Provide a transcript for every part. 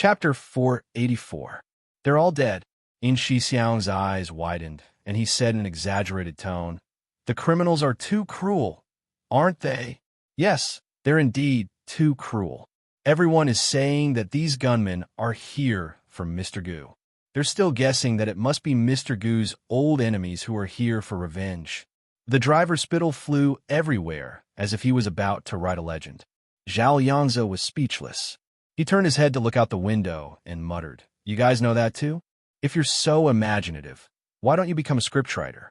Chapter 484. They're all dead. In Xiao's eyes widened, and he said in an exaggerated tone, "The criminals are too cruel, aren't they?" "Yes, they're indeed too cruel. Everyone is saying that these gunmen are here for Mr. Gu. They're still guessing that it must be Mr. Gu's old enemies who are here for revenge." The driver's spittle flew everywhere, as if he was about to write a legend. Zhao Yangzi was speechless. He turned his head to look out the window and muttered, "You guys know that too? If you're so imaginative, why don't you become a scriptwriter?"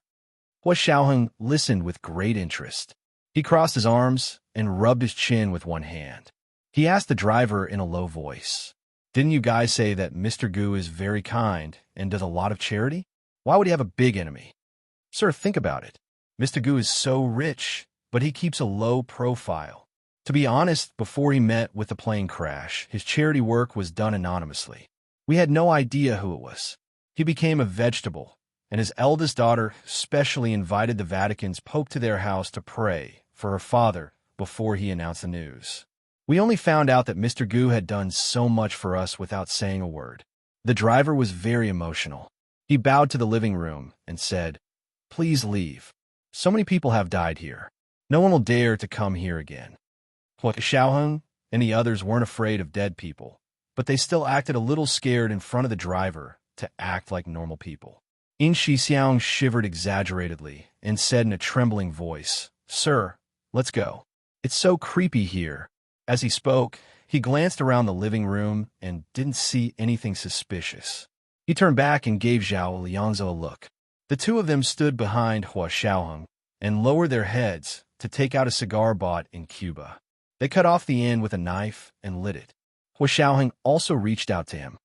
Hua Xiaoheng listened with great interest. He crossed his arms and rubbed his chin with one hand. He asked the driver in a low voice, "Didn't you guys say that Mr. Gu is very kind and does a lot of charity? Why would he have a big enemy?" "Sir, think about it. Mr. Gu is so rich, but he keeps a low profile. To be honest, before he met with the plane crash, his charity work was done anonymously. We had no idea who it was. He became a vegetable, and his eldest daughter specially invited the Vatican's Pope to their house to pray for her father before he announced the news. We only found out that Mr. Gu had done so much for us without saying a word." The driver was very emotional. He bowed to the living room and said, "Please leave. So many people have died here. No one will dare to come here again." Hua Xiaoheng and the others weren't afraid of dead people, but they still acted a little scared in front of the driver to act like normal people. In Xiang shivered exaggeratedly and said in a trembling voice, "Sir, let's go. It's so creepy here." As he spoke, he glanced around the living room and didn't see anything suspicious. He turned back and gave Zhao Liangzi a look. The two of them stood behind Hua Xiaoheng and lowered their heads to take out a cigar bought in Cuba. They cut off the end with a knife and lit it. Hua Xiaoheng also reached out to him.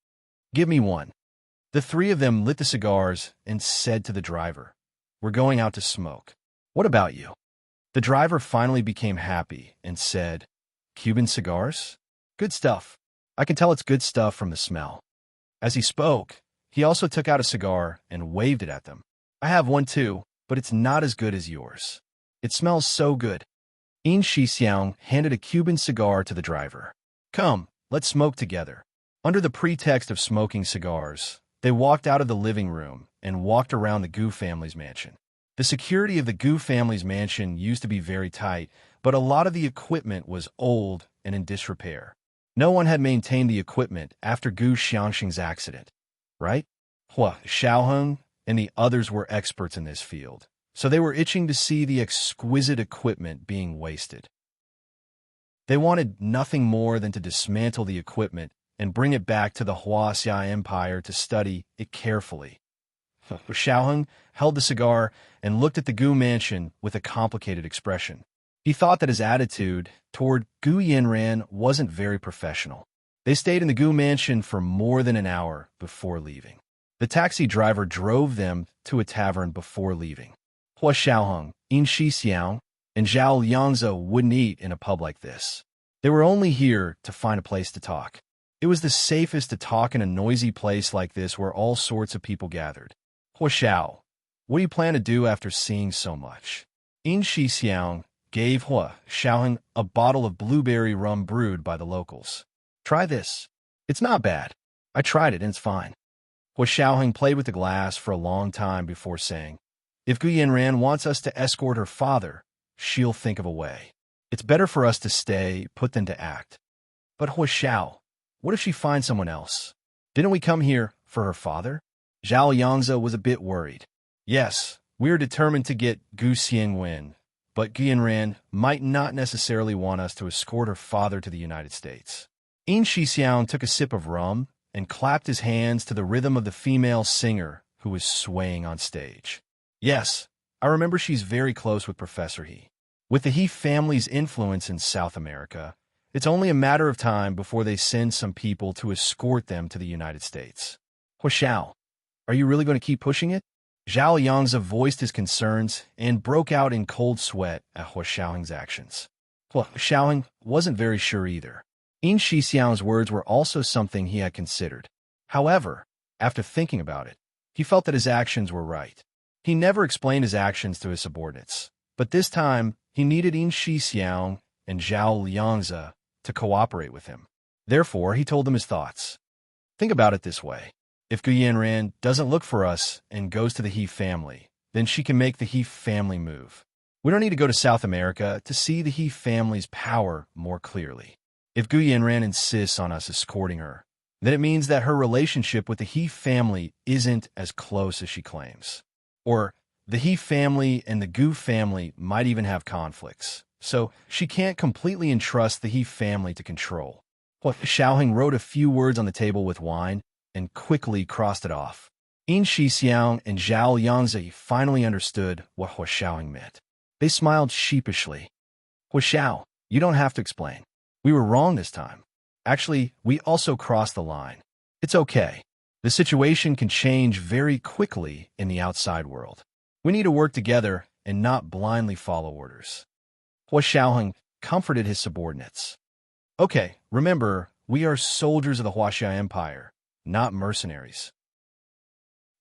"Give me one." The three of them lit the cigars and said to the driver, "We're going out to smoke. What about you?" The driver finally became happy and said, "Cuban cigars? Good stuff. I can tell it's good stuff from the smell." As he spoke, he also took out a cigar and waved it at them. "I have one too, but it's not as good as yours. It smells so good." In Xiang handed a Cuban cigar to the driver. "Come, let's smoke together." Under the pretext of smoking cigars, they walked out of the living room and walked around the Gu family's mansion. The security of the Gu family's mansion used to be very tight, but a lot of the equipment was old and in disrepair. No one had maintained the equipment after Gu Xiangxing's accident, right? Hua Xiaoheng and the others were experts in this field, so they were itching to see the exquisite equipment being wasted. They wanted nothing more than to dismantle the equipment and bring it back to the Huaxia Empire to study it carefully. Xiaoheng held the cigar and looked at the Gu mansion with a complicated expression. He thought that his attitude toward Gu Yanran wasn't very professional. They stayed in the Gu mansion for more than an hour before leaving. The taxi driver drove them to a tavern before leaving. Hua Xiaoheng, In Xiang, and Zhao Liangzi wouldn't eat in a pub like this. They were only here to find a place to talk. It was the safest to talk in a noisy place like this where all sorts of people gathered. "Hua Xiao, what do you plan to do after seeing so much?" In Xiang gave Hua Xiaoheng a bottle of blueberry rum brewed by the locals. "Try this. It's not bad. I tried it and it's fine." Hua Xiaoheng played with the glass for a long time before saying, "If Gu Yanran wants us to escort her father, she'll think of a way. It's better for us to stay put than to act." "But Hua Xiao, what if she finds someone else? Didn't we come here for her father?" Zhao Yangzi was a bit worried. "Yes, we are determined to get Gu Xiangwen, but Gu Yanran might not necessarily want us to escort her father to the United States." In Xiang took a sip of rum and clapped his hands to the rhythm of the female singer who was swaying on stage. "Yes, I remember she's very close with Professor He. With the He family's influence in South America, it's only a matter of time before they send some people to escort them to the United States." "Hua Xiao, are you really going to keep pushing it?" Zhao Yangzi voiced his concerns and broke out in cold sweat at Hua Xiaoheng's actions. Hua Xiaoheng wasn't very sure either. In Xiang's words were also something he had considered. However, after thinking about it, he felt that his actions were right. He never explained his actions to his subordinates, but this time he needed In Xiang and Zhao Liangzi to cooperate with him. Therefore, he told them his thoughts. Think about it this way. If Gu Yanran doesn't look for us and goes to the He family, then she can make the He family move. We don't need to go to South America to see the He family's power more clearly. If Gu Yanran insists on us escorting her, then it means that her relationship with the He family isn't as close as she claims. Or the He family and the Gu family might even have conflicts, so she can't completely entrust the He family to control. Xiaoheng wrote a few words on the table with wine and quickly crossed it off. Yin Shixiang and Zhao Yangzi finally understood what Hua Xiaoheng meant. They smiled sheepishly. Hua Xiao, you don't have to explain. We were wrong this time. Actually, we also crossed the line. It's okay. The situation can change very quickly in the outside world. We need to work together and not blindly follow orders. Hua Xiaoheng comforted his subordinates. Okay, remember, we are soldiers of the Huaxia Empire, not mercenaries.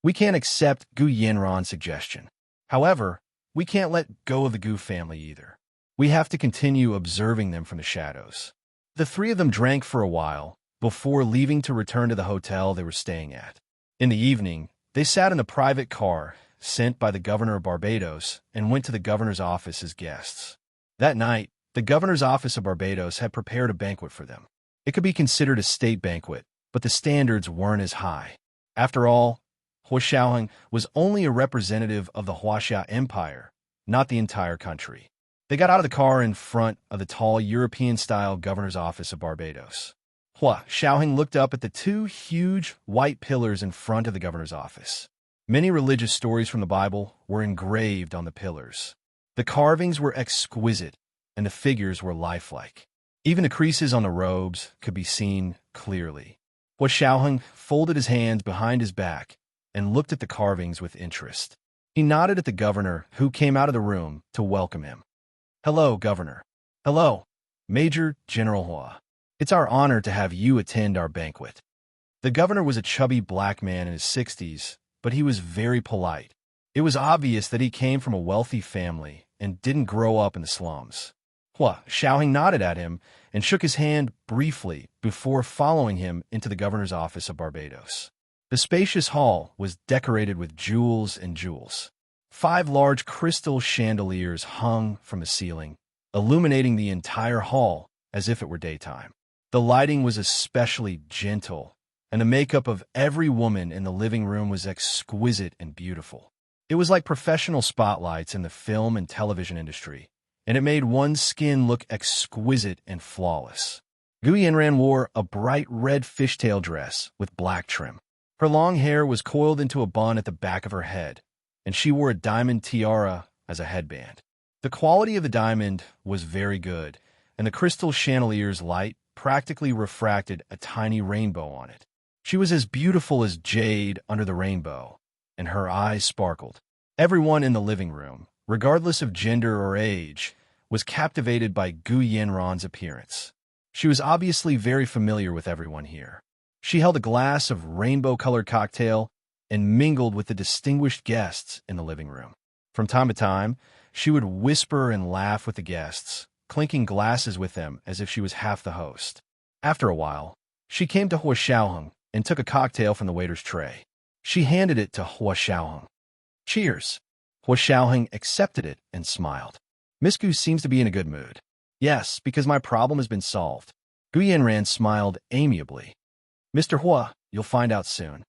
We can't accept Gu Yanran's suggestion. However, we can't let go of the Gu family either. We have to continue observing them from the shadows. The three of them drank for a while before leaving to return to the hotel they were staying at. In the evening, they sat in the private car sent by the governor of Barbados and went to the governor's office as guests. That night, the governor's office of Barbados had prepared a banquet for them. It could be considered a state banquet, but the standards weren't as high. After all, Hua Xiaoheng was only a representative of the Huaxia Empire, not the entire country. They got out of the car in front of the tall European-style governor's office of Barbados. Hua Xiaoheng looked up at the two huge white pillars in front of the governor's office. Many religious stories from the Bible were engraved on the pillars. The carvings were exquisite, and the figures were lifelike. Even the creases on the robes could be seen clearly. Hua Xiaoheng folded his hands behind his back and looked at the carvings with interest. He nodded at the governor, who came out of the room to welcome him. Hello, Governor. Hello, Major General Hua. It's our honor to have you attend our banquet. The governor was a chubby black man in his 60s, but he was very polite. It was obvious that he came from a wealthy family and didn't grow up in the slums. Hua Xiaoheng nodded at him and shook his hand briefly before following him into the governor's office of Barbados. The spacious hall was decorated with jewels and jewels. 5 large crystal chandeliers hung from the ceiling, illuminating the entire hall as if it were daytime. The lighting was especially gentle, and the makeup of every woman in the living room was exquisite and beautiful. It was like professional spotlights in the film and television industry, and it made one's skin look exquisite and flawless. Gu Yanran wore a bright red fishtail dress with black trim. Her long hair was coiled into a bun at the back of her head, and she wore a diamond tiara as a headband. The quality of the diamond was very good, and the crystal chandelier's light practically refracted a tiny rainbow on it. She was as beautiful as jade under the rainbow, and her eyes sparkled. Everyone in the living room, regardless of gender or age, was captivated by Gu Yanran's appearance. She was obviously very familiar with everyone here. She held a glass of rainbow-colored cocktail and mingled with the distinguished guests in the living room. From time to time, she would whisper and laugh with the guests, clinking glasses with them as if she was half the host. After a while, she came to Hua Xiaoheng and took a cocktail from the waiter's tray. She handed it to Hua Xiaoheng. Cheers. Hua Xiaoheng accepted it and smiled. Miss Gu seems to be in a good mood. Yes, because my problem has been solved. Gu Yanran smiled amiably. Mr. Hua, you'll find out soon.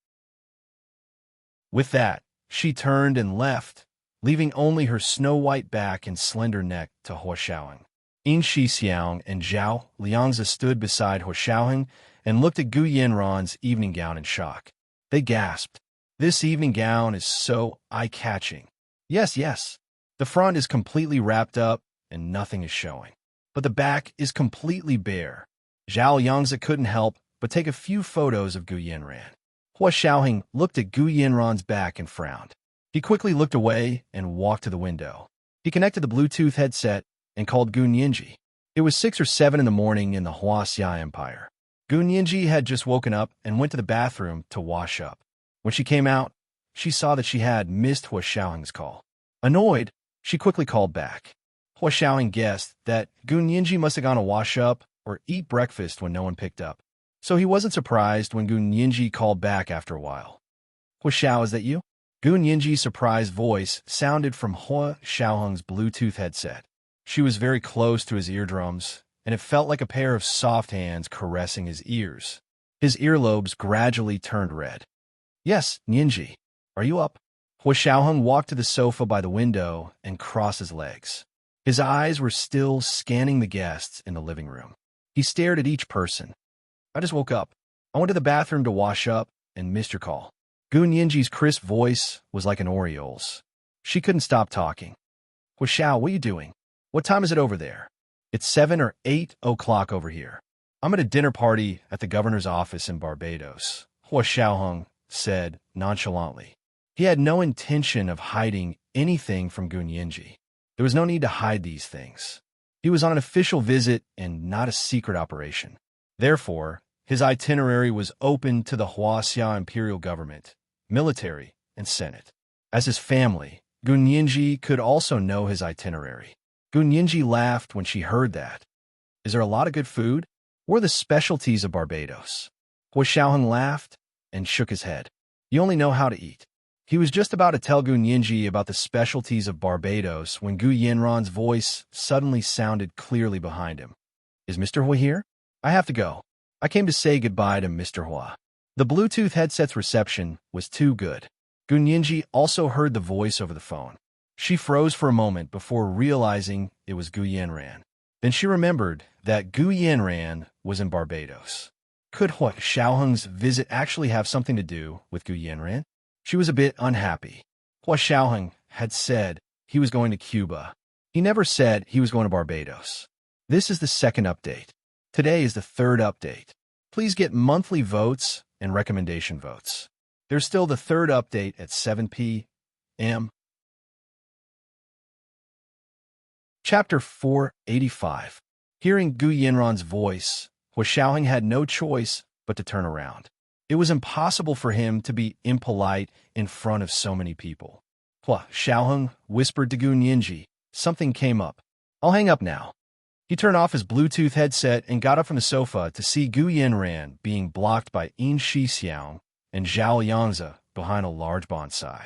With that, she turned and left, leaving only her snow-white back and slender neck to Hua Xiaoheng. Yin Shixiang and Zhao Liangzi stood beside Hua Xiaoheng and looked at Gu Yanran's evening gown in shock. They gasped. This evening gown is so eye-catching. Yes. The front is completely wrapped up and nothing is showing. But the back is completely bare. Zhao Liangzi couldn't help but take a few photos of Gu Yanran. Hua Xiaoheng looked at Gu Yanran's back and frowned. He quickly looked away and walked to the window. He connected the Bluetooth headset and called Gu Yanji. It was 6 or 7 in the morning in the Huaxia Empire. Gu Yanji had just woken up and went to the bathroom to wash up. When she came out, she saw that she had missed Hua Xiaoheng's call. Annoyed, she quickly called back. Hua Xiaoheng guessed that Gu Yanji must have gone to wash up or eat breakfast when no one picked up. So he wasn't surprised when Gu Nianji called back after a while. Hua Xiao, is that you? Gu Nianji's surprised voice sounded from Hua Xiaoheng's Bluetooth headset. She was very close to his eardrums, and it felt like a pair of soft hands caressing his ears. His earlobes gradually turned red. Yes, Nianji. Are you up? Hua Xiaoheng walked to the sofa by the window and crossed his legs. His eyes were still scanning the guests in the living room. He stared at each person. I just woke up. I went to the bathroom to wash up and missed your call. Gu Nianji's crisp voice was like an Oriole's. She couldn't stop talking. Hua Xiao, what are you doing? What time is it over there? It's 7 or 8 o'clock over here. I'm at a dinner party at the governor's office in Barbados, Hua Xiaoheng said nonchalantly. He had no intention of hiding anything from Gu Nianji. There was no need to hide these things. He was on an official visit and not a secret operation. Therefore, his itinerary was open to the Huaxia imperial government, military, and Senate. As his family, Gu Nianji could also know his itinerary. Gu Nianji laughed when she heard that. Is there a lot of good food? What are the specialties of Barbados? Hua Xiaoheng laughed and shook his head. You only know how to eat. He was just about to tell Gu Nianji about the specialties of Barbados when Gu Yanran's voice suddenly sounded clearly behind him. Is Mr. Hua here? I have to go. I came to say goodbye to Mr. Hua. The Bluetooth headset's reception was too good. Gu Nianji also heard the voice over the phone. She froze for a moment before realizing it was Gu Yanran. Then she remembered that Gu Yanran was in Barbados. Could Hua Xiaoheng's visit actually have something to do with Gu Yanran? She was a bit unhappy. Hua Xiaoheng had said he was going to Cuba. He never said he was going to Barbados. This is the second update. Today is the third update. Please get monthly votes and recommendation votes. There's still the third update at 7 p.m. Chapter 485. Hearing Gu Yanran's voice, Hua Xiaoheng had no choice but to turn around. It was impossible for him to be impolite in front of so many people. Hua Xiaoheng whispered to Gu Nianji. Something came up. I'll hang up now. He turned off his Bluetooth headset and got up from the sofa to see Gu Yanran being blocked by Yin Shixiang and Zhao Yanzi behind a large bonsai.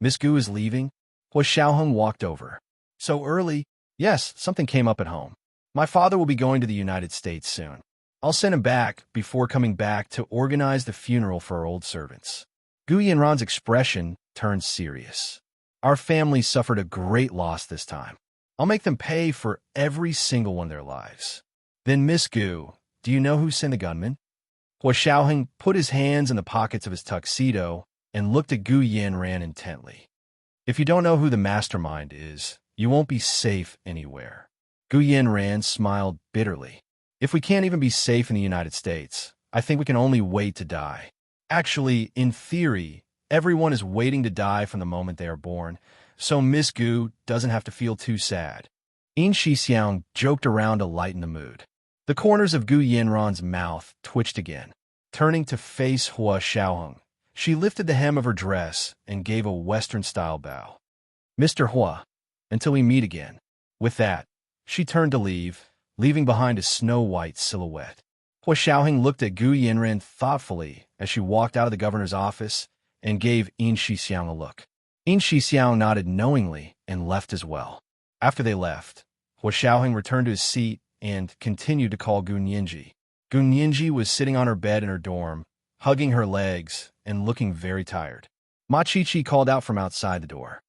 Miss Gu is leaving? Hua Xiaoheng walked over. So early? Yes, something came up at home. My father will be going to the United States soon. I'll send him back before coming back to organize the funeral for our old servants. Gu Yanran's expression turned serious. Our family suffered a great loss this time. I'll make them pay for every single one of their lives. Then, Miss Gu, do you know who sent the gunman? Hua Xiaoheng put his hands in the pockets of his tuxedo and looked at Gu Yanran intently. If you don't know who the mastermind is, you won't be safe anywhere. Gu Yanran smiled bitterly. If we can't even be safe in the United States, I think we can only wait to die. Actually, in theory, everyone is waiting to die from the moment they are born, so Miss Gu doesn't have to feel too sad. Yin Shixiang joked around to lighten the mood. The corners of Gu Yanran's mouth twitched again. Turning to face Hua Xiaoheng, she lifted the hem of her dress and gave a Western-style bow. Mr. Hua, until we meet again. With that, she turned to leave, leaving behind a snow-white silhouette. Hua Xiaoheng looked at Gu Yanran thoughtfully as she walked out of the governor's office and gave Yin Shixiang a look. Yin Shixiang nodded knowingly and left as well. After they left, Hua Xiaoheng returned to his seat and continued to call Gu Nianji. Gu Nianji was sitting on her bed in her dorm, hugging her legs and looking very tired. Ma Qiqi called out from outside the door.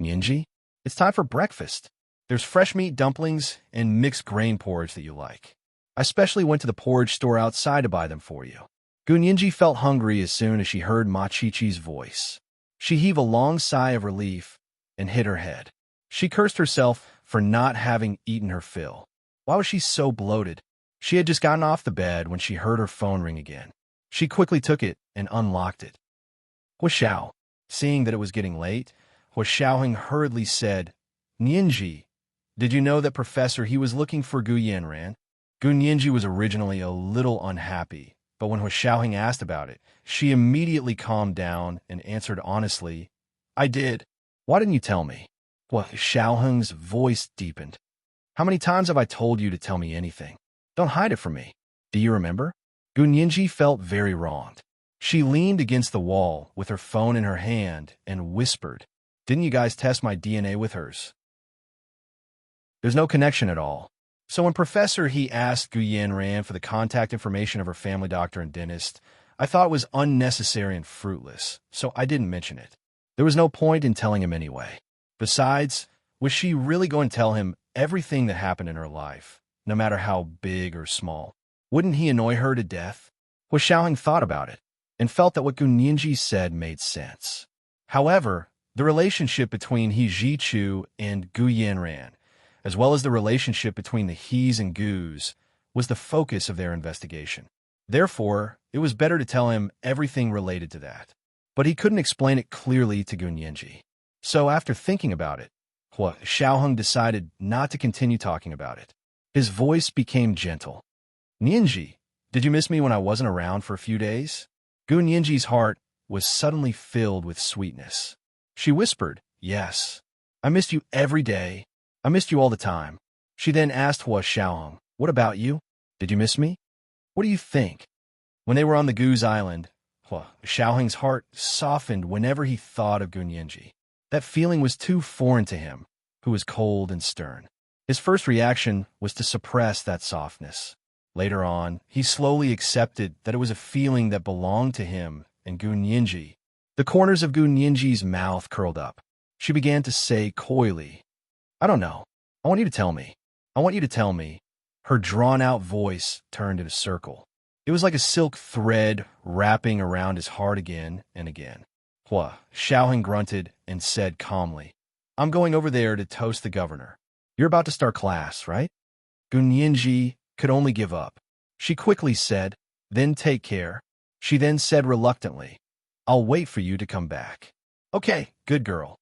Nianji, it's time for breakfast. There's fresh meat dumplings and mixed grain porridge that you like. I especially went to the porridge store outside to buy them for you. Gu Nianji felt hungry as soon as she heard Ma Qiqi's voice. She heaved a long sigh of relief and hid her head. She cursed herself for not having eaten her fill. Why was she so bloated? She had just gotten off the bed when she heard her phone ring again. She quickly took it and unlocked it. Hua Xiao. Seeing that it was getting late, Hua Xiaoheng hurriedly said, Nianji, did you know that Professor he was looking for Gu Yanran? Gu Nianji was originally a little unhappy, but when Hua Xiaoheng asked about it, she immediately calmed down and answered honestly, I did. Why didn't you tell me? Hua Xiaoheng's voice deepened. How many times have I told you to tell me anything? Don't hide it from me. Do you remember? Gu Nianji felt very wronged. She leaned against the wall with her phone in her hand and whispered, "Didn't you guys test my DNA with hers? There's no connection at all." So when Professor He asked Gu Yanran for the contact information of her family doctor and dentist, I thought it was unnecessary and fruitless, so I didn't mention it. There was no point in telling him anyway. Besides, was she really going to tell him everything that happened in her life, no matter how big or small? Wouldn't he annoy her to death? Hua Xiaoheng thought about it and felt that what Gu Nianji said made sense. However, the relationship between He Zhichu and Gu Yanran, as well as the relationship between the He's and Gu's, was the focus of their investigation. Therefore, it was better to tell him everything related to that. But he couldn't explain it clearly to Gu Nianji. So after thinking about it, Hua Xiaoheng decided not to continue talking about it. His voice became gentle. "Nianji, did you miss me when I wasn't around for a few days?" Gu Nianji's heart was suddenly filled with sweetness. She whispered, "Yes. I missed you every day. I missed you all the time." She then asked Hua Xiaoheng, "What about you? Did you miss me? What do you think?" When they were on the Gu's island, Hua Xiaoheng's heart softened whenever he thought of Gu Nianji. That feeling was too foreign to him, who was cold and stern. His first reaction was to suppress that softness. Later on, he slowly accepted that it was a feeling that belonged to him and Gu Nianji. The corners of Gu Nianji's mouth curled up. She began to say coyly, "I don't know. I want you to tell me. I want you to tell me." Her drawn-out voice turned in a circle. It was like a silk thread wrapping around his heart again and again. Hua Xiaoheng grunted and said calmly, "I'm going over there to toast the governor. You're about to start class, right?" Gu Nianji could only give up. She quickly said, "Then take care." She then said reluctantly, "I'll wait for you to come back." "Okay, good girl."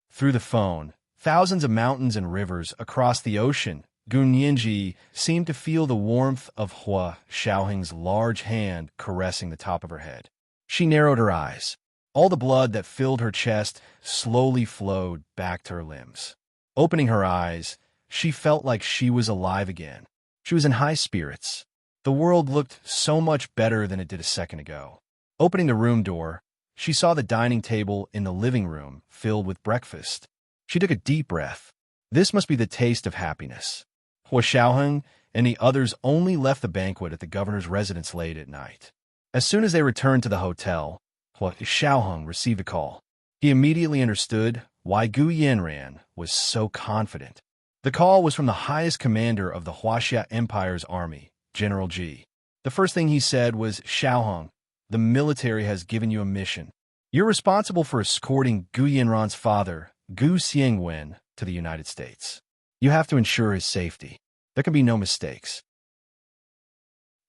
Through the phone, thousands of mountains and rivers across the ocean, Gu Nianji seemed to feel the warmth of Hua Xiaoheng's large hand caressing the top of her head. She narrowed her eyes. All the blood that filled her chest slowly flowed back to her limbs. Opening her eyes, she felt like she was alive again. She was in high spirits. The world looked so much better than it did a second ago. Opening the room door, she saw the dining table in the living room filled with breakfast. She took a deep breath. This must be the taste of happiness. Hua Xiaoheng and the others only left the banquet at the governor's residence late at night. As soon as they returned to the hotel, Hua Xiaoheng received a call. He immediately understood why Gu Yanran was so confident. The call was from the highest commander of the Huaxia Empire's army, General Ji. The first thing he said was, "Xiaoheng, the military has given you a mission. You're responsible for escorting Gu Yanran's father, Gu Xiangwen, to the United States. You have to ensure his safety. There can be no mistakes."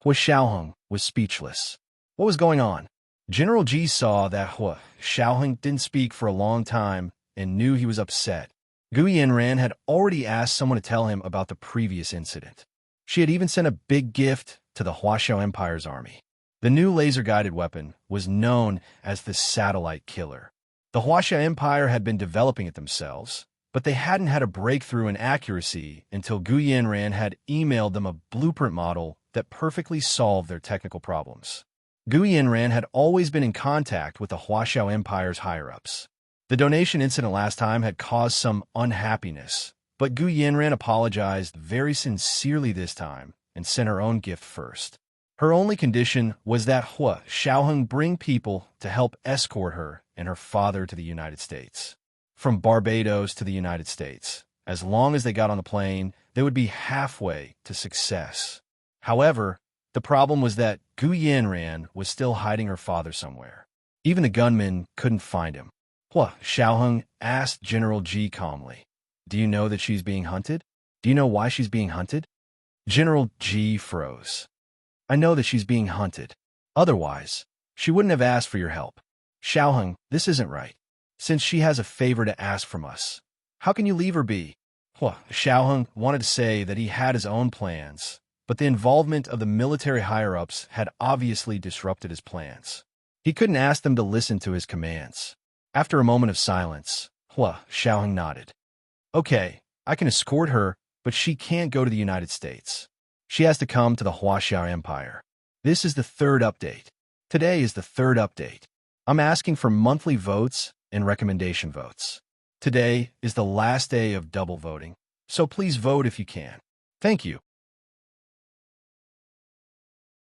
Hua Xiaoheng was speechless. What was going on? General Ji saw that Hua Xiaoheng didn't speak for a long time and knew he was upset. Gu Yanran had already asked someone to tell him about the previous incident. She had even sent a big gift to the Huaxiao Empire's army. The new laser-guided weapon was known as the Satellite Killer. The Huaxia Empire had been developing it themselves, but they hadn't had a breakthrough in accuracy until Gu Yanran had emailed them a blueprint model that perfectly solved their technical problems. Gu Yanran had always been in contact with the Huaxiao Empire's higher-ups. The donation incident last time had caused some unhappiness, but Gu Yanran apologized very sincerely this time and sent her own gift first. Her only condition was that Hua Xiaoheng bring people to help escort her and her father to the United States. From Barbados to the United States. As long as they got on the plane, they would be halfway to success. However, the problem was that Gu Yanran was still hiding her father somewhere. Even the gunmen couldn't find him. Hua Xiaoheng asked General Ji calmly, "Do you know that she's being hunted? Do you know why she's being hunted?" General Ji froze. "I know that she's being hunted. Otherwise, she wouldn't have asked for your help. Xiaoheng, this isn't right. Since she has a favor to ask from us, how can you leave her be?" Hua Xiaoheng wanted to say that he had his own plans, but the involvement of the military higher-ups had obviously disrupted his plans. He couldn't ask them to listen to his commands. After a moment of silence, Hua Xiaoheng nodded. "Okay, I can escort her, but she can't go to the United States. She has to come to the Huaxiao Empire." This is the third update. Today is the third update. I'm asking for monthly votes and recommendation votes. Today is the last day of double voting, so please vote if you can. Thank you.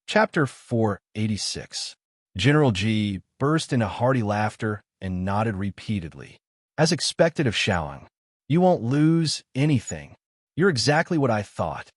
Chapter 486. General G burst into hearty laughter and nodded repeatedly. As expected of Xiaoheng, you won't lose anything. You're exactly what I thought.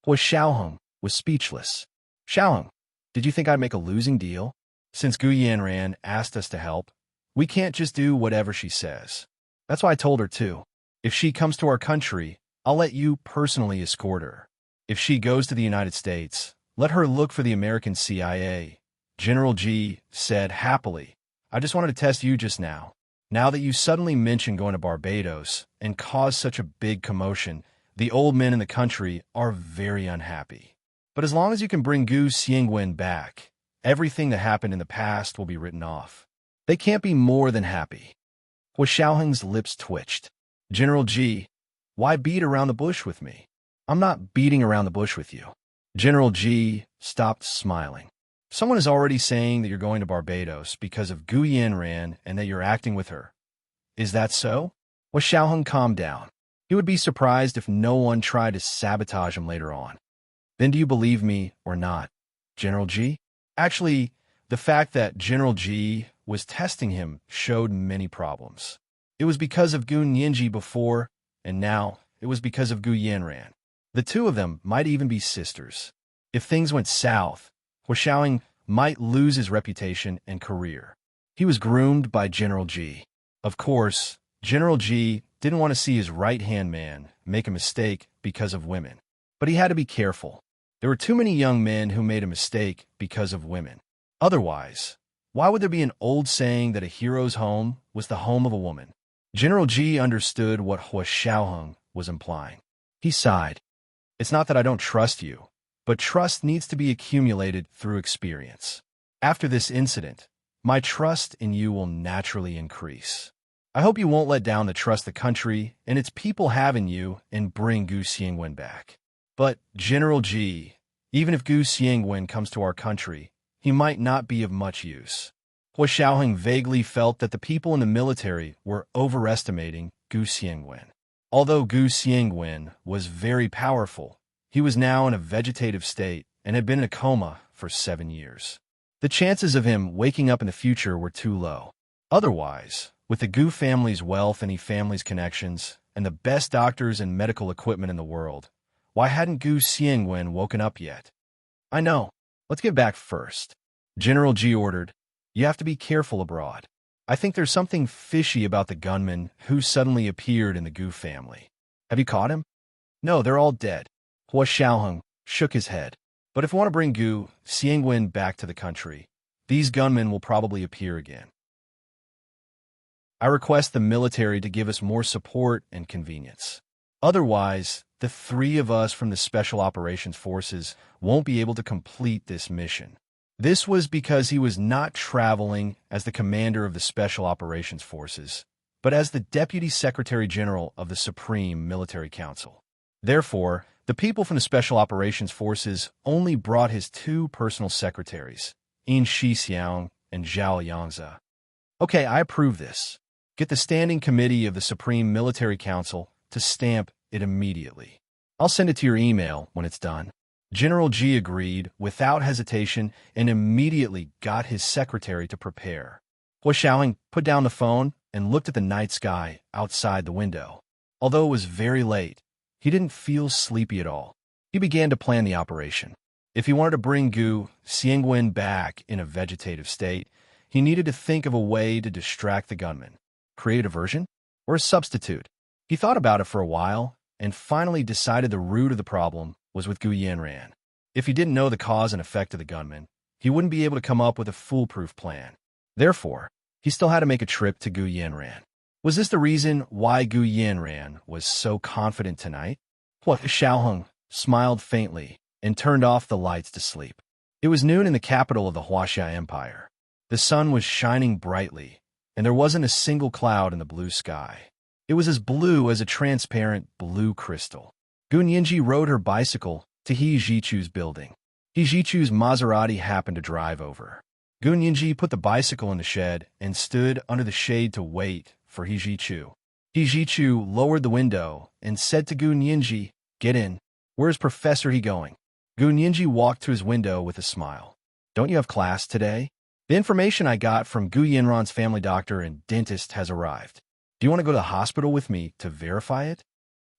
Xiaoheng was speechless. Xiaoheng, did you think I'd make a losing deal? Since Gu Yanran asked us to help, we can't just do whatever she says. That's why I told her to. If she comes to our country, I'll let you personally escort her. If she goes to the United States, let her look for the American CIA. General G said happily. I just wanted to test you just now. Now that you suddenly mentioned going to Barbados and caused such a big commotion, the old men in the country are very unhappy. But as long as you can bring Gu Xiangwen back, everything that happened in the past will be written off. They can't be more than happy. Xiaoheng's lips twitched. General G, why beat around the bush with me? I'm not beating around the bush with you. General G stopped smiling. Someone is already saying that you're going to Barbados because of Gu Yanran and that you're acting with her. Is that so? Xiaoheng calmed down. He would be surprised if no one tried to sabotage him later on. Then do you believe me or not, General G? Actually, the fact that General G was testing him showed many problems. It was because of Gu Nianji before, and now it was because of Gu Yanran. The two of them might even be sisters. If things went south, Xiaoheng might lose his reputation and career. He was groomed by General G. Of course, General G didn't want to see his right-hand man make a mistake because of women. But he had to be careful. There were too many young men who made a mistake because of women. Otherwise, why would there be an old saying that a hero's home was the home of a woman? General G understood what Xiaoheng was implying. He sighed. It's not that I don't trust you, but trust needs to be accumulated through experience. After this incident, my trust in you will naturally increase. I hope you won't let down the trust the country and its people have in you and bring Gu Xiangwen back. But, General G, even if Gu Xiangwen comes to our country, he might not be of much use. Xiaoheng vaguely felt that the people in the military were overestimating Gu Xiangwen. Although Gu Xiangwen was very powerful, he was now in a vegetative state and had been in a coma for 7 years. The chances of him waking up in the future were too low. Otherwise, with the Gu family's wealth and He family's connections, and the best doctors and medical equipment in the world, why hadn't Gu Xiangwen woken up yet? I know. Let's get back first. General G ordered. You have to be careful abroad. I think there's something fishy about the gunman who suddenly appeared in the Gu family. Have you caught him? No, they're all dead. Xiaoheng shook his head. But if we want to bring Gu Xiangwen back to the country, these gunmen will probably appear again. I request the military to give us more support and convenience. Otherwise, the three of us from the Special Operations Forces won't be able to complete this mission. This was because he was not traveling as the commander of the Special Operations Forces, but as the Deputy Secretary General of the Supreme Military Council. Therefore, the people from the Special Operations Forces only brought his two personal secretaries, Yin Shixiang and Zhao Yangze. Okay, I approve this. Get the Standing Committee of the Supreme Military Council to stamp it immediately. I'll send it to your email when it's done. General G agreed without hesitation and immediately got his secretary to prepare. Xiaoheng put down the phone and looked at the night sky outside the window. Although it was very late, he didn't feel sleepy at all. He began to plan the operation. If he wanted to bring Gu Xiangwen back in a vegetative state, he needed to think of a way to distract the gunman. Create a version? Or a substitute? He thought about it for a while and finally decided the root of the problem was with Gu Yanran. If he didn't know the cause and effect of the gunman, he wouldn't be able to come up with a foolproof plan. Therefore, he still had to make a trip to Gu Yanran. Was this the reason why Gu Yanran was so confident tonight? Xiaoheng smiled faintly and turned off the lights to sleep. It was noon in the capital of the Huaxia Empire. The sun was shining brightly, and there wasn't a single cloud in the blue sky. It was as blue as a transparent blue crystal. Gu Nianji rode her bicycle to He Jichu's building. Hijichu's Maserati happened to drive over. Gu Nianji put the bicycle in the shed and stood under the shade to wait for Hijichu. Hijichu lowered the window and said to Gu Nianji, "Get in. Where's Professor He going?" Gu Nianji walked to his window with a smile. "Don't you have class today? The information I got from Gu Yanran's family doctor and dentist has arrived. Do you want to go to the hospital with me to verify it?"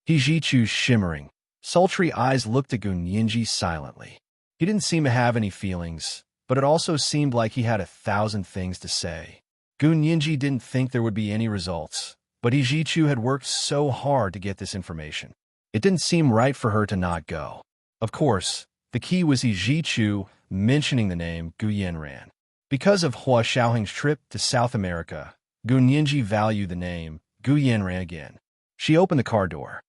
Hijichu's shimmering, sultry eyes looked at Gu Nianji silently. He didn't seem to have any feelings, but it also seemed like he had 1,000 things to say. Gu Nianji didn't think there would be any results, but Hijichu had worked so hard to get this information. It didn't seem right for her to not go. Of course, the key was Hijichu mentioning the name Gu Yanran. Because of Hua Xiaoheng's trip to South America, Gu Nianji valued the name Gu Yanran again. She opened the car door.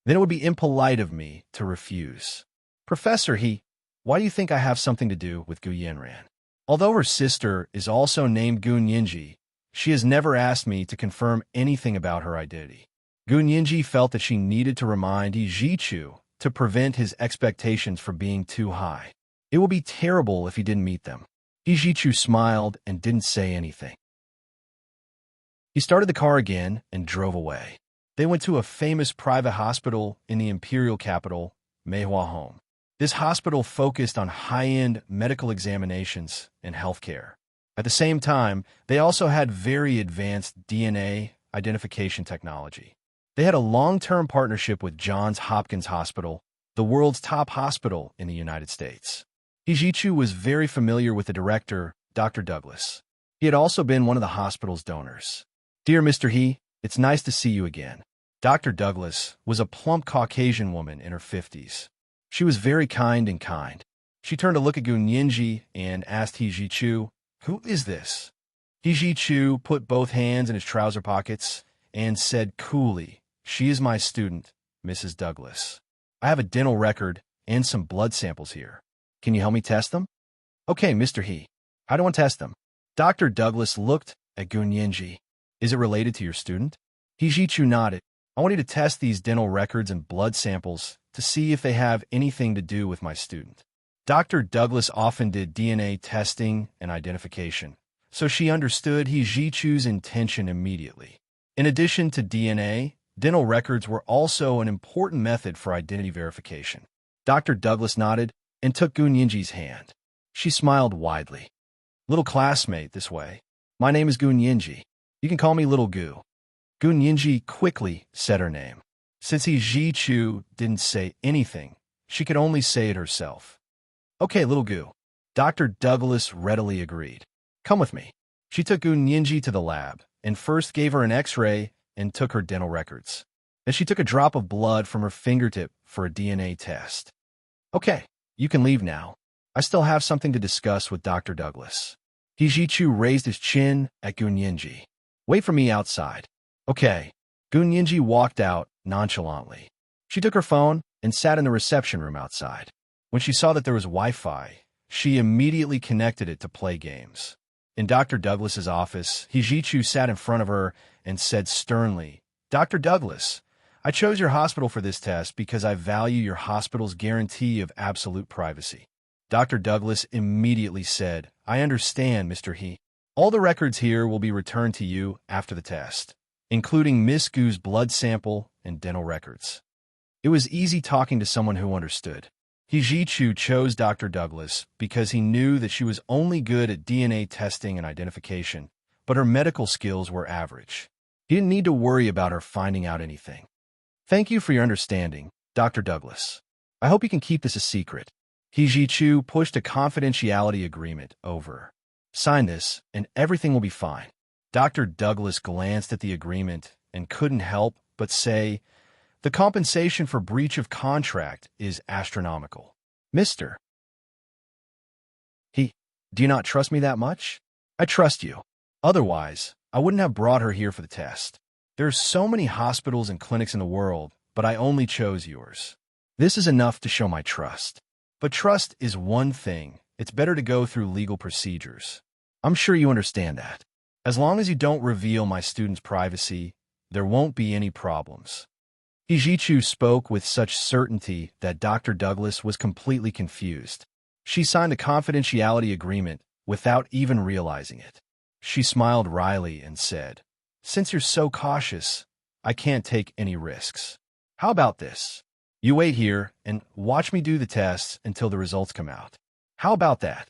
"Then it would be impolite of me to refuse. Professor He, why do you think I have something to do with Gu Yanran? Although her sister is also named Gu Nianji, she has never asked me to confirm anything about her identity." Gu Nianji felt that she needed to remind Hijichu to prevent his expectations from being too high. It would be terrible if he didn't meet them. Hijichu smiled and didn't say anything. He started the car again and drove away. They went to a famous private hospital in the imperial capital, Meihua Home. This hospital focused on high-end medical examinations and healthcare. At the same time, they also had very advanced DNA identification technology. They had a long-term partnership with Johns Hopkins Hospital, the world's top hospital in the United States. Hijichu was very familiar with the director, Dr. Douglas. He had also been one of the hospital's donors. "Dear Mr. He, it's nice to see you again." Dr. Douglas was a plump Caucasian woman in her 50s. She was very kind and kind. She turned to look at Gu Nianji and asked Hijichu, "Who is this?" Hijichu put both hands in his trouser pockets and said coolly, "She is my student, Mrs. Douglas. I have a dental record and some blood samples here. Can you help me test them?" "Okay, Mr. He. How do I test them?" Dr. Douglas looked at Gu Nianji. "Is it related to your student?" Hijichu nodded. "I want you to test these dental records and blood samples to see if they have anything to do with my student." Dr. Douglas often did DNA testing and identification, so she understood Hijichu's intention immediately. In addition to DNA, dental records were also an important method for identity verification. Dr. Douglas nodded and took Gu Nianji's hand. She smiled widely. "Little classmate this way. My name is Gu Nianji. You can call me Little Gu." Gu Nianji quickly said her name. Since Hijichu didn't say anything, she could only say it herself. "Okay, Little Gu." Dr. Douglas readily agreed. "Come with me." She took Gu Nianji to the lab and first gave her an X-ray and took her dental records. Then she took a drop of blood from her fingertip for a DNA test. "Okay, you can leave now. I still have something to discuss with Dr. Douglas." Hijichu raised his chin at Gu Nianji. "Wait for me outside." "Okay." Gu Nianji walked out nonchalantly. She took her phone and sat in the reception room outside. When she saw that there was Wi-Fi, she immediately connected it to play games. In Dr. Douglas's office, Hijichu sat in front of her and said sternly, "Dr. Douglas, I chose your hospital for this test because I value your hospital's guarantee of absolute privacy." Dr. Douglas immediately said, "I understand, Mr. He. All the records here will be returned to you after the test, including Miss Gu's blood sample and dental records." It was easy talking to someone who understood. Hijichu chose Dr. Douglas because he knew that she was only good at DNA testing and identification, but her medical skills were average. He didn't need to worry about her finding out anything. "Thank you for your understanding, Dr. Douglas. I hope you can keep this a secret." Hijichu pushed a confidentiality agreement over. "Sign this, and everything will be fine." Dr. Douglas glanced at the agreement and couldn't help but say, "The compensation for breach of contract is astronomical. Mr. He, do you not trust me that much?" "I trust you. Otherwise, I wouldn't have brought her here for the test. There are so many hospitals and clinics in the world, but I only chose yours. This is enough to show my trust. But trust is one thing. It's better to go through legal procedures. I'm sure you understand that. As long as you don't reveal my student's privacy, there won't be any problems." Hijichu spoke with such certainty that Dr. Douglas was completely confused. She signed a confidentiality agreement without even realizing it. She smiled wryly and said, "Since you're so cautious, I can't take any risks. How about this? You wait here and watch me do the tests until the results come out. How about that?"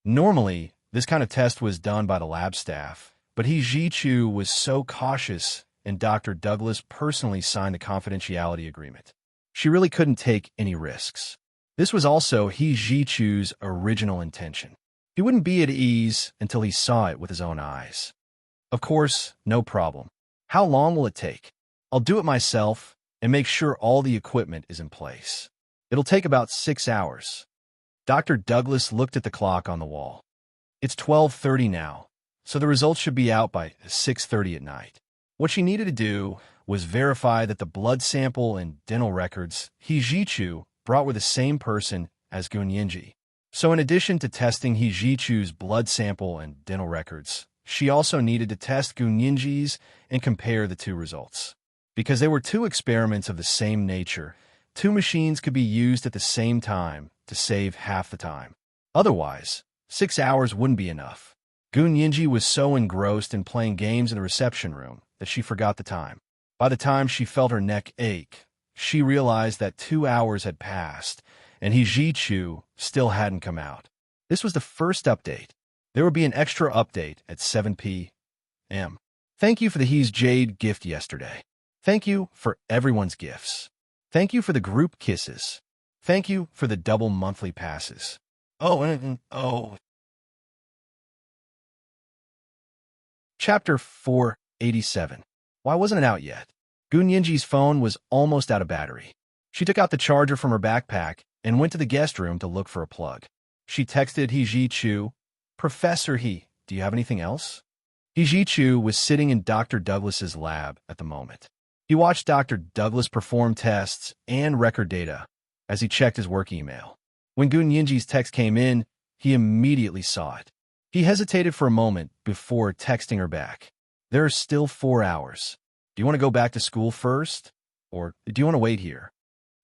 Normally, this kind of test was done by the lab staff, but Ji-Chu was so cautious and Dr. Douglas personally signed a confidentiality agreement. She really couldn't take any risks. This was also Ji-Chu's original intention. He wouldn't be at ease until he saw it with his own eyes. Of course, no problem. How long will it take? I'll do it myself and make sure all the equipment is in place. It'll take about 6 hours. Dr. Douglas looked at the clock on the wall. It's 12:30 now, so the results should be out by 6:30 at night. What she needed to do was verify that the blood sample and dental records Ji-Chu brought were the same person as Gun-Yinji. So in addition to testing Ji-Chu's blood sample and dental records, she also needed to test Gun-Yinji's and compare the two results. Because they were two experiments of the same nature, two machines could be used at the same time to save half the time. Otherwise, 6 hours wouldn't be enough. Gun-Yinji was so engrossed in playing games in the reception room that she forgot the time. By the time she felt her neck ache, she realized that 2 hours had passed, and Ji-Chu still hadn't come out. This was the first update. There would be an extra update at 7 p.m. Thank you for the He's Jade gift yesterday. Thank you for everyone's gifts. Thank you for the group kisses. Thank you for the double monthly passes. Chapter 487. Why wasn't it out yet? Gun-Yinji's phone was almost out of battery. She took out the charger from her backpack and went to the guest room to look for a plug. She texted Ji-Chu, "Professor He, do you have anything else?" Ji-Chu was sitting in Dr. Douglas's lab at the moment. He watched Dr. Douglas perform tests and record data as he checked his work email. When Gun-Yinji's text came in, he immediately saw it. He hesitated for a moment before texting her back. "There are still 4 hours. Do you want to go back to school first? Or do you want to wait here?"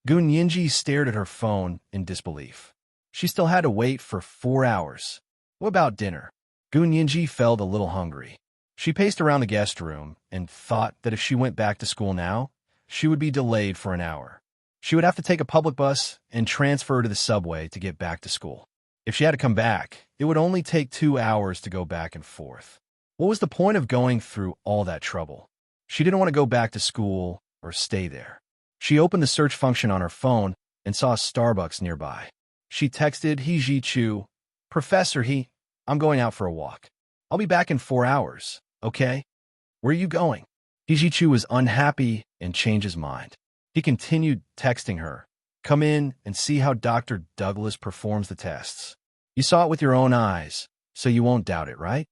Gun-Yinji stared at her phone in disbelief. She still had to wait for 4 hours. What about dinner? Gun-Yinji felt a little hungry. She paced around the guest room and thought that if she went back to school now, she would be delayed for an hour. She would have to take a public bus and transfer to the subway to get back to school. If she had to come back, it would only take 2 hours to go back and forth. What was the point of going through all that trouble? She didn't want to go back to school or stay there. She opened the search function on her phone and saw a Starbucks nearby. She texted Ji-Chu, "Professor He, I'm going out for a walk. I'll be back in 4 hours, okay? Where are you going?" Ji-Chu was unhappy and changed his mind. He continued texting her, "Come in and see how Dr. Douglas performs the tests. You saw it with your own eyes, so you won't doubt it, right?"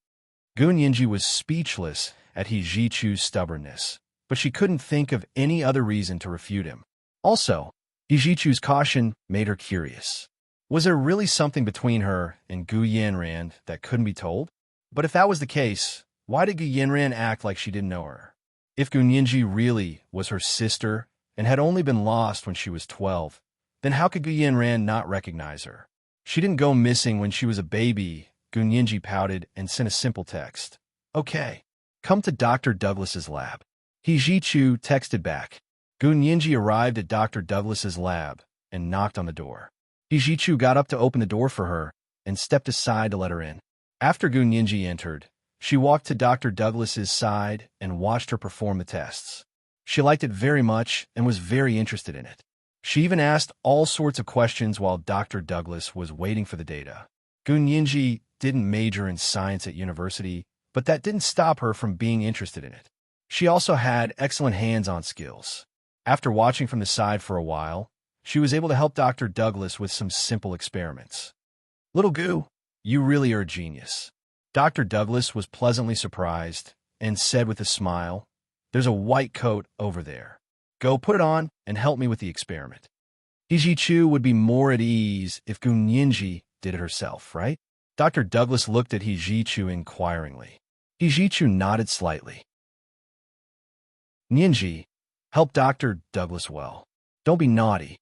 Gun-Yinji was speechless at Ji-Chu's stubbornness, but she couldn't think of any other reason to refute him. Also, Ji-Chu's caution made her curious. Was there really something between her and Gu Yanran that couldn't be told? But if that was the case, why did Gu Yanran act like she didn't know her? If Gun-Yinji really was her sister and had only been lost when she was 12, then how could Gu Yanran not recognize her? She didn't go missing when she was a baby. Gun-Yinji pouted and sent a simple text. "Okay, come to Dr. Douglas's lab." Ji-Chu texted back. Gun-Yinji arrived at Dr. Douglas's lab and knocked on the door. Ji-Chu got up to open the door for her and stepped aside to let her in. After Gun-Yinji entered, she walked to Dr. Douglas's side and watched her perform the tests. She liked it very much and was very interested in it. She even asked all sorts of questions while Dr. Douglas was waiting for the data. Gun-Yinji didn't major in science at university, but that didn't stop her from being interested in it. She also had excellent hands-on skills. After watching from the side for a while, she was able to help Dr. Douglas with some simple experiments. "Little Gu, you really are a genius." Dr. Douglas was pleasantly surprised and said with a smile, "There's a white coat over there. Go put it on and help me with the experiment." Ji-Chu would be more at ease if Gun-Yinji did it herself, right? Dr. Douglas looked at Ji-Chu inquiringly. Ji-Chu nodded slightly. "Yinji, help Dr. Douglas well. Don't be naughty."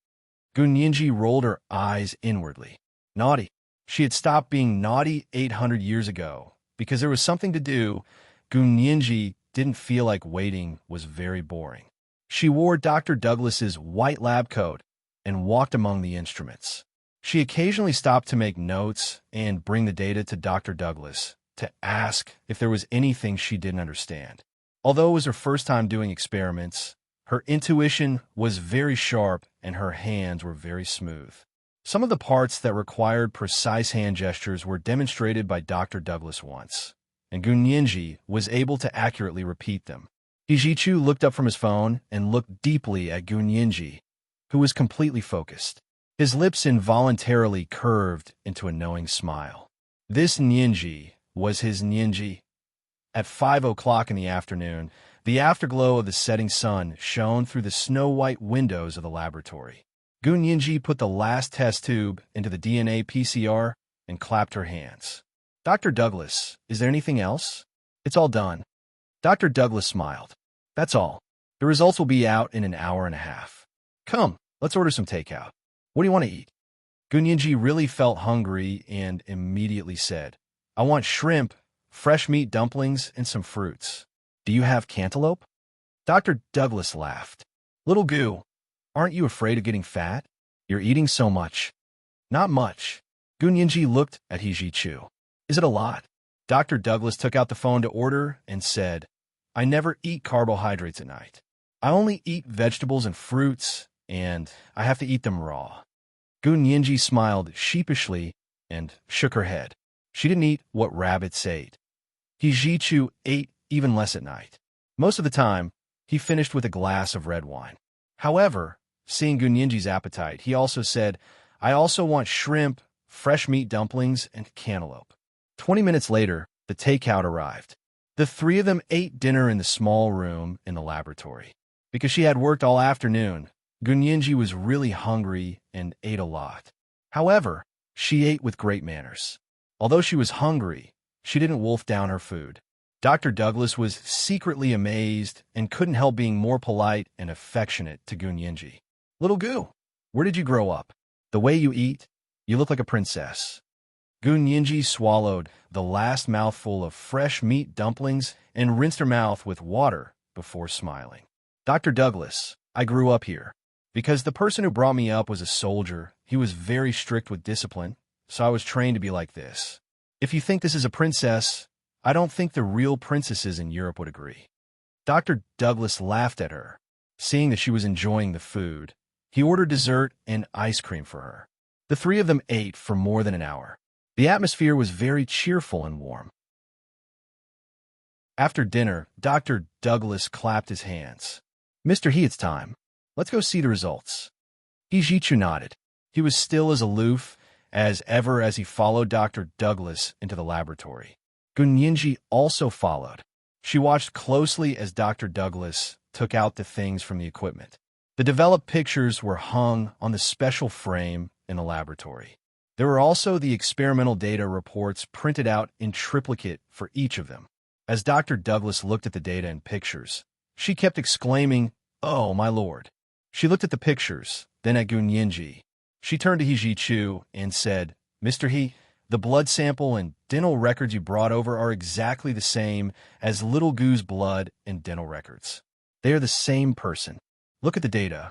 Gun-Yinji rolled her eyes inwardly. Naughty. She had stopped being naughty 800 years ago because there was something to do. Gunyanji didn't feel like waiting was very boring. She wore Dr. Douglas's white lab coat and walked among the instruments. She occasionally stopped to make notes and bring the data to Dr. Douglas to ask if there was anything she didn't understand. Although it was her first time doing experiments, her intuition was very sharp and her hands were very smooth. Some of the parts that required precise hand gestures were demonstrated by Dr. Douglas once, and Gunyanji was able to accurately repeat them. Hijichu looked up from his phone and looked deeply at Gunyanji, who was completely focused. His lips involuntarily curved into a knowing smile. This Nyenji was his Nyenji. At 5 o'clock in the afternoon, the afterglow of the setting sun shone through the snow-white windows of the laboratory. Gunyanji put the last test tube into the DNA PCR and clapped her hands. Dr. Douglas, is there anything else? It's all done. Dr. Douglas smiled. That's all. The results will be out in an hour and a half. Come, let's order some takeout. What do you want to eat? Gunyanji really felt hungry and immediately said, I want shrimp, fresh meat dumplings, and some fruits. Do you have cantaloupe? Dr. Douglas laughed. Little Goo, aren't you afraid of getting fat? You're eating so much. Not much. Gunyanji looked at Hijichu. Is it a lot? Dr. Douglas took out the phone to order and said, I never eat carbohydrates at night. I only eat vegetables and fruits, and I have to eat them raw. Gunyanji smiled sheepishly and shook her head. She didn't eat what rabbits ate. Hijichu ate even less at night. Most of the time, he finished with a glass of red wine. However, seeing Gunyanji's appetite, he also said, I also want shrimp, fresh meat dumplings, and cantaloupe. 20 minutes later, the takeout arrived. The three of them ate dinner in the small room in the laboratory. Because she had worked all afternoon, Gunyanji was really hungry and ate a lot. However, she ate with great manners. Although she was hungry, she didn't wolf down her food. Dr. Douglas was secretly amazed and couldn't help being more polite and affectionate to Gunyanji. Little Goo, where did you grow up? The way you eat, you look like a princess. Gunyanji swallowed the last mouthful of fresh meat dumplings and rinsed her mouth with water before smiling. Dr. Douglas, I grew up here. Because the person who brought me up was a soldier, he was very strict with discipline, so I was trained to be like this. If you think this is a princess, I don't think the real princesses in Europe would agree. Dr. Douglas laughed at her. Seeing that she was enjoying the food, he ordered dessert and ice cream for her. The three of them ate for more than an hour. The atmosphere was very cheerful and warm. After dinner, Dr. Douglas clapped his hands. Mr. He, it's time. Let's go see the results. Hijichu nodded. He was still as aloof as ever as he followed Dr. Douglas into the laboratory. Gunyanji also followed. She watched closely as Dr. Douglas took out the things from the equipment. The developed pictures were hung on the special frame in the laboratory. There were also the experimental data reports printed out in triplicate for each of them. As Dr. Douglas looked at the data and pictures, she kept exclaiming, Oh, my lord. She looked at the pictures, then at Gunyanji. She turned to Hijichu and said, Mr. He, the blood sample and dental records you brought over are exactly the same as Little Goo's blood and dental records. They are the same person. Look at the data.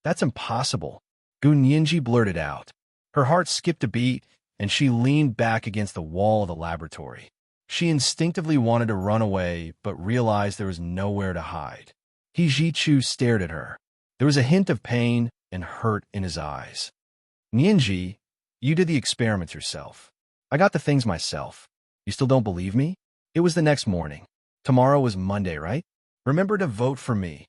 That's impossible. Gunyanji blurted out. Her heart skipped a beat, and she leaned back against the wall of the laboratory. She instinctively wanted to run away, but realized there was nowhere to hide. Hijichu stared at her. There was a hint of pain and hurt in his eyes. Nyenji, you did the experiments yourself. I got the things myself. You still don't believe me? It was the next morning. Tomorrow was Monday, right? Remember to vote for me.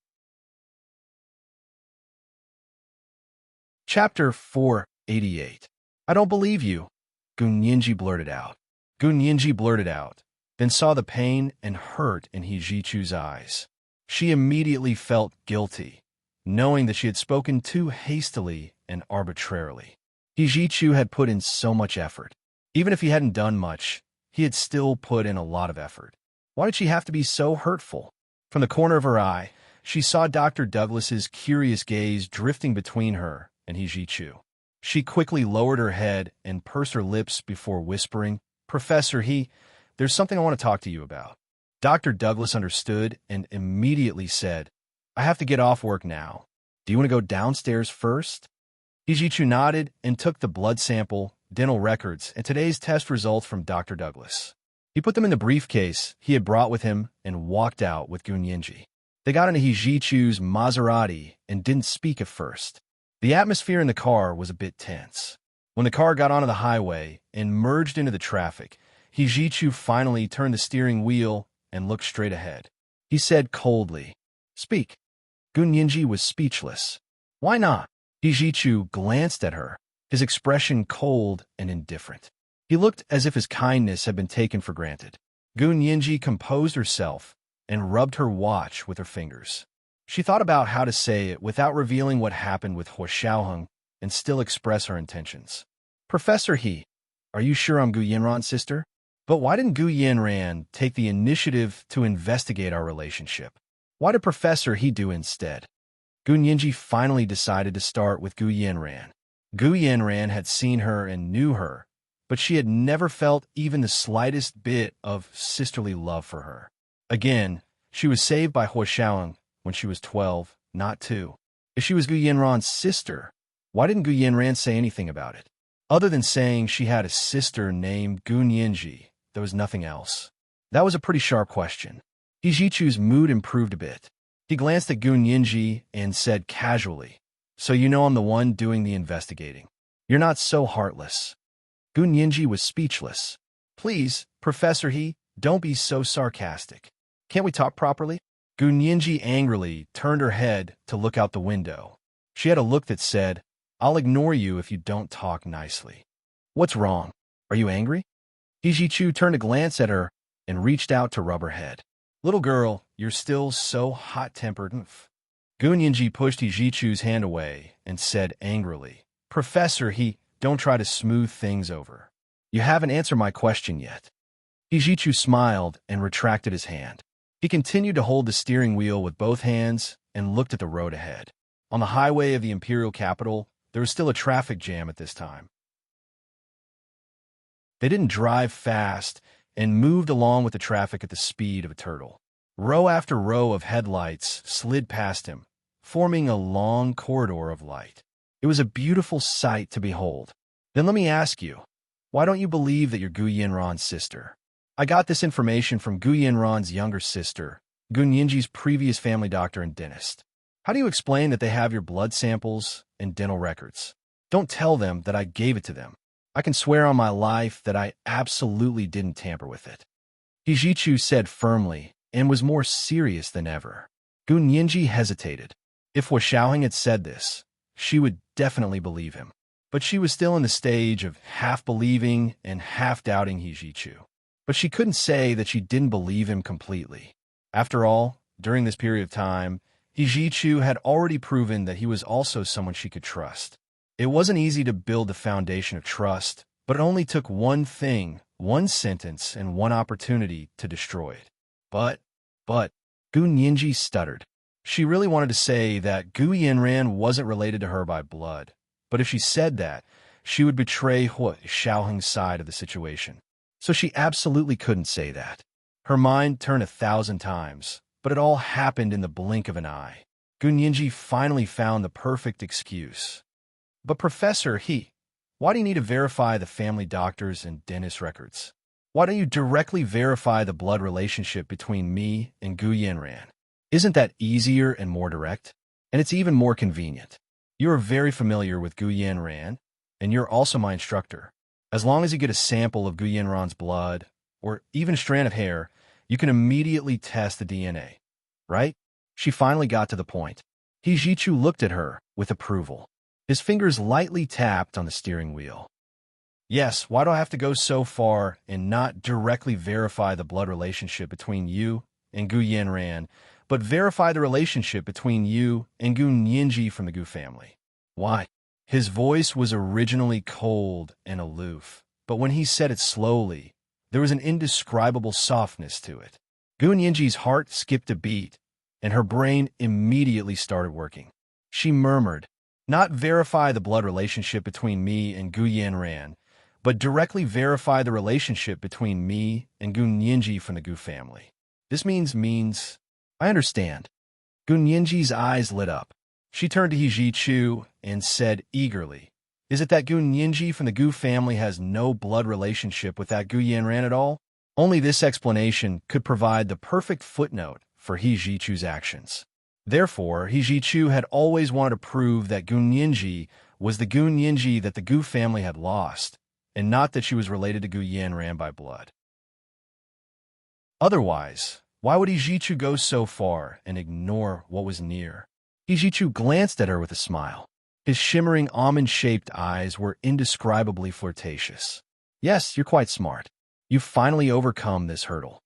Chapter 488. I don't believe you, Gunyanji blurted out. Gunyanji blurted out, then saw the pain and hurt in Hijichu's eyes. She immediately felt guilty, knowing that she had spoken too hastily and arbitrarily. Hijichu had put in so much effort. Even if he hadn't done much, he had still put in a lot of effort. Why did she have to be so hurtful? From the corner of her eye, she saw Dr. Douglas's curious gaze drifting between her and Hijichu. She quickly lowered her head and pursed her lips before whispering, Professor there's something I want to talk to you about. Dr. Douglas understood and immediately said, I have to get off work now. Do you want to go downstairs first? Hijichu nodded and took the blood sample, dental records, and today's test results from Dr. Douglas. He put them in the briefcase he had brought with him and walked out with Gunyenji. They got into Hijichu's Maserati and didn't speak at first. The atmosphere in the car was a bit tense. When the car got onto the highway and merged into the traffic, Hijichu finally turned the steering wheel and looked straight ahead. He said coldly, Speak. Gunyenji was speechless. Why not? Hijichu glanced at her, his expression cold and indifferent. He looked as if his kindness had been taken for granted. Gunyenji composed herself and rubbed her watch with her fingers. She thought about how to say it without revealing what happened with He Xiaoheng and still express her intentions. Professor He, are you sure I'm Gu Yanran's sister? But why didn't Gu Yanran take the initiative to investigate our relationship? Why did Professor He do instead? Gunyenji finally decided to start with Gu Yanran. Gu Yanran had seen her and knew her, but she had never felt even the slightest bit of sisterly love for her. Again, she was saved by He Xiaoheng when she was 12, not 2. If she was Gu Yanran's sister, why didn't Gu Yanran say anything about it? Other than saying she had a sister named Gunyenji, there was nothing else. That was a pretty sharp question. Hijichu's mood improved a bit. He glanced at Gunyenji and said casually, So you know I'm the one doing the investigating. You're not so heartless. Gunyenji was speechless. Please, Professor He, don't be so sarcastic. Can't we talk properly? Gunyenji angrily turned her head to look out the window. She had a look that said, I'll ignore you if you don't talk nicely. What's wrong? Are you angry? Hijichu turned a glance at her and reached out to rub her head. Little girl, you're still so hot-tempered. Gunyenji pushed Hijichu's hand away and said angrily, Professor He, don't try to smooth things over. You haven't answered my question yet. Hijichu smiled and retracted his hand. He continued to hold the steering wheel with both hands and looked at the road ahead. On the highway of the imperial capital, there was still a traffic jam at this time. They didn't drive fast and moved along with the traffic at the speed of a turtle. Row after row of headlights slid past him, forming a long corridor of light. It was a beautiful sight to behold. Then let me ask you, why don't you believe that you're Gu Yanran's sister? I got this information from Gu Yanran's younger sister, Gunyenji's previous family doctor and dentist. How do you explain that they have your blood samples and dental records? Don't tell them that I gave it to them. I can swear on my life that I absolutely didn't tamper with it. Hijichu said firmly and was more serious than ever. Gunyenji hesitated. If He Xiaoheng had said this, she would definitely believe him. But she was still in the stage of half-believing and half-doubting Hijichu. But she couldn't say that she didn't believe him completely. After all, during this period of time, Hijichu had already proven that he was also someone she could trust. It wasn't easy to build the foundation of trust, but it only took one thing, one sentence, and one opportunity to destroy it. But, Gunyenji stuttered. She really wanted to say that Gu Yanran wasn't related to her by blood, but if she said that, she would betray He Xiaoheng's side of the situation. So she absolutely couldn't say that. Her mind turned 1,000 times, but it all happened in the blink of an eye. Gunyenji finally found the perfect excuse. But Professor He, why do you need to verify the family doctors and dentist records? Why don't you directly verify the blood relationship between me and Gu Yanran? Isn't that easier and more direct? And it's even more convenient. You are very familiar with Gu Yanran, and you're also my instructor. As long as you get a sample of Gu Yanran's blood, or even a strand of hair, you can immediately test the DNA, right? She finally got to the point. Hijichu looked at her with approval. His fingers lightly tapped on the steering wheel. Yes, why do I have to go so far and not directly verify the blood relationship between you and Gu Yanran, but verify the relationship between you and Gunyenji from the Gu family? Why? His voice was originally cold and aloof, but when he said it slowly, there was an indescribable softness to it. Gunyenji's heart skipped a beat, and her brain immediately started working. She murmured, Not verify the blood relationship between me and Gu Yanran, but directly verify the relationship between me and Gu Nianji from the Gu family. This means, I understand. Gu Nianji's eyes lit up. She turned to He Ji-chu and said eagerly, is it that Gu Nianji from the Gu family has no blood relationship with that Gu Yanran at all? Only this explanation could provide the perfect footnote for He Ji-chu's actions. Therefore, He Ji-chu had always wanted to prove that Gu Nianji was the Gu Nianji that the Gu family had lost, and not that she was related to Gu Yanran by blood. Otherwise, why would He Ji-chu go so far and ignore what was near? He Ji-chu glanced at her with a smile. His shimmering almond-shaped eyes were indescribably flirtatious. Yes, you're quite smart. You've finally overcome this hurdle.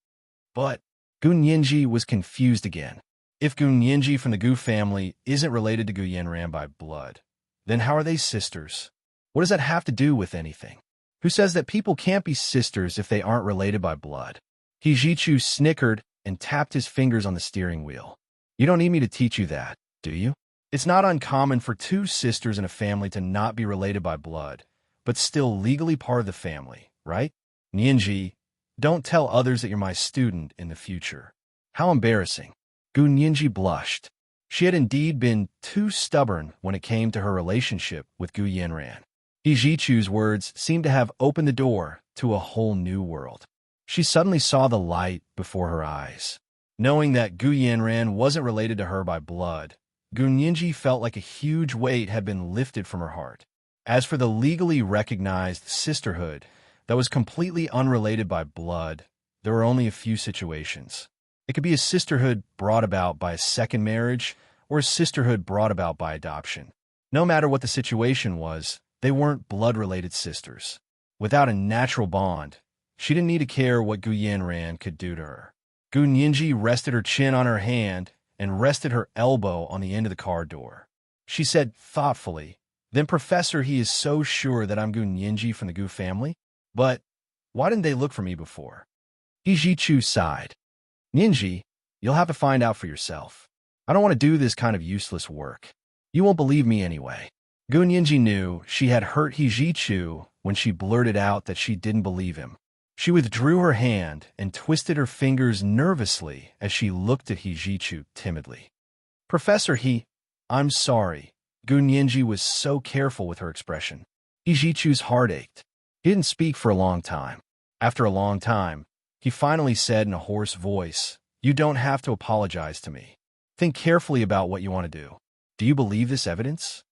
But Gu Nianji was confused again. If Gu Nianji from the Gu family isn't related to Gu Yanran by blood, then how are they sisters? What does that have to do with anything? Who says that people can't be sisters if they aren't related by blood? He Ji-chu snickered and tapped his fingers on the steering wheel. You don't need me to teach you that, do you? It's not uncommon for two sisters in a family to not be related by blood, but still legally part of the family, right? Nianji, don't tell others that you're my student in the future. How embarrassing. Gu Nianji blushed. She had indeed been too stubborn when it came to her relationship with Gu Yanran. He Ji-chu's words seemed to have opened the door to a whole new world. She suddenly saw the light before her eyes. Knowing that Gu Yanran wasn't related to her by blood, Gu Nianji felt like a huge weight had been lifted from her heart. As for the legally recognized sisterhood that was completely unrelated by blood, there were only a few situations. It could be a sisterhood brought about by a second marriage or a sisterhood brought about by adoption. No matter what the situation was, they weren't blood-related sisters. Without a natural bond, she didn't need to care what Gu Yanran could do to her. Gu Nianji rested her chin on her hand and rested her elbow on the end of the car door. She said thoughtfully, then Professor, he is so sure that I'm Gu Nianji from the Gu family? But why didn't they look for me before? He Ji-chu sighed. Nianji, you'll have to find out for yourself. I don't want to do this kind of useless work. You won't believe me anyway. Gu Nianji knew she had hurt He Ji-chu when she blurted out that she didn't believe him. She withdrew her hand and twisted her fingers nervously as she looked at He Ji-chu timidly. Professor, I'm sorry. Gu Nianji was so careful with her expression. He Ji-chu's heart ached. He didn't speak for a long time. After a long time, he finally said in a hoarse voice, you don't have to apologize to me. Think carefully about what you want to do. Do you believe this evidence?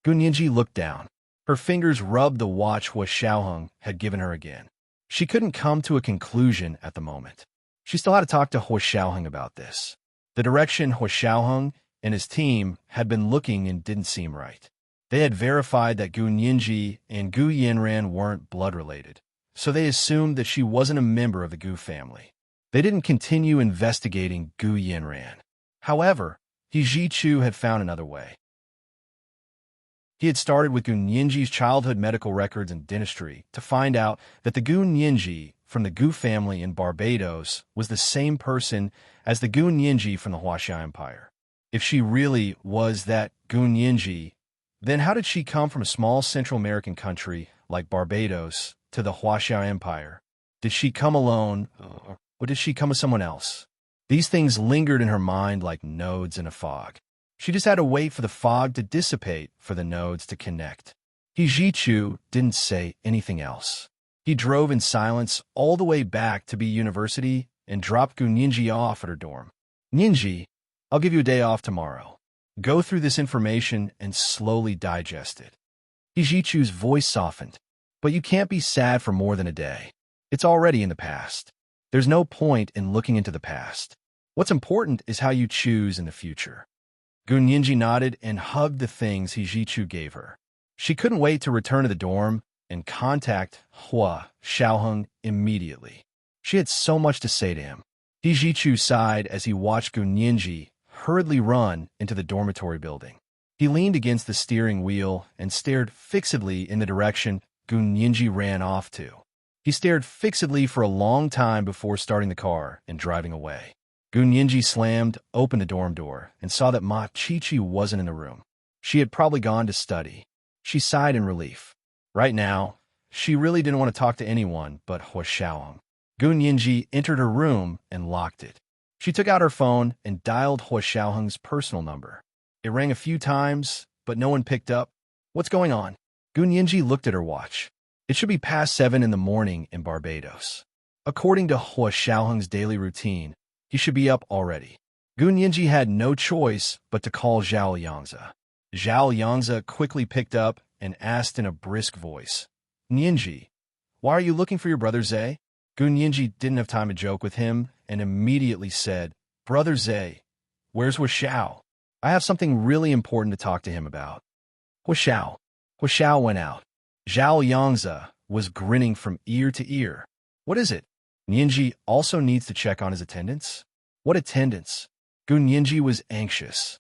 Gu Nianji looked down. Her fingers rubbed the watch Hua Xiaoheng had given her again. She couldn't come to a conclusion at the moment. She still had to talk to Hua Xiaoheng about this. The direction Hua Xiaoheng and his team had been looking and didn't seem right. They had verified that Gu Nianji and Gu Yanran weren't blood-related, so they assumed that she wasn't a member of the Gu family. They didn't continue investigating Gu Yanran. However, He Ji-chu had found another way. He had started with Gu Nianji's childhood medical records and dentistry to find out that the Gu Nianji from the Gu family in Barbados was the same person as the Gu Nianji from the Huaxia Empire. If she really was that Gu Nianji, then how did she come from a small Central American country like Barbados to the Huaxia Empire? Did she come alone, or did she come with someone else? These things lingered in her mind like nodes in a fog. She just had to wait for the fog to dissipate for the nodes to connect. He Ji-chu didn't say anything else. He drove in silence all the way back to B University and dropped Gu Nianji off at her dorm. Nianji, I'll give you a day off tomorrow. Go through this information and slowly digest it. He Ji-chu's voice softened. But you can't be sad for more than a day. It's already in the past. There's no point in looking into the past. What's important is how you choose in the future. Gu Nianji nodded and hugged the things He Ji-chu gave her. She couldn't wait to return to the dorm and contact Hua Xiaoheng immediately. She had so much to say to him. He Ji-chu sighed as he watched Gu Nianji hurriedly run into the dormitory building. He leaned against the steering wheel and stared fixedly in the direction Gu Nianji ran off to. He stared fixedly for a long time before starting the car and driving away. Gu Nianji slammed open the dorm door and saw that Ma Chi-Chi wasn't in the room. She had probably gone to study. She sighed in relief. Right now, she really didn't want to talk to anyone but Hua Xiaohong. Gun Yinji entered her room and locked it. She took out her phone and dialed Hua Xiaohong's personal number. It rang a few times, but no one picked up. What's going on? Gun Yinji looked at her watch. It should be past 7 in the morning in Barbados. According to Hua Xiaohong's daily routine, he should be up already. Gun Yinji had no choice but to call Zhao Yangzi. Zhao Yangzi quickly picked up and asked in a brisk voice, Yinji, why are you looking for your brother Zhe? Gun Yinji didn't have time to joke with him and immediately said, Brother Zhe, where's Hua Xiao? I have something really important to talk to him about. Hua Xiao went out. Zhao Yangzi was grinning from ear to ear. What is it? Yinji also needs to check on his attendance. What attendance? Gun Yinji was anxious.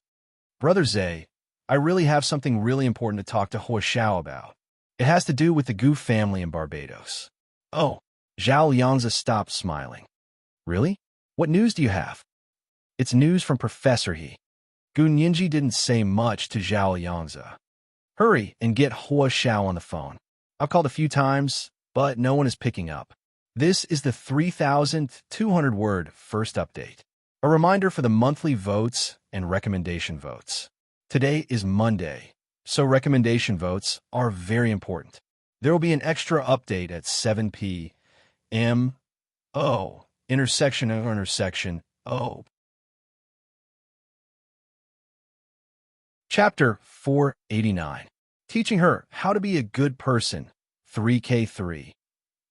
Brother Zhe, I really have something really important to talk to Hua Xiao about. It has to do with the Gu family in Barbados. Oh, Zhao Yangzi stopped smiling. Really? What news do you have? It's news from Professor He. Gun Yinji didn't say much to Zhao Yangzi. Hurry and get Hua Xiao on the phone. I've called a few times, but no one is picking up. This is the 3,200-word first update. A reminder for the monthly votes and recommendation votes. Today is Monday, so recommendation votes are very important. There will be an extra update at 7 p.m. Intersection of intersection O. Chapter 489. Teaching her how to be a good person. 3K3.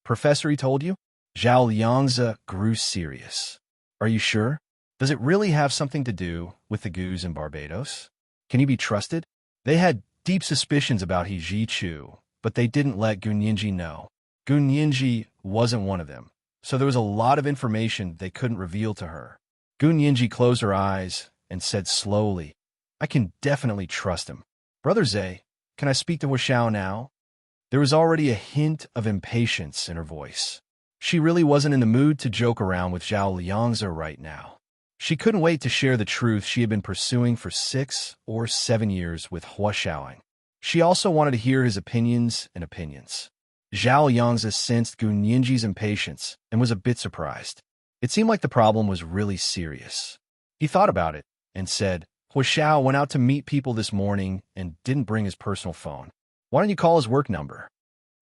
Professor, he told you? Zhao Yangzi grew serious. Are you sure? Does it really have something to do with the Gus in Barbados? Can he be trusted? They had deep suspicions about He Jichu, but they didn't let Gun Yinji know. Gun Yinji wasn't one of them, so there was a lot of information they couldn't reveal to her. Gun Yinji closed her eyes and said slowly, I can definitely trust him. Brother Zhe, can I speak to Hua Xiao now? There was already a hint of impatience in her voice. She really wasn't in the mood to joke around with Zhao Yangzi right now. She couldn't wait to share the truth she had been pursuing for 6 or 7 years with Hua Xiaohong. She also wanted to hear his opinions and opinions. Zhao Yangzi sensed Gun Yinji's impatience and was a bit surprised. It seemed like the problem was really serious. He thought about it and said, Hua Xiao went out to meet people this morning and didn't bring his personal phone. Why don't you call his work number?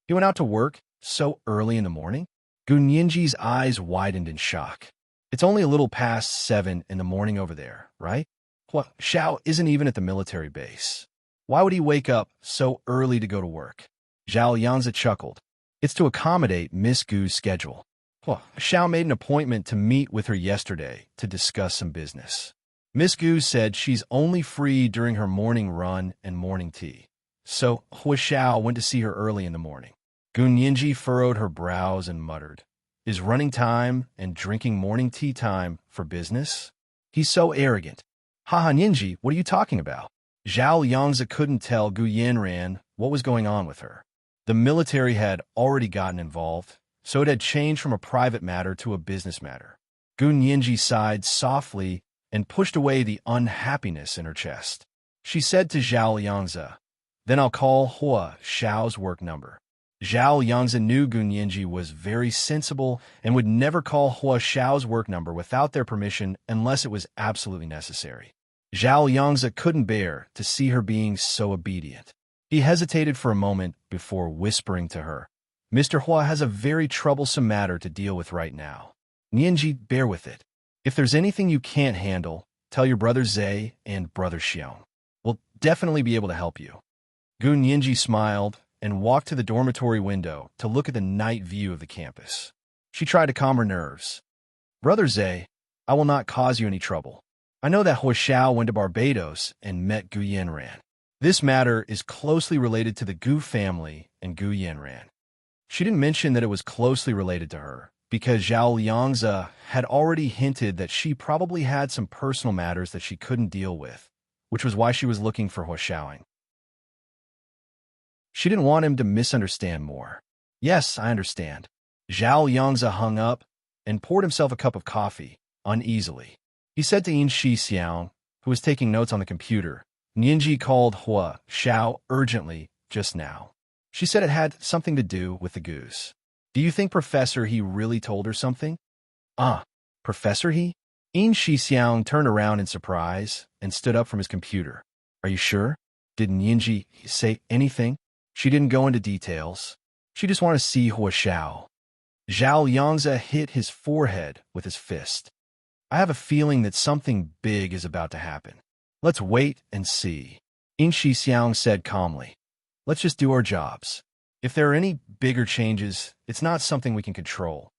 He went out to work so early in the morning? Gun Yinji's eyes widened in shock. It's only a little past 7 in the morning over there, right? Hua Xiao isn't even at the military base. Why would he wake up so early to go to work? Zhao Yangzi chuckled. It's to accommodate Miss Gu's schedule. Hua Xiao made an appointment to meet with her yesterday to discuss some business. Miss Gu said she's only free during her morning run and morning tea. So Hua Xiao went to see her early in the morning. Gun Yinji furrowed her brows and muttered, Is running time and drinking morning tea time for business? He's so arrogant. Haha Yinji, what are you talking about? Zhao Yangzi couldn't tell Gu Yanran what was going on with her. The military had already gotten involved, so it had changed from a private matter to a business matter. Gun Yinji sighed softly and pushed away the unhappiness in her chest. She said to Zhao Yangzi, Then I'll call Hua Xiao's work number. Zhao Yangzi knew Gun Yinji was very sensible and would never call Hua Xiao's work number without their permission unless it was absolutely necessary. Zhao Yangzi couldn't bear to see her being so obedient. He hesitated for a moment before whispering to her, Mr. Hua has a very troublesome matter to deal with right now. Yinji, bear with it. If there's anything you can't handle, tell your brother Zhe and brother Xiong. We'll definitely be able to help you. Gun Yinji smiled and walked to the dormitory window to look at the night view of the campus. She tried to calm her nerves. Brother Zhe, I will not cause you any trouble. I know that Hua Xiao went to Barbados and met Gu Yanran. This matter is closely related to the Gu family and Gu Yanran. She didn't mention that it was closely related to her, because Zhao Yangzi had already hinted that she probably had some personal matters that she couldn't deal with, which was why she was looking for Hua Xiaohong. She didn't want him to misunderstand more. Yes, I understand. Zhao Yangzi hung up and poured himself a cup of coffee, uneasily. He said to Yin Xixiang, who was taking notes on the computer, Nianji called Hua Xiao urgently just now. She said it had something to do with the goose. Do you think Professor He really told her something? Ah, Professor He? In Shixiang turned around in surprise and stood up from his computer. Are you sure? Did Nianji say anything? She didn't go into details. She just wanted to see Hua Xiao. Zhao Yangzi hit his forehead with his fist. I have a feeling that something big is about to happen. Let's wait and see. In Shixiang said calmly. Let's just do our jobs. If there are any bigger changes, it's not something we can control.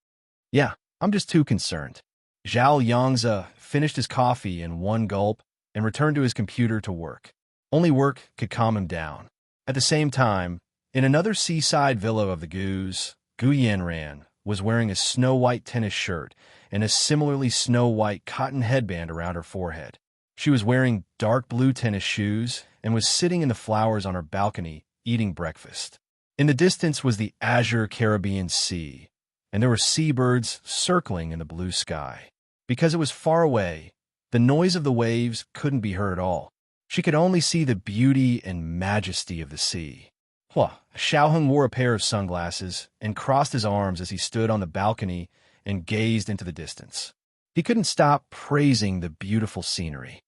Yeah, I'm just too concerned. Zhao Yangzi finished his coffee in one gulp and returned to his computer to work. Only work could calm him down. At the same time, in another seaside villa of the Goos, Gu Yanran was wearing a snow-white tennis shirt and a similarly snow-white cotton headband around her forehead. She was wearing dark blue tennis shoes and was sitting in the flowers on her balcony eating breakfast. In the distance was the azure Caribbean Sea, and there were seabirds circling in the blue sky. Because it was far away, the noise of the waves couldn't be heard at all. She could only see the beauty and majesty of the sea. Hua Xiaoheng wore a pair of sunglasses and crossed his arms as he stood on the balcony and gazed into the distance. He couldn't stop praising the beautiful scenery.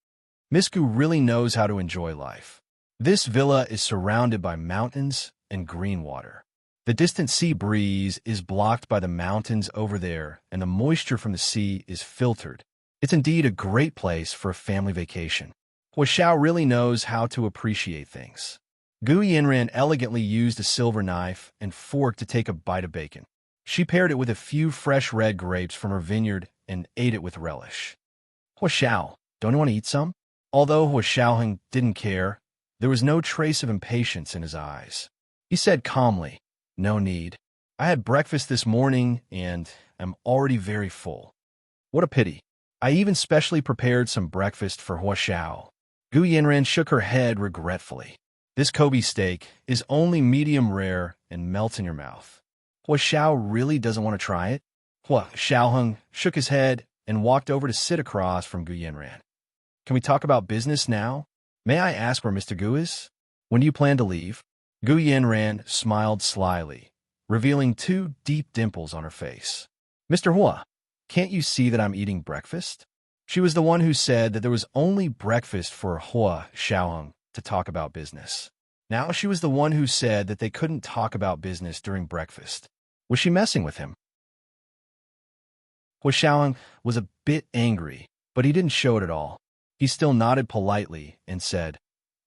Miss Gu really knows how to enjoy life. This villa is surrounded by mountains and green water. The distant sea breeze is blocked by the mountains over there, and the moisture from the sea is filtered. It's indeed a great place for a family vacation. Hua Xiao really knows how to appreciate things. Gu Yanran elegantly used a silver knife and fork to take a bite of bacon. She paired it with a few fresh red grapes from her vineyard and ate it with relish. Hua Xiao, don't you want to eat some? Although Hua Xiaoheng didn't care, there was no trace of impatience in his eyes. He said calmly, No need. I had breakfast this morning and am already very full. What a pity. I even specially prepared some breakfast for Hua Xiao. Gu Yanran shook her head regretfully. This Kobe steak is only medium rare and melts in your mouth. Hua Xiao really doesn't want to try it? Hua Xiaoheng shook his head and walked over to sit across from Gu Yanran. Can we talk about business now? May I ask where Mr. Gu is? When do you plan to leave? Gu Yanran smiled slyly, revealing two deep dimples on her face. Mr. Hua, can't you see that I'm eating breakfast? She was the one who said that there was only breakfast for Hua Xiaoheng to talk about business. Now she was the one who said that they couldn't talk about business during breakfast. Was she messing with him? Hua Xiaoheng was a bit angry, but he didn't show it at all. He still nodded politely and said,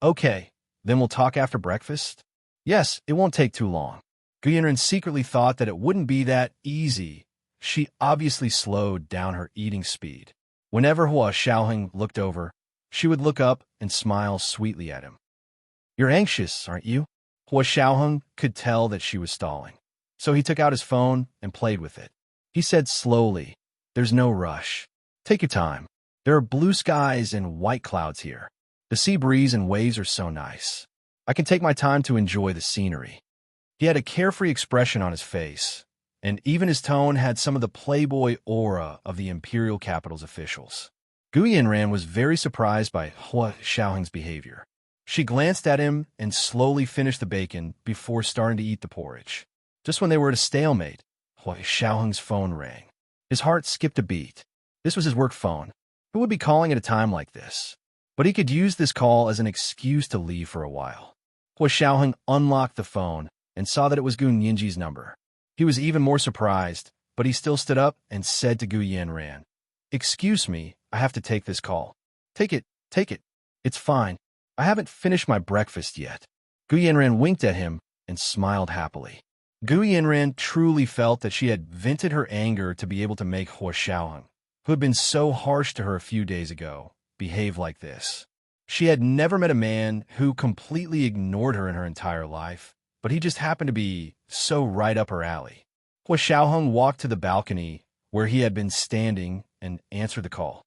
Okay, then we'll talk after breakfast? Yes, it won't take too long. Gu Yanran secretly thought that it wouldn't be that easy. She obviously slowed down her eating speed. Whenever Hua Xiaoheng looked over, she would look up and smile sweetly at him. You're anxious, aren't you? Hua Xiaoheng could tell that she was stalling. So he took out his phone and played with it. He said slowly, There's no rush. Take your time. There are blue skies and white clouds here. The sea breeze and waves are so nice. I can take my time to enjoy the scenery. He had a carefree expression on his face, and even his tone had some of the playboy aura of the imperial capital's officials. Gu Yanran was very surprised by Hua Xiaoheng's behavior. She glanced at him and slowly finished the bacon before starting to eat the porridge. Just when they were at a stalemate, Hua Xiaoheng's phone rang. His heart skipped a beat. This was his work phone. Who would be calling at a time like this? But he could use this call as an excuse to leave for a while. Hua Xiaoheng unlocked the phone and saw that it was Gu Yanji's number. He was even more surprised, but he still stood up and said to Gu Yanran, Excuse me, I have to take this call. Take it. It's fine. I haven't finished my breakfast yet. Gu Yanran winked at him and smiled happily. Gu Yanran truly felt that she had vented her anger to be able to make Hua Xiaoheng, who had been so harsh to her a few days ago, behave like this. She had never met a man who completely ignored her in her entire life, but he just happened to be so right up her alley. Hua Xiaoheng walked to the balcony where he had been standing and answered the call.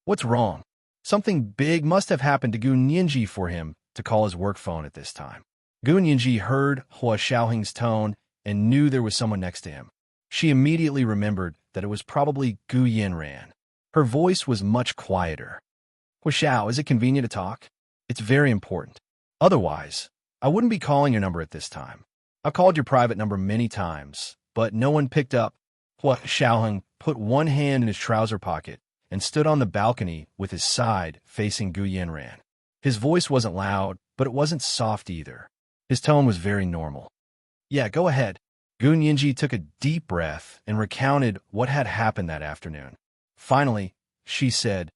What's wrong? Something big must have happened to Gu Yanji for him to call his work phone at this time. Gu Yanji heard Hua Xiaoheng's tone and knew there was someone next to him. She immediately remembered that it was probably Gu Yanran. Her voice was much quieter. Hua Xiao, is it convenient to talk? It's very important. Otherwise, I wouldn't be calling your number at this time. I've called your private number many times, but no one picked up. Hua Xiaoheng put one hand in his trouser pocket and stood on the balcony with his side facing Gu Yanran. His voice wasn't loud, but it wasn't soft either. His tone was very normal. Yeah, go ahead. Gu Yinji took a deep breath and recounted what had happened that afternoon. Finally, she said,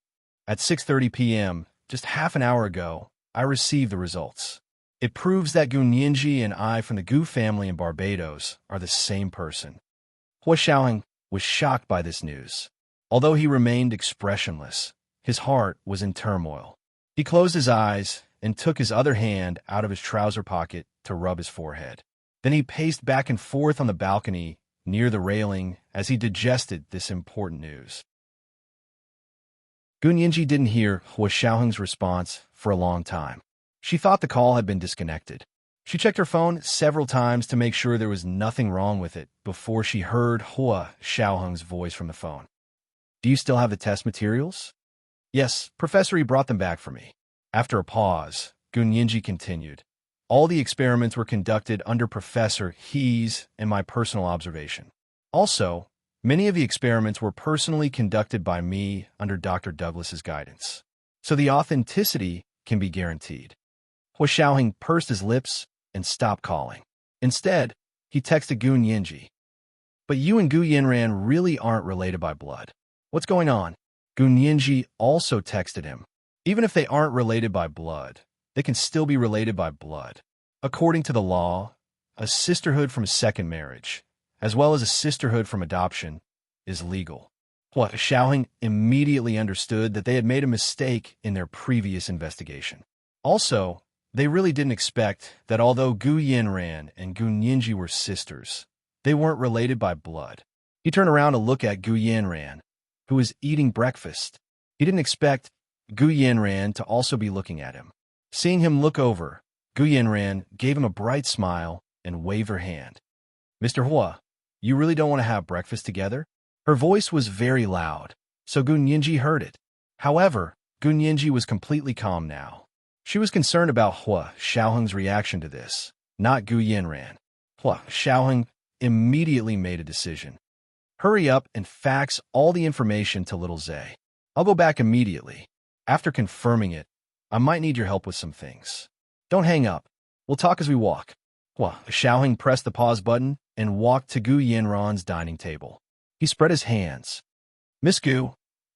at 6:30 p.m., just half an hour ago, I received the results. It proves that Gu Yinji and I from the Gu family in Barbados are the same person. Hua Xiaoheng was shocked by this news. Although he remained expressionless, his heart was in turmoil. He closed his eyes and took his other hand out of his trouser pocket to rub his forehead. Then he paced back and forth on the balcony near the railing as he digested this important news. Gu Yinji didn't hear Hua Xiaoheng's response for a long time. She thought the call had been disconnected. She checked her phone several times to make sure there was nothing wrong with it before she heard Hua Xiaoheng's voice from the phone. Do you still have the test materials? Yes, Professor Yi brought them back for me. After a pause, Gu Yinji continued. All the experiments were conducted under Professor He's and my personal observation. Also, many of the experiments were personally conducted by me under Dr. Douglas's guidance, so the authenticity can be guaranteed. Hua Xiaoheng pursed his lips and stopped calling. Instead, he texted Gu Yinji. But you and Gu Yanran really aren't related by blood. What's going on? Gu Yinji also texted him. Even if they aren't related by blood, they can still be related by blood. According to the law, a sisterhood from second marriage, as well as a sisterhood from adoption, is legal. Hua Xiaoheng immediately understood that they had made a mistake in their previous investigation. Also, they really didn't expect that although Gu Yanran and Gu Yinji were sisters, they weren't related by blood. He turned around to look at Gu Yanran, who was eating breakfast. He didn't expect Gu Yanran to also be looking at him. Seeing him look over, Gu Yanran gave him a bright smile and waved her hand. Mr. Hua, you really don't want to have breakfast together? Her voice was very loud, so Gu Yinji heard it. However, Gu Yinji was completely calm now. She was concerned about Hua Xiaoheng's reaction to this, not Gu Yanran. Hua Xiaoheng immediately made a decision. Hurry up and fax all the information to little Zay. I'll go back immediately. After confirming it, I might need your help with some things. Don't hang up. We'll talk as we walk. Hua Xiaoheng pressed the pause button and walked to Gu Yanran's dining table. He spread his hands. Miss Gu,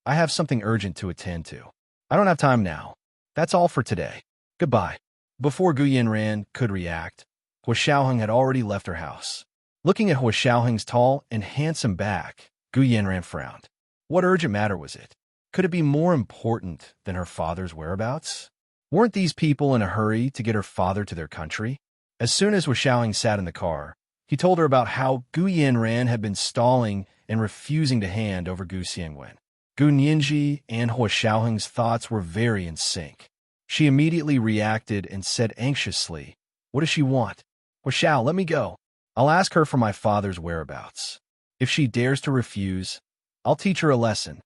I have something urgent to attend to. I don't have time now. That's all for today. Goodbye. Before Gu Yanran could react, Hua Xiaoheng had already left her house. Looking at Hua Xiaoheng's tall and handsome back, Gu Yanran frowned. What urgent matter was it? Could it be more important than her father's whereabouts? Weren't these people in a hurry to get her father to their country? As soon as Hua Xiaoheng sat in the car, he told her about how Gu Yanran had been stalling and refusing to hand over Gu Xiangwen. Gu Yinji and Hua Xiaoheng's thoughts were very in sync. She immediately reacted and said anxiously, What does she want? Hua Xiao, let me go. I'll ask her for my father's whereabouts. If she dares to refuse, I'll teach her a lesson.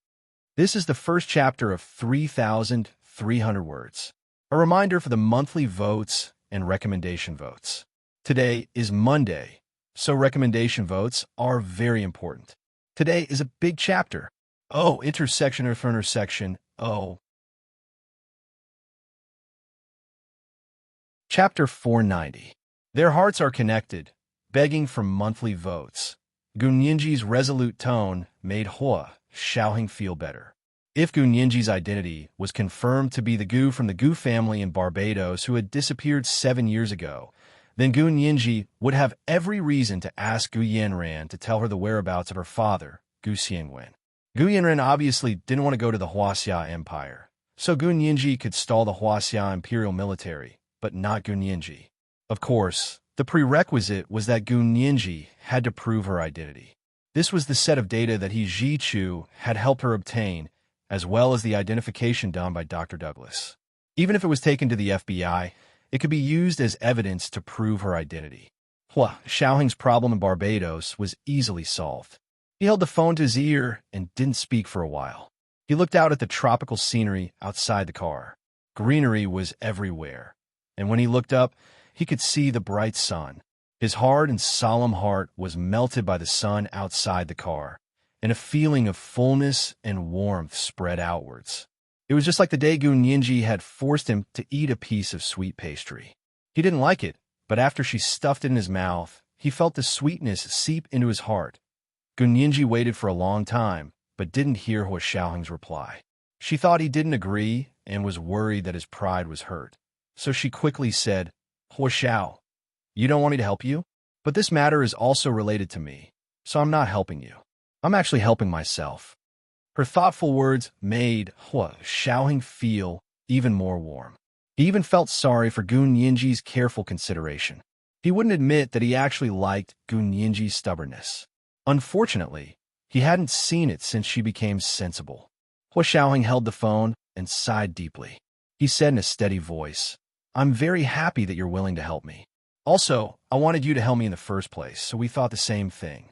This is the first chapter of 3,300 words. A reminder for the monthly votes and recommendation votes. Today is Monday, so recommendation votes are very important. Today is a big chapter. Oh, intersection of intersection. Oh. Chapter 490. Their hearts are connected, begging for monthly votes. Gu Yinji's resolute tone made Hua Xiaoheng feel better. If Gu Yinji's identity was confirmed to be the Gu from the Gu family in Barbados who had disappeared 7 years ago, then Gu Yinji would have every reason to ask Gu Yanran to tell her the whereabouts of her father, Gu Xiangwen. Gu Yanran obviously didn't want to go to the Huaxia Empire, so Gu Yinji could stall the Huaxia Imperial military, but not Gu Yinji. Of course, the prerequisite was that Gu Yinji had to prove her identity. This was the set of data that Ji Chu had helped her obtain, as well as the identification done by Dr. Douglas. Even if it was taken to the FBI, it could be used as evidence to prove her identity. Hua Xiaoheng's problem in Barbados was easily solved. He held the phone to his ear and didn't speak for a while. He looked out at the tropical scenery outside the car. Greenery was everywhere, and when he looked up, he could see the bright sun. His hard and solemn heart was melted by the sun outside the car, and a feeling of fullness and warmth spread outwards. It was just like the day Gun Yinji had forced him to eat a piece of sweet pastry. He didn't like it, but after she stuffed it in his mouth, he felt the sweetness seep into his heart. Gun Yinji waited for a long time, but didn't hear Hua Xiaoheng's reply. She thought he didn't agree and was worried that his pride was hurt. So she quickly said, Hua Xiao, you don't want me to help you? But this matter is also related to me, so I'm not helping you. I'm actually helping myself. Her thoughtful words made Hua Xiaoheng feel even more warm. He even felt sorry for Gun Yinji's careful consideration. He wouldn't admit that he actually liked Gun Yinji's stubbornness. Unfortunately, he hadn't seen it since she became sensible. Hua Xiaoheng held the phone and sighed deeply. He said in a steady voice, I'm very happy that you're willing to help me. Also, I wanted you to help me in the first place, so we thought the same thing.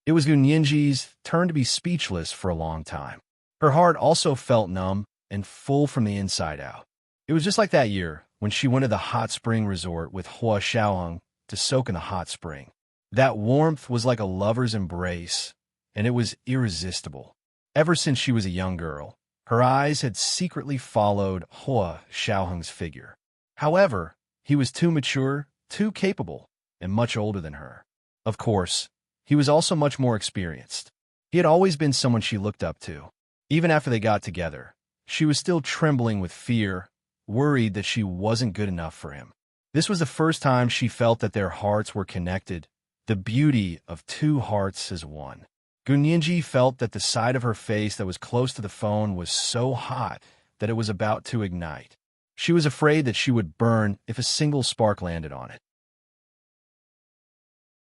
It was Gun Yinji's turn to be speechless for a long time. Her heart also felt numb and full from the inside out. It was just like that year when she went to the hot spring resort with Hua Xiaoheng to soak in the hot spring. That warmth was like a lover's embrace, and it was irresistible. Ever since she was a young girl, her eyes had secretly followed Hua Xiaoheng's figure. However, he was too mature, too capable, and much older than her. Of course, he was also much more experienced. He had always been someone she looked up to. Even after they got together, she was still trembling with fear, worried that she wasn't good enough for him. This was the first time she felt that their hearts were connected, the beauty of two hearts as one. Gun Yinji felt that the side of her face that was close to the phone was so hot that it was about to ignite. She was afraid that she would burn if a single spark landed on it.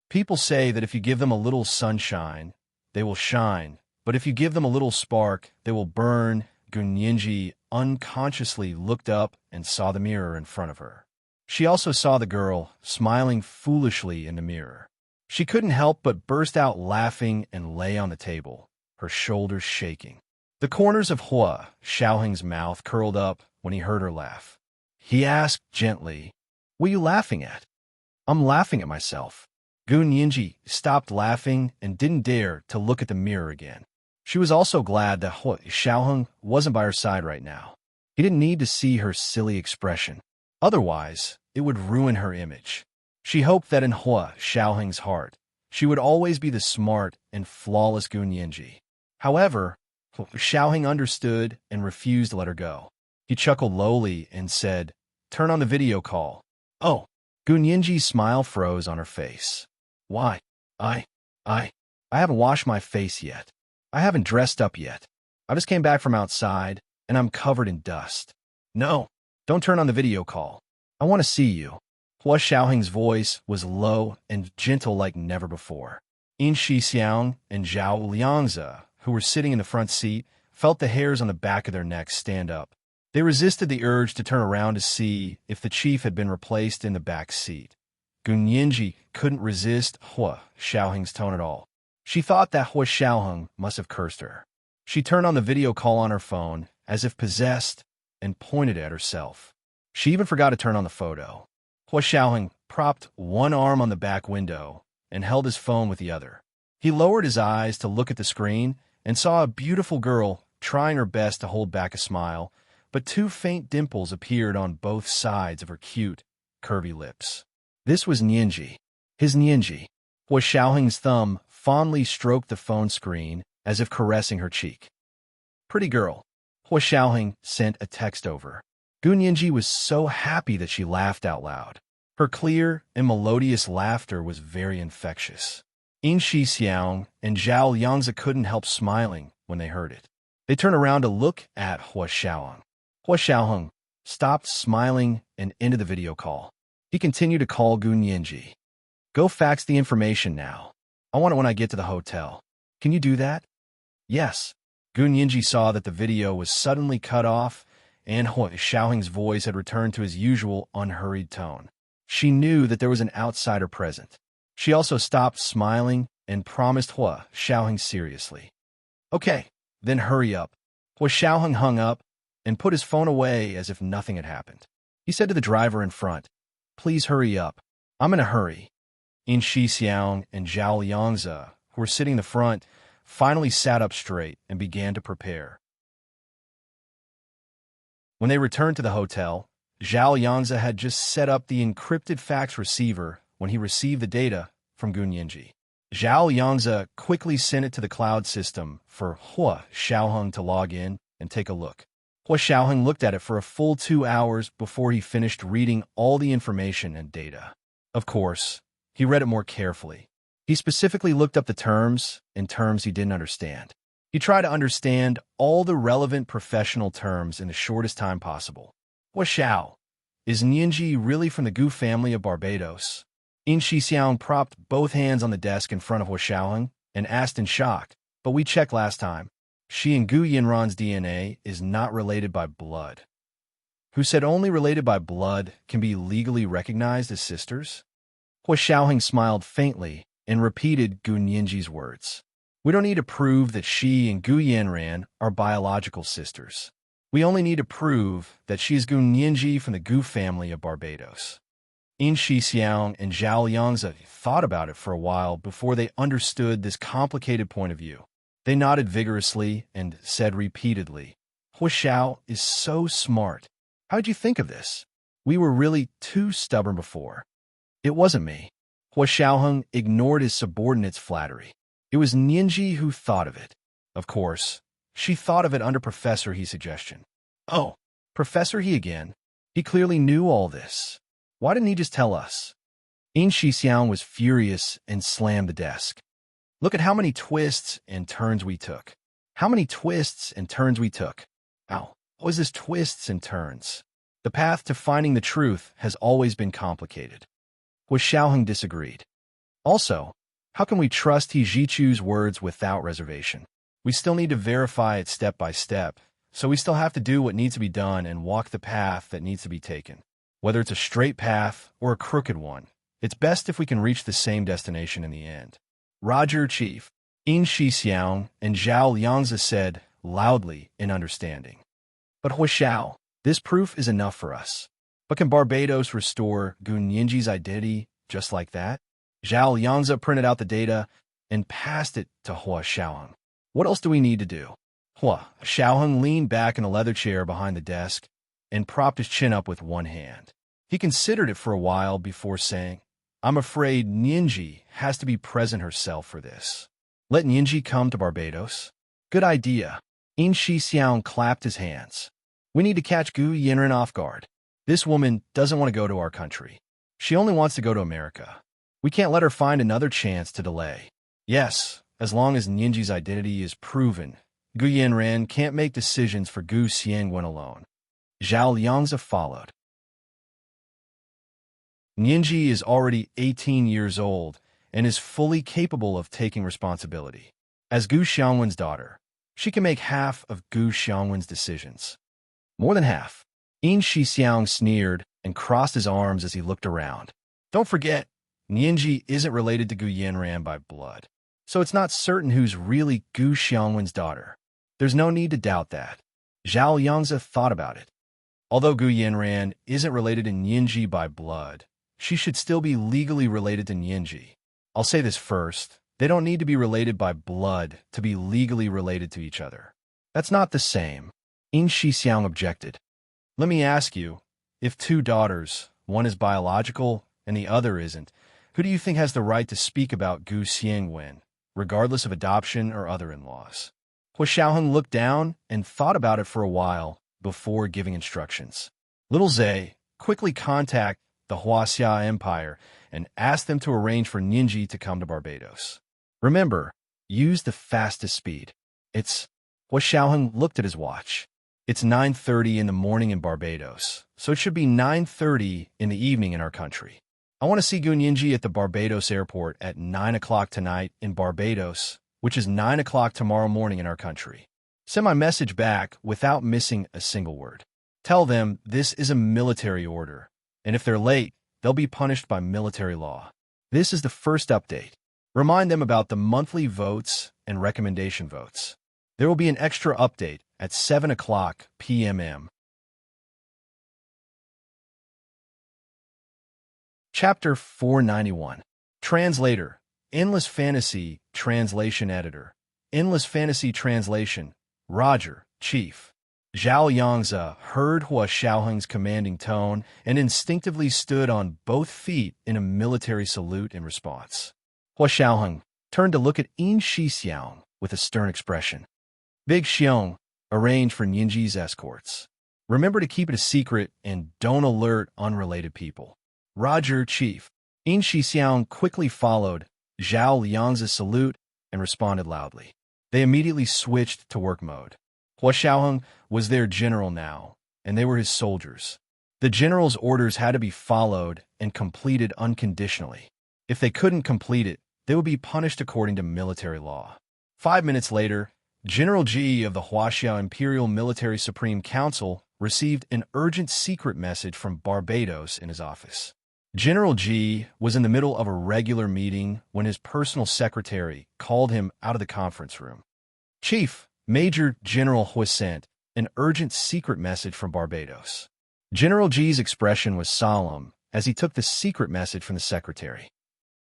People say that if you give them a little sunshine, they will shine, but if you give them a little spark, they will burn. Gun Yinji unconsciously looked up and saw the mirror in front of her. She also saw the girl smiling foolishly in the mirror. She couldn't help but burst out laughing and lay on the table, her shoulders shaking. The corners of Hua Xiaoheng's mouth curled up when he heard her laugh. He asked gently, What are you laughing at? I'm laughing at myself. Gun Yinji stopped laughing and didn't dare to look at the mirror again. She was also glad that Hua Xiaoheng wasn't by her side right now. He didn't need to see her silly expression. Otherwise, it would ruin her image. She hoped that in Hua Xiaoheng's heart, she would always be the smart and flawless Gun Yinji. However, Hua Xiaoheng understood and refused to let her go. He chuckled lowly and said, Turn on the video call. Oh, Gun Yinji's smile froze on her face. Why? I haven't washed my face yet. I haven't dressed up yet. I just came back from outside, and I'm covered in dust. No, don't turn on the video call. I want to see you. Hua Xiaoheng's voice was low and gentle like never before. In Xixiang and Zhao Liangzi, who were sitting in the front seat, felt the hairs on the back of their necks stand up. They resisted the urge to turn around to see if the chief had been replaced in the back seat. Gun Yinji couldn't resist Hua Xiaoheng's tone at all. She thought that Hua Xiaoheng must have cursed her. She turned on the video call on her phone, as if possessed, and pointed at herself. She even forgot to turn on the photo. Hua Xiaoheng propped one arm on the back window and held his phone with the other. He lowered his eyes to look at the screen and saw a beautiful girl trying her best to hold back a smile, but two faint dimples appeared on both sides of her cute, curvy lips. This was Nianji, his Nianji. Hua Xiaoheng's thumb fondly stroked the phone screen as if caressing her cheek. Pretty girl. Hua Xiaoheng sent a text over. Gun Yinji was so happy that she laughed out loud. Her clear and melodious laughter was very infectious. In Xixiang and Zhao Liangzi couldn't help smiling when they heard it. They turned around to look at Hua Xiaoheng. Hua Xiaoheng stopped smiling and ended the video call. He continued to call Gun Yinji. Go fax the information now. I want it when I get to the hotel. Can you do that? Yes. Gun Yinji saw that the video was suddenly cut off and Hua Xiaoheng's voice had returned to his usual unhurried tone. She knew that there was an outsider present. She also stopped smiling and promised Hua Xiaoheng seriously. Okay, then hurry up. Hua Xiaoheng hung up and put his phone away as if nothing had happened. He said to the driver in front, "Please hurry up. I'm in a hurry." In Xixiang and Zhao Liangzi, who were sitting in the front, finally sat up straight and began to prepare. When they returned to the hotel, Zhao Liangzi had just set up the encrypted fax receiver when he received the data from Gu Nianji. Zhao Liangzi quickly sent it to the cloud system for Hua Xiaoheng to log in and take a look. Hua Xiaoheng looked at it for a full 2 hours before he finished reading all the information and data. Of course, he read it more carefully. He specifically looked up the terms and terms he didn't understand. He tried to understand all the relevant professional terms in the shortest time possible. Hua Xiao, is Nianji really from the Gu family of Barbados? In Xixiang propped both hands on the desk in front of Hua Xiaoheng and asked in shock, "But we checked last time. She and Gu Yinran's DNA is not related by blood." Who said only related by blood can be legally recognized as sisters? Hua Xiaoheng smiled faintly and repeated Gu Nianji's words. "We don't need to prove that she and Gu Yinran are biological sisters. We only need to prove that she is Gu Nianji from the Gu family of Barbados." In Xixiang and Zhao Liangzi thought about it for a while before they understood this complicated point of view. They nodded vigorously and said repeatedly, "Hua Xiao is so smart. How'd you think of this? We were really too stubborn before." "It wasn't me." Hua Xiaoheng ignored his subordinate's flattery. "It was Nianji who thought of it." Of course, she thought of it under Professor He's suggestion. "Oh, Professor He again. He clearly knew all this. Why didn't he just tell us?" In Xixiang was furious and slammed the desk. "Look at how many twists and turns we took. How many twists and turns we took. Ow, what was this twists and turns? The path to finding the truth has always been complicated." Hua Xiaoheng disagreed. "Also, how can we trust He Jichu's words without reservation? We still need to verify it step by step, so we still have to do what needs to be done and walk the path that needs to be taken. Whether it's a straight path or a crooked one, it's best if we can reach the same destination in the end." "Roger, Chief," In Xixiang and Zhao Liangzi said loudly in understanding. "But Hua Xiao, this proof is enough for us. But can Barbados restore Gu Nianji's identity just like that?" Zhao Liangzi printed out the data and passed it to Hua Xiaoheng. "What else do we need to do?" Hua Xiaoheng leaned back in a leather chair behind the desk and propped his chin up with one hand. He considered it for a while before saying, "I'm afraid Nianji has to be present herself for this. Let Nianji come to Barbados." "Good idea." In Xixiang clapped his hands. "We need to catch Gu Yinran off guard. This woman doesn't want to go to our country. She only wants to go to America. We can't let her find another chance to delay. Yes, as long as Nianji's identity is proven, Gu Yinran can't make decisions for Gu Xiangwen alone." Zhao Liangzi followed. Nianji is already 18 years old and is fully capable of taking responsibility. As Gu Xiangwen's daughter, she can make half of Gu Xiangwen's decisions. More than half. In Xixiang sneered and crossed his arms as he looked around. "Don't forget, Nianji isn't related to Gu Yinran by blood, so it's not certain who's really Gu Xiangwen's daughter. There's no need to doubt that." Zhao Liangzi thought about it. Although Gu Yinran isn't related to Nianji by blood, she should still be legally related to Nianji. I'll say this first. They don't need to be related by blood to be legally related to each other. That's not the same. In Xixiang objected. "Let me ask you, if two daughters, one is biological and the other isn't, who do you think has the right to speak about Gu Xiangwen, regardless of adoption or other in-laws?" Hua Xiaoheng looked down and thought about it for a while before giving instructions. "Little Zhe, quickly contact the Huaxia Empire and ask them to arrange for Nianji to come to Barbados. Remember, use the fastest speed." "It's..." Hua Xiaoheng looked at his watch. "It's 9:30 in the morning in Barbados, so it should be 9:30 in the evening in our country. I want to see Gu Nianji at the Barbados airport at 9 o'clock tonight in Barbados, which is 9 o'clock tomorrow morning in our country. Send my message back without missing a single word. Tell them this is a military order, and if they're late, they'll be punished by military law. This is the first update. Remind them about the monthly votes and recommendation votes. There will be an extra update at 7 o'clock p.m. Chapter 491. Translator. Endless Fantasy Translation Editor. Endless Fantasy Translation. Roger, Chief. Zhao Yangzi heard Hua Xiaoheng's commanding tone and instinctively stood on both feet in a military salute in response. Hua Xiaoheng turned to look at Yin Shixiang with a stern expression. Big Xiong, arrange for Ninji's escorts. Remember to keep it a secret and don't alert unrelated people. Roger, Chief. Yin Shixiang quickly followed Zhao Yangzi's salute and responded loudly. They immediately switched to work mode. Hua Xiaoheng was their general now, and they were his soldiers. The general's orders had to be followed and completed unconditionally. If they couldn't complete it, they would be punished according to military law. 5 minutes later, General Ji of the Huaxiao Imperial Military Supreme Council received an urgent secret message from Barbados in his office. General Ji was in the middle of a regular meeting when his personal secretary called him out of the conference room. Chief, Major General Hui sent an urgent secret message from Barbados. General Ji's expression was solemn as he took the secret message from the secretary.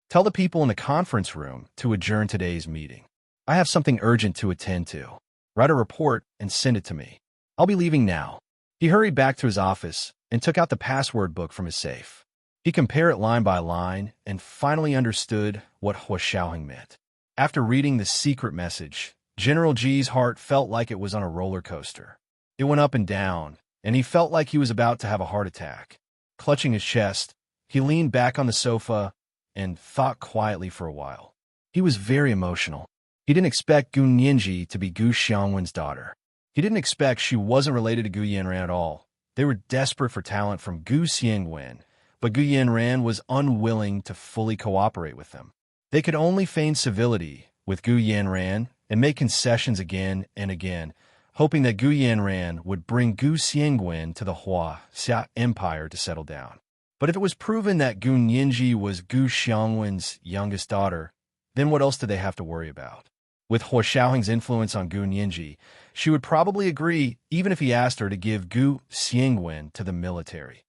Tell the people in the conference room to adjourn today's meeting. I have something urgent to attend to. Write a report and send it to me. I'll be leaving now. He hurried back to his office and took out the password book from his safe. He compared it line by line and finally understood what Hua Xiaoheng meant. After reading the secret message, General Ji's heart felt like it was on a roller coaster. It went up and down, and he felt like he was about to have a heart attack. Clutching his chest, he leaned back on the sofa and thought quietly for a while. He was very emotional. He didn't expect Gu Nianji to be Gu Xiangwen's daughter. He didn't expect she wasn't related to Gu Yanran at all. They were desperate for talent from Gu Xiangwen, but Gu Yanran was unwilling to fully cooperate with them. They could only feign civility with Gu Yanran and make concessions again and again, hoping that Gu Yanran would bring Gu Xiangwen to the Huaxia Empire to settle down. But if it was proven that Gu Nianji was Gu Xiangwen's youngest daughter, then what else did they have to worry about? With Hua Xiaoheng's influence on Gu Nianji, she would probably agree even if he asked her to give Gu Xiangwen to the military.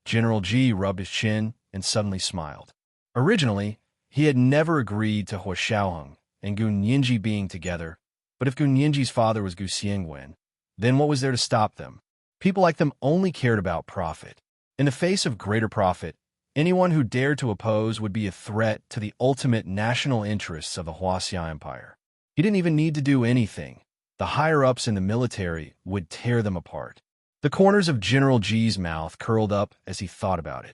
General Ji rubbed his chin and suddenly smiled. Originally, he had never agreed to Hua Xiaoheng and Gu Nianji being together, but if Gu Nianji's father was Gu Xiangwen, then what was there to stop them? People like them only cared about profit. In the face of greater profit, anyone who dared to oppose would be a threat to the ultimate national interests of the Huaxia Empire. He didn't even need to do anything. The higher-ups in the military would tear them apart. The corners of General Ji's mouth curled up as he thought about it.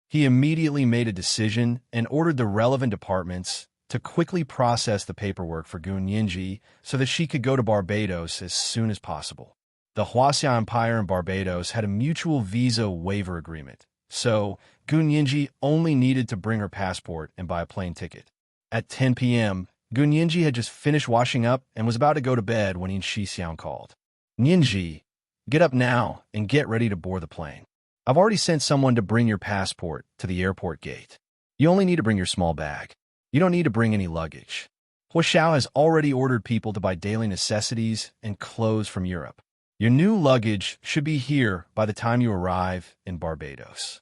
He immediately made a decision and ordered the relevant departments to quickly process the paperwork for Gu Nianji so that she could go to Barbados as soon as possible. The Huaxia Empire and Barbados had a mutual visa waiver agreement, so Gu Nianji only needed to bring her passport and buy a plane ticket. At 10 p.m., Gu Nianji had just finished washing up and was about to go to bed when Yin Shixiang called. Nianji, get up now and get ready to board the plane. I've already sent someone to bring your passport to the airport gate. You only need to bring your small bag. You don't need to bring any luggage. Hua Xiao has already ordered people to buy daily necessities and clothes from Europe. Your new luggage should be here by the time you arrive in Barbados.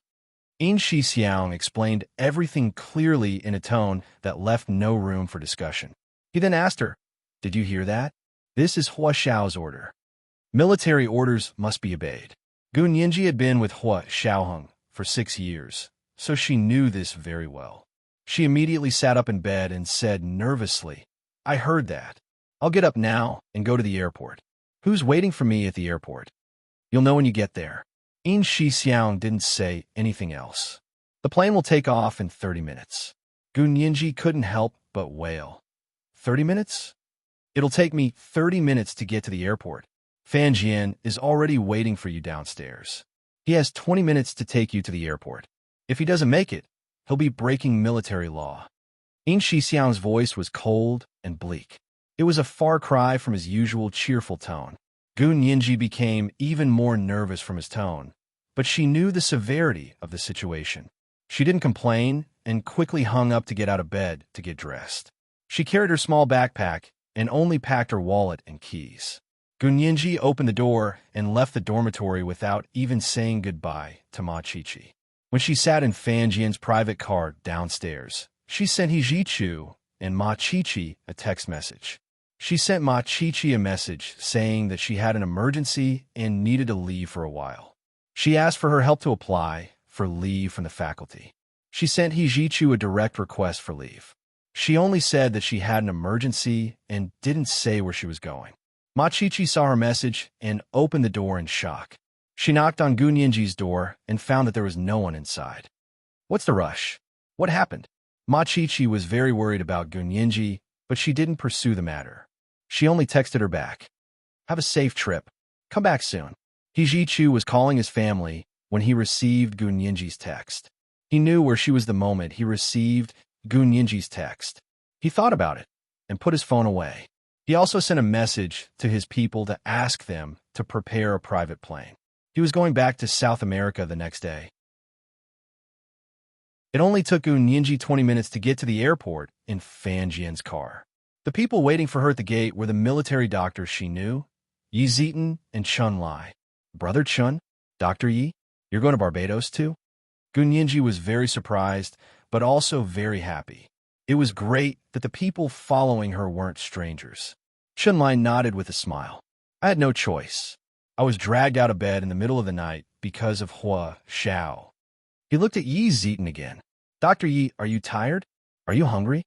Yin Shixiang explained everything clearly in a tone that left no room for discussion. He then asked her, "Did you hear that? This is Hua Xiao's order. Military orders must be obeyed." Gu Nianji had been with Hua Xiaoheng for 6 years, so she knew this very well. She immediately sat up in bed and said nervously, "I heard that. I'll get up now and go to the airport. Who's waiting for me at the airport? You'll know when you get there." Yin Shixiang didn't say anything else. The plane will take off in 30 minutes. Gu Nianji couldn't help but wail. 30 minutes? It'll take me 30 minutes to get to the airport. Fan Jian is already waiting for you downstairs. He has 20 minutes to take you to the airport. If he doesn't make it, he'll be breaking military law. Yin Shixiang's voice was cold and bleak. It was a far cry from his usual cheerful tone. Gu Nianji became even more nervous from his tone, but she knew the severity of the situation. She didn't complain and quickly hung up to get out of bed to get dressed. She carried her small backpack and only packed her wallet and keys. Gunyinji opened the door and left the dormitory without even saying goodbye to Ma Chichi. When she sat in Fanjian's private car downstairs, she sent Hijichu and Ma Chichi a text message. She sent Ma Chichi a message saying that she had an emergency and needed to leave for a while. She asked for her help to apply for leave from the faculty. She sent Hijichu a direct request for leave. She only said that she had an emergency and didn't say where she was going. Ma Chichi saw her message and opened the door in shock. She knocked on Gunyinji's door and found that there was no one inside. What's the rush? What happened? Ma Chichi was very worried about Gunyinji, but she didn't pursue the matter. She only texted her back. Have a safe trip. Come back soon. Hijichu was calling his family when he received Gunyinji's text. He knew where she was the moment he received Gunyinji's text. He thought about it and put his phone away. He also sent a message to his people to ask them to prepare a private plane. He was going back to South America the next day. It only took Gunyinji 20 minutes to get to the airport in Fanjian's car. The people waiting for her at the gate were the military doctors she knew, Yi Zitan and Chun Lai. Brother Chun? Dr. Yi? You're going to Barbados too? Gunyinji was very surprised, but also very happy. It was great that the people following her weren't strangers. Chun Lai nodded with a smile. I had no choice. I was dragged out of bed in the middle of the night because of Hua Xiao. He looked at Yi Zitan again. Dr. Yi, are you tired? Are you hungry?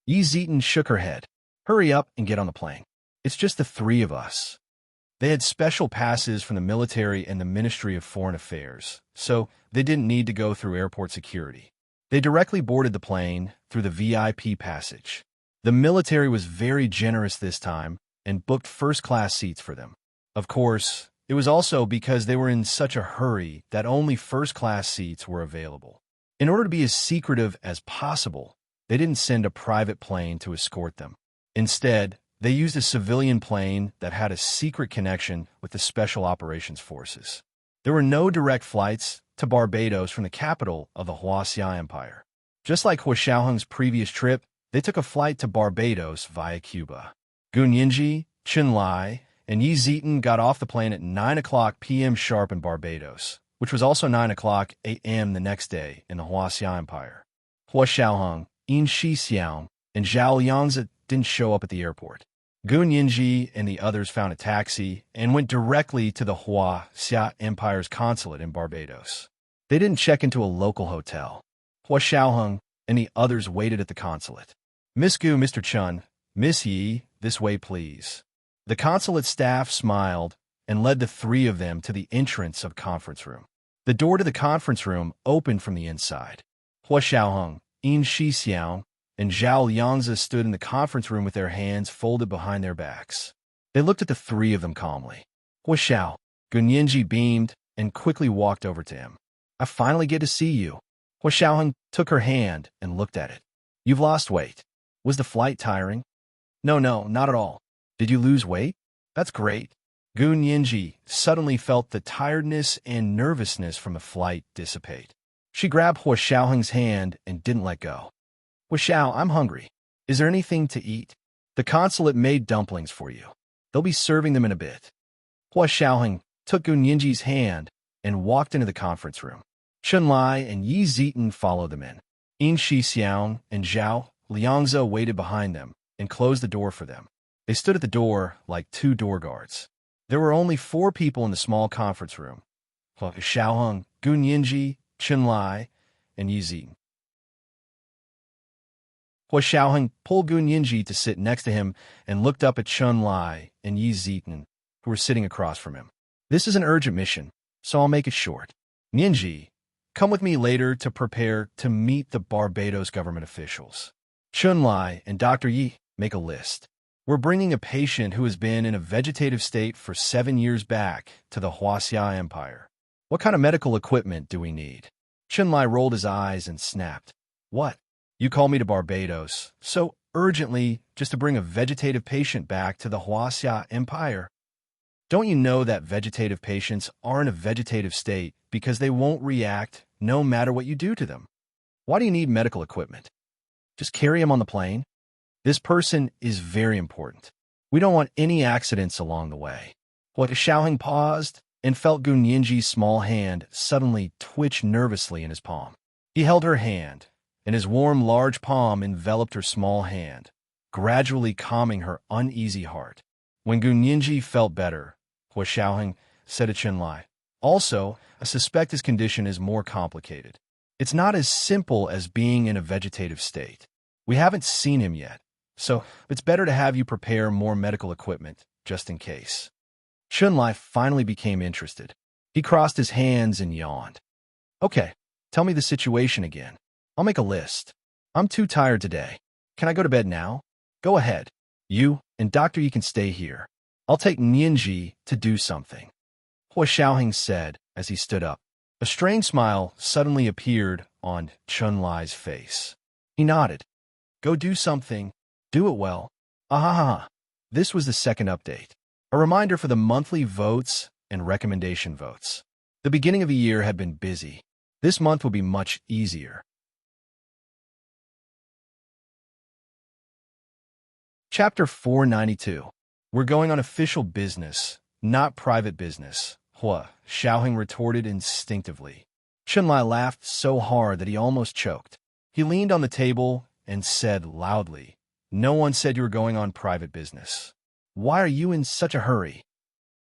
Yi Zitan shook her head. Hurry up and get on the plane. It's just the three of us. They had special passes from the military and the Ministry of Foreign Affairs, so they didn't need to go through airport security. They directly boarded the plane through the VIP passage. The military was very generous this time and booked first-class seats for them. Of course, it was also because they were in such a hurry that only first-class seats were available. In order to be as secretive as possible, they didn't send a private plane to escort them. Instead, they used a civilian plane that had a secret connection with the Special Operations Forces. There were no direct flights to Barbados from the capital of the Huaxia Empire. Just like Hua Xiaoheng's previous trip, they took a flight to Barbados via Cuba. Gunyinji, Chun Lai, and Yi Zitan got off the plane at 9 o'clock p.m. sharp in Barbados, which was also 9 o'clock a.m. the next day in the Huaxia Empire. Hua Xiaoheng, Yin Shixiao, and Zhao Liangzi didn't show up at the airport. Gunyinji and the others found a taxi and went directly to the Huaxia Empire's consulate in Barbados. They didn't check into a local hotel. Hua Xiaoheng and the others waited at the consulate. Miss Gu, Mr. Chun, Miss Yi, this way please. The consulate staff smiled and led the three of them to the entrance of conference room. The door to the conference room opened from the inside. Hua Xiaoheng, Yin Shixiao, and Zhao Liangzi stood in the conference room with their hands folded behind their backs. They looked at the three of them calmly. Hua Xiao, Gunyinji beamed and quickly walked over to him. I finally get to see you. Hua Xiaoheng took her hand and looked at it. You've lost weight. Was the flight tiring? No, not at all. Did you lose weight? That's great. Gunyinji suddenly felt the tiredness and nervousness from the flight dissipate. She grabbed Hua Xiaoheng's hand and didn't let go. Hua Xiao, I'm hungry. Is there anything to eat? The consulate made dumplings for you. They'll be serving them in a bit. Hua Xiaoheng took Gunyinji's hand and walked into the conference room. Chun Lai and Yi Zitan followed them in. Yin Shixiao and Zhao Liangzi waited behind them and closed the door for them. They stood at the door like two door guards. There were only 4 people in the small conference room. Hua Xiaoheng, Gunyinji, Chun Lai, and Yi Zitan. Hua Xiaoheng pulled Gunyinji to sit next to him and looked up at Chun Lai and Yi Zitan, who were sitting across from him. This is an urgent mission, so I'll make it short. Ninji, come with me later to prepare to meet the Barbados government officials. Chun Lai and Dr. Yi, make a list. We're bringing a patient who has been in a vegetative state for 7 years back to the Huaxia Empire. What kind of medical equipment do we need? Chun Lai rolled his eyes and snapped. What? You call me to Barbados so urgently just to bring a vegetative patient back to the Huaxia Empire? Don't you know that vegetative patients are in a vegetative state because they won't react no matter what you do to them? Why do you need medical equipment? Just carry him on the plane? This person is very important. We don't want any accidents along the way. Hua Xiaoheng paused and felt Gu Nianji's small hand suddenly twitch nervously in his palm. He held her hand, and his warm, large palm enveloped her small hand, gradually calming her uneasy heart. When Gu Nianji felt better, Hua Xiaoheng said to Chenlai, "Also, I suspect his condition is more complicated. It's not as simple as being in a vegetative state. We haven't seen him yet, so it's better to have you prepare more medical equipment, just in case." Chenlai finally became interested. He crossed his hands and yawned. "Okay, tell me the situation again. I'll make a list. I'm too tired today. Can I go to bed now?" "Go ahead. You and Dr. Yi can stay here. I'll take Nianji to do something," Hua Xiaoheng said as he stood up. A strange smile suddenly appeared on Chenlai's face. He nodded. "Go do something. Do it well." Ahaha. This was the second update. A reminder for the monthly votes and recommendation votes. The beginning of the year had been busy. This month will be much easier. Chapter 492. We're going on official business, not private business, Hua Xiaoheng retorted instinctively. Chenlai laughed so hard that he almost choked. He leaned on the table and said loudly, "No one said you were going on private business. Why are you in such a hurry?"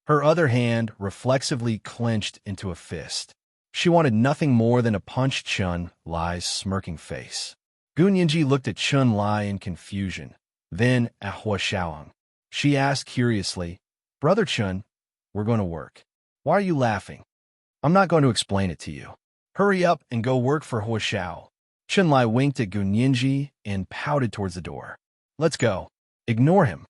Her other hand reflexively clenched into a fist. She wanted nothing more than to punch Chenlai's smirking face. Gu Nianji looked at Chenlai in confusion, then at Hua Xiaoheng. She asked curiously, "Brother Chun, we're going to work. Why are you laughing?" "I'm not going to explain it to you. Hurry up and go work for Hua Xiao." Chenlai winked at Gu Nianji and pouted towards the door. "Let's go. Ignore him."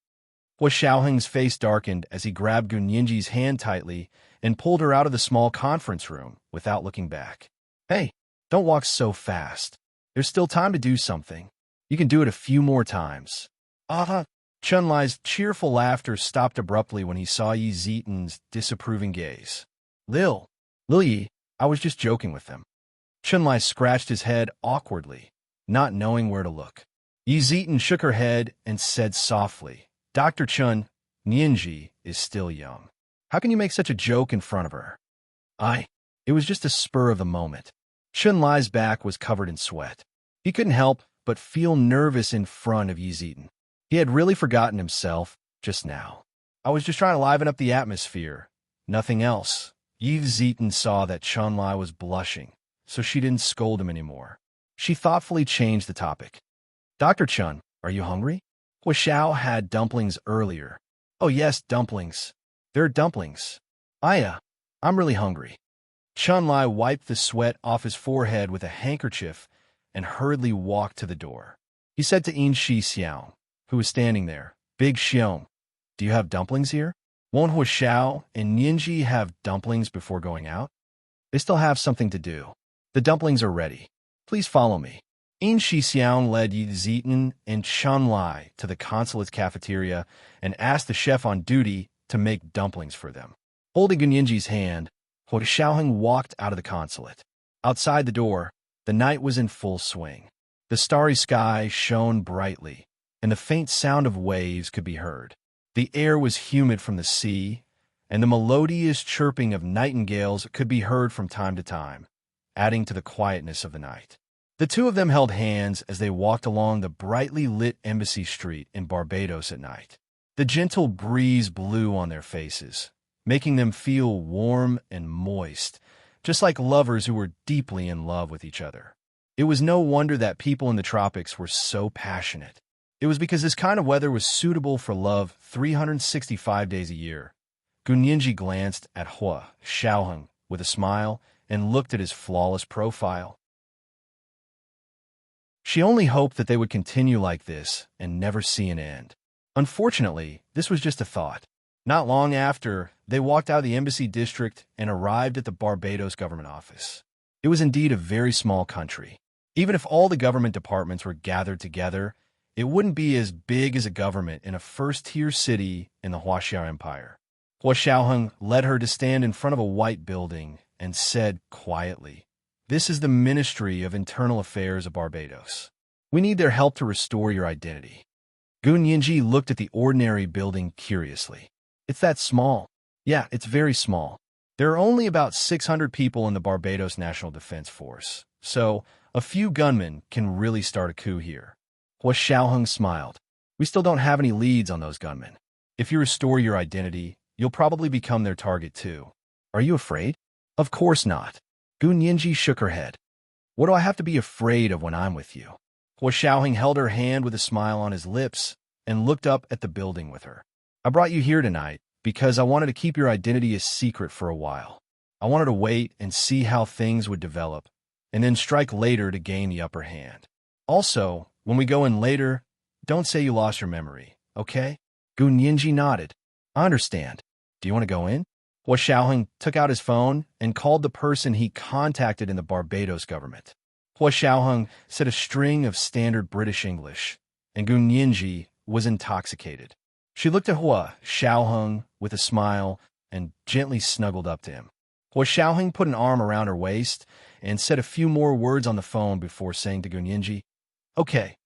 Hua Xiaoheng's face darkened as he grabbed Gu Nianji's hand tightly and pulled her out of the small conference room without looking back. "Hey, don't walk so fast. There's still time to do something. You can do it a few more times." "Uh-huh." Chenlai's cheerful laughter stopped abruptly when he saw Yi Zitan's disapproving gaze. Lil Yi, I was just joking with them." Chenlai scratched his head awkwardly, not knowing where to look. Yi Zitan shook her head and said softly, "Dr. Chun, Nianji is still young. How can you make such a joke in front of her?" It was just a spur of the moment." Chenlai's back was covered in sweat. He couldn't help but feel nervous in front of Yi Zitan. He had really forgotten himself just now. "I was just trying to liven up the atmosphere. Nothing else." Yi Zitan saw that Chenlai was blushing, so she didn't scold him anymore. She thoughtfully changed the topic. "Dr. Chun, are you hungry? Hua Xiao had dumplings earlier." "Oh yes, dumplings. There are dumplings. I'm really hungry." Chenlai wiped the sweat off his forehead with a handkerchief and hurriedly walked to the door. He said to In Shi Xiao, who was standing there, "Big Xiong, do you have dumplings here? Won't Hua Xiao and Nianji have dumplings before going out? They still have something to do. The dumplings are ready. Please follow me." In Shi Xiao led Yi Zitan and Chenlai to the consulate's cafeteria and asked the chef on duty to make dumplings for them. Holding Gu Nianji's hand, Hua Xiaoheng walked out of the consulate. Outside the door, the night was in full swing. The starry sky shone brightly, and the faint sound of waves could be heard. The air was humid from the sea, and the melodious chirping of nightingales could be heard from time to time, adding to the quietness of the night. The two of them held hands as they walked along the brightly lit embassy street in Barbados at night. The gentle breeze blew on their faces, making them feel warm and moist, just like lovers who were deeply in love with each other. It was no wonder that people in the tropics were so passionate. It was because this kind of weather was suitable for love 365 days a year. Gu Nianji glanced at Hua Xiaoheng with a smile and looked at his flawless profile. She only hoped that they would continue like this and never see an end. Unfortunately, this was just a thought. Not long after, they walked out of the embassy district and arrived at the Barbados government office. It was indeed a very small country. Even if all the government departments were gathered together, it wouldn't be as big as a government in a first-tier city in the Huaxiao Empire. Hua Xiaoheng led her to stand in front of a white building and said quietly, "This is the Ministry of Internal Affairs of Barbados. We need their help to restore your identity." Gun Yinji looked at the ordinary building curiously. It's that small. Yeah, it's very small. There are only about 600 people in the Barbados National Defense Force, so a few gunmen can really start a coup here. Hua Xiaoheng smiled. We still don't have any leads on those gunmen. If you restore your identity, you'll probably become their target too. Are you afraid? Of course not. Gun Yinji shook her head. What do I have to be afraid of when I'm with you? Hua Xiaoheng held her hand with a smile on his lips and looked up at the building with her. I brought you here tonight because I wanted to keep your identity a secret for a while. I wanted to wait and see how things would develop, and then strike later to gain the upper hand. Also, when we go in later, don't say you lost your memory, okay? Gun Yinji nodded. I understand. Do you want to go in? Hua Xiaoheng took out his phone and called the person he contacted in the Barbados government. Hua Xiaoheng said a string of standard British English, and Gun Yinji was intoxicated. She looked at Hua Xiaoheng with a smile and gently snuggled up to him. Hua Xiaoheng put an arm around her waist and said a few more words on the phone before saying to Gun Yinji, Okay,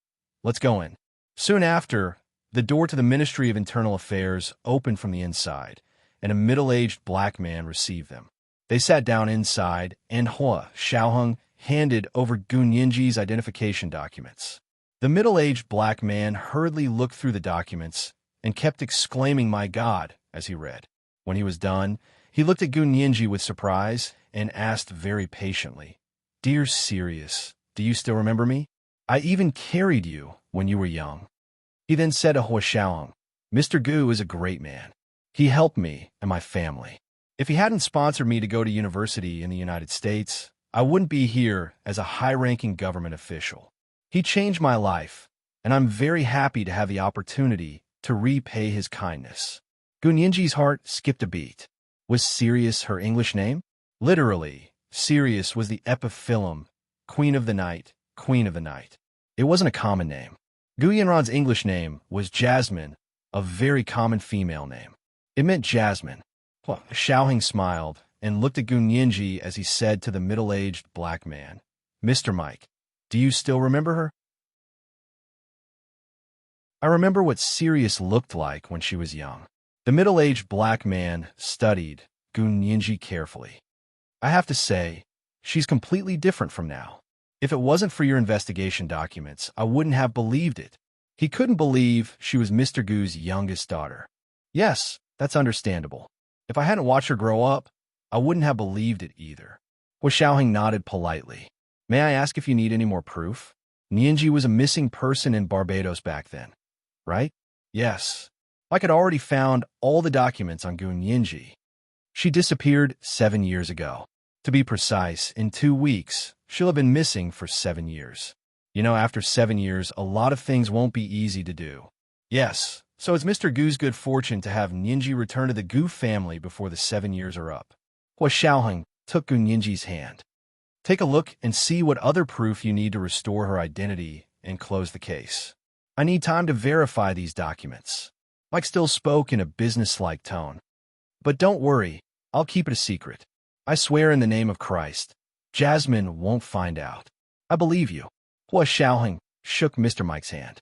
let's go in. Soon after, the door to the Ministry of Internal Affairs opened from the inside, and a middle-aged black man received them. They sat down inside, and Hua Xiaoheng handed over Gun Yinji's identification documents. The middle-aged black man hurriedly looked through the documents and kept exclaiming, My God, as he read. When he was done, he looked at Gun Yinji with surprise and asked very patiently, Dear Sirius, do you still remember me? I even carried you when you were young. He then said to Hua Xiaoheng, Mr. Gu is a great man. He helped me and my family. If he hadn't sponsored me to go to university in the United States, I wouldn't be here as a high-ranking government official. He changed my life, and I'm very happy to have the opportunity to repay his kindness. Gun Yinji's heart skipped a beat. Was Sirius her English name? Literally, Sirius was the epithet, Queen of the Night, Queen of the Night. It wasn't a common name. Gu Yanran's English name was Jasmine, a very common female name. It meant Jasmine. Hua Xiaoheng smiled and looked at Gun Yinji as he said to the middle-aged black man, Mr. Mike, do you still remember her? I remember what Sirius looked like when she was young. The middle-aged black man studied Gun Yinji carefully. I have to say, she's completely different from now. If it wasn't for your investigation documents, I wouldn't have believed it. He couldn't believe she was Mr. Gu's youngest daughter. Yes, that's understandable. If I hadn't watched her grow up, I wouldn't have believed it either. Hua Xiaoheng nodded politely. May I ask if you need any more proof? Yinji was a missing person in Barbados back then, right? Yes. I had already found all the documents on Gun Yinji. She disappeared 7 years ago. To be precise, in 2 weeks, she'll have been missing for 7 years. You know, after 7 years, a lot of things won't be easy to do. Yes, so it's Mr. Gu's good fortune to have Yinji return to the Gu family before the 7 years are up. Hua Xiaoheng took Gun Yinji's hand. Take a look and see what other proof you need to restore her identity and close the case. I need time to verify these documents. Mike still spoke in a business-like tone. But don't worry, I'll keep it a secret. I swear in the name of Christ, Jasmine won't find out. I believe you. Hua Xiaoheng shook Mr. Mike's hand.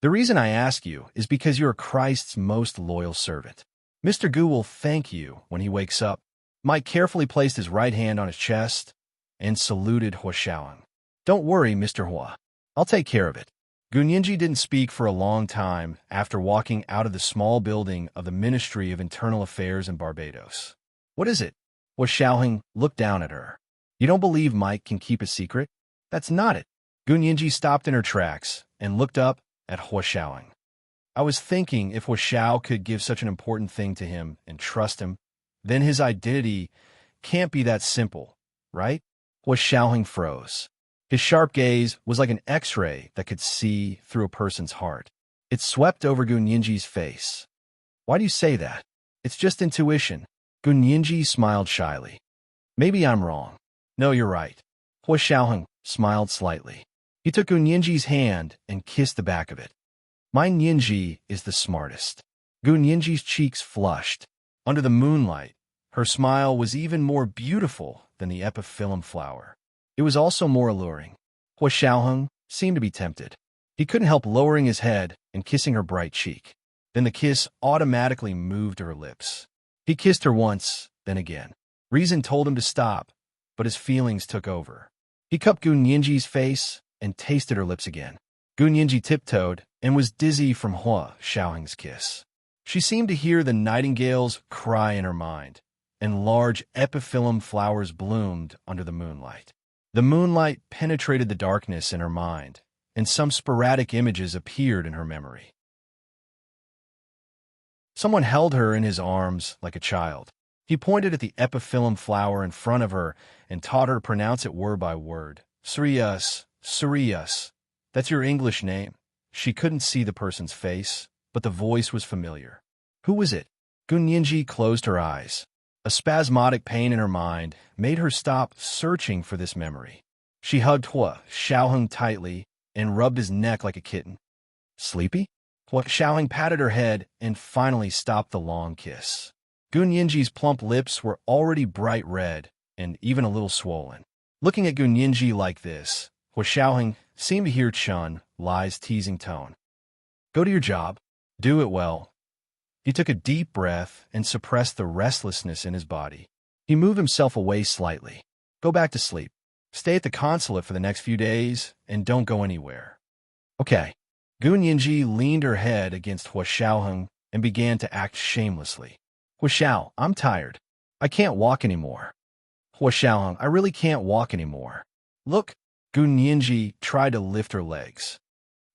The reason I ask you is because you're Christ's most loyal servant. Mr. Gu will thank you when he wakes up. Mike carefully placed his right hand on his chest and saluted Hua Xiaoheng. Don't worry, Mr. Hua. I'll take care of it. Gun Yinji didn't speak for a long time after walking out of the small building of the Ministry of Internal Affairs in Barbados. What is it? Hua Xiaoheng looked down at her. You don't believe Mike can keep a secret? That's not it. Gun Yinji stopped in her tracks and looked up at Hua Xiaoheng. I was thinking if Hua Xiao could give such an important thing to him and trust him, then his identity can't be that simple, right? Hua Xiaoheng froze. His sharp gaze was like an X-ray that could see through a person's heart. It swept over Gun Yinji's face. Why do you say that? It's just intuition. Gun Yinji smiled shyly. Maybe I'm wrong. No, you're right. Hua Xiaoheng smiled slightly. He took Gun Yinji's hand and kissed the back of it. My Yinji is the smartest. Gun Yinji's cheeks flushed. Under the moonlight, her smile was even more beautiful than the epiphyllum flower. It was also more alluring. Hua Xiaoheng seemed to be tempted. He couldn't help lowering his head and kissing her bright cheek. Then the kiss automatically moved to her lips. He kissed her once, then again. Reason told him to stop, but his feelings took over. He cupped Gun Yinji's face and tasted her lips again. Gun Yinji tiptoed and was dizzy from Hua Xiaoheng's kiss. She seemed to hear the nightingale's cry in her mind, and large epiphyllum flowers bloomed under the moonlight. The moonlight penetrated the darkness in her mind, and some sporadic images appeared in her memory. Someone held her in his arms like a child. He pointed at the epiphyllum flower in front of her and taught her to pronounce it word by word. Sirius, Sirius. That's your English name. She couldn't see the person's face, but the voice was familiar. Who was it? Gun Yinji closed her eyes. A spasmodic pain in her mind made her stop searching for this memory. She hugged Hua Xiaoheng tightly and rubbed his neck like a kitten. Sleepy? Hua Xiaoheng patted her head and finally stopped the long kiss. Gun Yinji's plump lips were already bright red and even a little swollen. Looking at Gun Yinji like this, Hua Xiaoheng seemed to hear Chun Lai's teasing tone. Go to your job. Do it well. He took a deep breath and suppressed the restlessness in his body. He moved himself away slightly. Go back to sleep. Stay at the consulate for the next few days and don't go anywhere. Okay. Gun Yinji leaned her head against Hua Xiaoheng and began to act shamelessly. Hua Xiao, I'm tired. I can't walk anymore. Hua Xiaoheng, I really can't walk anymore. Look, Gun Yinji tried to lift her legs.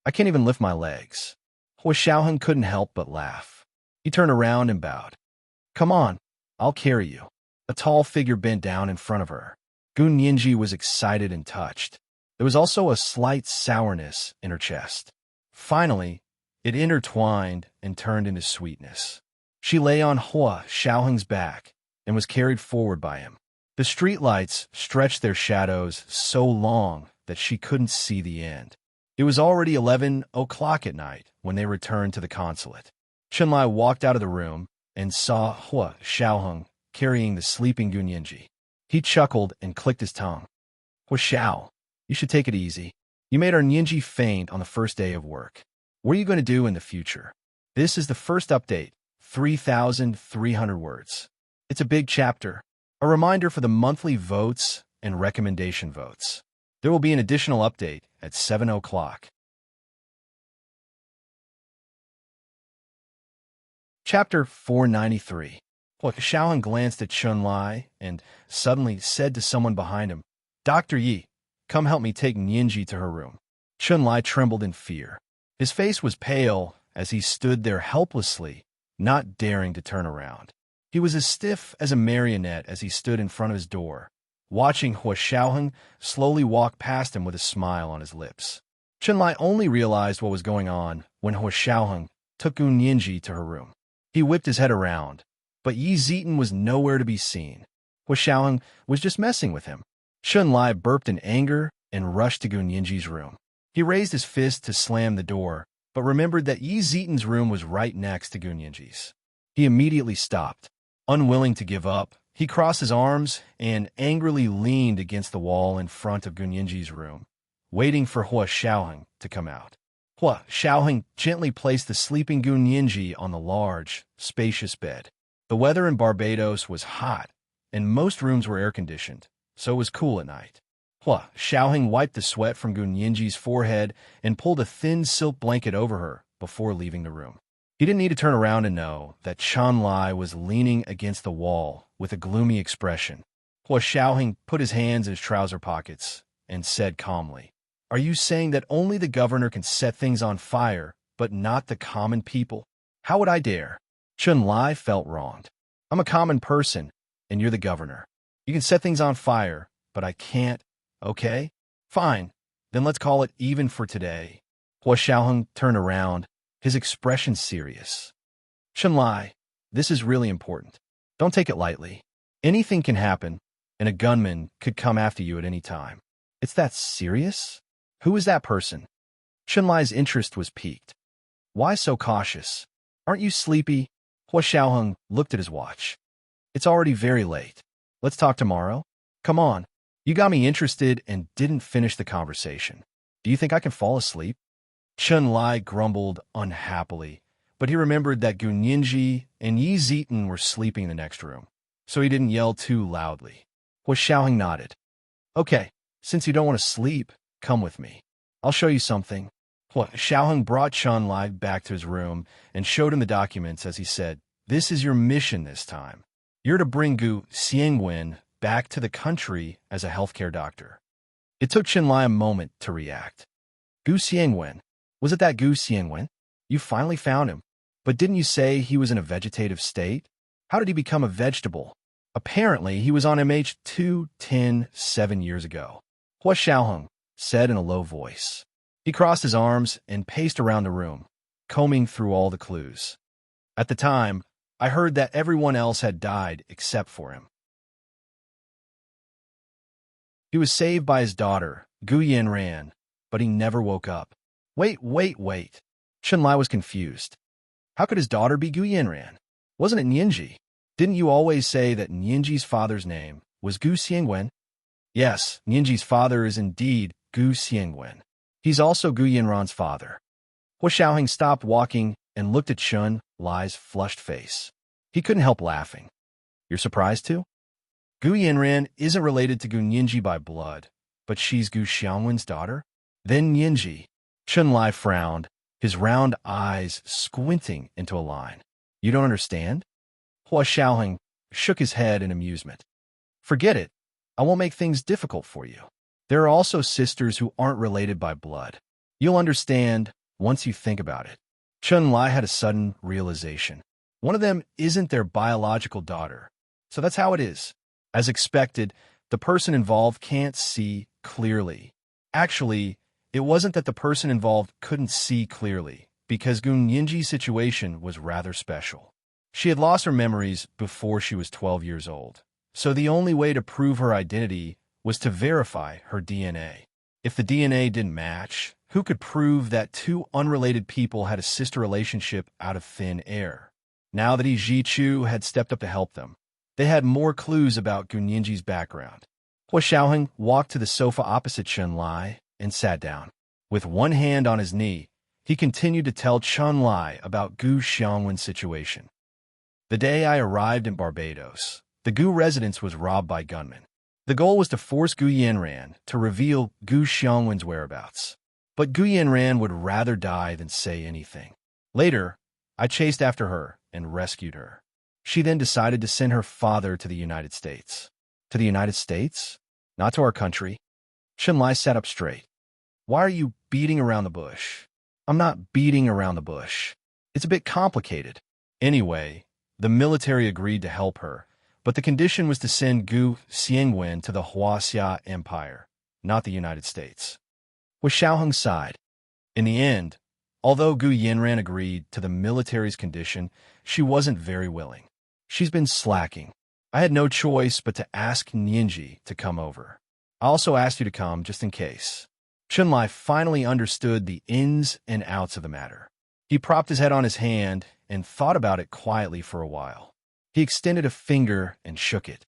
I can't even lift my legs. Hua Xiaoheng couldn't help but laugh. He turned around and bowed. Come on, I'll carry you. A tall figure bent down in front of her. Gun Yinji was excited and touched. There was also a slight sourness in her chest. Finally, it intertwined and turned into sweetness. She lay on Hua Xiaoheng's back and was carried forward by him. The streetlights stretched their shadows so long that she couldn't see the end. It was already 11 o'clock at night when they returned to the consulate. Chunlai walked out of the room and saw Hua Xiaoheng carrying the sleeping Gun Yinji. He chuckled and clicked his tongue. Hua Xiao, you should take it easy. You made our Yinji faint on the first day of work. What are you going to do in the future? This is the first update, 3,300 words. It's a big chapter, a reminder for the monthly votes and recommendation votes. There will be an additional update at 7 o'clock. Chapter 493. Hua Xiaoheng glanced at Chunlai and suddenly said to someone behind him, Dr. Yi, come help me take Yinji to her room. Chunlai trembled in fear. His face was pale as he stood there helplessly, not daring to turn around. He was as stiff as a marionette as he stood in front of his door, watching Hua Xiaoheng slowly walk past him with a smile on his lips. Chunlai only realized what was going on when Hua Xiaoheng took Gun Yinji to her room. He whipped his head around, but Yi Zieten was nowhere to be seen. Hua Xiaoheng was just messing with him. Chunlai burped in anger and rushed to Gun Yinji's room. He raised his fist to slam the door, but remembered that Yi Zieten's room was right next to Gun Yinji's. He immediately stopped. Unwilling to give up, he crossed his arms and angrily leaned against the wall in front of Gun Yinji's room, waiting for Hua Xiaoheng to come out. Hua Xiaoheng gently placed the sleeping Gun Yinji on the large, spacious bed. The weather in Barbados was hot, and most rooms were air-conditioned, so it was cool at night. Hua Xiaoheng wiped the sweat from Gun Yinji's forehead and pulled a thin silk blanket over her before leaving the room. He didn't need to turn around to know that Chunlai was leaning against the wall with a gloomy expression. Hua Xiaoheng put his hands in his trouser pockets and said calmly, Are you saying that only the governor can set things on fire, but not the common people? How would I dare? Chunlai felt wronged. I'm a common person, and you're the governor. You can set things on fire, but I can't, okay? Fine, then let's call it even for today. Hua Xiaoheng turned around, his expression serious. Chunlai, this is really important. Don't take it lightly. Anything can happen, and a gunman could come after you at any time. It's that serious? Who is that person? Chunlai's interest was piqued. Why so cautious? Aren't you sleepy? Hua Xiaoheng looked at his watch. It's already very late. Let's talk tomorrow. Come on. You got me interested and didn't finish the conversation. Do you think I can fall asleep? Chun Lai grumbled unhappily, but he remembered that Gu Ninji and Yi Zitan were sleeping in the next room, so he didn't yell too loudly. Hua Xiaoheng nodded. Okay, since you don't want to sleep, come with me. I'll show you something. Hua Xiaoheng brought Chun Lai back to his room and showed him the documents as he said, this is your mission this time. You're to bring Gu Xiangwen back to the country as a healthcare doctor. It took Chun Lai a moment to react. Gu Xiangwen? Was it that Gu Xiangwen? You finally found him. But didn't you say he was in a vegetative state? How did he become a vegetable? Apparently, he was on MH210 7 years ago. Hua Xiaoheng said in a low voice. He crossed his arms and paced around the room, combing through all the clues. At the time, I heard that everyone else had died except for him. He was saved by his daughter, Gu Yanran, but he never woke up. Wait. Chun Lai was confused. How could his daughter be Gu Yanran? Wasn't it Nianji? Didn't you always say that Nianji's father's name was Gu Xiangwen? Yes, Nianji's father is indeed Gu Xiangwen. He's also Gu Yanran's father. Hua Xiaoheng stopped walking and looked at Chun Lai's flushed face. He couldn't help laughing. You're surprised too? Gu Yanran isn't related to Gu Nianji by blood, but she's Gu Xiangwen's daughter? Then Nianji. Chun Lai frowned, his round eyes squinting into a line. You don't understand? Hua Xiaoheng shook his head in amusement. Forget it. I won't make things difficult for you. There are also sisters who aren't related by blood. You'll understand once you think about it. Chun Lai had a sudden realization. One of them isn't their biological daughter. So that's how it is. As expected, the person involved can't see clearly. Actually, it wasn't that the person involved couldn't see clearly, because Gu Ninji's situation was rather special. She had lost her memories before she was 12 years old, so the only way to prove her identity was to verify her DNA. If the DNA didn't match, who could prove that two unrelated people had a sister relationship out of thin air? Now that Yi Zichu had stepped up to help them, they had more clues about Gu Ninji's background. Hua Xiaoheng walked to the sofa opposite Chun Lai and sat down. With one hand on his knee, he continued to tell Chun Lai about Gu Xiangwen's situation. The day I arrived in Barbados, the Gu residence was robbed by gunmen. The goal was to force Gu Yanran to reveal Gu Xiangwen's whereabouts. But Gu Yanran would rather die than say anything. Later, I chased after her and rescued her. She then decided to send her father to the United States. To the United States? Not to our country. Chun Lai sat up straight. Why are you beating around the bush? I'm not beating around the bush. It's a bit complicated. Anyway, the military agreed to help her, but the condition was to send Gu Xiangwen to the Huaxia Empire, not the United States. Hua Xiaoheng sighed. In the end, although Gu Yanran agreed to the military's condition, she wasn't very willing. She's been slacking. I had no choice but to ask Nianji to come over. I also asked you to come just in case. Chun Lai finally understood the ins and outs of the matter. He propped his head on his hand and thought about it quietly for a while. He extended a finger and shook it.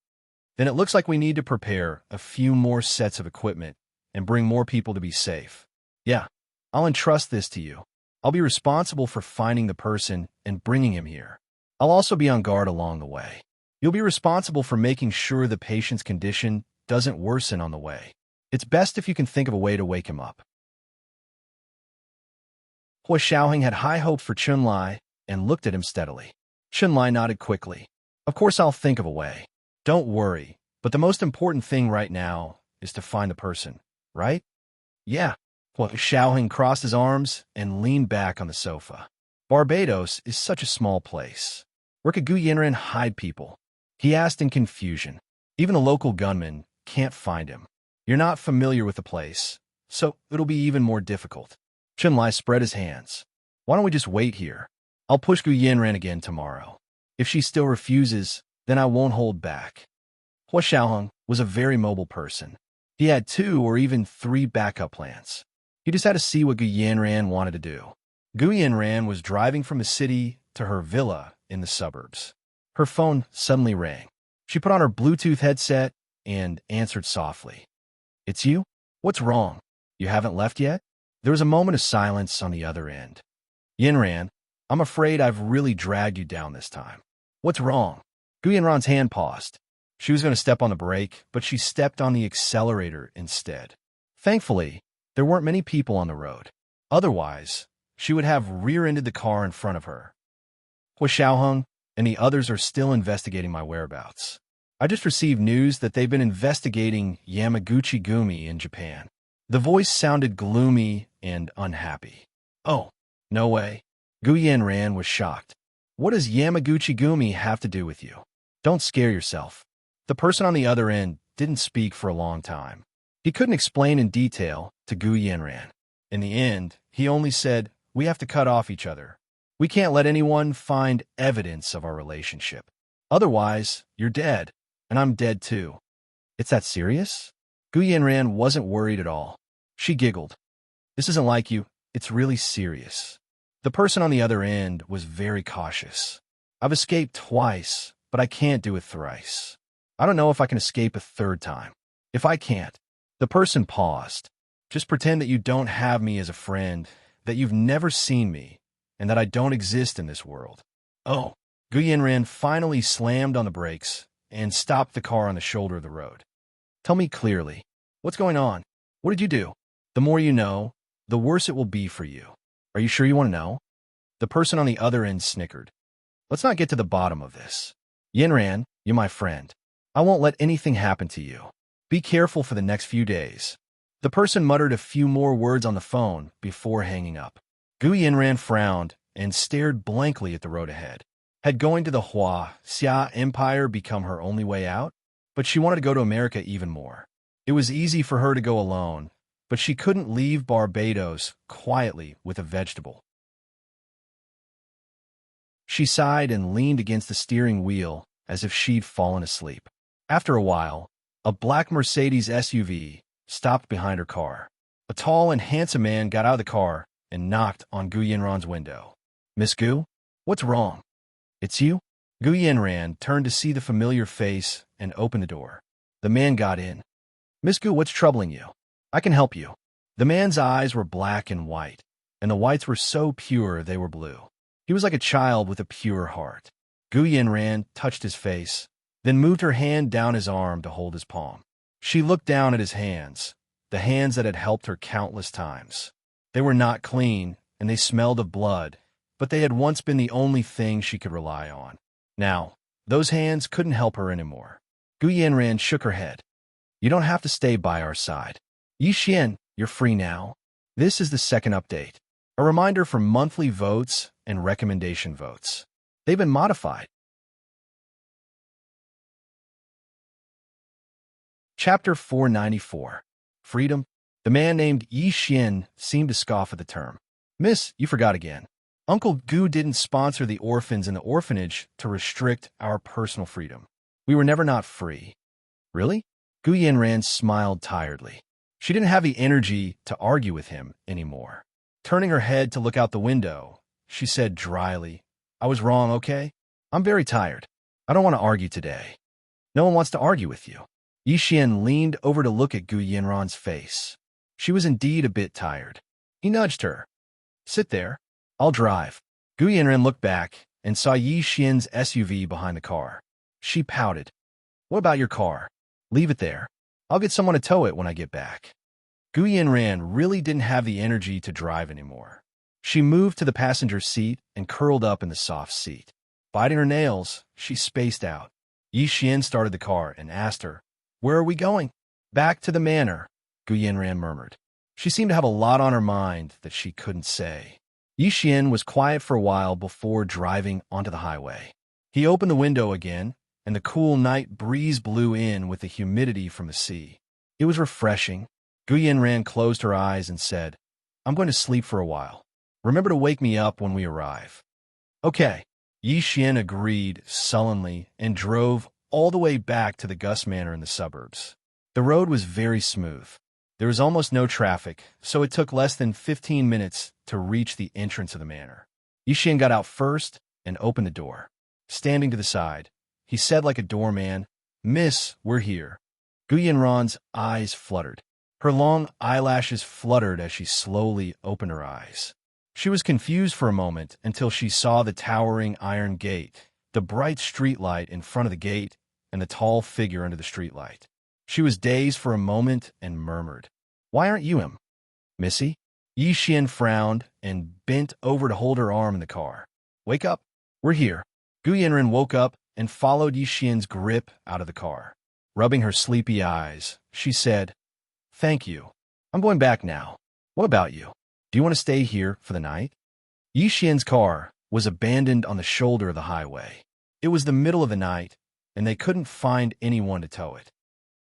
Then it looks like we need to prepare a few more sets of equipment and bring more people to be safe. Yeah, I'll entrust this to you. I'll be responsible for finding the person and bringing him here. I'll also be on guard along the way. You'll be responsible for making sure the patient's condition doesn't worsen on the way. It's best if you can think of a way to wake him up. Hua Xiaoheng had high hopes for Chun Lai and looked at him steadily. Chun Lai nodded quickly. Of course I'll think of a way. Don't worry, but the most important thing right now is to find the person, right? Yeah. Hua Xiaoheng crossed his arms and leaned back on the sofa. Barbados is such a small place. Where could Gu Yanran hide people? He asked in confusion. Even a local gunman can't find him. You're not familiar with the place, so it'll be even more difficult. Chun Lai spread his hands. Why don't we just wait here? I'll push Gu Yanran again tomorrow. If she still refuses, then I won't hold back. Hua Xiaoheng was a very mobile person. He had 2 or even 3 backup plans. He just had to see what Gu Yanran wanted to do. Gu Yanran was driving from the city to her villa in the suburbs. Her phone suddenly rang. She put on her Bluetooth headset and answered softly. It's you? What's wrong? You haven't left yet? There was a moment of silence on the other end. Yinran, I'm afraid I've really dragged you down this time. What's wrong? Gu Yanran's hand paused. She was going to step on the brake, but she stepped on the accelerator instead. Thankfully, there weren't many people on the road. Otherwise, she would have rear-ended the car in front of her. Hua Xiaoheng and the others are still investigating my whereabouts. I just received news that they've been investigating Yamaguchi Gumi in Japan. The voice sounded gloomy and unhappy. Oh, no way. Gu Yanran was shocked. What does Yamaguchi Gumi have to do with you? Don't scare yourself. The person on the other end didn't speak for a long time. He couldn't explain in detail to Gu Yanran. In the end, he only said, we have to cut off each other. We can't let anyone find evidence of our relationship. Otherwise, you're dead, and I'm dead too. It's that serious? Gu Yanran wasn't worried at all. She giggled. This isn't like you. It's really serious. The person on the other end was very cautious. I've escaped twice, but I can't do it thrice. I don't know if I can escape a third time. If I can't, the person paused. Just pretend that you don't have me as a friend, that you've never seen me, and that I don't exist in this world. Oh, Gu Yanran finally slammed on the brakes and stopped the car on the shoulder of the road. Tell me clearly, what's going on? What did you do? The more you know, the worse it will be for you. Are you sure you want to know? The person on the other end snickered. Let's not get to the bottom of this. Yanran, you're my friend. I won't let anything happen to you. Be careful for the next few days. The person muttered a few more words on the phone before hanging up. Gu Yanran frowned and stared blankly at the road ahead. Had going to the Hua Xia Empire become her only way out? But she wanted to go to America even more. It was easy for her to go alone, but she couldn't leave Barbados quietly with a vegetable. She sighed and leaned against the steering wheel as if she'd fallen asleep. After a while, a black Mercedes SUV stopped behind her car. A tall and handsome man got out of the car and knocked on Gu Yanran's window. Miss Gu, what's wrong? It's you? Gu Yanran turned to see the familiar face and opened the door. The man got in. Miss Gu, what's troubling you? I can help you. The man's eyes were black and white, and the whites were so pure they were blue. He was like a child with a pure heart. Gu Yanran touched his face, then moved her hand down his arm to hold his palm. She looked down at his hands, the hands that had helped her countless times. They were not clean, and they smelled of blood, but they had once been the only thing she could rely on. Now, those hands couldn't help her anymore. Gu Yanran shook her head. You don't have to stay by our side. Yi Xian, you're free now. This is the second update. A reminder for monthly votes and recommendation votes. They've been modified. Chapter 494. Freedom. The man named Yi Xian seemed to scoff at the term. Miss, you forgot again. Uncle Gu didn't sponsor the orphans in the orphanage to restrict our personal freedom. We were never not free. Really? Gu Yanran smiled tiredly. She didn't have the energy to argue with him anymore. Turning her head to look out the window, she said dryly, I was wrong, okay? I'm very tired. I don't want to argue today. No one wants to argue with you. Yi Xian leaned over to look at Gu Yanran's face. She was indeed a bit tired. He nudged her. Sit there. I'll drive. Gu Yanran looked back and saw Yi Xian's SUV behind the car. She pouted. What about your car? Leave it there. I'll get someone to tow it when I get back. Gu Yanran really didn't have the energy to drive anymore. She moved to the passenger seat and curled up in the soft seat. Biting her nails, she spaced out. Yi Xian started the car and asked her, Where are we going? Back to the manor, Gu Yanran murmured. She seemed to have a lot on her mind that she couldn't say. Yi Xian was quiet for a while before driving onto the highway. He opened the window again, and the cool night breeze blew in with the humidity from the sea. It was refreshing. Gu Yanran closed her eyes and said, I'm going to sleep for a while. Remember to wake me up when we arrive. Okay. Yi Xian agreed sullenly and drove all the way back to the Gus Manor in the suburbs. The road was very smooth. There was almost no traffic, so it took less than 15 minutes to reach the entrance of the manor. Yi Xian got out first and opened the door. Standing to the side, he said like a doorman, Miss, we're here. Gu Yanran's eyes fluttered. Her long eyelashes fluttered as she slowly opened her eyes. She was confused for a moment until she saw the towering iron gate, the bright streetlight in front of the gate, and the tall figure under the streetlight. She was dazed for a moment and murmured, "Why aren't you him, Missy?" Yi Xian frowned and bent over to hold her arm in the car. "Wake up. We're here." Gu Yanren woke up and followed Yi Xian's grip out of the car. Rubbing her sleepy eyes, she said, "Thank you. I'm going back now. What about you? Do you want to stay here for the night?" Yi Xian's car was abandoned on the shoulder of the highway. It was the middle of the night, and they couldn't find anyone to tow it.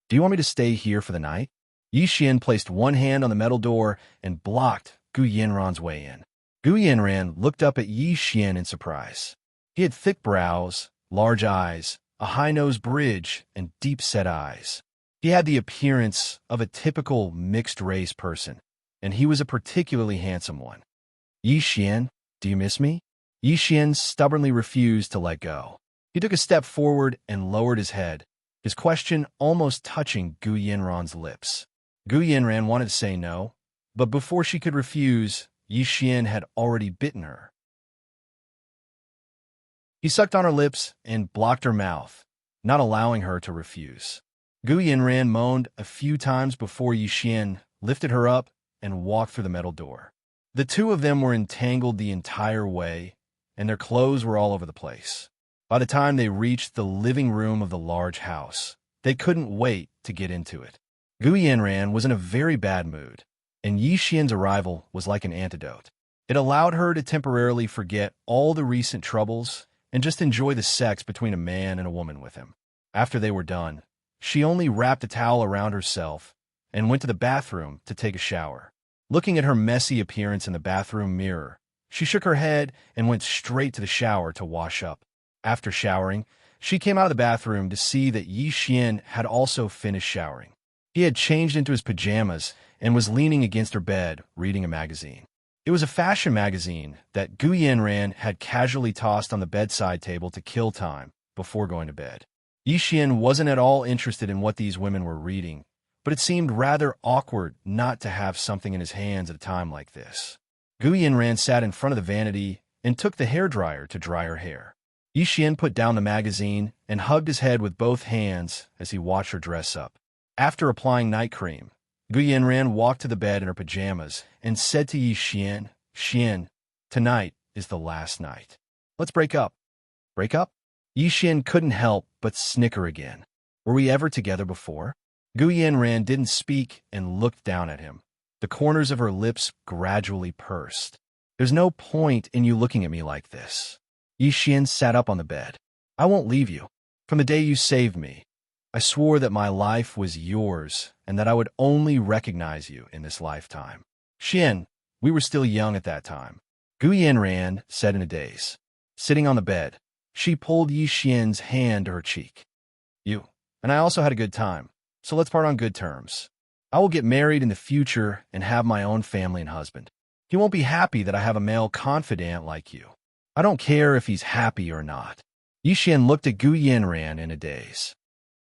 "Do you want me to stay here for the night?" Yi Xian placed one hand on the metal door and blocked Gu Yanran's way in. Gu Yanran looked up at Yi Xian in surprise. He had thick brows, large eyes, a high-nosed bridge, and deep-set eyes. He had the appearance of a typical mixed-race person, and he was a particularly handsome one. "Yi Xian, do you miss me?" Yi Xian stubbornly refused to let go. He took a step forward and lowered his head, his question almost touching Gu Yanran's lips. Gu Yanran wanted to say no, but before she could refuse, Yi Xian had already bitten her. He sucked on her lips and blocked her mouth, not allowing her to refuse. Gu Yanran moaned a few times before Yi Xian lifted her up and walked through the metal door. The two of them were entangled the entire way, and their clothes were all over the place. By the time they reached the living room of the large house, they couldn't wait to get into it. Gu Yanran was in a very bad mood, and Yi Xian's arrival was like an antidote. It allowed her to temporarily forget all the recent troubles and just enjoy the sex between a man and a woman with him. After they were done, she only wrapped a towel around herself and went to the bathroom to take a shower. Looking at her messy appearance in the bathroom mirror, she shook her head and went straight to the shower to wash up. After showering, she came out of the bathroom to see that Yi Xian had also finished showering. He had changed into his pajamas and was leaning against her bed, reading a magazine. It was a fashion magazine that Gu Yanran had casually tossed on the bedside table to kill time before going to bed. Yi Xian wasn't at all interested in what these women were reading, but it seemed rather awkward not to have something in his hands at a time like this. Gu Yanran sat in front of the vanity and took the hairdryer to dry her hair. Yi Xian put down the magazine and hugged his head with both hands as he watched her dress up. After applying night cream, Gu Yanran walked to the bed in her pajamas and said to Yi Xian, "Xian, tonight is the last night. Let's break up." "Break up?" Yi Xian couldn't help but snicker again. "Were we ever together before?" Gu Yanran didn't speak and looked down at him. The corners of her lips gradually pursed. "There's no point in you looking at me like this." Yi Xian sat up on the bed. "I won't leave you. From the day you saved me, I swore that my life was yours and that I would only recognize you in this lifetime." "Xian, we were still young at that time," Gu Yanran said in a daze. Sitting on the bed, she pulled Yi Xian's hand to her cheek. "You and I also had a good time, so let's part on good terms. I will get married in the future and have my own family and husband. He won't be happy that I have a male confidant like you. I don't care if he's happy or not." Yi Xian looked at Gu Yanran in a daze.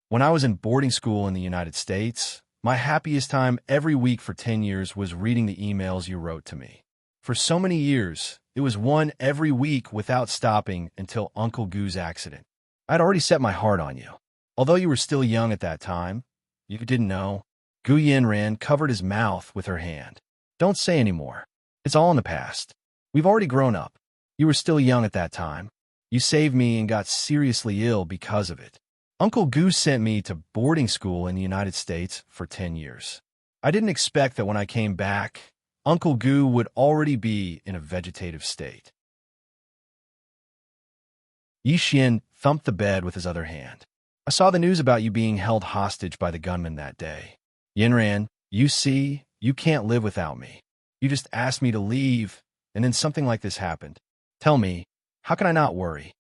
"When I was in boarding school in the United States, my happiest time every week for 10 years was reading the emails you wrote to me. For so many years, it was one every week without stopping until Uncle Gu's accident. I'd already set my heart on you. Although you were still young at that time, you didn't know." Gu Yanran covered his mouth with her hand. "Don't say any more. It's all in the past. We've already grown up. You were still young at that time. You saved me and got seriously ill because of it. Uncle Gu sent me to boarding school in the United States for 10 years. I didn't expect that when I came back, Uncle Gu would already be in a vegetative state." Yi Xian thumped the bed with his other hand. "I saw the news about you being held hostage by the gunman that day. Yanran, you see, you can't live without me. You just asked me to leave, and then something like this happened. Tell me, how can I not worry?"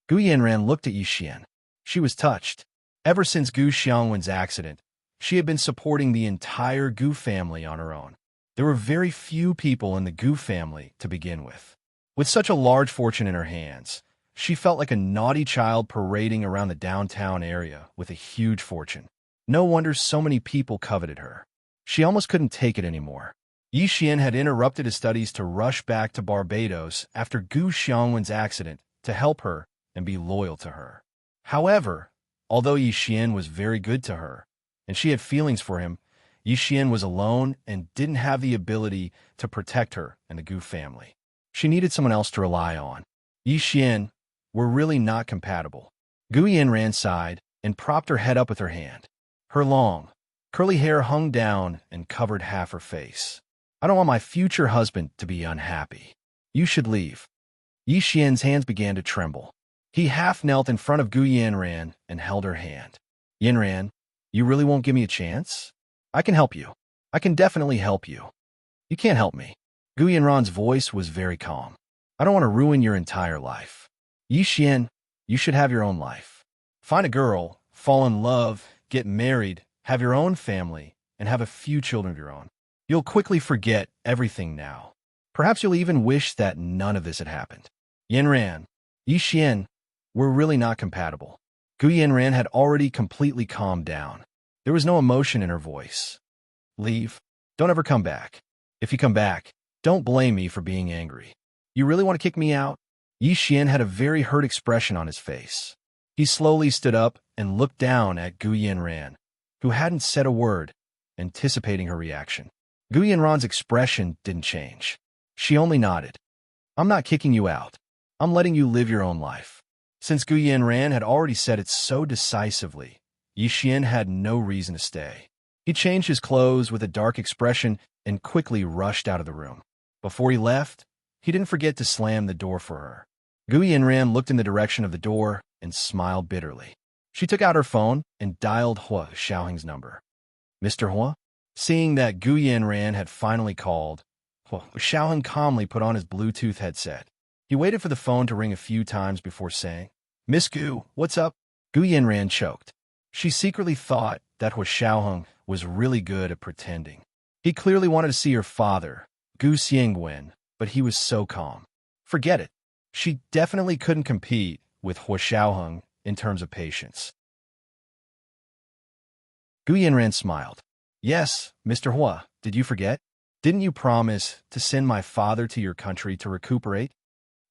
Gu Yanran looked at Yi Xian. She was touched. Ever since Gu Xiangwen's accident, she had been supporting the entire Gu family on her own. There were very few people in the Gu family to begin with. With such a large fortune in her hands, she felt like a naughty child parading around the downtown area with a huge fortune. No wonder so many people coveted her. She almost couldn't take it anymore. Yi Xian had interrupted his studies to rush back to Barbados after Gu Xiangwen's accident to help her and be loyal to her. However, although Yi Xian was very good to her, and she had feelings for him, Yi Xian was alone and didn't have the ability to protect her and the Gu family. She needed someone else to rely on. Yi Xian were really not compatible. Gu Yanran sighed and propped her head up with her hand. Her long, curly hair hung down and covered half her face. I don't want my future husband to be unhappy. You should leave. Yi Xian's hands began to tremble. He half knelt in front of Gu Yanran and held her hand. Yanran, you really won't give me a chance? I can help you. I can definitely help you. You can't help me. Gu Yanran's voice was very calm. I don't want to ruin your entire life. Yi Xian, you should have your own life. Find a girl, fall in love, get married, have your own family, and have a few children of your own. You'll quickly forget everything now. Perhaps you'll even wish that none of this had happened. Yanran, Yi Xian were really not compatible. Gu Yanran had already completely calmed down. There was no emotion in her voice. Leave. Don't ever come back. If you come back, don't blame me for being angry. You really want to kick me out? Yi Xian had a very hurt expression on his face. He slowly stood up and looked down at Gu Yanran, who hadn't said a word, anticipating her reaction. Gu Yanran's expression didn't change. She only nodded. I'm not kicking you out. I'm letting you live your own life. Since Gu Yanran had already said it so decisively, Yi Xian had no reason to stay. He changed his clothes with a dark expression and quickly rushed out of the room. Before he left, he didn't forget to slam the door for her. Gu Yanran looked in the direction of the door and smiled bitterly. She took out her phone and dialed Hua Xiaoheng's number. Mr. Hua? Seeing that Gu Yanran had finally called, Hua Xiaoheng calmly put on his Bluetooth headset. He waited for the phone to ring a few times before saying, Miss Gu, what's up? Gu Yanran choked. She secretly thought that Hua Xiaoheng was really good at pretending. He clearly wanted to see her father, Gu Xiangwen, but he was so calm. Forget it. She definitely couldn't compete with Hua Xiaoheng in terms of patience. Gu Yanran smiled. Yes, Mr. Hua, did you forget? Didn't you promise to send my father to your country to recuperate?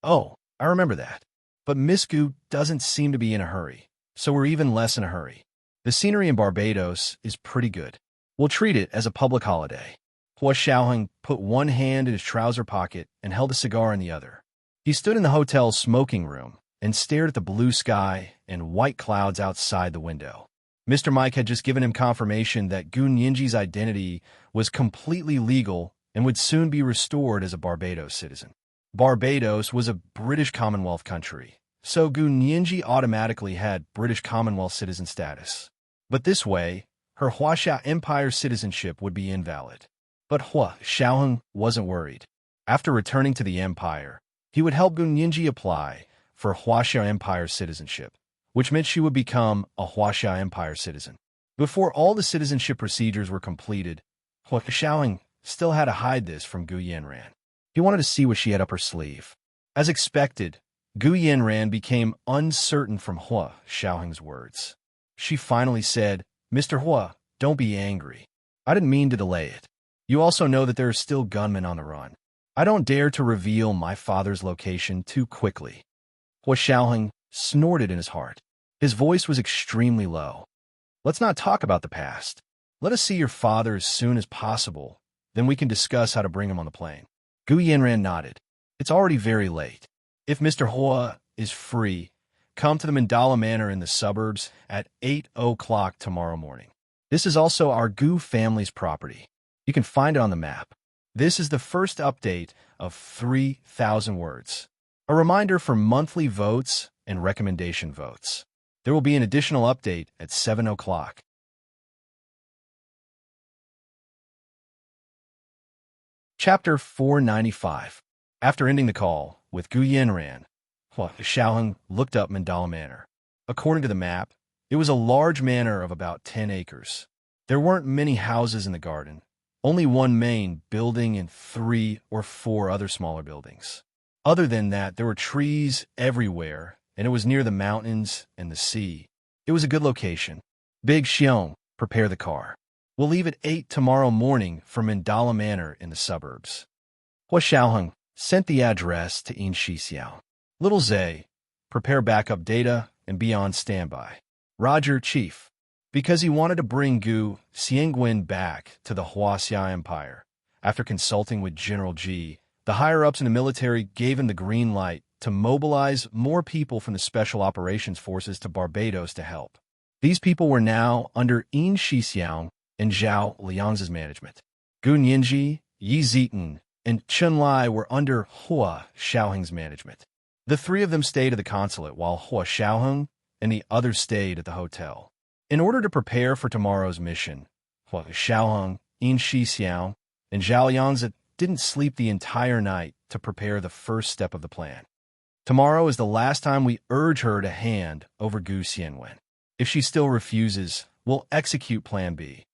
Oh, I remember that. But Miss Gu doesn't seem to be in a hurry, so we're even less in a hurry. The scenery in Barbados is pretty good. We'll treat it as a public holiday. Hua Xiaoheng put one hand in his trouser pocket and held a cigar in the other. He stood in the hotel's smoking room and stared at the blue sky and white clouds outside the window. Mr. Mike had just given him confirmation that Gu Nianji's identity was completely legal and would soon be restored as a Barbados citizen. Barbados was a British Commonwealth country, so Gu Nianji automatically had British Commonwealth citizen status. But this way, her Huaxia Empire citizenship would be invalid. But Hua Xiaoheng wasn't worried. After returning to the Empire, he would help Gu Nianji apply for Huaxia Empire citizenship, which meant she would become a Huaxia Empire citizen. Before all the citizenship procedures were completed, Hua Xiaoheng still had to hide this from Gu Yanran. He wanted to see what she had up her sleeve. As expected, Gu Yanran became uncertain from Hua Xiaoheng's words. She finally said, Mr. Hua, don't be angry. I didn't mean to delay it. You also know that there are still gunmen on the run. I don't dare to reveal my father's location too quickly. Hua Xiaoheng snorted in his heart. His voice was extremely low. Let's not talk about the past. Let us see your father as soon as possible. Then we can discuss how to bring him on the plane. Gu Yanran nodded. It's already very late. If Mr. Hua is free, come to the Mandala Manor in the suburbs at 8 o'clock tomorrow morning. This is also our Gu family's property. You can find it on the map. This is the first update of 3,000 words. A reminder for monthly votes and recommendation votes. There will be an additional update at 7 o'clock. Chapter 495. After ending the call with Gu Yanran, Hua Xiaoheng looked up Mandala Manor. According to the map, it was a large manor of about 10 acres. There weren't many houses in the garden, only one main building and 3 or 4 other smaller buildings. Other than that, there were trees everywhere, and it was near the mountains and the sea. It was a good location. Big Xiong, prepare the car. We'll leave at 8 tomorrow morning for Mandala Manor in the suburbs. Hua Xiaoheng sent the address to Yin Shixiao. Little Zay, prepare backup data and be on standby. Roger, Chief. Because he wanted to bring Gu Xiangguan back to the Huaxia Empire. After consulting with General Ji, the higher-ups in the military gave him the green light to mobilize more people from the Special Operations Forces to Barbados to help. These people were now under Yin Shixiao and Zhao Liang's management. Gu Nianji, Yi Zitan, and Chen Lai were under Hua Xiaoheng's management. The three of them stayed at the consulate while Hua Xiaoheng and the others stayed at the hotel. In order to prepare for tomorrow's mission, Hua Xiaoheng, Yin Shixiao, and Zhao Liangzi didn't sleep the entire night to prepare the first step of the plan. Tomorrow is the last time we urge her to hand over Gu Xianwen. If she still refuses, we'll execute Plan B.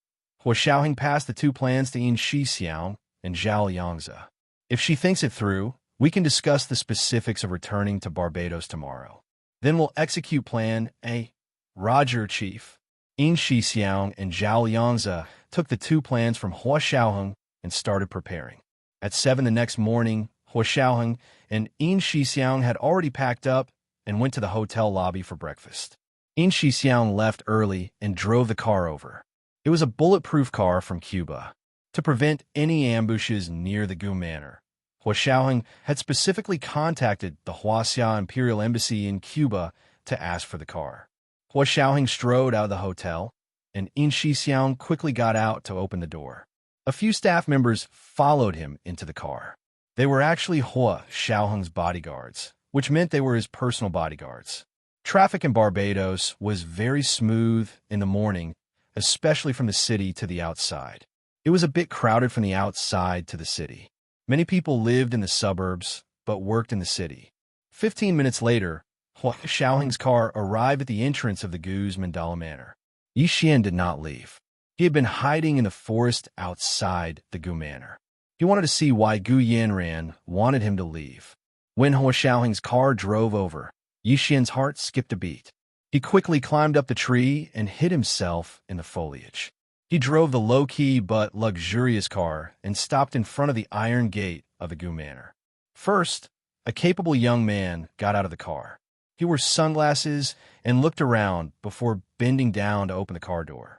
Hua Xiaoheng passed the two plans to Yin Shixiao and Zhao Liangzi. If she thinks it through, we can discuss the specifics of returning to Barbados tomorrow. Then we'll execute Plan A. Roger, Chief. Yin Shixiao and Zhao Liangzi took the two plans from Hua Xiaoheng and started preparing. At 7 the next morning, Hua Xiaoheng and Yin Shixiao had already packed up and went to the hotel lobby for breakfast. Yin Shixiao left early and drove the car over. It was a bulletproof car from Cuba. To prevent any ambushes near the Gu Manor, Hua Xiaoheng had specifically contacted the Huaxia Imperial Embassy in Cuba to ask for the car. Hua Xiaoheng strode out of the hotel, and Yin Shixiao quickly got out to open the door. A few staff members followed him into the car. They were actually Hua Xiaoheng's bodyguards, which meant they were his personal bodyguards. Traffic in Barbados was very smooth in the morning, especially from the city to the outside. It was a bit crowded from the outside to the city. Many people lived in the suburbs, but worked in the city. 15 minutes later, Hua Xiaoheng's car arrived at the entrance of the Gu's Mandala Manor. Yi Xian did not leave. He had been hiding in the forest outside the Gu Manor. He wanted to see why Gu Yanran wanted him to leave. When Hua Xiaoheng's car drove over, Yi Xian's heart skipped a beat. He quickly climbed up the tree and hid himself in the foliage. He drove the low-key but luxurious car and stopped in front of the iron gate of the Gu Manor. First, a capable young man got out of the car. He wore sunglasses and looked around before bending down to open the car door.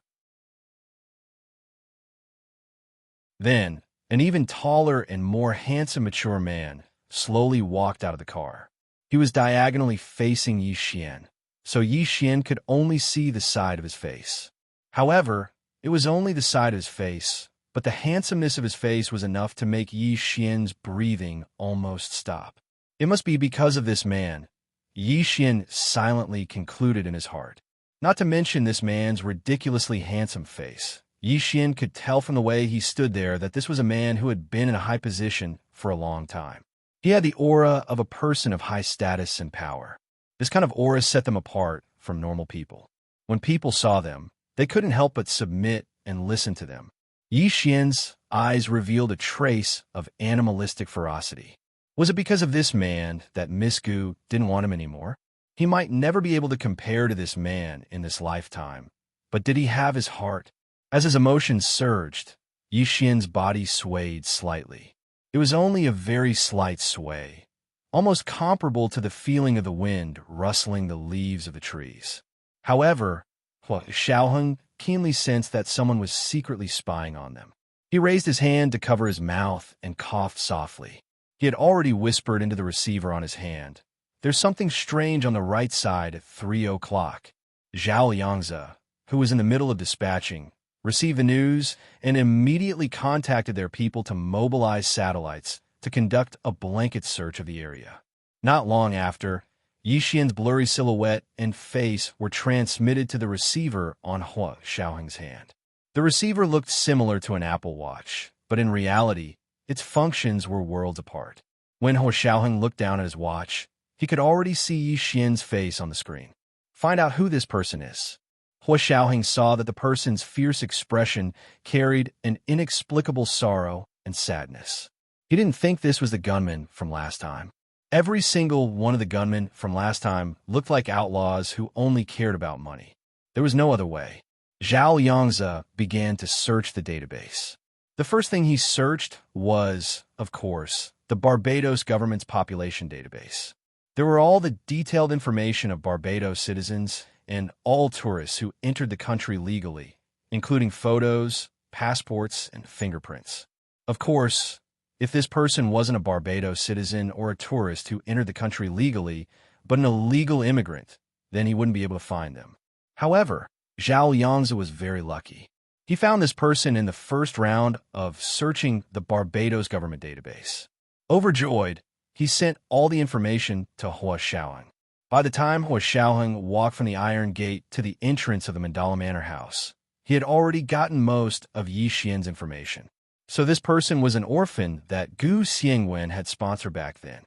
Then, an even taller and more handsome mature man slowly walked out of the car. He was diagonally facing Yi Xian, so Yi Xian could only see the side of his face. However, it was only the side of his face, but the handsomeness of his face was enough to make Yi Xian's breathing almost stop. It must be because of this man, Yi Xian silently concluded in his heart. Not to mention this man's ridiculously handsome face. Yi Xian could tell from the way he stood there that this was a man who had been in a high position for a long time. He had the aura of a person of high status and power. This kind of aura set them apart from normal people. When people saw them, they couldn't help but submit and listen to them. Yi Xian's eyes revealed a trace of animalistic ferocity. Was it because of this man that Miss Gu didn't want him anymore? He might never be able to compare to this man in this lifetime, but did he have his heart? As his emotions surged, Yi Xian's body swayed slightly. It was only a very slight sway, almost comparable to the feeling of the wind rustling the leaves of the trees. However, Hua Xiaoheng keenly sensed that someone was secretly spying on them. He raised his hand to cover his mouth and coughed softly. He had already whispered into the receiver on his hand, "There's something strange on the right side at 3 o'clock." Zhao Liangzi, who was in the middle of dispatching, received the news and immediately contacted their people to mobilize satellites to conduct a blanket search of the area. Not long after, Yi Xian's blurry silhouette and face were transmitted to the receiver on Hua Xiaoheng's hand. The receiver looked similar to an Apple Watch, but in reality, its functions were worlds apart. When Hua Xiaoheng looked down at his watch, he could already see Yi Xian's face on the screen. Find out who this person is. Hua Xiaoheng saw that the person's fierce expression carried an inexplicable sorrow and sadness. He didn't think this was the gunman from last time. Every single one of the gunmen from last time looked like outlaws who only cared about money. There was no other way. Zhao Yangzi began to search the database. The first thing he searched was, of course, the Barbados government's population database. There were all the detailed information of Barbados citizens and all tourists who entered the country legally, including photos, passports, and fingerprints. Of course, if this person wasn't a Barbados citizen or a tourist who entered the country legally, but an illegal immigrant, then he wouldn't be able to find them. However, Zhao Yangzi was very lucky. He found this person in the first round of searching the Barbados government database. Overjoyed, he sent all the information to Hua Xiaoheng. By the time Hua Xiaoheng walked from the Iron Gate to the entrance of the Mandala Manor house, he had already gotten most of Yi Xian's information. So this person was an orphan that Gu Xiangwen had sponsored back then.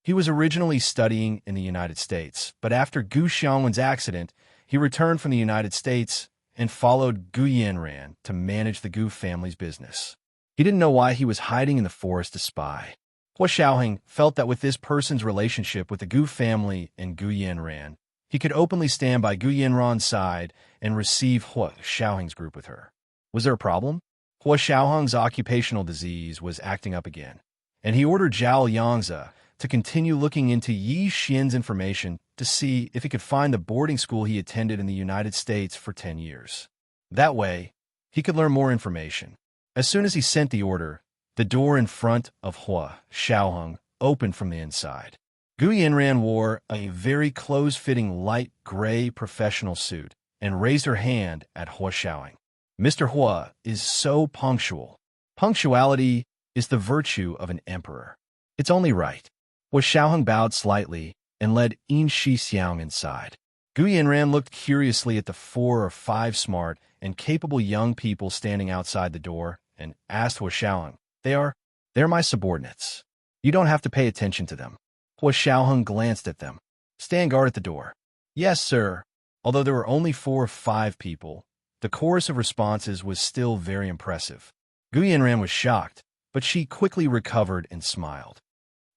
He was originally studying in the United States, but after Gu Xiangwen's accident, he returned from the United States and followed Gu Yanran to manage the Gu family's business. He didn't know why he was hiding in the forest to spy. Hua Xiaoheng felt that with this person's relationship with the Gu family and Gu Yanran, he could openly stand by Gu Yanran's side and receive Hua Xiaoheng's group with her. Was there a problem? Hua Xiaoheng's occupational disease was acting up again, and he ordered Zhao Yangzi to continue looking into Yi Xian's information to see if he could find the boarding school he attended in the United States for 10 years. That way, he could learn more information. As soon as he sent the order, the door in front of Hua Xiaoheng opened from the inside. Gu Yanran wore a very close-fitting light gray professional suit and raised her hand at Hua Xiaoheng. Mr. Hua is so punctual. Punctuality is the virtue of an emperor. It's only right. Hua Xiaoheng bowed slightly and led Yin Xixiang inside. Gu Yanran looked curiously at the 4 or 5 smart and capable young people standing outside the door and asked Hua Xiaoheng, They're my subordinates. You don't have to pay attention to them. Hua Xiaoheng glanced at them. Stand guard at the door. Yes, sir. Although there were only 4 or 5 people, the chorus of responses was still very impressive. Gu Yanran was shocked, but she quickly recovered and smiled.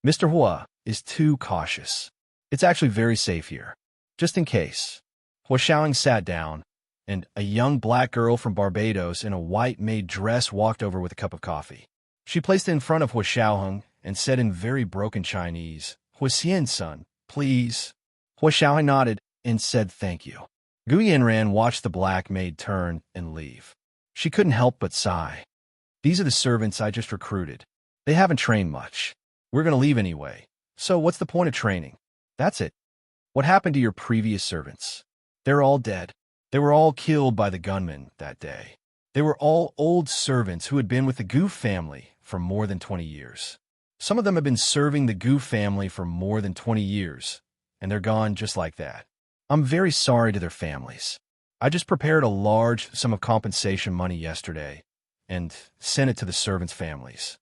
Mr. Hua is too cautious. It's actually very safe here. Just in case. Hua Xiaoheng sat down, and a young black girl from Barbados in a white maid dress walked over with a cup of coffee. She placed it in front of Hua Xiaoheng and said in very broken Chinese, Hua Xian, son, please. Hua Xiaoheng nodded and said thank you. Gu Yanran watched the black maid turn and leave. She couldn't help but sigh. These are the servants I just recruited. They haven't trained much. We're going to leave anyway. So what's the point of training? That's it. What happened to your previous servants? They're all dead. They were all killed by the gunmen that day. They were all old servants who had been with the Gu family for more than 20 years. Some of them have been serving the Gu family for more than 20 years, and they're gone just like that. I'm very sorry to their families. I just prepared a large sum of compensation money yesterday and sent it to the servants' families.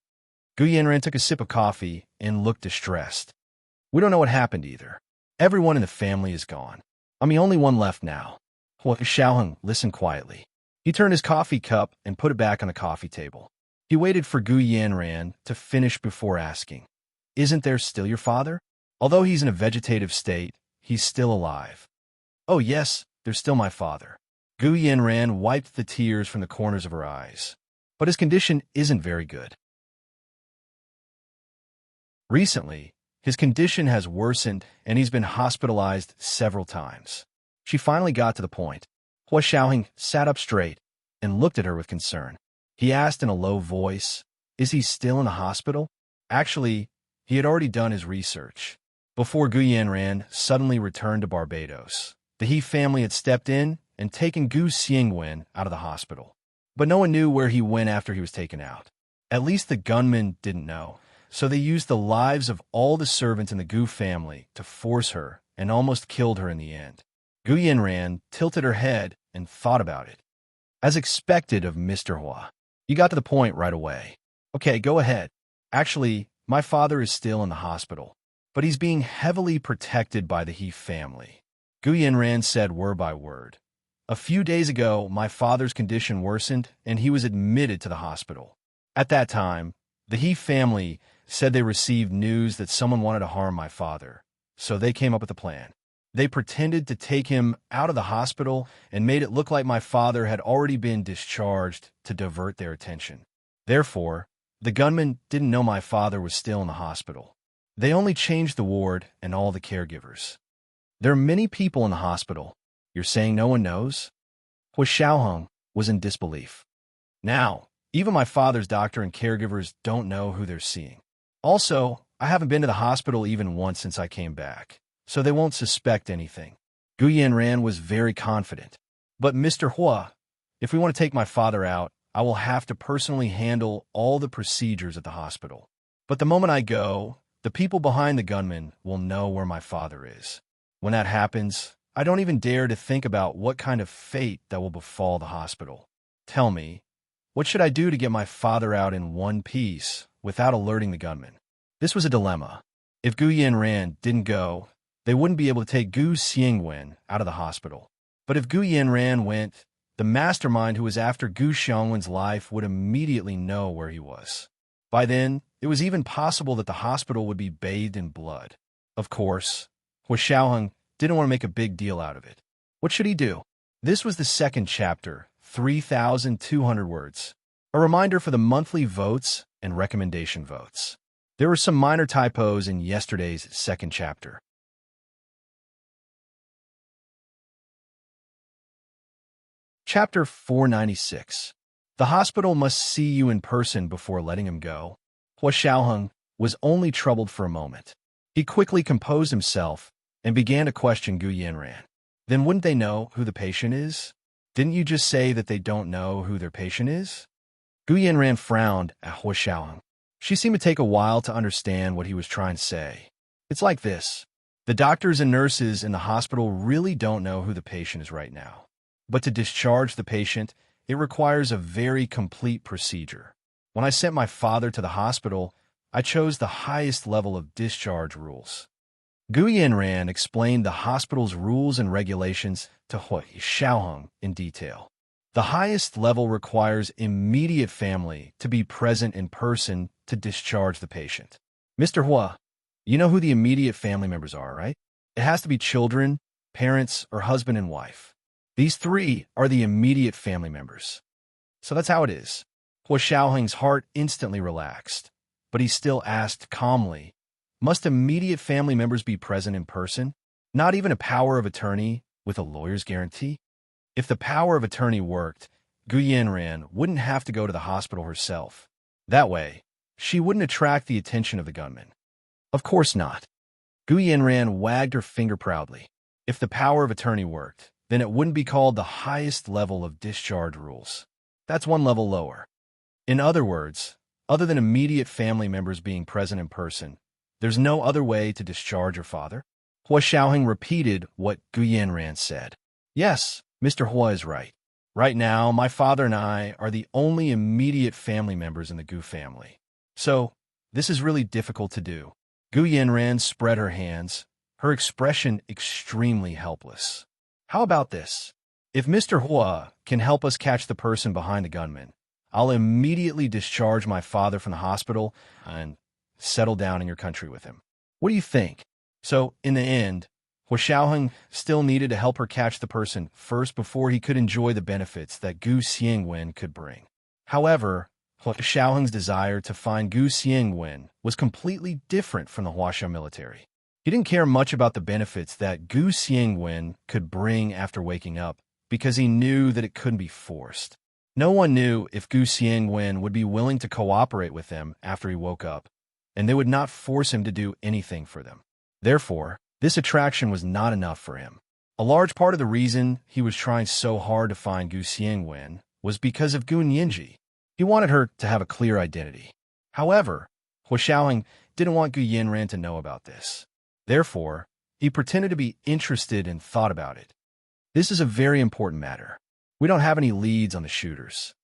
Gu Yanran took a sip of coffee and looked distressed. We don't know what happened either. Everyone in the family is gone. I'm the only one left now. Hua Xiaoheng listened quietly. He turned his coffee cup and put it back on the coffee table. He waited for Gu Yanran to finish before asking, Isn't there still your father? Although he's in a vegetative state, he's still alive. Oh yes, there's still my father. Gu Yanran wiped the tears from the corners of her eyes. But his condition isn't very good. Recently, his condition has worsened and he's been hospitalized several times. She finally got to the point. Hua Xiaoheng sat up straight and looked at her with concern. He asked in a low voice, Is he still in the hospital? Actually, he had already done his research. Before Gu Yanran suddenly returned to Barbados, the He family had stepped in and taken Gu Xiangwen out of the hospital. But no one knew where he went after he was taken out. At least the gunmen didn't know. So they used the lives of all the servants in the Gu family to force her and almost killed her in the end. Gu Yanran tilted her head and thought about it. As expected of Mr. Hua, you got to the point right away. Okay, go ahead. Actually, my father is still in the hospital, but he's being heavily protected by the He family. Gu Yanran said word by word. A few days ago, my father's condition worsened and he was admitted to the hospital. At that time, the He family said they received news that someone wanted to harm my father, so they came up with a plan. They pretended to take him out of the hospital and made it look like my father had already been discharged to divert their attention. Therefore, the gunmen didn't know my father was still in the hospital. They only changed the ward and all the caregivers. There are many people in the hospital. You're saying no one knows? Hua Xiaoheng was in disbelief. Now, even my father's doctor and caregivers don't know who they're seeing. Also, I haven't been to the hospital even once since I came back, so they won't suspect anything. Gu Yanran was very confident. But Mr. Hua, if we want to take my father out, I will have to personally handle all the procedures at the hospital. But the moment I go, the people behind the gunmen will know where my father is. When that happens, I don't even dare to think about what kind of fate that will befall the hospital. Tell me, what should I do to get my father out in one piece without alerting the gunmen? This was a dilemma. If Gu Yanran didn't go, they wouldn't be able to take Gu Xiangwen out of the hospital. But if Gu Yanran went, the mastermind who was after Gu Xiangwen's life would immediately know where he was. By then, it was even possible that the hospital would be bathed in blood. Of course, Hua Xiaoheng didn't want to make a big deal out of it. What should he do? This was the second chapter, 3,200 words. A reminder for the monthly votes and recommendation votes. There were some minor typos in yesterday's second chapter. Chapter 496. The hospital must see you in person before letting him go. Hua Xiaoheng was only troubled for a moment. He quickly composed himself and began to question Gu Yanran. Then wouldn't they know who the patient is? Didn't you just say that they don't know who their patient is? Gu Yanran frowned at Hua Xiaoheng. She seemed to take a while to understand what he was trying to say. It's like this. The doctors and nurses in the hospital really don't know who the patient is right now. But to discharge the patient, it requires a very complete procedure. When I sent my father to the hospital, I chose the highest level of discharge rules. Gu Yanran explained the hospital's rules and regulations to Hua Xiaoheng in detail. The highest level requires immediate family to be present in person to discharge the patient. Mr. Hua, you know who the immediate family members are, right? It has to be children, parents, or husband and wife. These three are the immediate family members. So that's how it is. Hua Xiaoheng's heart instantly relaxed, but he still asked calmly, must immediate family members be present in person? Not even a power of attorney with a lawyer's guarantee? If the power of attorney worked, Gu Yanran wouldn't have to go to the hospital herself. That way, she wouldn't attract the attention of the gunmen. Of course not. Gu Yanran wagged her finger proudly. If the power of attorney worked, then it wouldn't be called the highest level of discharge rules. That's one level lower. In other words, other than immediate family members being present in person, there's no other way to discharge your father? Hua Xiaoheng repeated what Gu Yanran said. Yes, Mr. Hua is right. Right now, my father and I are the only immediate family members in the Gu family. So, this is really difficult to do. Gu Yanran spread her hands, her expression extremely helpless. How about this? If Mr. Hua can help us catch the person behind the gunman, I'll immediately discharge my father from the hospital and settle down in your country with him. What do you think? So, in the end, Hua Xiaoheng still needed to help her catch the person first before he could enjoy the benefits that Gu Xiangwen could bring. However, Hua Xiaoheng's desire to find Gu Xiangwen was completely different from the Huaxia military. He didn't care much about the benefits that Gu Xiangwen could bring after waking up because he knew that it couldn't be forced. No one knew if Gu Xiangwen would be willing to cooperate with them after he woke up, and they would not force him to do anything for them. Therefore, this attraction was not enough for him. A large part of the reason he was trying so hard to find Gu Xiangwen was because of Gu Nianji. He wanted her to have a clear identity. However, Hua Xiaoheng didn't want Gu Yanran to know about this. Therefore, he pretended to be interested and thought about it. This is a very important matter. We don't have any leads on the shooters.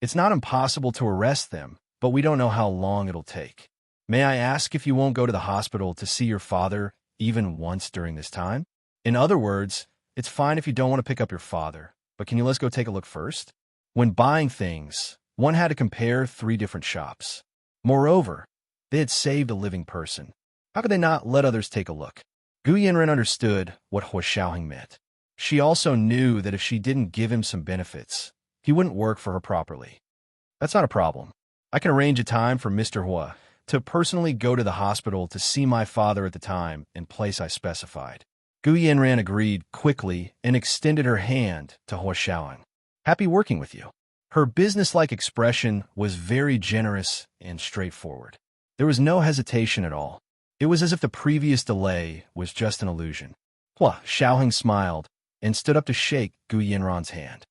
It's not impossible to arrest them, but we don't know how long it'll take. May I ask if you won't go to the hospital to see your father even once during this time? In other words, it's fine if you don't want to pick up your father, but can you let's go take a look first? When buying things, one had to compare 3 different shops. Moreover, they had saved a living person. How could they not let others take a look? Gu Yanren understood what Hua Xiaoheng meant. She also knew that if she didn't give him some benefits, he wouldn't work for her properly. That's not a problem. I can arrange a time for Mr. Hua to personally go to the hospital to see my father at the time and place I specified. Gu Yanran agreed quickly and extended her hand to Hua Xiaoheng. Happy working with you. Her businesslike expression was very generous and straightforward. There was no hesitation at all. It was as if the previous delay was just an illusion. Hua Xiaoheng smiled and stood up to shake Gu Yanran's hand.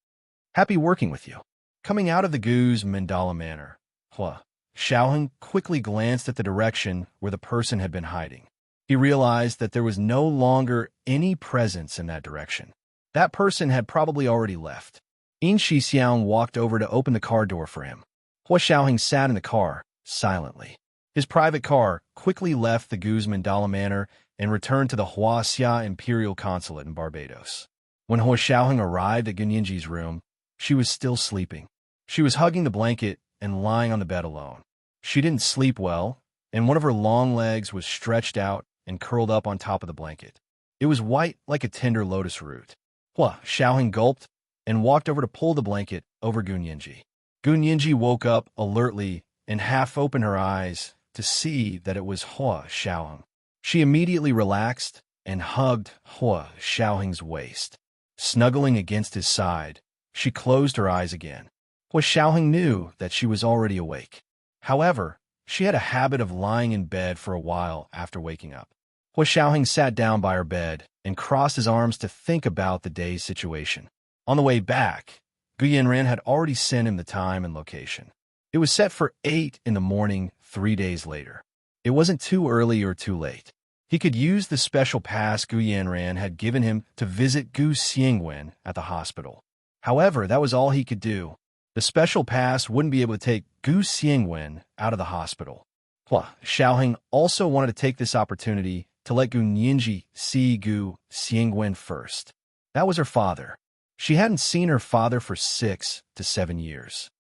Happy working with you. Coming out of the Gu's mandala manor, Hua Xiaoheng quickly glanced at the direction where the person had been hiding. He realized that there was no longer any presence in that direction. That person had probably already left. In Shixiang walked over to open the car door for him. Hua Xiaoheng sat in the car, silently. His private car quickly left the Gu's mandala manor and returned to the Huaxia Imperial Consulate in Barbados. When Hua Xiaoheng arrived at Gunyinji's room, she was still sleeping. She was hugging the blanket and lying on the bed alone. She didn't sleep well, and one of her long legs was stretched out and curled up on top of the blanket. It was white like a tender lotus root. Hua Xiaoheng gulped and walked over to pull the blanket over Gunyinji. Gunyinji woke up alertly and half opened her eyes to see that it was Hua Xiaoheng. She immediately relaxed and hugged Hua Xiaoheng's waist. Snuggling against his side, she closed her eyes again. Hua Xiaoheng knew that she was already awake. However, she had a habit of lying in bed for a while after waking up. Hua Xiaoheng sat down by her bed and crossed his arms to think about the day's situation. On the way back, Gu Yanren had already sent him the time and location. It was set for 8 in the morning 3 days later. It wasn't too early or too late. He could use the special pass Gu Yanran had given him to visit Gu Xiangwen at the hospital. However, that was all he could do. The special pass wouldn't be able to take Gu Xiangwen out of the hospital. Hua Xiaoheng also wanted to take this opportunity to let Gunyinji see Gu Xiangwen first. That was her father. She hadn't seen her father for 6 to 7 years.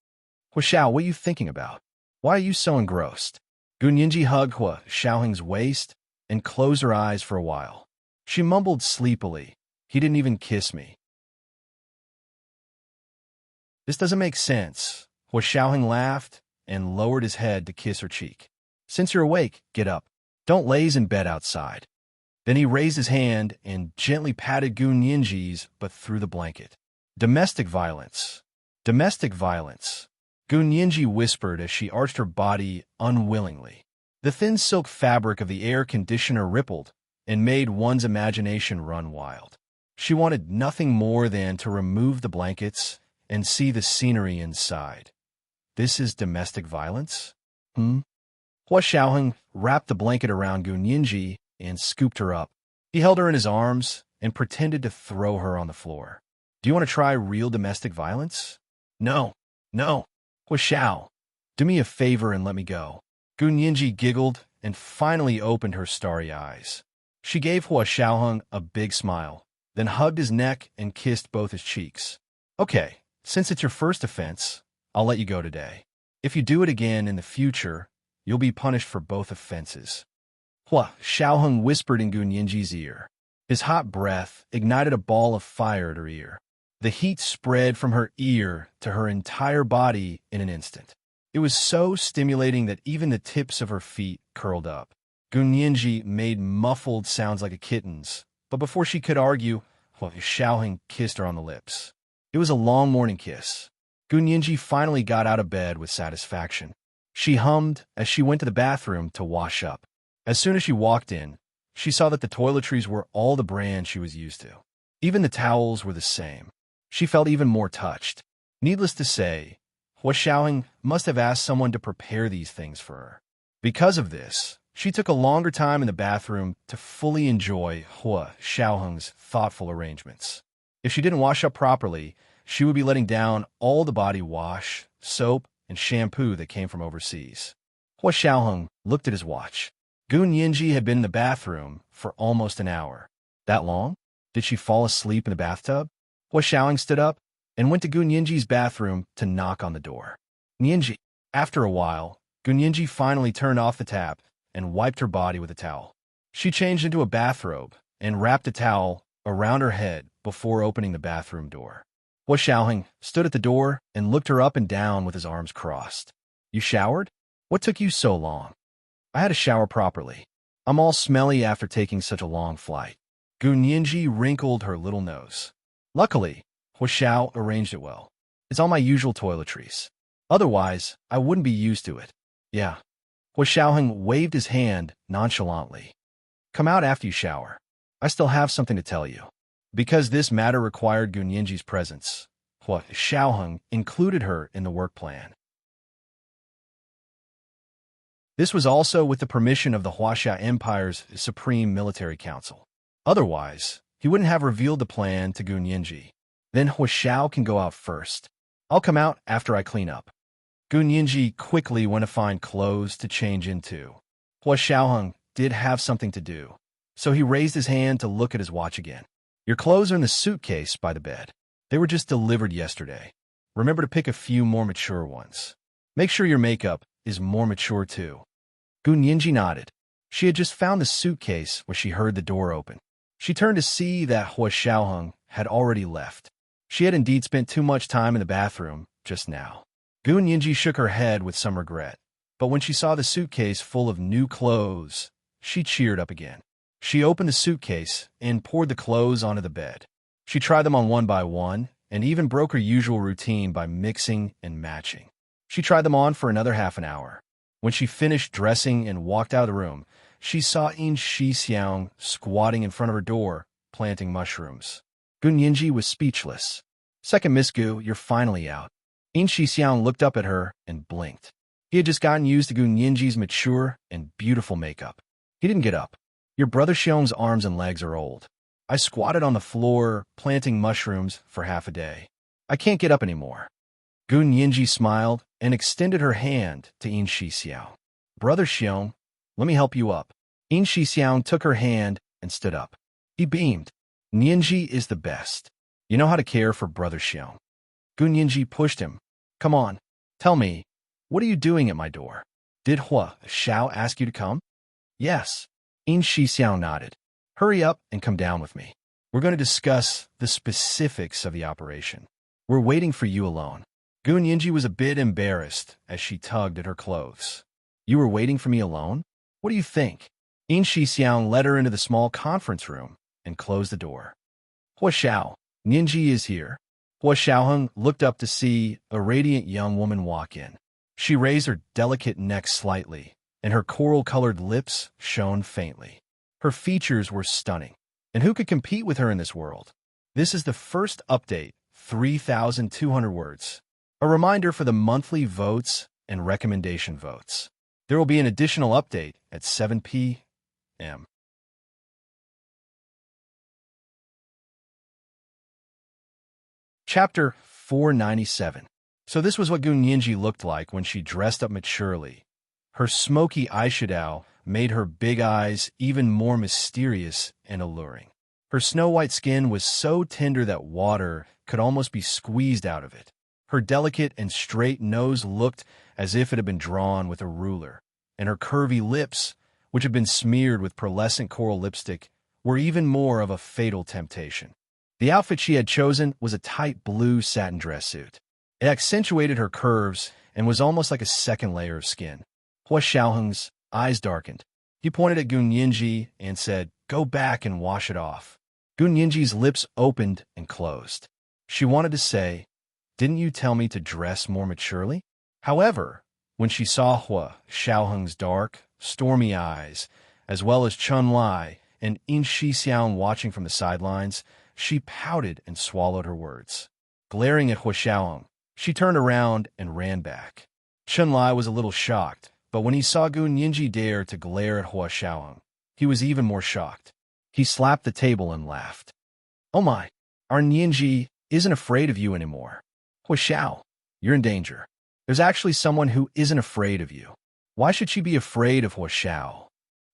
Hua Xiao, what are you thinking about? Why are you so engrossed? Gunyinji hugged Hua Xiaoheng's waist and closed her eyes for a while. She mumbled sleepily, "He didn't even kiss me." This doesn't make sense. Hua Xiaoheng laughed and lowered his head to kiss her cheek. Since you're awake, get up. Don't laze in bed outside. Then he raised his hand and gently patted Gunyinji's but through the blanket. Domestic violence. Domestic violence. Gunyinji whispered as she arched her body unwillingly. The thin silk fabric of the air conditioner rippled and made one's imagination run wild. She wanted nothing more than to remove the blankets and see the scenery inside. This is domestic violence? Hua Xiaoheng wrapped the blanket around Gunyinji and scooped her up. He held her in his arms and pretended to throw her on the floor. Do you want to try real domestic violence? No, no. Hua Xiao, do me a favor and let me go. Gunyinji giggled and finally opened her starry eyes. She gave Hua Xiaoheng a big smile, then hugged his neck and kissed both his cheeks. Okay, since it's your first offense, I'll let you go today. If you do it again in the future, you'll be punished for both offenses. Hua Xiaoheng whispered in Gunyinji's ear. His hot breath ignited a ball of fire at her ear. The heat spread from her ear to her entire body in an instant. It was so stimulating that even the tips of her feet curled up. Gunyinji made muffled sounds like a kitten's, but before she could argue, Hua Xiaoheng kissed her on the lips. It was a long morning kiss. Gunyinji finally got out of bed with satisfaction. She hummed as she went to the bathroom to wash up. As soon as she walked in, she saw that the toiletries were all the brand she was used to. Even the towels were the same. She felt even more touched. Needless to say, Hua Xiaoheng must have asked someone to prepare these things for her. Because of this, she took a longer time in the bathroom to fully enjoy Hua Xiaoheng's thoughtful arrangements. If she didn't wash up properly, she would be letting down all the body wash, soap, and shampoo that came from overseas. Hua Xiaoheng looked at his watch. Gunyinji had been in the bathroom for almost an hour. That long? Did she fall asleep in the bathtub? Hua Xiaoheng stood up and went to Gunyinji's bathroom to knock on the door. Gunyinji. After a while, Gunyinji finally turned off the tap and wiped her body with a towel. She changed into a bathrobe and wrapped a towel around her head before opening the bathroom door. Hua Xiaoheng stood at the door and looked her up and down with his arms crossed. You showered? What took you so long? I had to shower properly. I'm all smelly after taking such a long flight. Gu Nianji wrinkled her little nose. Luckily, Hua Xiao arranged it well. It's all my usual toiletries. Otherwise, I wouldn't be used to it. Yeah. Hua Xiaoheng waved his hand nonchalantly. Come out after you shower. I still have something to tell you. Because this matter required Gu Nianji's presence, Hua Xiaoheng included her in the work plan. This was also with the permission of the Huaxia Empire's Supreme Military Council. Otherwise, he wouldn't have revealed the plan to Gu Nianji. Then Hua Xiao can go out first. I'll come out after I clean up. Gu Nianji quickly went to find clothes to change into. Hua Xiaoheng did have something to do, so he raised his hand to look at his watch again. Your clothes are in the suitcase by the bed. They were just delivered yesterday. Remember to pick a few more mature ones. Make sure your makeup is more mature too. Gu Nianji nodded. She had just found the suitcase when she heard the door open. She turned to see that Hua Xiaoheng had already left. She had indeed spent too much time in the bathroom just now. Gu Nianji shook her head with some regret, but when she saw the suitcase full of new clothes, she cheered up again. She opened the suitcase and poured the clothes onto the bed. She tried them on one by one and even broke her usual routine by mixing and matching. She tried them on for another half an hour. When she finished dressing and walked out of the room, she saw In Shixiang squatting in front of her door, planting mushrooms. Gu Nianji was speechless. Second Miss Gu, you're finally out. In Shixiang looked up at her and blinked. He had just gotten used to Gu Nianji's mature and beautiful makeup. He didn't get up. Your brother Xiong's arms and legs are old. I squatted on the floor, planting mushrooms for half a day. I can't get up anymore. Gu Nianji smiled and extended her hand to In Shixiang. Brother Xiong, let me help you up. In Shixiang took her hand and stood up. He beamed. Nianji is the best. You know how to care for Brother Xiong. Gu Nianji pushed him. Come on, tell me, what are you doing at my door? Did Hua Xiao ask you to come? Yes. In Shixiang nodded. Hurry up and come down with me. We're going to discuss the specifics of the operation. We're waiting for you alone. Gu Nianji was a bit embarrassed as she tugged at her clothes. You were waiting for me alone? What do you think? In Shixiang led her into the small conference room and closed the door. Hua Xiao, Nianji is here. Hua Xiaoheng looked up to see a radiant young woman walk in. She raised her delicate neck slightly, and her coral-colored lips shone faintly. Her features were stunning, and who could compete with her in this world? This is the first update, 3,200 words. A reminder for the monthly votes and recommendation votes. There will be an additional update at 7 p.m. Chapter 497. So this was what Gu Nianji looked like when she dressed up maturely. Her smoky eyeshadow made her big eyes even more mysterious and alluring. Her snow-white skin was so tender that water could almost be squeezed out of it. Her delicate and straight nose looked as if it had been drawn with a ruler, and her curvy lips, which had been smeared with pearlescent coral lipstick, were even more of a fatal temptation. The outfit she had chosen was a tight blue satin dress suit. It accentuated her curves and was almost like a second layer of skin. Hua Xiaoheng's eyes darkened. He pointed at Gu Nianji and said, "Go back and wash it off." Gu Nianji's lips opened and closed. She wanted to say, "Didn't you tell me to dress more maturely?" However, when she saw Hua Xiaoheng's dark, stormy eyes, as well as Chun Lai and In Shixiang watching from the sidelines, she pouted and swallowed her words. Glaring at Hua Xiaoheng, she turned around and ran back. Chun Lai was a little shocked, but when he saw Gu Nianji dare to glare at Hua Xiaoheng, he was even more shocked. He slapped the table and laughed. "Oh my, our Nianji isn't afraid of you anymore. Hua Xiao, you're in danger. There's actually someone who isn't afraid of you. Why should she be afraid of Hua Xiao?"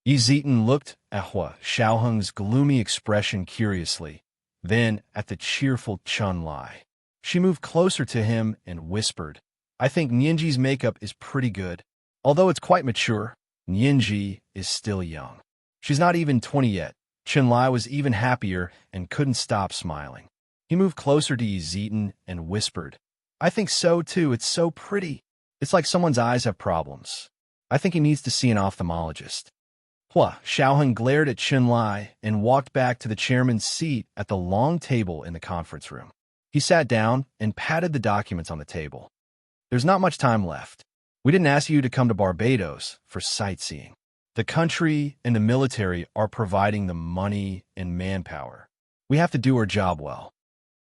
Yi Zitan looked at Hua Xiaoheng's gloomy expression curiously, then at the cheerful Chun Lai. She moved closer to him and whispered, "I think Nianji's makeup is pretty good. Although it's quite mature, Nianji is still young." She's not even 20 yet. Chun-Lai was even happier and couldn't stop smiling. He moved closer to Yi Zieten and whispered, I think so too, it's so pretty. It's like someone's eyes have problems. I think he needs to see an ophthalmologist. Hua Xiaoheng glared at Chun-Lai and walked back to the chairman's seat at the long table in the conference room. He sat down and patted the documents on the table. There's not much time left. We didn't ask you to come to Barbados for sightseeing. The country and the military are providing the money and manpower. We have to do our job well.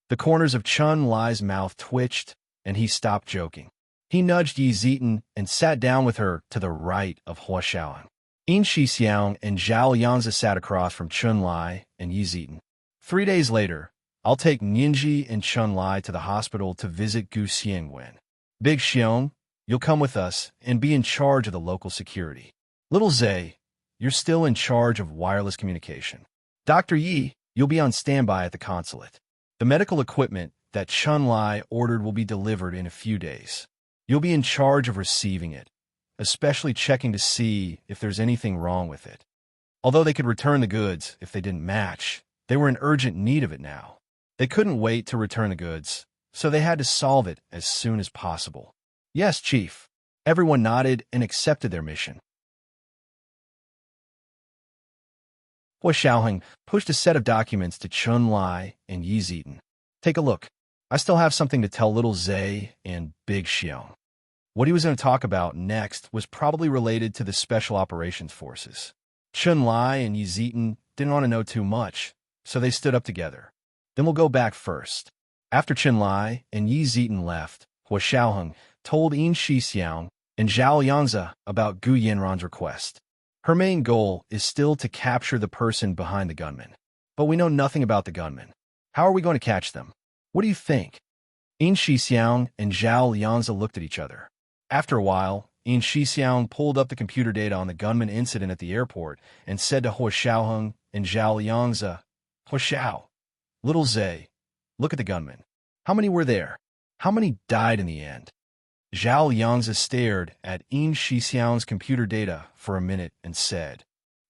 The corners of Chun-Lai's mouth twitched, and he stopped joking. He nudged Yi Zieten and sat down with her to the right of Hua Xiaoheng. Yin Shixiang and Zhao Yanzi sat across from Chun-Lai and Yi Zieten. 3 days later, I'll take Ninji and Chun-Lai to the hospital to visit Gu Xiangwen. Big Xiong, you'll come with us and be in charge of the local security. Little Zay, you're still in charge of wireless communication. Dr. Yi, you'll be on standby at the consulate. The medical equipment that Chun-Lai ordered will be delivered in a few days. You'll be in charge of receiving it, especially checking to see if there's anything wrong with it. Although they could return the goods if they didn't match, they were in urgent need of it now. They couldn't wait to return the goods, so they had to solve it as soon as possible. Yes, Chief. Everyone nodded and accepted their mission. Hua Xiaoheng pushed a set of documents to Chun-Lai and Yi Zieten. Take a look. I still have something to tell little Zay and Big Xiong. What he was going to talk about next was probably related to the Special Operations Forces. Chun-Lai and Yi Zieten didn't want to know too much, so they stood up together. Then we'll go back first. After Chun-Lai and Yi Zieten left, Hua Xiaoheng told Yin Shixiang and Zhao Yanzi about Gu Yanran's request. Her main goal is still to capture the person behind the gunman. But we know nothing about the gunman. How are we going to catch them? What do you think? Yin Shixiang and Zhao Yanzi looked at each other. After a while, Yin Shixiang pulled up the computer data on the gunman incident at the airport and said to Hua Xiaoheng and Zhao Yanzi, Hua Xiao, little Zay, look at the gunman. How many were there? How many died in the end? Zhao Yanzi stared at Yin Shixiang's computer data for a minute and said,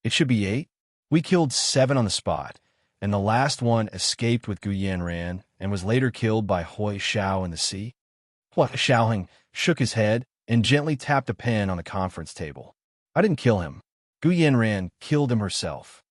It should be 8. We killed 7 on the spot, and the last one escaped with Gu Yanran and was later killed by Hua Xiao in the sea. Hua Xiaoheng shook his head and gently tapped a pen on the conference table. I didn't kill him. Gu Yanran killed him herself.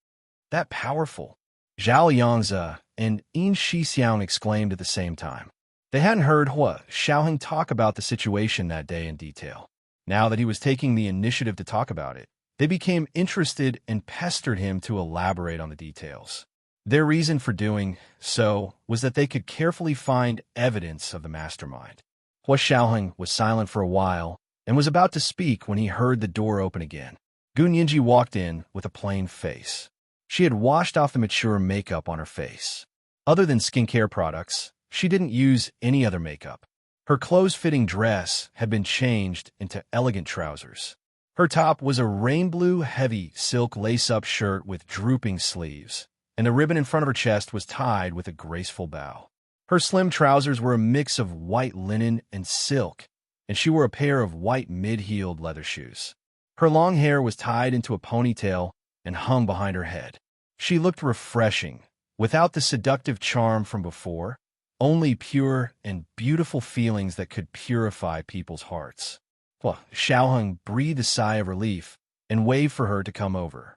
That powerful. Zhao Yanzi and Yin Shixiang exclaimed at the same time. They hadn't heard Hua Xiaoheng talk about the situation that day in detail. Now that he was taking the initiative to talk about it, they became interested and pestered him to elaborate on the details. Their reason for doing so was that they could carefully find evidence of the mastermind. Hua Xiaoheng was silent for a while and was about to speak when he heard the door open again. Gu Ninji walked in with a plain face. She had washed off the mature makeup on her face. Other than skincare products, she didn't use any other makeup. Her close-fitting dress had been changed into elegant trousers. Her top was a rain-blue, heavy silk lace-up shirt with drooping sleeves, and the ribbon in front of her chest was tied with a graceful bow. Her slim trousers were a mix of white linen and silk, and she wore a pair of white mid-heeled leather shoes. Her long hair was tied into a ponytail and hung behind her head. She looked refreshing, without the seductive charm from before, only pure and beautiful feelings that could purify people's hearts. Hua Xiaoheng breathed a sigh of relief and waved for her to come over.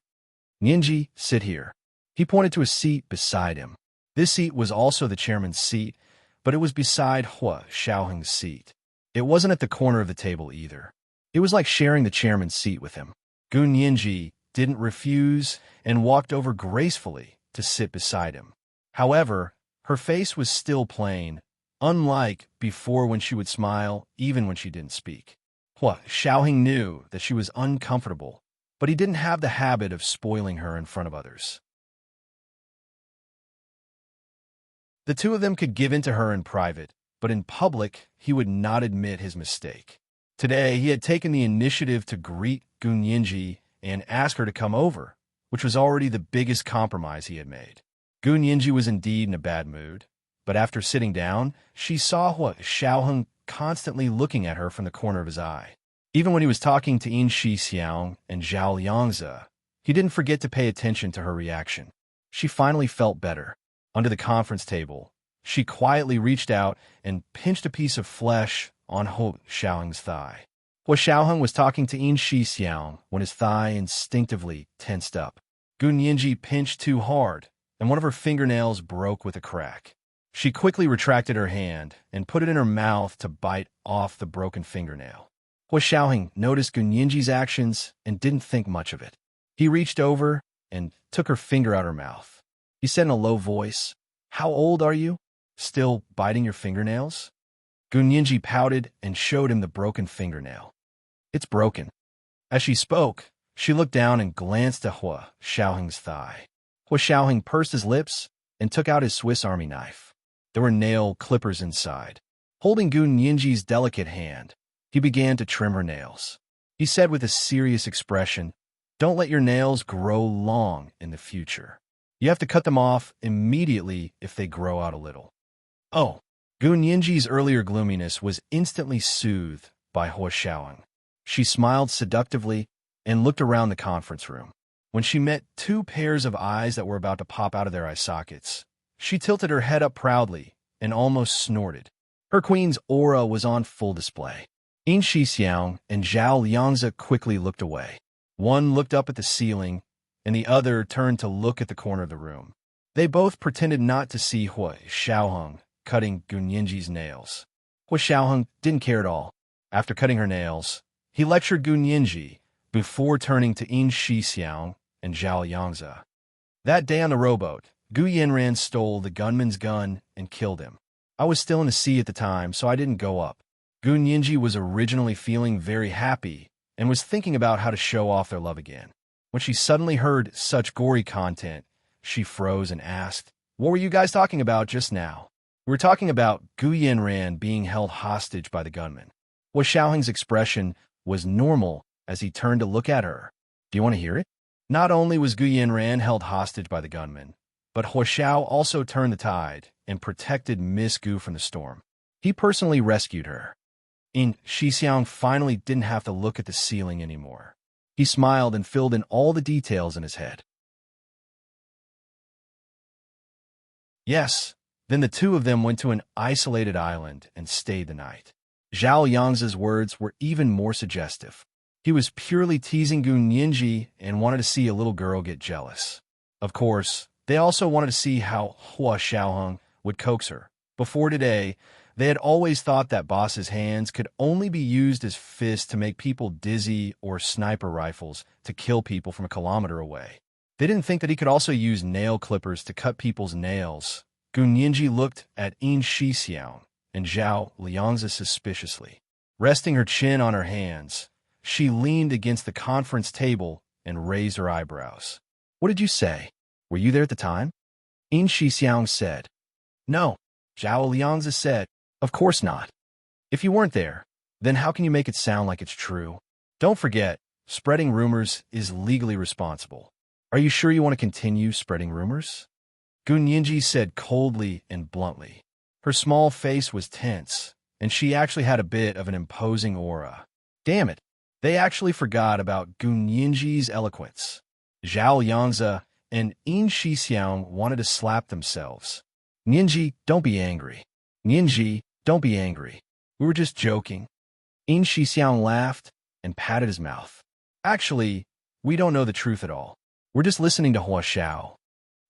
Ninji, sit here. He pointed to a seat beside him. This seat was also the chairman's seat, but it was beside Hua Xiaoheng's seat. It wasn't at the corner of the table either. It was like sharing the chairman's seat with him. Gu Ninji didn't refuse and walked over gracefully to sit beside him. However, her face was still plain, unlike before when she would smile even when she didn't speak. Hua Xiaoheng knew that she was uncomfortable, but he didn't have the habit of spoiling her in front of others. The two of them could give in to her in private, but in public he would not admit his mistake. Today he had taken the initiative to greet Gu Ninji and ask her to come over, which was already the biggest compromise he had made. Gu Ninji was indeed in a bad mood, but after sitting down, she saw Hua Xiaoheng constantly looking at her from the corner of his eye. Even when he was talking to Yin Shixiang and Zhao Yanzi, He didn't forget to pay attention to her reaction. She finally felt better. Under the conference table, she quietly reached out and pinched a piece of flesh on Huo Xiaoheng's thigh. Huo Xiaoheng was talking to Yin Xixiang when his thigh instinctively tensed up. Gu Nianji pinched too hard, and one of her fingernails broke with a crack. She quickly retracted her hand and put it in her mouth to bite off the broken fingernail. Huo Xiaoheng noticed Gu Nianji's actions and didn't think much of it. He reached over and took her finger out her mouth. He said in a low voice, "How old are you? Still biting your fingernails?" Gu Nianji pouted and showed him the broken fingernail. "It's broken." As she spoke, she looked down and glanced at Huo Xiaoheng's thigh. Huo Xiaoheng pursed his lips and took out his Swiss Army knife. There were nail clippers inside. Holding Gu Nianji's delicate hand, he began to trim her nails. He said with a serious expression, "Don't let your nails grow long in the future. You have to cut them off immediately if they grow out a little." Oh, Gu Nianji's earlier gloominess was instantly soothed by Huo Xiaoheng. She smiled seductively and looked around the conference room. When she met two pairs of eyes that were about to pop out of their eye sockets, she tilted her head up proudly and almost snorted. Her queen's aura was on full display. Yin Xixiang and Zhao Liangzi quickly looked away. One looked up at the ceiling, and the other turned to look at the corner of the room. They both pretended not to see Huo Xiaoheng cutting Gu Nianji's nails. Huo Xiaoheng didn't care at all. After cutting her nails, he lectured Gu Nianji before turning to Yin Xixiang and Zhao Liangzi. That day on the rowboat, Gu Yanran stole the gunman's gun and killed him. I was still in the sea at the time, so I didn't go up. Gu Nianji was originally feeling very happy and was thinking about how to show off their love again. When she suddenly heard such gory content, she froze and asked, "What were you guys talking about just now?" "We were talking about Gu Yanran being held hostage by the gunman." Huo Xiaoheng's expression was normal as he turned to look at her. "Do you want to hear it?" Not only was Gu Yanran held hostage by the gunman, but Huo Xiao also turned the tide and protected Miss Gu from the storm. He personally rescued her. Yin Xixiang finally didn't have to look at the ceiling anymore. He smiled and filled in all the details in his head. Yes, then the two of them went to an isolated island and stayed the night. Zhao Yangzi's words were even more suggestive. He was purely teasing Gu Nianji and wanted to see a little girl get jealous. Of course, they also wanted to see how Huo Xiaoheng would coax her. Before today, they had always thought that boss's hands could only be used as fists to make people dizzy or sniper rifles to kill people from a kilometer away. They didn't think that he could also use nail clippers to cut people's nails. Gu Nianji looked at Yin Xixiang and Zhao Liangzi suspiciously. Resting her chin on her hands, she leaned against the conference table and raised her eyebrows. "What did you say? Were you there at the time?" Yin Xixiang said. "No." Zhao Liangzi said, "Of course not. If you weren't there, then how can you make it sound like it's true? Don't forget, spreading rumors is legally responsible. Are you sure you want to continue spreading rumors?" Gu Nianji said coldly and bluntly. Her small face was tense, and she actually had a bit of an imposing aura. Damn it, they actually forgot about Gu Nianji's eloquence. Zhao Yangzi and Yin Xixiang wanted to slap themselves. "Nianji, don't be angry. Nianji, don't be angry. We were just joking." Yin Xixiang laughed and patted his mouth. "Actually, we don't know the truth at all. We're just listening to Huo Xiao."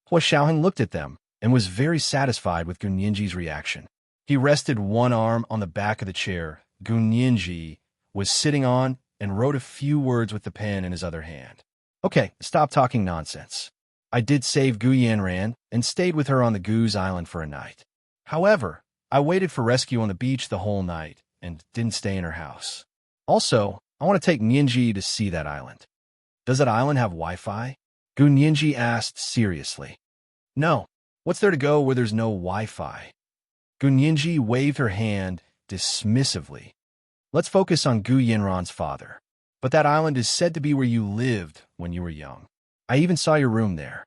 Huo Xiaoheng looked at them and was very satisfied with Gu Nianji's reaction. He rested one arm on the back of the chair Gu Nianji was sitting on and wrote a few words with the pen in his other hand. "Okay, stop talking nonsense. I did save Gu Yanran and stayed with her on the Gu's Island for a night. However, I waited for rescue on the beach the whole night and didn't stay in her house. Also, I want to take Nianji to see that island." "Does that island have Wi-Fi?" Gu Nianji asked seriously. "No. What's there to go where there's no Wi-Fi?" Gu Nianji waved her hand dismissively. "Let's focus on Gu Yanran's father. But that island is said to be where you lived when you were young. I even saw your room there."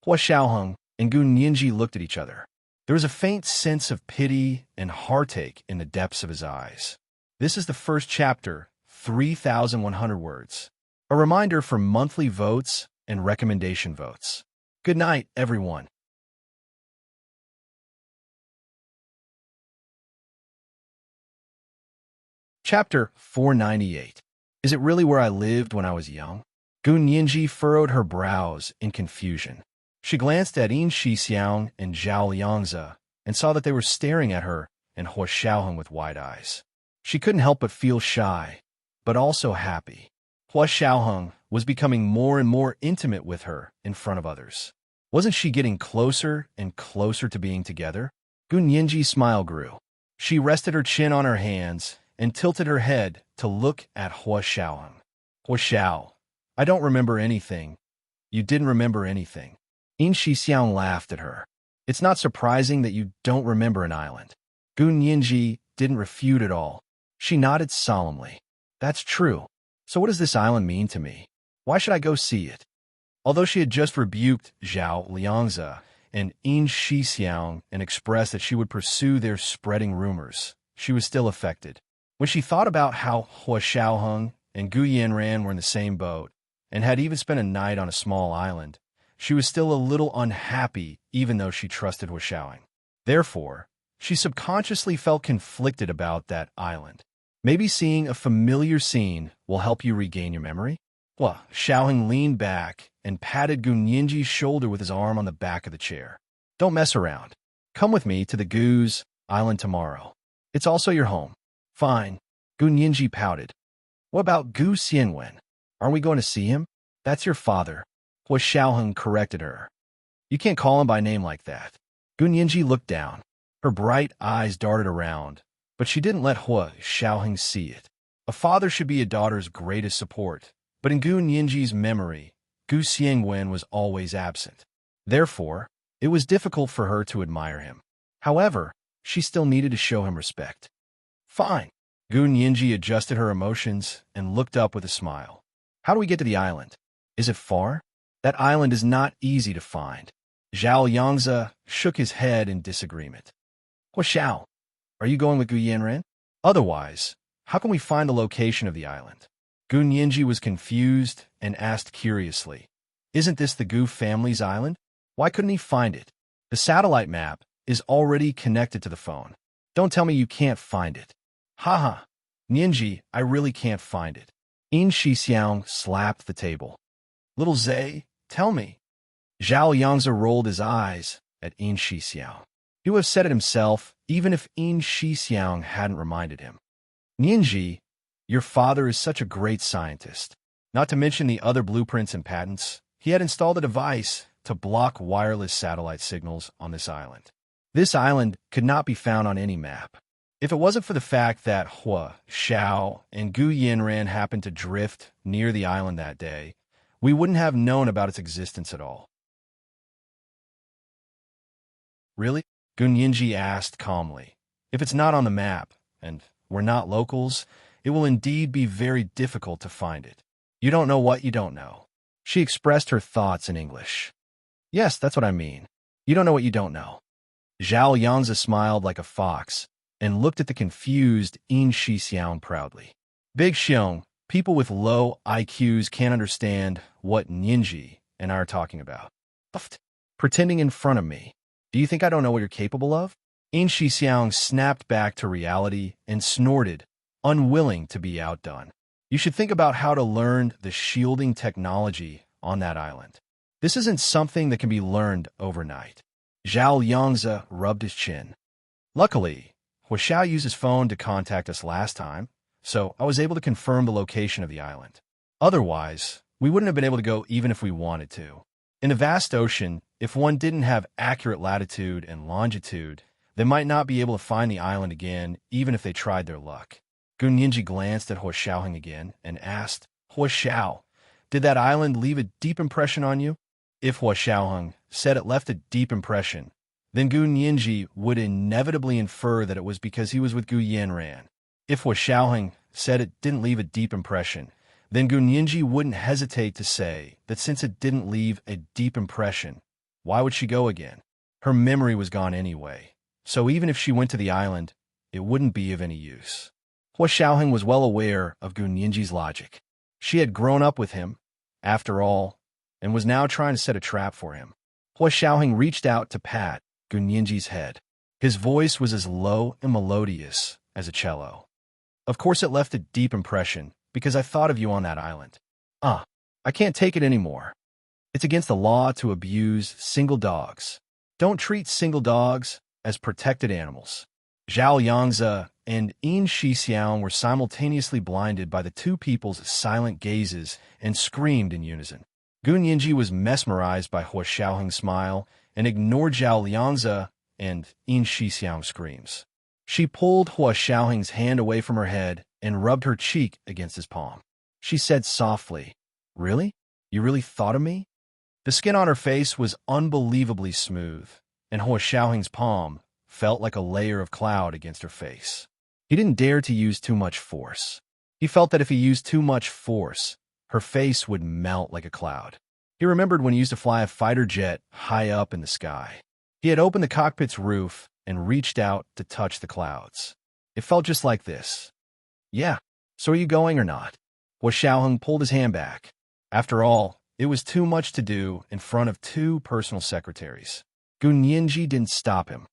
Huo Xiaoheng and Gu Nianji looked at each other. There was a faint sense of pity and heartache in the depths of his eyes. This is the first chapter, 3,100 words. A reminder for monthly votes and recommendation votes. Good night, everyone. Chapter 498. Is it really where I lived when I was young? Gu Nianji furrowed her brows in confusion. She glanced at Yin Shixiang and Zhao Liangzi and saw that they were staring at her and Hua Xiaoheng with wide eyes. She couldn't help but feel shy, but also happy. Hua Xiaoheng was becoming more and more intimate with her in front of others. Wasn't she getting closer and closer to being together? Gu Nianji's smile grew. She rested her chin on her hands and tilted her head to look at Hua Xiaoheng. Hua Xiao, I don't remember anything. You didn't remember anything. Yin Shixiang laughed at her. It's not surprising that you don't remember an island. Gu Nianji didn't refute at all. She nodded solemnly. That's true. So what does this island mean to me? Why should I go see it? Although she had just rebuked Zhao Liangzi and Yin Shixiang and expressed that she would pursue their spreading rumors, she was still affected. When she thought about how Hua Xiaoheng and Gu Yanran were in the same boat and had even spent a night on a small island, she was still a little unhappy even though she trusted Hua Xiaoheng. Therefore, she subconsciously felt conflicted about that island. Maybe seeing a familiar scene will help you regain your memory? Hua Xiaoheng leaned back and patted Gu Nianji's shoulder with his arm on the back of the chair. Don't mess around. Come with me to the Gu's island tomorrow. It's also your home. Fine. Gu Nianji pouted. What about Gu Xianwen? Aren't we going to see him? That's your father. Hua Xiaoheng corrected her. You can't call him by name like that. Gu Nianji looked down. Her bright eyes darted around, but she didn't let Hua Xiaoheng see it. A father should be a daughter's greatest support, but in Gu Nianji's memory, Gu Xianwen was always absent. Therefore, it was difficult for her to admire him. However, she still needed to show him respect. Fine. Gu Nianji adjusted her emotions and looked up with a smile. How do we get to the island? Is it far? That island is not easy to find. Zhao Liangzi shook his head in disagreement. Hua Xiao, are you going with Gu Yanran? Otherwise, how can we find the location of the island? Gu Nianji was confused and asked curiously, isn't this the Gu family's island? Why couldn't he find it? The satellite map is already connected to the phone. Don't tell me you can't find it. Haha, Nianji, I really can't find it. Yin Shixiang slapped the table. Little Zay, tell me. Zhao Liangzi rolled his eyes at Yin Shixiang. He would have said it himself, even if Yin Shixiang hadn't reminded him. Nianji, your father is such a great scientist. Not to mention the other blueprints and patents, he had installed a device to block wireless satellite signals on this island. This island could not be found on any map. If it wasn't for the fact that Hua Xiao and Gu Yanran happened to drift near the island that day, we wouldn't have known about its existence at all. Really? Gu Nianji asked calmly. If it's not on the map, and we're not locals, it will indeed be very difficult to find it. You don't know what you don't know. She expressed her thoughts in English. Yes, that's what I mean. You don't know what you don't know. Zhao Liangzi smiled like a fox and looked at the confused Yin Shixiang proudly. Big Xiong, people with low IQs can't understand what Nianji and I are talking about. Puffed. Pretending in front of me. Do you think I don't know what you're capable of? Yin Shixiang snapped back to reality and snorted, unwilling to be outdone. You should think about how to learn the shielding technology on that island. This isn't something that can be learned overnight. Zhao Liangzi rubbed his chin. Luckily, Hua Xiao used his phone to contact us last time, so I was able to confirm the location of the island. Otherwise, we wouldn't have been able to go even if we wanted to. In a vast ocean, if one didn't have accurate latitude and longitude, they might not be able to find the island again even if they tried their luck. Gu Nianji glanced at Hua Xiaoheng again and asked, Hua Xiao, did that island leave a deep impression on you? If Hua Xiaoheng said it left a deep impression, then Gu Nianji would inevitably infer that it was because he was with Gu Yanran. If Hua Xiaoheng said it didn't leave a deep impression, then Gu Nianji wouldn't hesitate to say that since it didn't leave a deep impression, why would she go again? Her memory was gone anyway, so even if she went to the island, it wouldn't be of any use. Hua Xiaoheng was well aware of Gu Nianji's logic. She had grown up with him. After all, and was now trying to set a trap for him. Hua Xiaoheng reached out to pat Gu Nianji's head. His voice was as low and melodious as a cello. Of course it left a deep impression, because I thought of you on that island. I can't take it anymore. It's against the law to abuse single dogs. Don't treat single dogs as protected animals. Zhao Yangzi and Yin Shixiang were simultaneously blinded by the two people's silent gazes and screamed in unison. Gu Nianji was mesmerized by Hua Xiaoheng's smile and ignored Zhao Yangzi and Yin Shixiang's screams. She pulled Hua Xiaoheng's hand away from her head and rubbed her cheek against his palm. She said softly, "Really? You really thought of me?" The skin on her face was unbelievably smooth, and Hua Xiaoheng's palm felt like a layer of cloud against her face. He didn't dare to use too much force. He felt that if he used too much force, her face would melt like a cloud. He remembered when he used to fly a fighter jet high up in the sky. He had opened the cockpit's roof and reached out to touch the clouds. It felt just like this. "Yeah, so are you going or not?" Hua Xiaoheng pulled his hand back. After all, it was too much to do in front of two personal secretaries. Gu Nianji didn't stop him.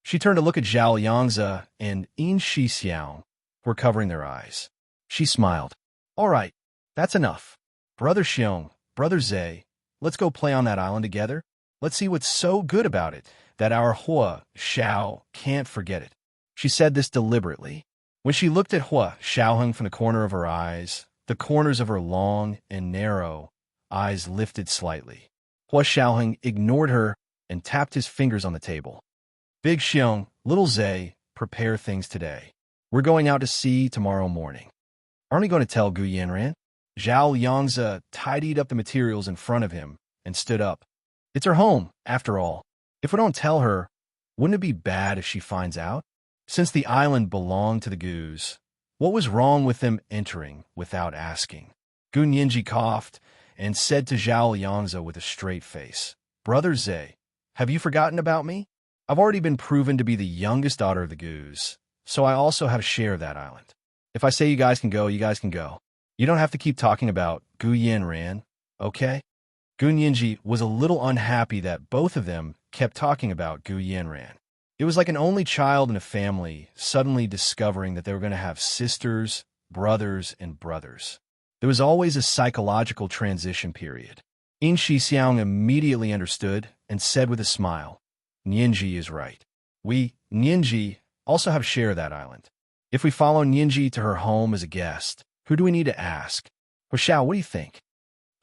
She turned to look at Zhao Yangzi and Yin Shixiang, who were covering their eyes. She smiled. "All right, that's enough. Brother Xiong, Brother Zhe, let's go play on that island together. Let's see what's so good about it that our Hua Xiao can't forget it." She said this deliberately. When she looked at Hua Xiaoheng from the corner of her eyes, the corners of her long and narrow eyes lifted slightly. Hua Xiaoheng ignored her and tapped his fingers on the table. "Big Xiong, little Zhe, prepare things today. We're going out to sea tomorrow morning. Aren't we going to tell Gu Yanran?" Zhao Yangzi tidied up the materials in front of him and stood up. "It's her home, after all. If we don't tell her, wouldn't it be bad if she finds out? Since the island belonged to the Gus, what was wrong with them entering without asking?" Gu Nianji coughed and said to Zhao Yangzi with a straight face, "Brother Zhe, have you forgotten about me? I've already been proven to be the youngest daughter of the Gus, so I also have a share of that island. If I say you guys can go, you guys can go. You don't have to keep talking about Gu Yanran, okay?" Gu Nianji was a little unhappy that both of them kept talking about Gu Yanran. It was like an only child in a family suddenly discovering that they were going to have sisters, brothers, and brothers. There was always a psychological transition period. Yin Shixiang immediately understood and said with a smile, "Nianji is right. We, Nianji, also have share of that island. If we follow Nianji to her home as a guest, who do we need to ask? Hua Xiao, what do you think?"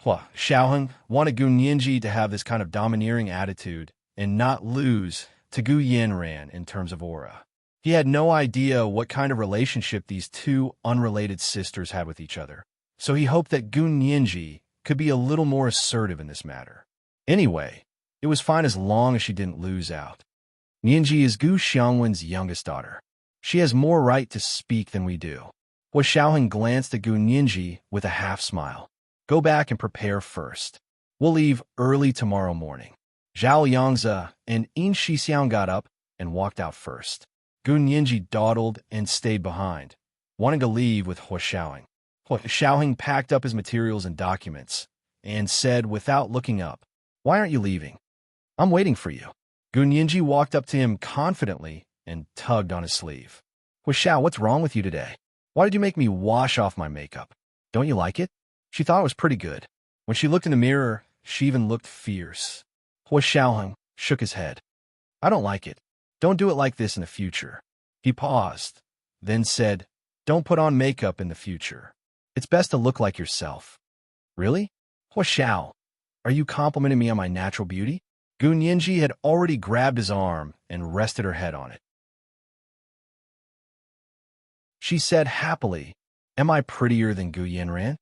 Hua Xiaoheng wanted Gu Nianji to have this kind of domineering attitude and not lose to Gu Yanran in terms of aura. He had no idea what kind of relationship these two unrelated sisters had with each other, so he hoped that Gu Nianji could be a little more assertive in this matter. Anyway, it was fine as long as she didn't lose out. Nianji is Gu Xiangwen's youngest daughter. She has more right to speak than we do. Hua Xiaoheng glanced at Gu Nianji with a half-smile. "Go back and prepare first. We'll leave early tomorrow morning." Zhao Yangzi and Yin Shixiang got up and walked out first. Gu Nianji dawdled and stayed behind, wanting to leave with Hua Xiaoheng. Hua Xiaoheng packed up his materials and documents and said without looking up, "Why aren't you leaving? I'm waiting for you." Gu Nianji walked up to him confidently and tugged on his sleeve. "Hua Xiao, what's wrong with you today? Why did you make me wash off my makeup? Don't you like it?" She thought it was pretty good. When she looked in the mirror, she even looked fierce. Hua Xiaoheng shook his head. "I don't like it. Don't do it like this in the future." He paused, then said, "Don't put on makeup in the future. It's best to look like yourself." "Really? Hua Xiao, are you complimenting me on my natural beauty?" Gu Nianji had already grabbed his arm and rested her head on it. She said happily, "Am I prettier than Gu Yanran?"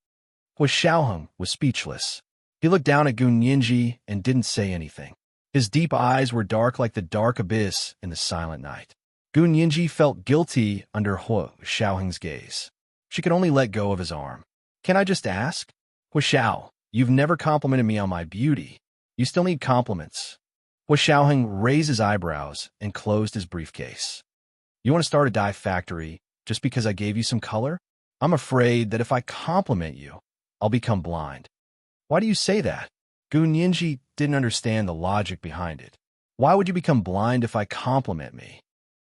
Hua Xiaoheng was speechless. He looked down at Gu Nianji and didn't say anything. His deep eyes were dark like the dark abyss in the silent night. Gu Nianji felt guilty under Hua Xiaoheng's gaze. She could only let go of his arm. "Can I just ask? Hua Xiao, you've never complimented me on my beauty. You still need compliments." Hua Xiaoheng raised his eyebrows and closed his briefcase. "You want to start a dye factory just because I gave you some color? I'm afraid that if I compliment you, I'll become blind. Why do you say that? Gun Yinji didn't understand the logic behind it. Why would you become blind if I compliment me?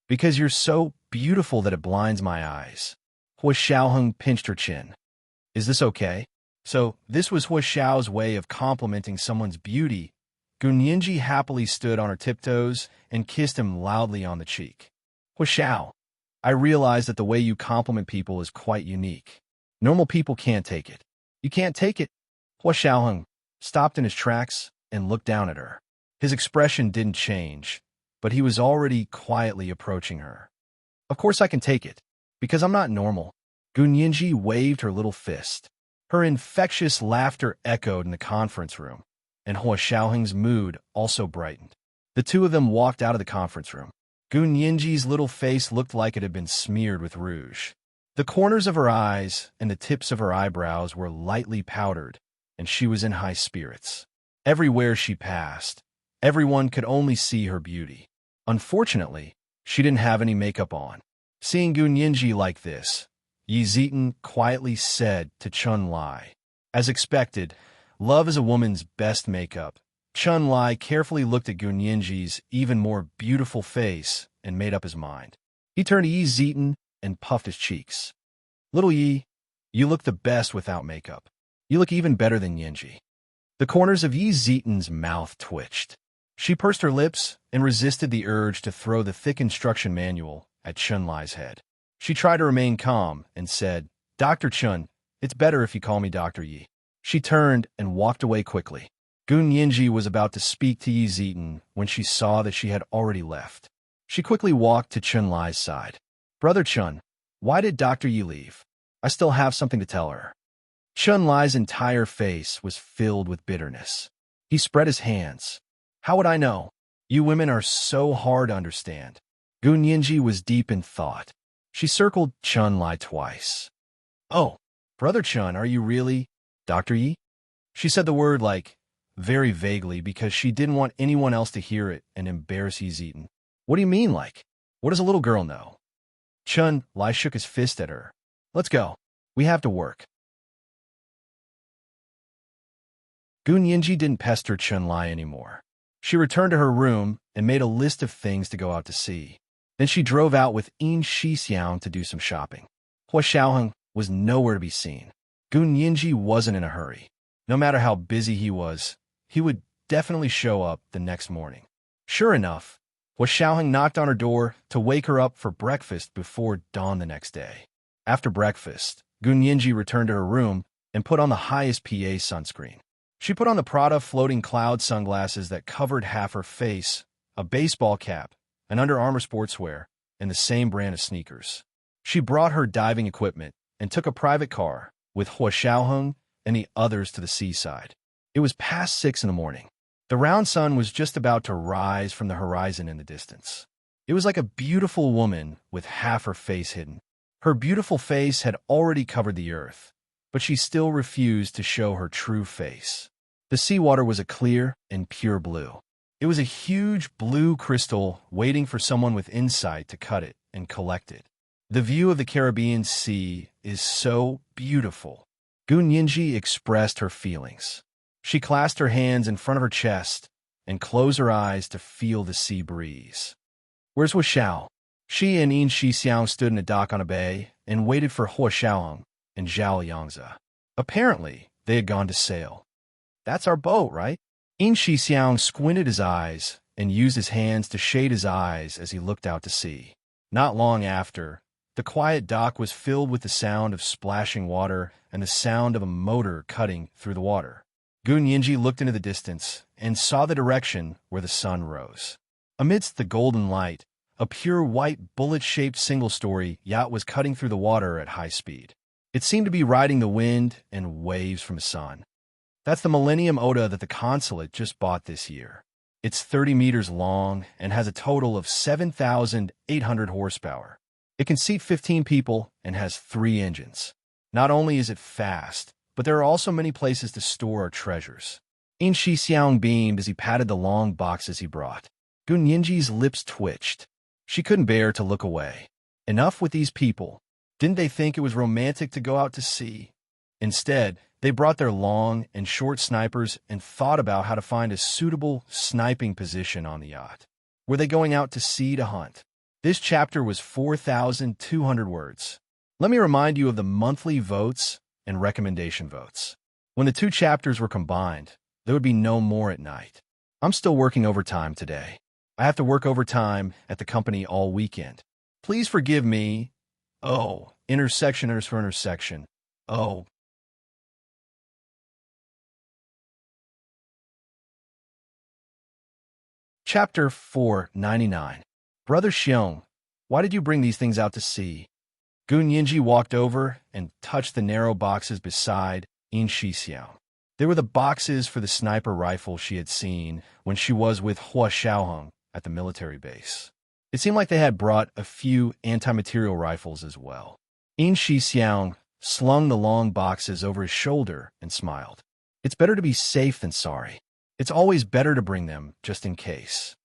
Because you're so beautiful that it blinds my eyes. Hua Xiaoheng pinched her chin. Is this okay? So, this was Hua Xiao's way of complimenting someone's beauty. Gun Yinji happily stood on her tiptoes and kissed him loudly on the cheek. Hua Xiao, I realize that the way you compliment people is quite unique. Normal people can't take it. You can't take it? Hua Xiaoheng stopped in his tracks and looked down at her. His expression didn't change, but he was already quietly approaching her. Of course I can take it, because I'm not normal. Gun Yinji waved her little fist. Her infectious laughter echoed in the conference room, and Hua Xiaoheng's mood also brightened. The two of them walked out of the conference room. Gun Yinji's little face looked like it had been smeared with rouge. The corners of her eyes and the tips of her eyebrows were lightly powdered, and she was in high spirits. Everywhere she passed, everyone could only see her beauty. Unfortunately, she didn't have any makeup on. Seeing Gun Yinji like this, Yi Zitan quietly said to Chun Lai. As expected, love is a woman's best makeup. Chun Lai carefully looked at Gun Yinji's even more beautiful face and made up his mind. He turned to Yi Zitan and puffed his cheeks. Little Yi, you look the best without makeup. You look even better than Yinji. The corners of Yi Zitan's mouth twitched. She pursed her lips and resisted the urge to throw the thick instruction manual at Chun Lai's head. She tried to remain calm and said, Dr. Chun, it's better if you call me Dr. Yi. She turned and walked away quickly. Gun Yinji was about to speak to Yi Zitan when she saw that she had already left. She quickly walked to Chun Lai's side. Brother Chun, why did Dr. Yi leave? I still have something to tell her. Chun Lai's entire face was filled with bitterness. He spread his hands. How would I know? You women are so hard to understand. Gun Yinji was deep in thought. She circled Chun Lai twice. Oh, Brother Chun, are you really Dr. Yi? She said the word very vaguely because she didn't want anyone else to hear it and embarrass Yi Zitan. What do you mean, like? What does a little girl know? Chun Lai shook his fist at her. Let's go. We have to work. Gun Yinji didn't pester Chun Lai anymore. She returned to her room and made a list of things to go out to see. Then she drove out with Yin Shixiang to do some shopping. Hua Xiaoheng was nowhere to be seen. Gun Yinji wasn't in a hurry. No matter how busy he was, he would definitely show up the next morning. Sure enough, Hua Xiaoheng knocked on her door to wake her up for breakfast before dawn the next day. After breakfast, Gun Yinji returned to her room and put on the highest PA sunscreen. She put on the Prada floating cloud sunglasses that covered half her face, a baseball cap, an Under Armour sportswear, and the same brand of sneakers. She brought her diving equipment and took a private car with Hua Xiaoheng and the others to the seaside. It was past 6 in the morning. The round sun was just about to rise from the horizon in the distance. It was like a beautiful woman with half her face hidden. Her beautiful face had already covered the earth, but she still refused to show her true face. The seawater was a clear and pure blue. It was a huge blue crystal waiting for someone with insight to cut it and collect it. The view of the Caribbean Sea is so beautiful. Gun Yinji expressed her feelings. She clasped her hands in front of her chest and closed her eyes to feel the sea breeze. Where's Hua Xiao? She and Yin Shixiang stood in a dock on a bay and waited for Hua Xiaoheng and Zhao Yangzi. Apparently, they had gone to sail. That's our boat, right? Yin Shixiang squinted his eyes and used his hands to shade his eyes as he looked out to sea. Not long after, the quiet dock was filled with the sound of splashing water and the sound of a motor cutting through the water. Gun Yinji looked into the distance and saw the direction where the sun rose. Amidst the golden light, a pure white bullet-shaped single-story yacht was cutting through the water at high speed. It seemed to be riding the wind and waves from the sun. That's the Millennium Oda that the consulate just bought this year. It's 30 meters long and has a total of 7,800 horsepower. It can seat 15 people and has 3 engines. Not only is it fast, but there are also many places to store our treasures. Yin Shixiang beamed as he patted the long boxes he brought. Gun Yinji's lips twitched. She couldn't bear to look away. Enough with these people. Didn't they think it was romantic to go out to sea? Instead, They brought their long and short snipers and thought about how to find a suitable sniping position on the yacht. Were they going out to sea to hunt? This chapter was 4,200 words. Let me remind you of the monthly votes and recommendation votes. When the two chapters were combined, there would be no more at night. I'm still working overtime today. I have to work overtime at the company all weekend. Please forgive me. Oh, intersectioners for intersection. Oh. Chapter 499. Brother Xiong, why did you bring these things out to sea? Gun Yinji walked over and touched the narrow boxes beside In Xixiao. They were the boxes for the sniper rifle she had seen when she was with Hua Xiaoheng at the military base. It seemed like they had brought a few anti-material rifles as well. In Xixiao slung the long boxes over his shoulder and smiled. It's better to be safe than sorry. It's always better to bring them just in case.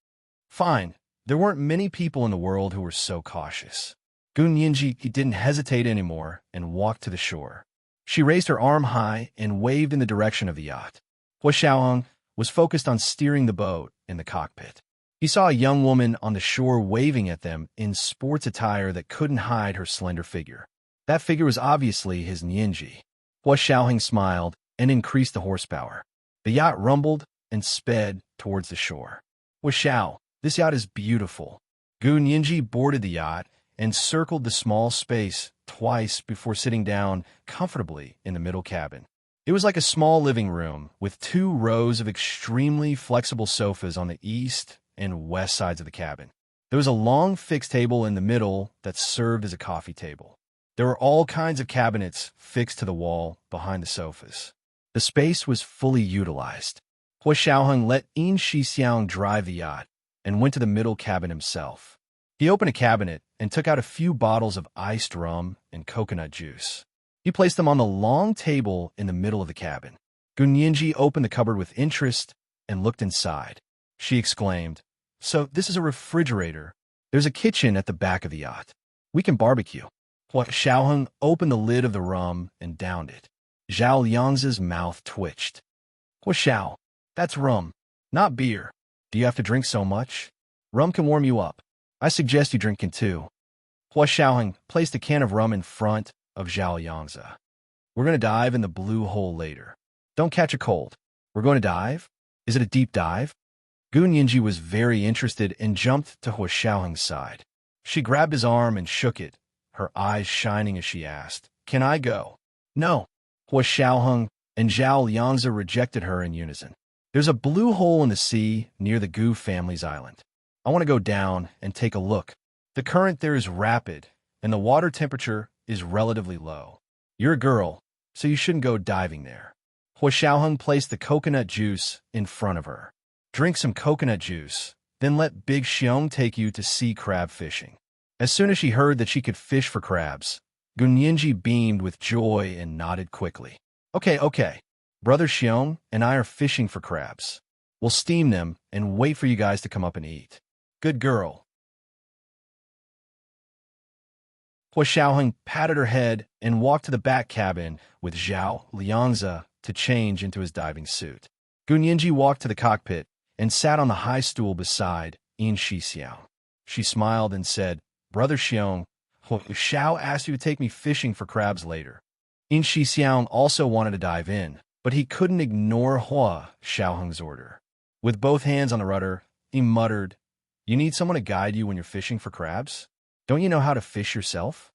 Fine. There weren't many people in the world who were so cautious. Gun Yinji didn't hesitate anymore and walked to the shore. She raised her arm high and waved in the direction of the yacht. Hua Xiaoheng was focused on steering the boat in the cockpit. He saw a young woman on the shore waving at them in sports attire that couldn't hide her slender figure. That figure was obviously his Nianji. Hua Xiaoheng smiled and increased the horsepower. The yacht rumbled and sped towards the shore. Hua Xiao, this yacht is beautiful. Gun Yinji boarded the yacht and circled the small space twice before sitting down comfortably in the middle cabin. It was like a small living room with 2 rows of extremely flexible sofas on the east and west sides of the cabin. There was a long fixed table in the middle that served as a coffee table. There were all kinds of cabinets fixed to the wall behind the sofas. The space was fully utilized. Hua Xiaoheng let In Xixiang drive the yacht and went to the middle cabin himself. He opened a cabinet and took out a few bottles of iced rum and coconut juice. He placed them on the long table in the middle of the cabin. Gun Yinji opened the cupboard with interest and looked inside. She exclaimed, "So this is a refrigerator. There's a kitchen at the back of the yacht. We can barbecue." Hua Xiaoheng opened the lid of the rum and downed it. Zhao Liang's mouth twitched. "Hua Xiao, that's rum, not beer. Do you have to drink so much? Rum can warm you up. I suggest you drink it too." Hua Xiaoheng placed a can of rum in front of Zhao Liangzi. "We're going to dive in the blue hole later. Don't catch a cold. We're going to dive? Is it a deep dive?" Gun Yinji was very interested and jumped to Hua Xiaoheng's side. She grabbed his arm and shook it, her eyes shining as she asked, "Can I go?" "No." Hua Xiaoheng and Zhao Liangzi rejected her in unison. "There's a blue hole in the sea near the Gu family's island. I want to go down and take a look. The current there is rapid, and the water temperature is relatively low. You're a girl, so you shouldn't go diving there." Hua Xiaoheng placed the coconut juice in front of her. "Drink some coconut juice, then let Big Xiong take you to sea crab fishing." As soon as she heard that she could fish for crabs, Gun Yinji beamed with joy and nodded quickly. Okay. Brother Xiong and I are fishing for crabs. We'll steam them and wait for you guys to come up and eat. Good girl." Hua Xiaoheng patted her head and walked to the back cabin with Zhao Liangzi to change into his diving suit. Gun Yinji walked to the cockpit and sat on the high stool beside In Xixiao. She smiled and said, "Brother Xiong, Hua Xiao asked you to take me fishing for crabs later." In Xixiao also wanted to dive in, but he couldn't ignore Hua Xiaoheng's order. With both hands on the rudder, he muttered, "You need someone to guide you when you're fishing for crabs? Don't you know how to fish yourself?"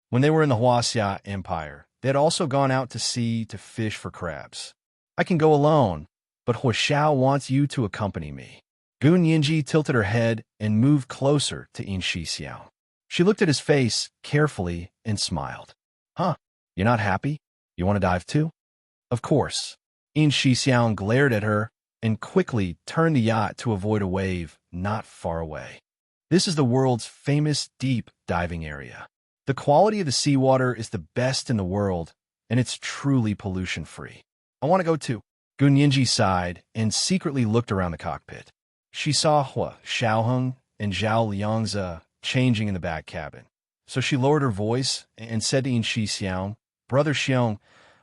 When they were in the Huaxia Empire, they had also gone out to sea to fish for crabs. "I can go alone, but Hua Xiao wants you to accompany me." Gun Yinji tilted her head and moved closer to In Xixiao. She looked at his face carefully and smiled. "Huh, you're not happy? You want to dive too?" "Of course." In Xixiao glared at her and quickly turned the yacht to avoid a wave not far away. This is the world's famous deep diving area. The quality of the seawater is the best in the world, and it's truly pollution-free. "I want to go too." Gun Yinji sighed and secretly looked around the cockpit. She saw Hua Xiaoheng and Zhao Liangzi changing in the back cabin. So she lowered her voice and said to In Xixiao, "Brother Xiong,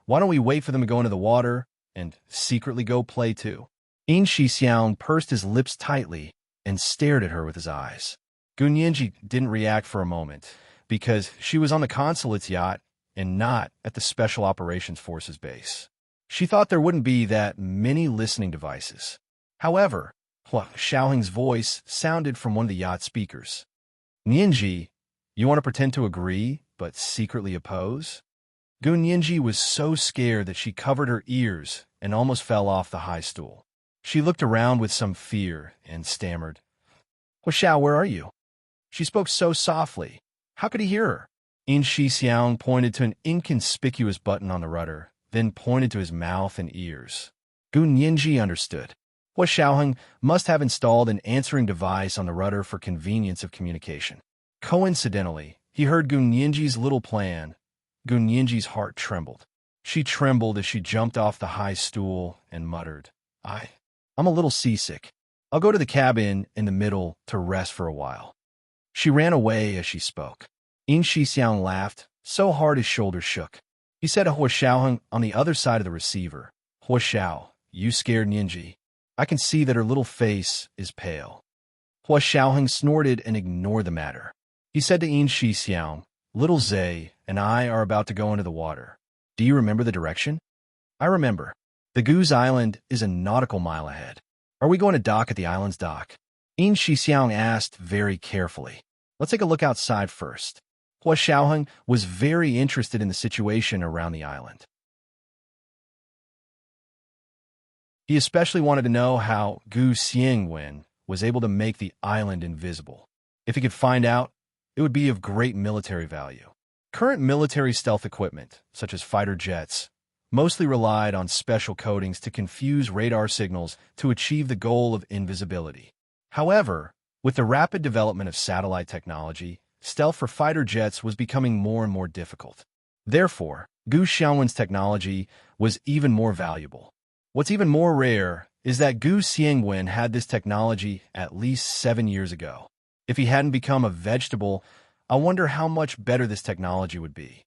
Why don't we wait for them to go into the water and secretly go play too? In Shixiang pursed his lips tightly and stared at her with his eyes. Gu Nianji didn't react for a moment because she was on the consulate's yacht and not at the Special Operations Forces base. She thought there wouldn't be that many listening devices. However, Xiaoheng's voice sounded from one of the yacht speakers. Nianji, you want to pretend to agree, but secretly oppose? Gu Nianji was so scared that she covered her ears and almost fell off the high stool. She looked around with some fear and stammered, Xiao, where are you? She spoke so softly. How could he hear her? In Shixiang pointed to an inconspicuous button on the rudder, then pointed to his mouth and ears. Gu Nianji understood. Xiaoheng must have installed an answering device on the rudder for convenience of communication. Coincidentally, he heard Gu Nianji's little plan. Gu Nianji's heart trembled. She trembled as she jumped off the high stool and muttered, I'm a little seasick. I'll go to the cabin in the middle to rest for a while. She ran away as she spoke. In Shixiang laughed so hard his shoulders shook. He said to Xiaoheng on the other side of the receiver, Xiao, you scared Nianji. I can see that her little face is pale. Xiaoheng snorted and ignored the matter. He said to In Shixiang, Little Zhe and I are about to go into the water. Do you remember the direction? I remember. The Goose Island is a nautical mile ahead. Are we going to dock at the island's dock? In Shixiang asked very carefully. Let's take a look outside first. Xiaoheng was very interested in the situation around the island. He especially wanted to know how Gu Xiangwen was able to make the island invisible. If he could find out, it would be of great military value. Current military stealth equipment, such as fighter jets, mostly relied on special coatings to confuse radar signals to achieve the goal of invisibility. However, with the rapid development of satellite technology, stealth for fighter jets was becoming more and more difficult. Therefore, Gu Xiangwen's technology was even more valuable. What's even more rare is that Gu Xiangwen had this technology at least 7 years ago. If he hadn't become a vegetable, I wonder how much better this technology would be.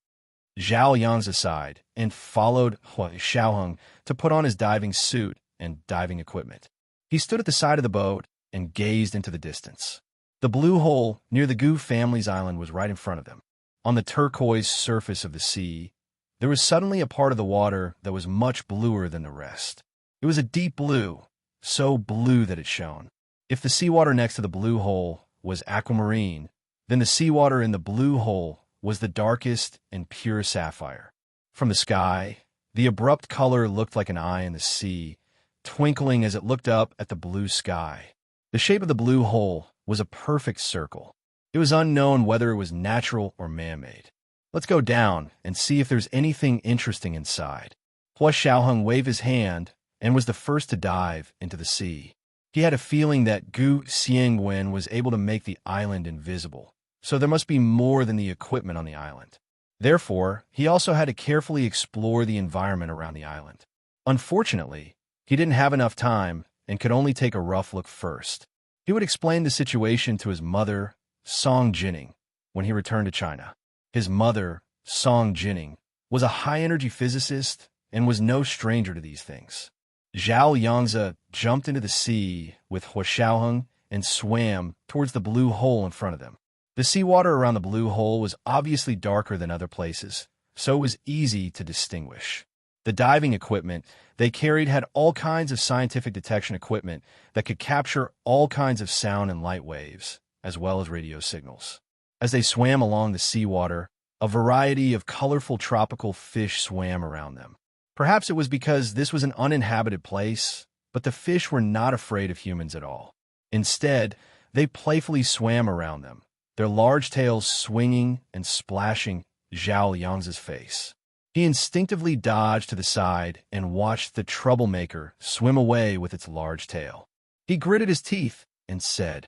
Zhao Yang's aside and followed Xiaoheng to put on his diving suit and diving equipment. He stood at the side of the boat and gazed into the distance. The blue hole near the Gu family's island was right in front of them. On the turquoise surface of the sea, there was suddenly a part of the water that was much bluer than the rest. It was a deep blue, so blue that it shone. If the seawater next to the blue hole was aquamarine, then the seawater in the blue hole was the darkest and pure sapphire. From the sky, the abrupt color looked like an eye in the sea, twinkling as it looked up at the blue sky. The shape of the blue hole was a perfect circle. It was unknown whether it was natural or man-made. Let's go down and see if there's anything interesting inside. Xiaoheng waved his hand and was the first to dive into the sea. He had a feeling that Gu Xiangwen was able to make the island invisible, so there must be more than the equipment on the island. Therefore, he also had to carefully explore the environment around the island. Unfortunately, he didn't have enough time and could only take a rough look first. He would explain the situation to his mother, Song Jining, when he returned to China. His mother, Song Jining, was a high-energy physicist and was no stranger to these things. Zhao Yangzi jumped into the sea with Xiaoheng and swam towards the blue hole in front of them. The seawater around the blue hole was obviously darker than other places, so it was easy to distinguish. The diving equipment they carried had all kinds of scientific detection equipment that could capture all kinds of sound and light waves, as well as radio signals. As they swam along the seawater, a variety of colorful tropical fish swam around them. Perhaps it was because this was an uninhabited place, but the fish were not afraid of humans at all. Instead, they playfully swam around them, their large tails swinging and splashing Zhao Yangzi's face. He instinctively dodged to the side and watched the troublemaker swim away with its large tail. He gritted his teeth and said,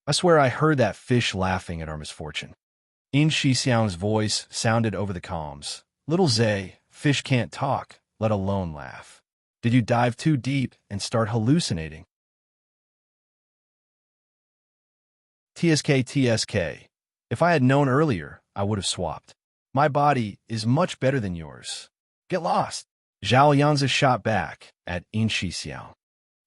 I swear I heard that fish laughing at our misfortune. In Shixiang's voice sounded over the comms. Little Zhe, fish can't talk, let alone laugh. Did you dive too deep and start hallucinating? TSK. If I had known earlier, I would have swapped. My body is much better than yours. Get lost. Zhao Yangzi shot back at In Xixiang.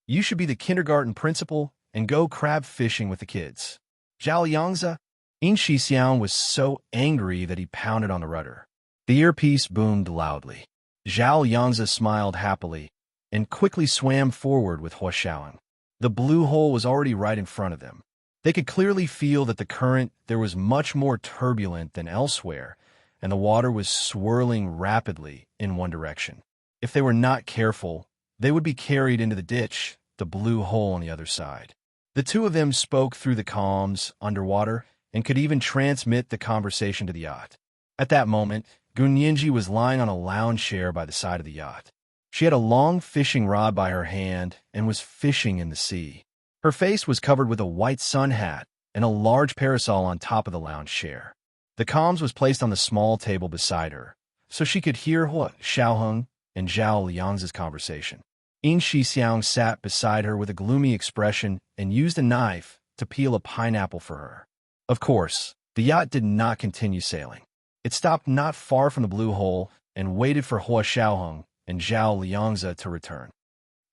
You should be the kindergarten principal and go crab fishing with the kids. Zhao Yangzi. In Xixiang was so angry that he pounded on the rudder. The earpiece boomed loudly. Zhao Yangzi smiled happily and quickly swam forward with Hua Xiaoyang. The blue hole was already right in front of them. They could clearly feel that the current there was much more turbulent than elsewhere, and the water was swirling rapidly in one direction. If they were not careful, they would be carried into the ditch, the blue hole on the other side. The two of them spoke through the comms underwater and could even transmit the conversation to the yacht. At that moment, Gunyinji was lying on a lounge chair by the side of the yacht. She had a long fishing rod by her hand and was fishing in the sea. Her face was covered with a white sun hat and a large parasol on top of the lounge chair. The comms was placed on the small table beside her, so she could hear Hua Xiaoheng and Zhao Liang's conversation. In Xixiang sat beside her with a gloomy expression and used a knife to peel a pineapple for her. Of course, the yacht did not continue sailing. It stopped not far from the blue hole and waited for Hua Xiaoheng and Zhao Liangzi to return.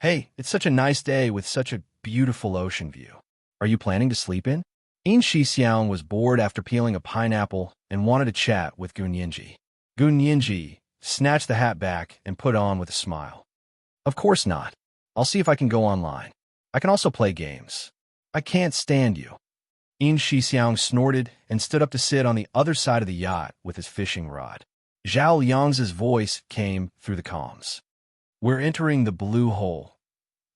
Hey, it's such a nice day with such a beautiful ocean view. Are you planning to sleep in? In Xixiang was bored after peeling a pineapple and wanted to chat with Gunyinji. Gunyinji snatched the hat back and put on with a smile. Of course not. I'll see if I can go online. I can also play games. I can't stand you. In Xixiang snorted and stood up to sit on the other side of the yacht with his fishing rod. Zhao Liang's voice came through the comms. We're entering the blue hole.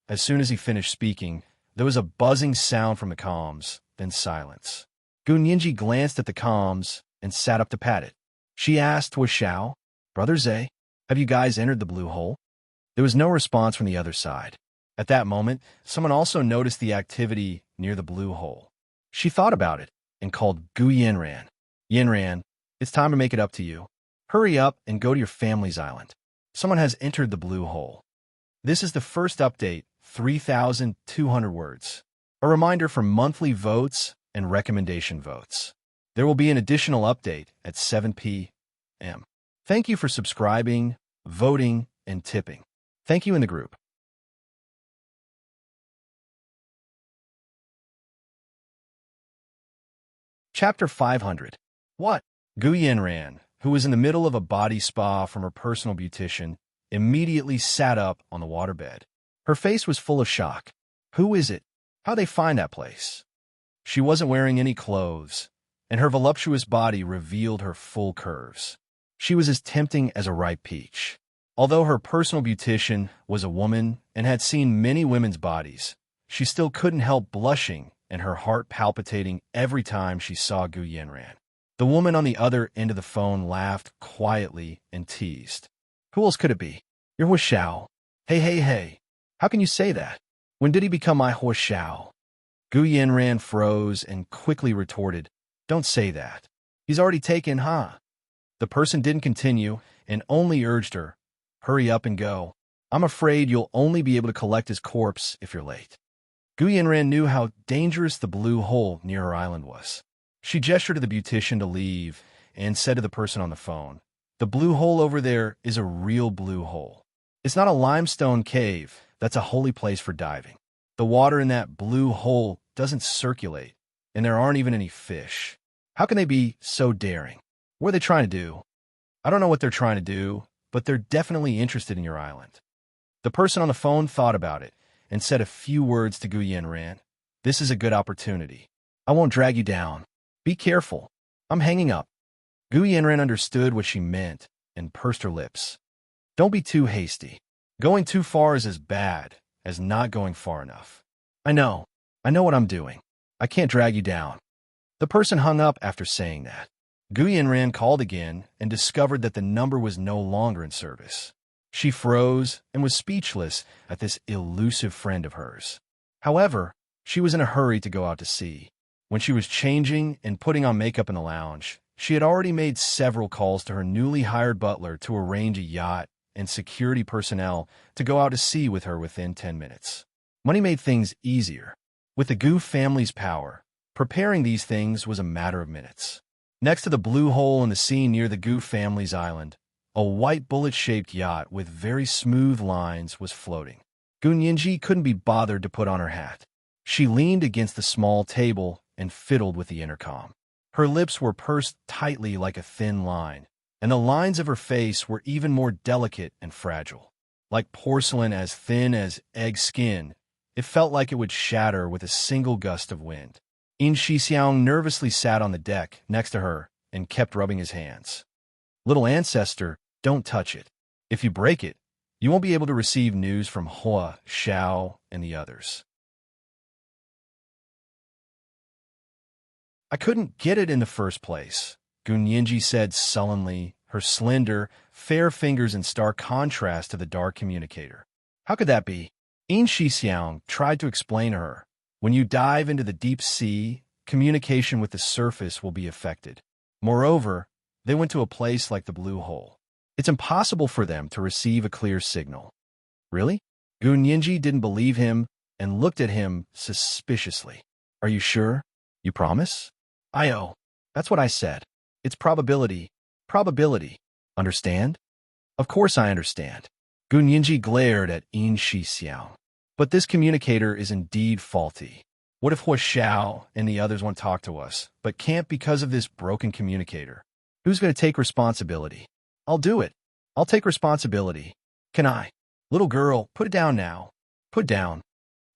As soon as he finished speaking, there was a buzzing sound from the comms, then silence. Gunyinji glanced at the comms and sat up to pat it. She asked Hua Xiao, Brother Zhe, have you guys entered the blue hole? There was no response from the other side. At that moment, someone also noticed the activity near the blue hole. She thought about it and called Gu Yinran. Yinran, it's time to make it up to you. Hurry up and go to your family's island. Someone has entered the blue hole. This is the first update, 3,200 words. A reminder for monthly votes and recommendation votes. There will be an additional update at 7 p.m. Thank you for subscribing, voting, and tipping. Thank you in the group. Chapter 500. What? Gu Yinran, who was in the middle of a body spa from her personal beautician, immediately sat up on the waterbed. Her face was full of shock. Who is it? How'd they find that place? She wasn't wearing any clothes, and her voluptuous body revealed her full curves. She was as tempting as a ripe peach. Although her personal beautician was a woman and had seen many women's bodies, she still couldn't help blushing and her heart palpitating every time she saw Gu Yinran. The woman on the other end of the phone laughed quietly and teased. Who else could it be? You're Hua Xiao. Hey. How can you say that? When did he become my Hua Xiao? Gu Yinran froze and quickly retorted, Don't say that. He's already taken, huh? The person didn't continue and only urged her, Hurry up and go. I'm afraid you'll only be able to collect his corpse if you're late. Gu Yinran knew how dangerous the blue hole near her island was. She gestured to the beautician to leave and said to the person on the phone, The blue hole over there is a real blue hole. It's not a limestone cave. That's a holy place for diving. The water in that blue hole doesn't circulate, and there aren't even any fish. How can they be so daring? What are they trying to do? I don't know what they're trying to do, but they're definitely interested in your island. The person on the phone thought about it and said a few words to Gu Yinran. This is a good opportunity. I won't drag you down. Be careful. I'm hanging up. Gu Yinran understood what she meant and pursed her lips. Don't be too hasty. Going too far is as bad as not going far enough. I know what I'm doing. I can't drag you down. The person hung up after saying that. Gu Yinran called again and discovered that the number was no longer in service. She froze and was speechless at this elusive friend of hers. However, she was in a hurry to go out to sea. When she was changing and putting on makeup in the lounge, she had already made several calls to her newly hired butler to arrange a yacht and security personnel to go out to sea with her within 10 minutes. Money made things easier. With the Gu family's power, preparing these things was a matter of minutes. Next to the blue hole in the sea near the Gu family's island, A white bullet-shaped yacht with very smooth lines was floating. Gunyinji couldn't be bothered to put on her hat. She leaned against the small table and fiddled with the intercom. Her lips were pursed tightly like a thin line, and the lines of her face were even more delicate and fragile. Like porcelain as thin as egg skin, it felt like it would shatter with a single gust of wind. In Shixiang nervously sat on the deck next to her and kept rubbing his hands. Little ancestor, don't touch it. If you break it, you won't be able to receive news from Hua, Xiao, and the others. I couldn't get it in the first place, Gunyinji said sullenly, her slender, fair fingers in stark contrast to the dark communicator. How could that be? In Shixiang tried to explain to her. When you dive into the deep sea, communication with the surface will be affected. Moreover, they went to a place like the Blue Hole. It's impossible for them to receive a clear signal. Really? Gunyinji didn't believe him and looked at him suspiciously. Are you sure? You promise? That's what I said. It's probability. Probability. Understand? Of course I understand. Gunyinji glared at In Shixiang. But this communicator is indeed faulty. What if Hua Xiao and the others want to talk to us, but can't because of this broken communicator? Who's going to take responsibility? I'll do it. I'll take responsibility. Can I? Little girl, put it down now. Put down.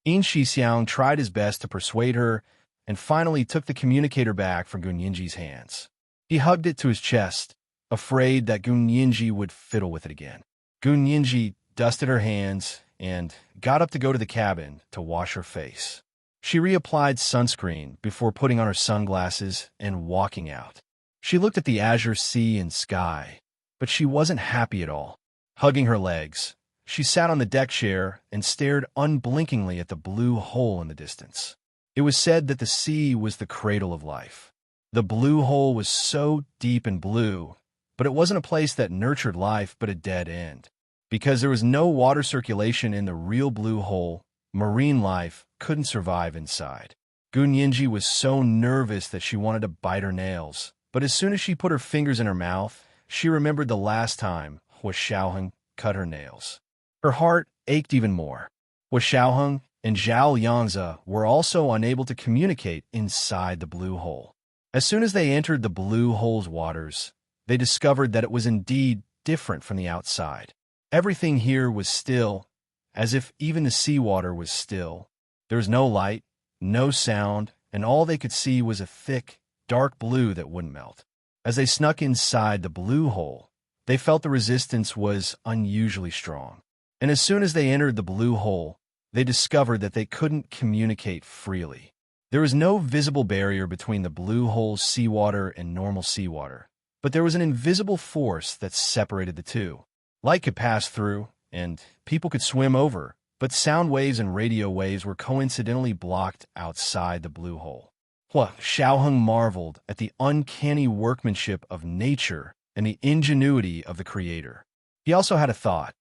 In Shixiang tried his best to persuade her and finally took the communicator back from Gunyinji's hands. He hugged it to his chest, afraid that Gunyinji would fiddle with it again. Gunyinji dusted her hands and got up to go to the cabin to wash her face. She reapplied sunscreen before putting on her sunglasses and walking out. She looked at the azure sea and sky, but she wasn't happy at all. Hugging her legs, she sat on the deck chair and stared unblinkingly at the blue hole in the distance. It was said that the sea was the cradle of life. The blue hole was so deep and blue, but it wasn't a place that nurtured life but a dead end. Because there was no water circulation in the real blue hole, marine life couldn't survive inside. Gunyinji was so nervous that she wanted to bite her nails, but as soon as she put her fingers in her mouth, she remembered the last time Hua Xiaoheng cut her nails. Her heart ached even more. Hua Xiaoheng and Zhao Yangzi were also unable to communicate inside the blue hole. As soon as they entered the blue hole's waters, they discovered that it was indeed different from the outside. Everything here was still, as if even the seawater was still. There was no light, no sound, and all they could see was a thick, dark blue that wouldn't melt. As they snuck inside the blue hole, they felt the resistance was unusually strong. And as soon as they entered the blue hole, they discovered that they couldn't communicate freely. There was no visible barrier between the blue hole's seawater and normal seawater, but there was an invisible force that separated the two. Light could pass through, and people could swim over, but sound waves and radio waves were coincidentally blocked outside the blue hole. Hua Xiaoheng marveled at the uncanny workmanship of nature and the ingenuity of the creator. He also had a thought.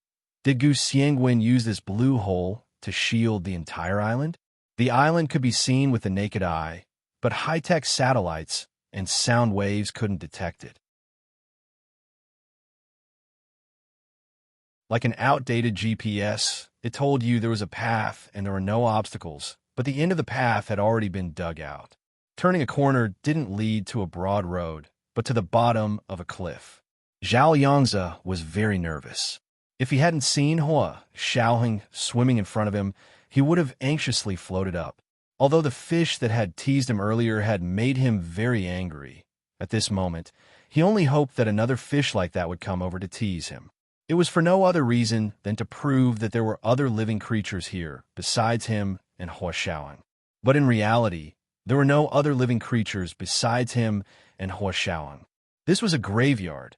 Did Gu Xiangwen use this blue hole to shield the entire island? The island could be seen with the naked eye, but high-tech satellites and sound waves couldn't detect it. Like an outdated GPS, it told you there was a path and there were no obstacles, but the end of the path had already been dug out. Turning a corner didn't lead to a broad road, but to the bottom of a cliff. Zhao Yangzi was very nervous. If he hadn't seen Hua Xiaoheng swimming in front of him, he would have anxiously floated up. Although the fish that had teased him earlier had made him very angry, at this moment, he only hoped that another fish like that would come over to tease him. It was for no other reason than to prove that there were other living creatures here besides him and Hua Xiaoheng. But in reality, there were no other living creatures besides him and Hua Xiaoheng. This was a graveyard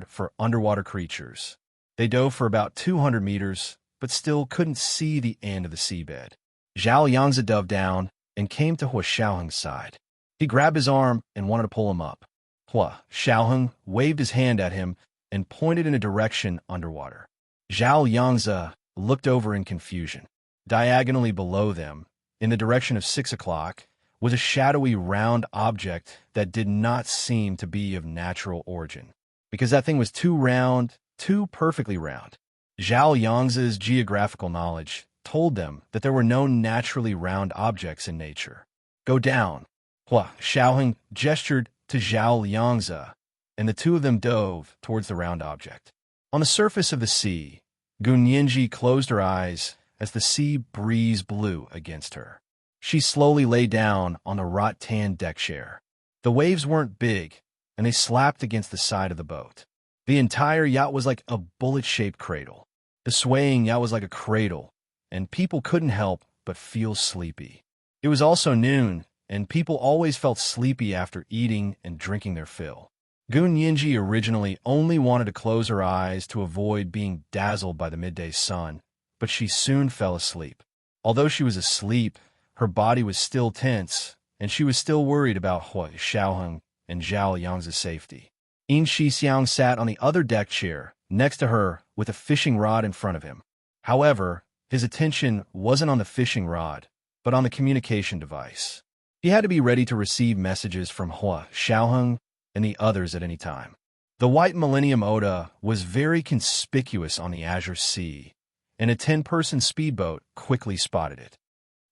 for underwater creatures. They dove for about 200 meters, but still couldn't see the end of the seabed. Zhao Yangzi dove down and came to Hua Xiaoheng's side. He grabbed his arm and wanted to pull him up. Hua Xiaoheng waved his hand at him and pointed in a direction underwater. Zhao Yangzi looked over in confusion. Diagonally below them, in the direction of 6 o'clock, was a shadowy round object that did not seem to be of natural origin. because that thing was too round, too perfectly round. Zhao Yangzi's geographical knowledge told them that there were no naturally round objects in nature. Go down. Hua Xiaoheng gestured to Zhao Yangzi, and the two of them dove towards the round object. On the surface of the sea, Gun Yinji closed her eyes as the sea breeze blew against her. She slowly lay down on the rattan deck chair. The waves weren't big, and they slapped against the side of the boat. The entire yacht was like a bullet-shaped cradle. The swaying yacht was like a cradle, and people couldn't help but feel sleepy. It was also noon, and people always felt sleepy after eating and drinking their fill. Gun Yinji originally only wanted to close her eyes to avoid being dazzled by the midday sun, but she soon fell asleep. Although she was asleep, her body was still tense, and she was still worried about Hua Xiaoheng and Zhao Yangzi's safety. Yin Shixiang sat on the other deck chair next to her with a fishing rod in front of him. However, his attention wasn't on the fishing rod, but on the communication device. He had to be ready to receive messages from Hua Xiaoheng and the others at any time. The white Millennium Oda was very conspicuous on the azure sea, and a 10-person speedboat quickly spotted it.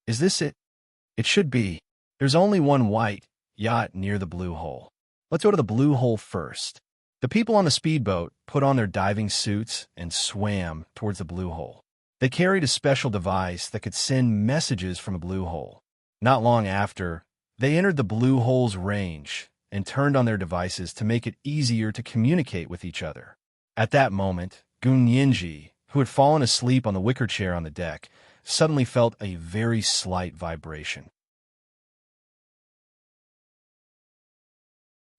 Is this it? It should be. There's only one white yacht near the blue hole. Let's go to the blue hole first. The people on the speedboat put on their diving suits and swam towards the blue hole. They carried a special device that could send messages from a blue hole. Not long after, they entered the blue hole's range and turned on their devices to make it easier to communicate with each other. At that moment, Gun Yinji, who had fallen asleep on the wicker chair on the deck, suddenly felt a very slight vibration.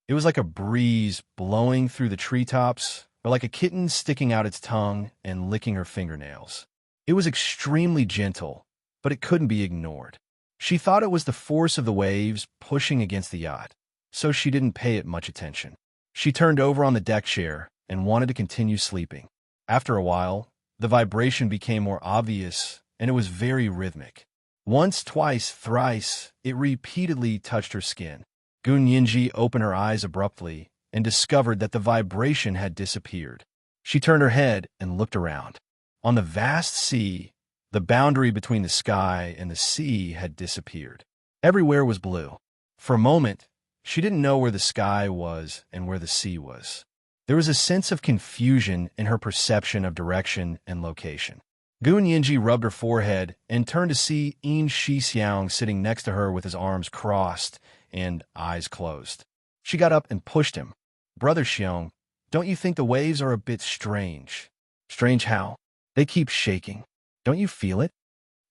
It was like a breeze blowing through the treetops, or like a kitten sticking out its tongue and licking her fingernails. It was extremely gentle, but it couldn't be ignored. She thought it was the force of the waves pushing against the yacht, so she didn't pay it much attention. She turned over on the deck chair and wanted to continue sleeping. After a while, the vibration became more obvious, and it was very rhythmic. Once, twice, thrice, it repeatedly touched her skin. Gun Yinji opened her eyes abruptly and discovered that the vibration had disappeared. She turned her head and looked around. On the vast sea, the boundary between the sky and the sea had disappeared. Everywhere was blue. For a moment, she didn't know where the sky was and where the sea was. There was a sense of confusion in her perception of direction and location. Gun Yinji rubbed her forehead and turned to see Yin Shixiang sitting next to her with his arms crossed and eyes closed. She got up and pushed him. Brother Xiong, don't you think the waves are a bit strange? Strange how? They keep shaking. Don't you feel it?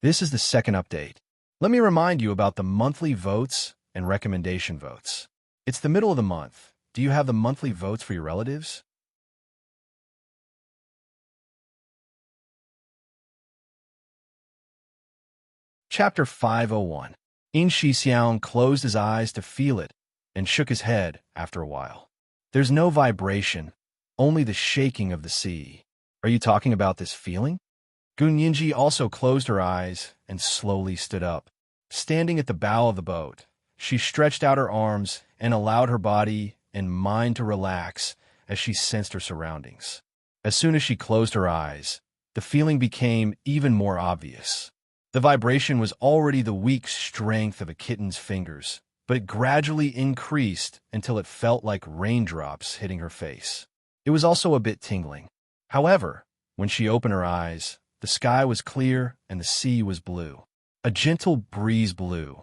This is the second update. Let me remind you about the monthly votes and recommendation votes. It's the middle of the month. Do you have the monthly votes for your relatives? Chapter 501. Yin Shixiang closed his eyes to feel it and shook his head after a while. There's no vibration, only the shaking of the sea. Are you talking about this feeling? Gun Yinji also closed her eyes and slowly stood up. Standing at the bow of the boat, she stretched out her arms and allowed her body and mind to relax as she sensed her surroundings. As soon as she closed her eyes, the feeling became even more obvious. The vibration was already the weak strength of a kitten's fingers, but it gradually increased until it felt like raindrops hitting her face. It was also a bit tingling. However, when she opened her eyes, the sky was clear and the sea was blue. A gentle breeze blew,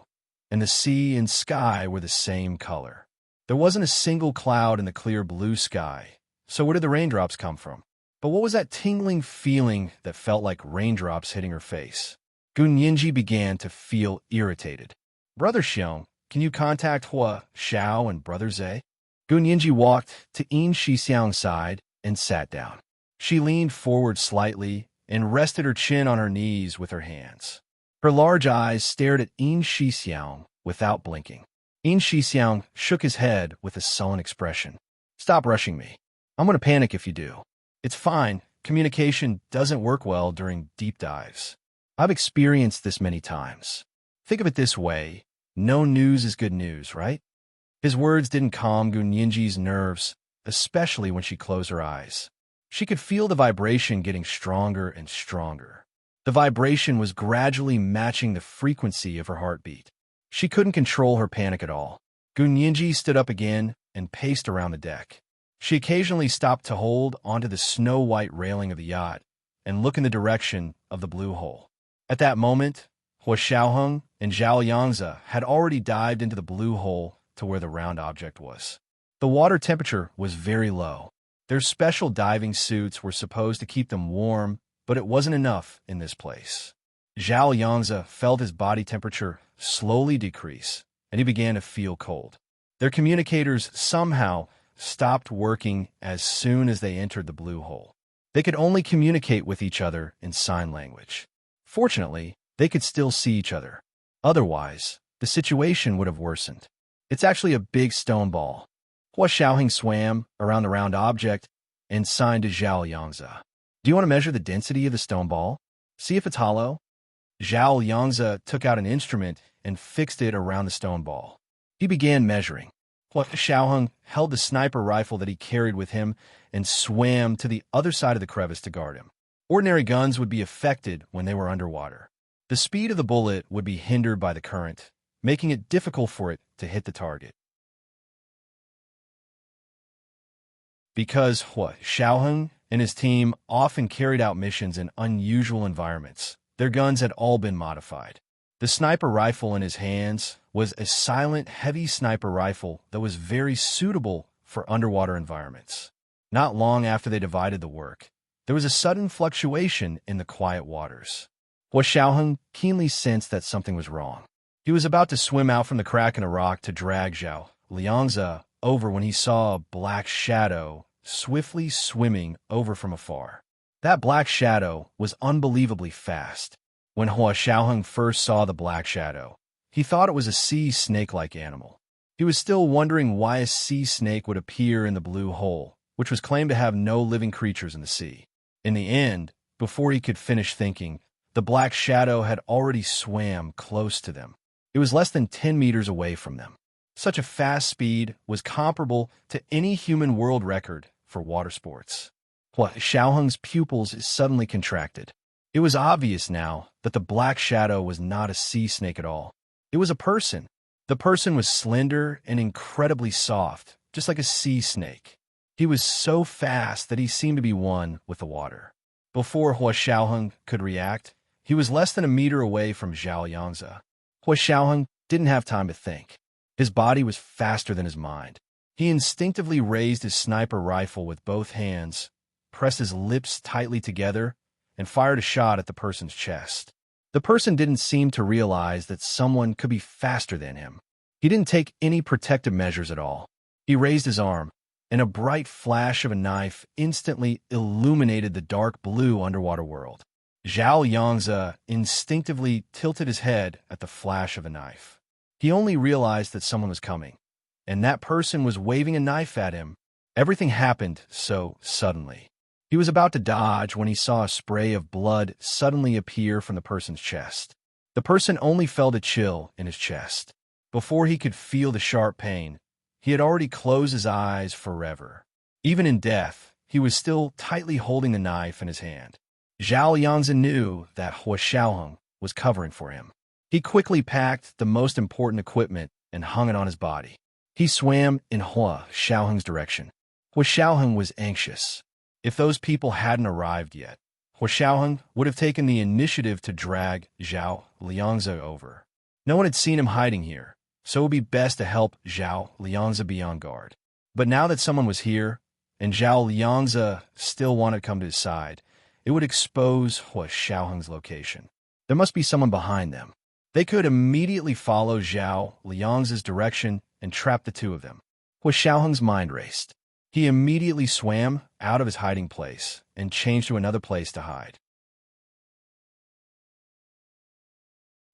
and the sea and sky were the same color. There wasn't a single cloud in the clear blue sky, so where did the raindrops come from? But what was that tingling feeling that felt like raindrops hitting her face? Gun Yinji began to feel irritated. Brother Xiong, can you contact Hua Xiao and Brother Zhe? Gun Yinji walked to Yin Shixiang's side and sat down. She leaned forward slightly and rested her chin on her knees with her hands. Her large eyes stared at Yin Shixiang without blinking. Yin Shixiang shook his head with a sullen expression. Stop rushing me. I'm going to panic if you do. It's fine. Communication doesn't work well during deep dives. I've experienced this many times. Think of it this way. No news is good news, right? His words didn't calm Gun Yinji's nerves, especially when she closed her eyes. She could feel the vibration getting stronger and stronger. The vibration was gradually matching the frequency of her heartbeat. She couldn't control her panic at all. Gunyinji stood up again and paced around the deck. She occasionally stopped to hold onto the snow-white railing of the yacht and look in the direction of the blue hole. At that moment, Hua Xiaoheng and Zhao Yangzi had already dived into the blue hole to where the round object was. The water temperature was very low. Their special diving suits were supposed to keep them warm, but it wasn't enough in this place. Zhao Yangzi felt his body temperature slowly decrease, and he began to feel cold. Their communicators somehow stopped working as soon as they entered the blue hole. They could only communicate with each other in sign language. Fortunately, they could still see each other. Otherwise, the situation would have worsened. It's actually a big stone ball. Hua Xiaoheng swam around the round object and signed to Zhao Yangzi. Do you want to measure the density of the stone ball? See if it's hollow? Zhao Yangzi took out an instrument and fixed it around the stone ball. He began measuring. Hua Xiaoheng held the sniper rifle that he carried with him and swam to the other side of the crevice to guard him. Ordinary guns would be affected when they were underwater. The speed of the bullet would be hindered by the current, making it difficult for it to hit the target. Because Hua Xiaoheng and his team often carried out missions in unusual environments, their guns had all been modified. The sniper rifle in his hands was a silent, heavy sniper rifle that was very suitable for underwater environments. Not long after they divided the work, there was a sudden fluctuation in the quiet waters. Hua Xiaoheng keenly sensed that something was wrong. He was about to swim out from the crack in the rock to drag Zhao Liangzi over when he saw a black shadow swiftly swimming over from afar. That black shadow was unbelievably fast. When Hua Xiaoheng first saw the black shadow, he thought it was a sea snake-like animal. He was still wondering why a sea snake would appear in the blue hole, which was claimed to have no living creatures in the sea. In the end, before he could finish thinking, the black shadow had already swam close to them. It was less than 10 meters away from them. Such a fast speed was comparable to any human world record for water sports. Hua Xiaoheng's pupils suddenly contracted. It was obvious now that the black shadow was not a sea snake at all. It was a person. The person was slender and incredibly soft, just like a sea snake. He was so fast that he seemed to be one with the water. Before Hua Xiaoheng could react, he was less than a meter away from Zhao Yangzi. Hua Xiaoheng didn't have time to think. His body was faster than his mind. He instinctively raised his sniper rifle with both hands, pressed his lips tightly together, and fired a shot at the person's chest. The person didn't seem to realize that someone could be faster than him. He didn't take any protective measures at all. He raised his arm, and a bright flash of a knife instantly illuminated the dark blue underwater world. Zhao Yangzi instinctively tilted his head at the flash of a knife. He only realized that someone was coming, and that person was waving a knife at him. Everything happened so suddenly. He was about to dodge when he saw a spray of blood suddenly appear from the person's chest. The person only felt a chill in his chest. Before he could feel the sharp pain, he had already closed his eyes forever. Even in death, he was still tightly holding the knife in his hand. Zhao Yangzi knew that Hua Xiaoheng was covering for him. He quickly packed the most important equipment and hung it on his body. He swam in Hua Xiaoheng's direction. Hua Xiaoheng was anxious. If those people hadn't arrived yet, Hua Xiaoheng would have taken the initiative to drag Zhao Liangzi over. No one had seen him hiding here, so it would be best to help Zhao Liangzi be on guard. But now that someone was here, and Zhao Liangzi still wanted to come to his side, it would expose Hua Xiaoheng's location. There must be someone behind them. They could immediately follow Zhao Liangzi's direction and trap the two of them. Hua Xiaoheng's mind raced. He immediately swam out of his hiding place and changed to another place to hide.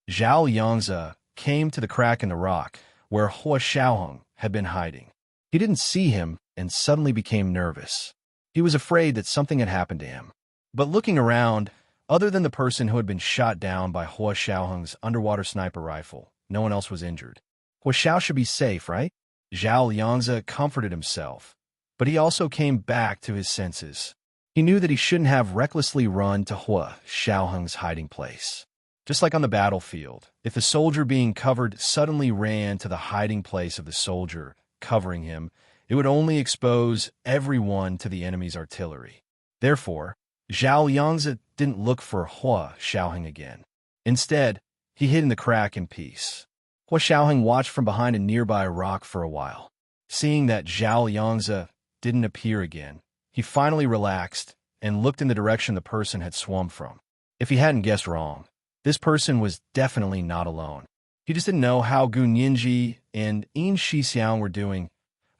Zhao Yangzi came to the crack in the rock where Hua Xiaoheng had been hiding. He didn't see him and suddenly became nervous. He was afraid that something had happened to him. But looking around, other than the person who had been shot down by Hua Xiaoheng's underwater sniper rifle, no one else was injured. Hua Xiao should be safe, right? Zhao Liangzi comforted himself. but he also came back to his senses. He knew that he shouldn't have recklessly run to Hua Xiaoheng's hiding place. Just like on the battlefield, if a soldier being covered suddenly ran to the hiding place of the soldier covering him, it would only expose everyone to the enemy's artillery. Therefore, Zhao Yangzi didn't look for Hua Xiaoheng again. Instead, he hid in the crack in peace. Hua Xiaoheng watched from behind a nearby rock for a while. Seeing that Zhao Yangzi didn't appear again, he finally relaxed and looked in the direction the person had swum from. If he hadn't guessed wrong, this person was definitely not alone. He just didn't know how Gu Ninji and Yin Shixiang were doing.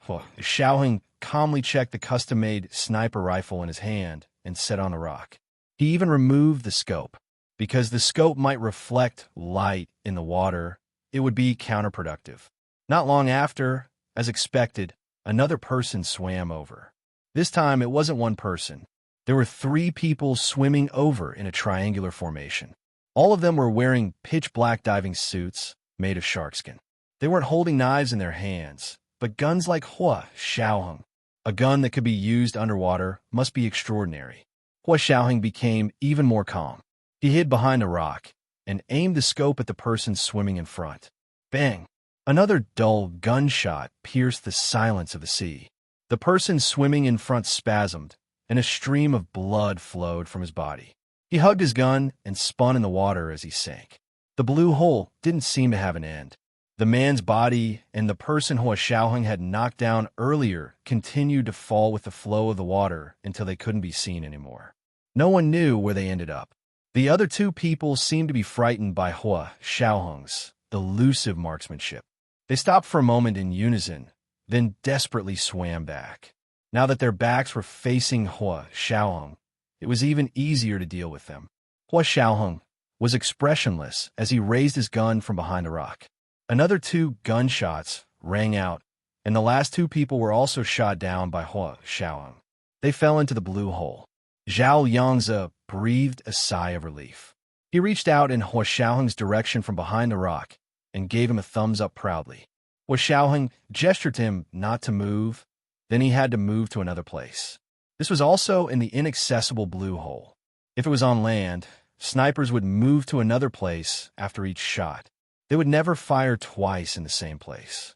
Xiaoheng calmly checked the custom-made sniper rifle in his hand and set on the rock. He even removed the scope. Because the scope might reflect light in the water, it would be counterproductive. Not long after, as expected, another person swam over. This time, it wasn't one person. There were 3 people swimming over in a triangular formation. All of them were wearing pitch-black diving suits made of sharkskin. They weren't holding knives in their hands, but guns like Hua Xiaoheng. A gun that could be used underwater must be extraordinary. Hua Xiaoheng became even more calm. He hid behind a rock and aimed the scope at the person swimming in front. Bang! Another dull gunshot pierced the silence of the sea. The person swimming in front spasmed, and a stream of blood flowed from his body. He hugged his gun and spun in the water as he sank. The blue hole didn't seem to have an end. The man's body and the person Hua Xiaoheng had knocked down earlier continued to fall with the flow of the water until they couldn't be seen anymore. No one knew where they ended up. The other 2 people seemed to be frightened by Hua Xiaoheng's elusive marksmanship. They stopped for a moment in unison, then desperately swam back. Now that their backs were facing Hua Xiaoheng, it was even easier to deal with them. Hua Xiaoheng was expressionless as he raised his gun from behind a rock. Another 2 gunshots rang out, and the last 2 people were also shot down by Hua Xiaoheng. They fell into the blue hole. Zhao Yangzi breathed a sigh of relief. He reached out in Hua Xiaoheng's direction from behind the rock and gave him a thumbs up proudly. Hua Xiaoheng gestured to him not to move, then he had to move to another place. This was also in the inaccessible blue hole. If it was on land, snipers would move to another place after each shot. They would never fire twice in the same place.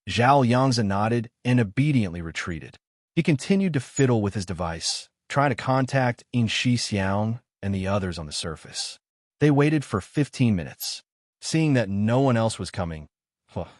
Zhao Yangzi nodded and obediently retreated. He continued to fiddle with his device, trying to contact Yin Shixiang and the others on the surface. They waited for 15 minutes. Seeing that no one else was coming,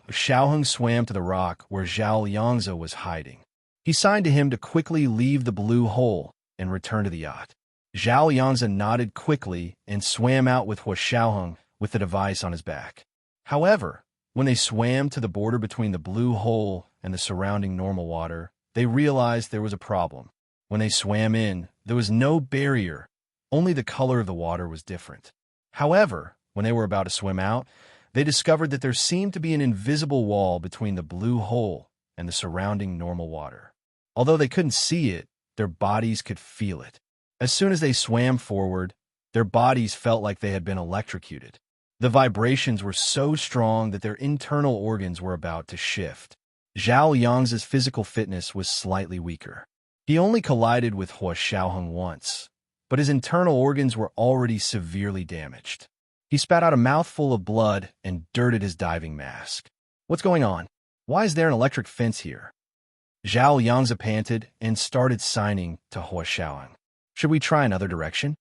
Xiaoheng swam to the rock where Zhao Yangzi was hiding. He signed to him to quickly leave the blue hole and return to the yacht. Zhao Yangzi nodded quickly and swam out with Hua Xiaoheng with the device on his back. However, when they swam to the border between the blue hole and the surrounding normal water, they realized there was a problem. When they swam in, there was no barrier, only the color of the water was different. However, when they were about to swim out, they discovered that there seemed to be an invisible wall between the blue hole and the surrounding normal water. Although they couldn't see it, their bodies could feel it. As soon as they swam forward, their bodies felt like they had been electrocuted. The vibrations were so strong that their internal organs were about to shift. Zhao Yangzi's physical fitness was slightly weaker. He only collided with Hua Xiaoheng once, but his internal organs were already severely damaged. He spat out a mouthful of blood and dirted his diving mask. What's going on? Why is there an electric fence here? Zhao Yangzi panted and started signing to Hua Xiaoheng. Should we try another direction?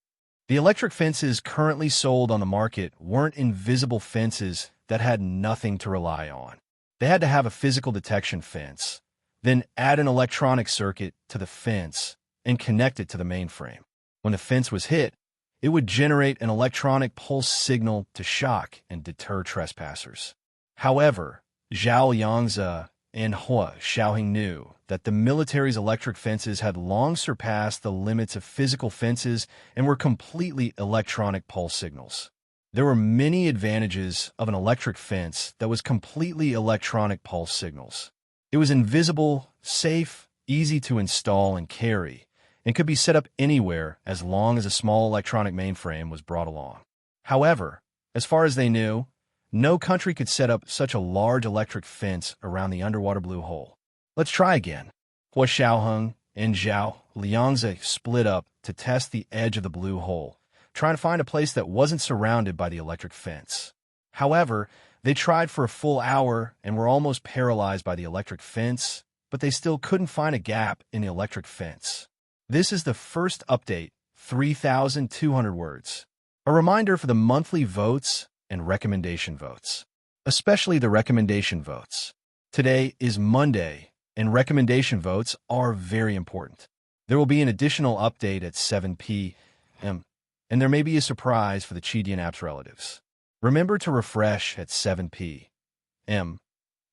The electric fences currently sold on the market weren't invisible fences that had nothing to rely on. They had to have a physical detection fence, then add an electronic circuit to the fence and connect it to the mainframe. When the fence was hit, it would generate an electronic pulse signal to shock and deter trespassers. However, Zhao Yangzi and Hua Xiaoheng knew that the military's electric fences had long surpassed the limits of physical fences and were completely electronic pulse signals. There were many advantages of an electric fence that was completely electronic pulse signals. It was invisible, safe, easy to install and carry, and could be set up anywhere as long as a small electronic mainframe was brought along. However, as far as they knew, No country could set up such a large electric fence around the underwater blue hole. Let's try again. Hua Xiaoheng and Zhao Liangzi split up to test the edge of the blue hole, trying to find a place that wasn't surrounded by the electric fence. However, they tried for a full hour and were almost paralyzed by the electric fence, but they still couldn't find a gap in the electric fence. This is the first update, 3,200 words. A reminder for the monthly votes and recommendation votes, especially the recommendation votes. Today is Monday, and recommendation votes are very important. There will be an additional update at 7 p.m., and there may be a surprise for the Chidian apps relatives. Remember to refresh at 7 p.m.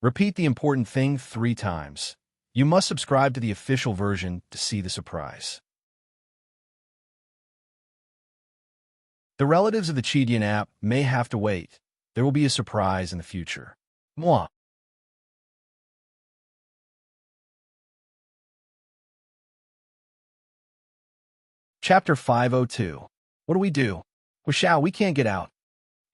Repeat the important thing 3 times. You must subscribe to the official version to see the surprise. The relatives of the Chidian app may have to wait. There will be a surprise in the future. Mwah. Chapter 502. What do we do? Xiao, we can't get out.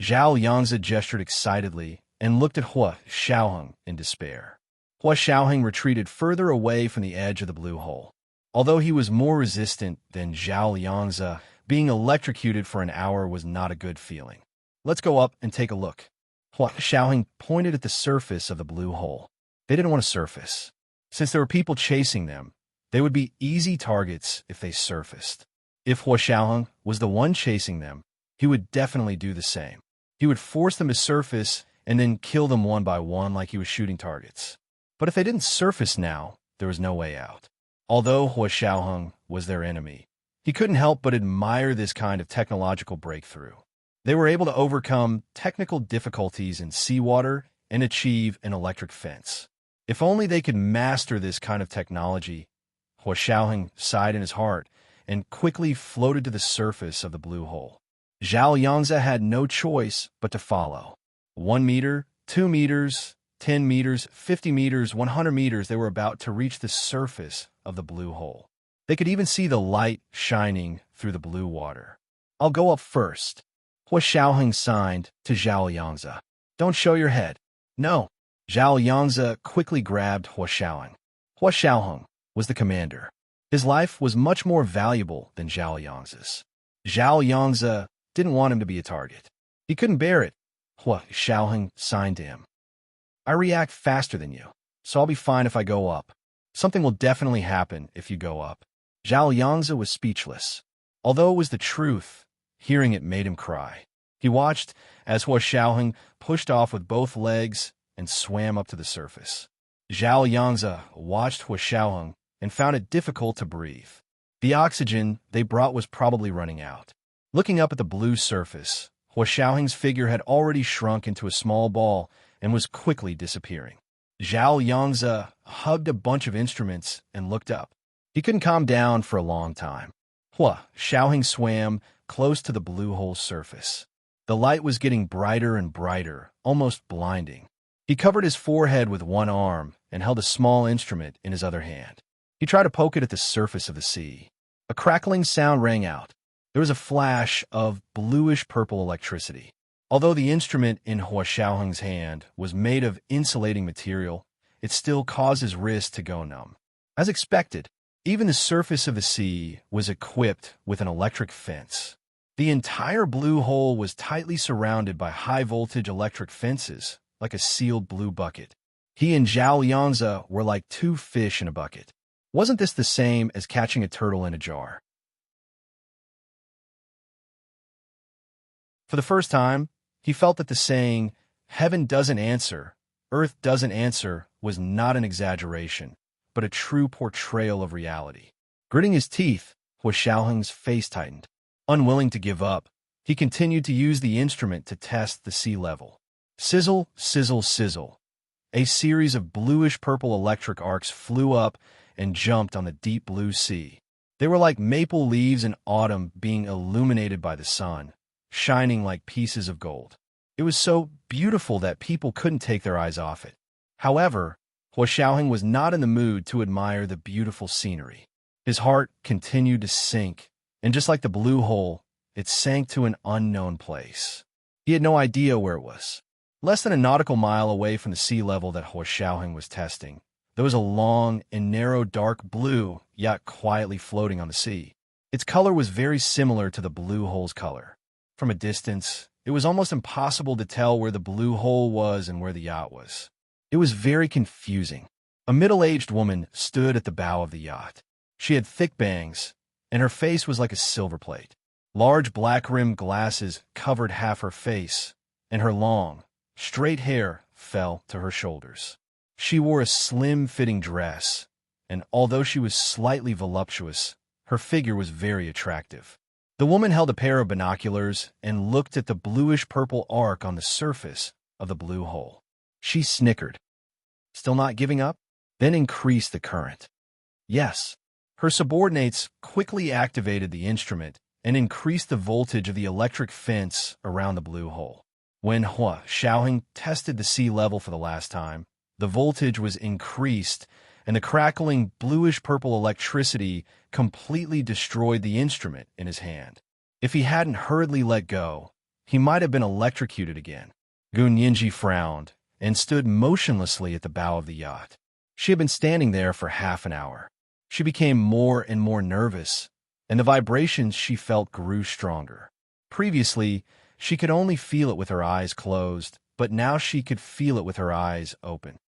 Zhao Yangzi gestured excitedly and looked at Hua Xiaoheng in despair. Hua Xiaoheng retreated further away from the edge of the blue hole. Although he was more resistant than Zhao Yangzi, being electrocuted for an hour was not a good feeling. Let's go up and take a look. Hua Xiaoheng pointed at the surface of the blue hole. They didn't want to surface. Since there were people chasing them, they would be easy targets if they surfaced. If Hua Xiaoheng was the one chasing them, he would definitely do the same. He would force them to surface and then kill them one by one like he was shooting targets. But if they didn't surface now, there was no way out. Although Hua Xiaoheng was their enemy, he couldn't help but admire this kind of technological breakthrough. They were able to overcome technical difficulties in seawater and achieve an electric fence. If only they could master this kind of technology. Hua Xiaoheng sighed in his heart and quickly floated to the surface of the blue hole. Zhao Yangzi had no choice but to follow. 1 meter, 2 meters, 10 meters, 50 meters, 100 meters, they were about to reach the surface of the blue hole. They could even see the light shining through the blue water. I'll go up first. Hua Xiaoheng signed to Zhao Yangzi. Don't show your head. No. Zhao Yangzi quickly grabbed Hua Xiaoheng. Hua Xiaoheng was the commander. His life was much more valuable than Zhao Yangzi's. Zhao Yangzi didn't want him to be a target. He couldn't bear it. Hua Xiaoheng signed to him. I react faster than you, so I'll be fine if I go up. Something will definitely happen if you go up. Zhao Yangzi was speechless. Although it was the truth, hearing it made him cry. He watched as Hua Xiaoheng pushed off with both legs and swam up to the surface. Zhao Yangzi watched Hua Xiaoheng and found it difficult to breathe. The oxygen they brought was probably running out. Looking up at the blue surface, Hua Xiaoheng's figure had already shrunk into a small ball and was quickly disappearing. Zhao Yangzi hugged a bunch of instruments and looked up. He couldn't calm down for a long time. Hua Xiaoheng swam close to the blue hole's surface. The light was getting brighter and brighter, almost blinding. He covered his forehead with one arm and held a small instrument in his other hand. He tried to poke it at the surface of the sea. A crackling sound rang out. There was a flash of bluish-purple electricity. Although the instrument in Hua Xiaoheng's hand was made of insulating material, it still caused his wrist to go numb. As expected, even the surface of the sea was equipped with an electric fence. The entire blue hole was tightly surrounded by high-voltage electric fences, like a sealed blue bucket. He and Zhao Yangzi were like 2 fish in a bucket. Wasn't this the same as catching a turtle in a jar? For the first time, he felt that the saying, "Heaven doesn't answer, earth doesn't answer," was not an exaggeration, but a true portrayal of reality. Gritting his teeth, Hua Xiaoheng's face tightened. Unwilling to give up, he continued to use the instrument to test the sea level. Sizzle, sizzle, sizzle. A series of bluish-purple electric arcs flew up and jumped on the deep blue sea. They were like maple leaves in autumn being illuminated by the sun, shining like pieces of gold. It was so beautiful that people couldn't take their eyes off it. However, Hua Xiaoheng was not in the mood to admire the beautiful scenery. His heart continued to sink, and just like the blue hole, it sank to an unknown place. He had no idea where it was. Less than a nautical mile away from the sea level that Hua Xiaoheng was testing, there was a long and narrow dark blue yacht quietly floating on the sea. Its color was very similar to the blue hole's color. From a distance, it was almost impossible to tell where the blue hole was and where the yacht was. It was very confusing. A middle-aged woman stood at the bow of the yacht. She had thick bangs, and her face was like a silver plate. Large black-rimmed glasses covered half her face, and her long, straight hair fell to her shoulders. She wore a slim-fitting dress, and although she was slightly voluptuous, her figure was very attractive. The woman held a pair of binoculars and looked at the bluish-purple arc on the surface of the blue hole. She snickered. Still not giving up? Then increased the current. Yes. Her subordinates quickly activated the instrument and increased the voltage of the electric fence around the blue hole. When Hua Xiaoheng tested the sea level for the last time, the voltage was increased, and the crackling bluish-purple electricity completely destroyed the instrument in his hand. If he hadn't hurriedly let go, he might have been electrocuted again. Gun Yinji frowned and stood motionlessly at the bow of the yacht. She had been standing there for half an hour. She became more and more nervous, and the vibrations she felt grew stronger. Previously, she could only feel it with her eyes closed, but now she could feel it with her eyes open.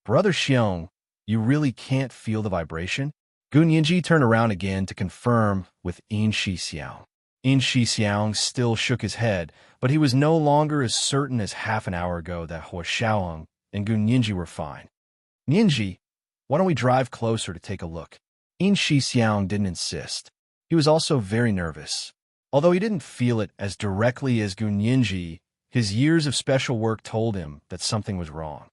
Brother Xiong, you really can't feel the vibration? Gun Yinji turned around again to confirm with In Xixiang. In Xixiang still shook his head, but he was no longer as certain as half an hour ago that Hua Xiaoheng and Gun Yinji were fine. Yinji, why don't we drive closer to take a look? In Xixiang didn't insist. He was also very nervous. Although he didn't feel it as directly as Gun Yinji, his years of special work told him that something was wrong.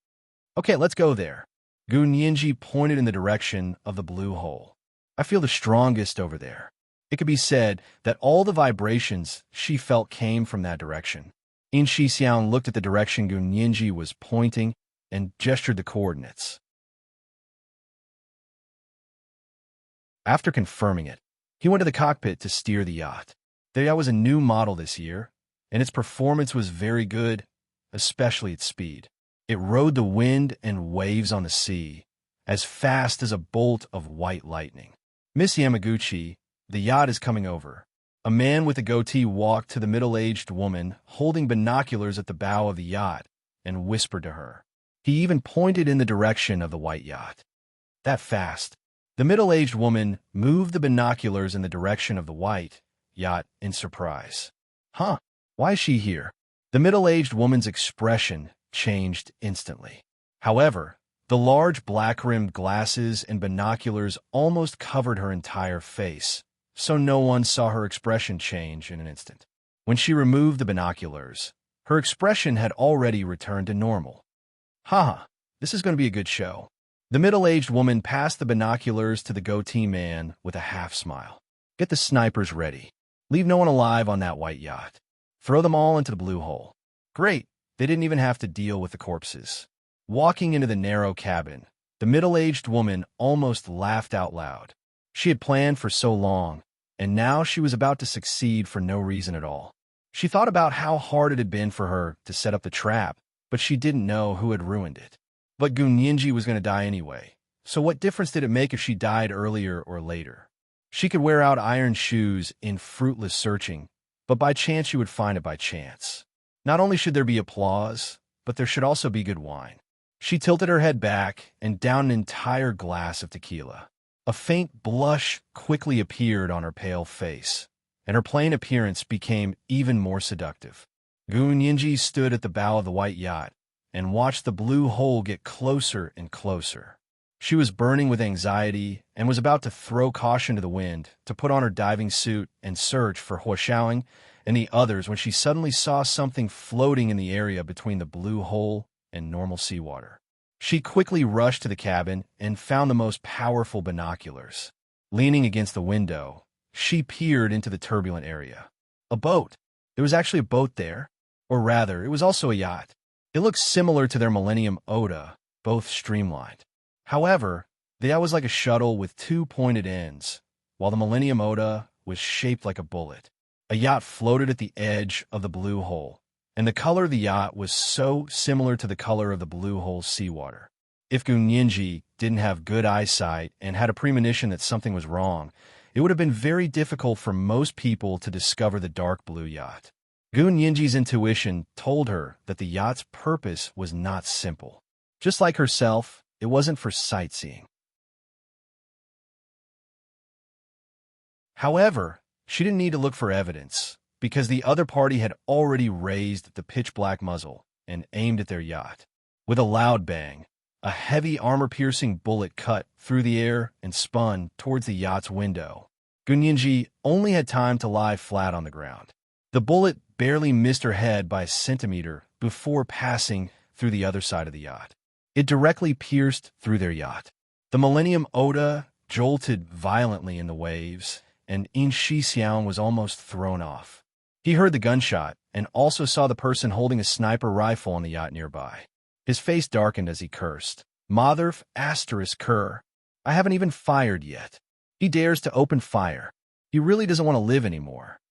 Okay, let's go there. Gun Yinji pointed in the direction of the blue hole. I feel the strongest over there. It could be said that all the vibrations she felt came from that direction. In Xixiang looked at the direction Gun Yinji was pointing and gestured the coordinates. After confirming it, he went to the cockpit to steer the yacht. The yacht was a new model this year, and its performance was very good, especially its speed. It rode the wind and waves on the sea, as fast as a bolt of white lightning. Miss Yamaguchi, the yacht is coming over. A man with a goatee walked to the middle-aged woman holding binoculars at the bow of the yacht and whispered to her. He even pointed in the direction of the white yacht. That fast. The middle-aged woman moved the binoculars in the direction of the white yacht in surprise. Huh, why is she here? The middle-aged woman's expression changed instantly. However, the large black-rimmed glasses and binoculars almost covered her entire face, so no one saw her expression change in an instant. When she removed the binoculars, her expression had already returned to normal. Haha, this is going to be a good show. The middle-aged woman passed the binoculars to the goatee man with a half-smile. Get the snipers ready. Leave no one alive on that white yacht. Throw them all into the blue hole. Great, they didn't even have to deal with the corpses. Walking into the narrow cabin, the middle-aged woman almost laughed out loud. She had planned for so long, and now she was about to succeed for no reason at all. She thought about how hard it had been for her to set up the trap, but she didn't know who had ruined it. But Gun Yinji was going to die anyway, so what difference did it make if she died earlier or later? She could wear out iron shoes in fruitless searching, but by chance she would find it by chance. Not only should there be applause, but there should also be good wine. She tilted her head back and downed an entire glass of tequila. A faint blush quickly appeared on her pale face, and her plain appearance became even more seductive. Gun Yinji stood at the bow of the white yacht and watched the blue hole get closer and closer. She was burning with anxiety and was about to throw caution to the wind to put on her diving suit and search for Hua Xiaoheng and the others when she suddenly saw something floating in the area between the blue hole and normal seawater. She quickly rushed to the cabin and found the most powerful binoculars. Leaning against the window, she peered into the turbulent area. A boat. There was actually a boat there. Or rather, it was also a yacht. It looked similar to their Millennium Oda, both streamlined. However, the yacht was like a shuttle with two pointed ends, while the Millennium Oda was shaped like a bullet. A yacht floated at the edge of the blue hole, and the color of the yacht was so similar to the color of the blue hole's seawater. If Gunyinji didn't have good eyesight and had a premonition that something was wrong, it would have been very difficult for most people to discover the dark blue yacht. Gunyinji's intuition told her that the yacht's purpose was not simple. Just like herself, it wasn't for sightseeing. However, she didn't need to look for evidence, because the other party had already raised the pitch-black muzzle and aimed at their yacht. With a loud bang, a heavy armor-piercing bullet cut through the air and spun towards the yacht's window. Gunyinji only had time to lie flat on the ground. The bullet barely missed her head by a centimeter before passing through the other side of the yacht. It directly pierced through their yacht. The Millennium Oda jolted violently in the waves, and In Shixiang was almost thrown off. He heard the gunshot and also saw the person holding a sniper rifle on the yacht nearby. His face darkened as he cursed. Motherf asterisk cur. I haven't even fired yet. He dares to open fire. He really doesn't want to live anymore.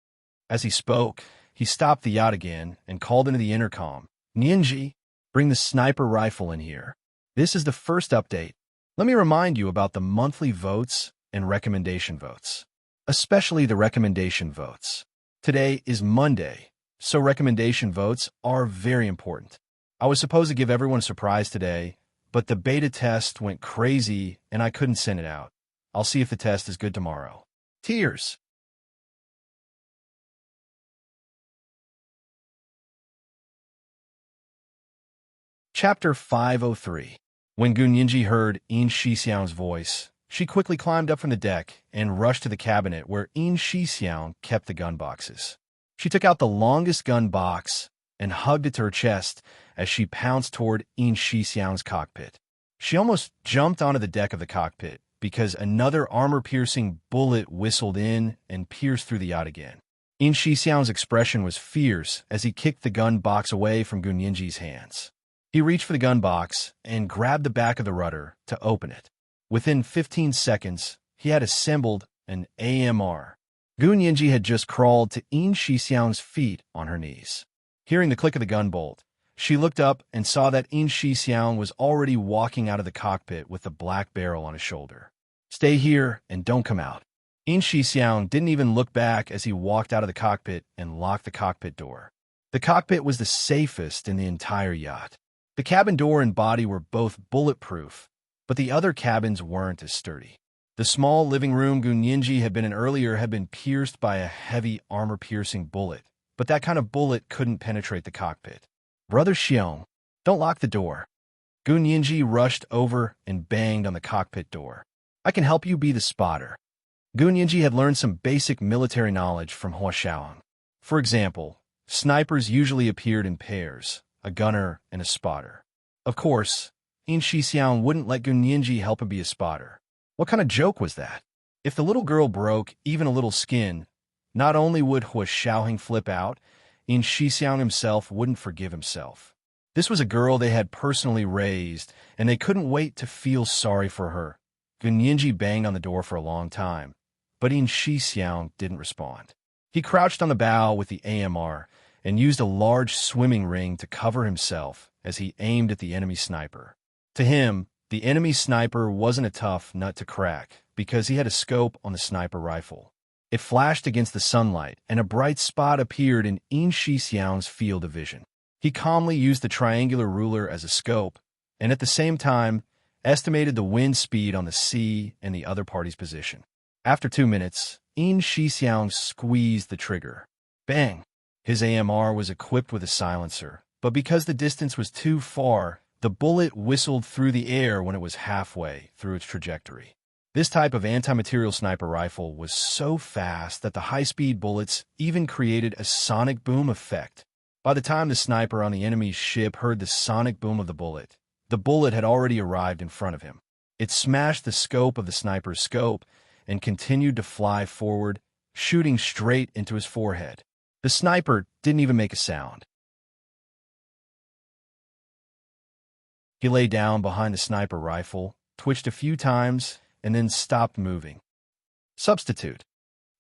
As he spoke, he stopped the yacht again and called into the intercom. Ninji, bring the sniper rifle in here. This is the first update. Let me remind you about the monthly votes and recommendation votes, especially the recommendation votes. Today is Monday, so recommendation votes are very important. I was supposed to give everyone a surprise today, but the beta test went crazy and I couldn't send it out. I'll see if the test is good tomorrow. Tears. Chapter 503. When Gunyinji heard In Shixiang's voice, she quickly climbed up from the deck and rushed to the cabinet where In Shixiang kept the gun boxes. She took out the longest gun box and hugged it to her chest as she pounced toward In Shixiang's cockpit. She almost jumped onto the deck of the cockpit because another armor-piercing bullet whistled in and pierced through the yacht again. In Shixiang's expression was fierce as he kicked the gun box away from Gunyinji's hands. He reached for the gun box and grabbed the back of the rudder to open it. Within 15 seconds, he had assembled an AMR. Gunyinji had just crawled to In Shixiang's feet on her knees. Hearing the click of the gun bolt, she looked up and saw that In Shixiang was already walking out of the cockpit with the black barrel on his shoulder. Stay here and don't come out. In Shixiang didn't even look back as he walked out of the cockpit and locked the cockpit door. The cockpit was the safest in the entire yacht. The cabin door and body were both bulletproof, but the other cabins weren't as sturdy. The small living room Gunyinji had been in earlier had been pierced by a heavy armor-piercing bullet, but that kind of bullet couldn't penetrate the cockpit. Brother Xiong, don't lock the door. Gunyinji rushed over and banged on the cockpit door. I can help you be the spotter. Gunyinji had learned some basic military knowledge from Hua Xiaong. For example, snipers usually appeared in pairs, a gunner and a spotter. Of course, In Shixiang wouldn't let Gunyinji help him be a spotter. What kind of joke was that? If the little girl broke even a little skin, not only would Hua Xiaoheng flip out, In Shixiang himself wouldn't forgive himself. This was a girl they had personally raised, and they couldn't wait to feel sorry for her. Gunyinji banged on the door for a long time, but In Shixiang didn't respond. He crouched on the bow with the AMR and used a large swimming ring to cover himself as he aimed at the enemy sniper. To him, the enemy sniper wasn't a tough nut to crack because he had a scope on the sniper rifle. It flashed against the sunlight, and a bright spot appeared in Shixiang's field of vision. He calmly used the triangular ruler as a scope, and at the same time, estimated the wind speed on the sea and the other party's position. After 2 minutes, Shixiang squeezed the trigger. Bang! His AMR was equipped with a silencer, but because the distance was too far, the bullet whistled through the air when it was halfway through its trajectory. This type of anti-material sniper rifle was so fast that the high-speed bullets even created a sonic boom effect. By the time the sniper on the enemy's ship heard the sonic boom of the bullet had already arrived in front of him. It smashed the scope of the sniper's scope and continued to fly forward, shooting straight into his forehead. The sniper didn't even make a sound. He lay down behind the sniper rifle, twitched a few times, and then stopped moving. Substitute.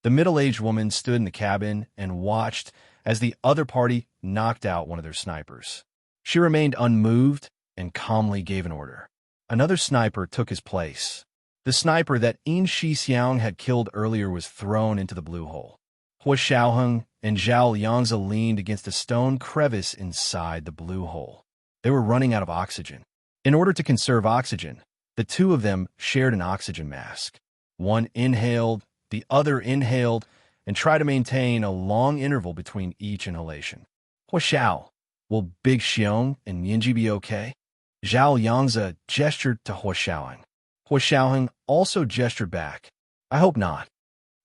The middle-aged woman stood in the cabin and watched as the other party knocked out one of their snipers. She remained unmoved and calmly gave an order. Another sniper took his place. The sniper that Yin Shixiang had killed earlier was thrown into the blue hole. Hua Xiaoheng and Zhao Yangzi leaned against a stone crevice inside the blue hole. They were running out of oxygen. In order to conserve oxygen, the two of them shared an oxygen mask. One inhaled, the other inhaled, and tried to maintain a long interval between each inhalation. Hua Xiao, will Big Xiong and Yinji be okay? Zhao Yangzi gestured to Hua Xiaoheng. Hua Xiaoheng also gestured back. I hope not.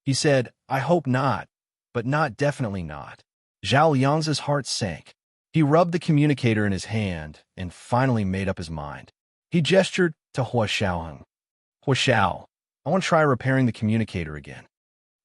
He said, I hope not, but not definitely not. Zhao Yangzi's heart sank. He rubbed the communicator in his hand and finally made up his mind. He gestured to Hua Xiaoheng. Hua Xiao, I want to try repairing the communicator again.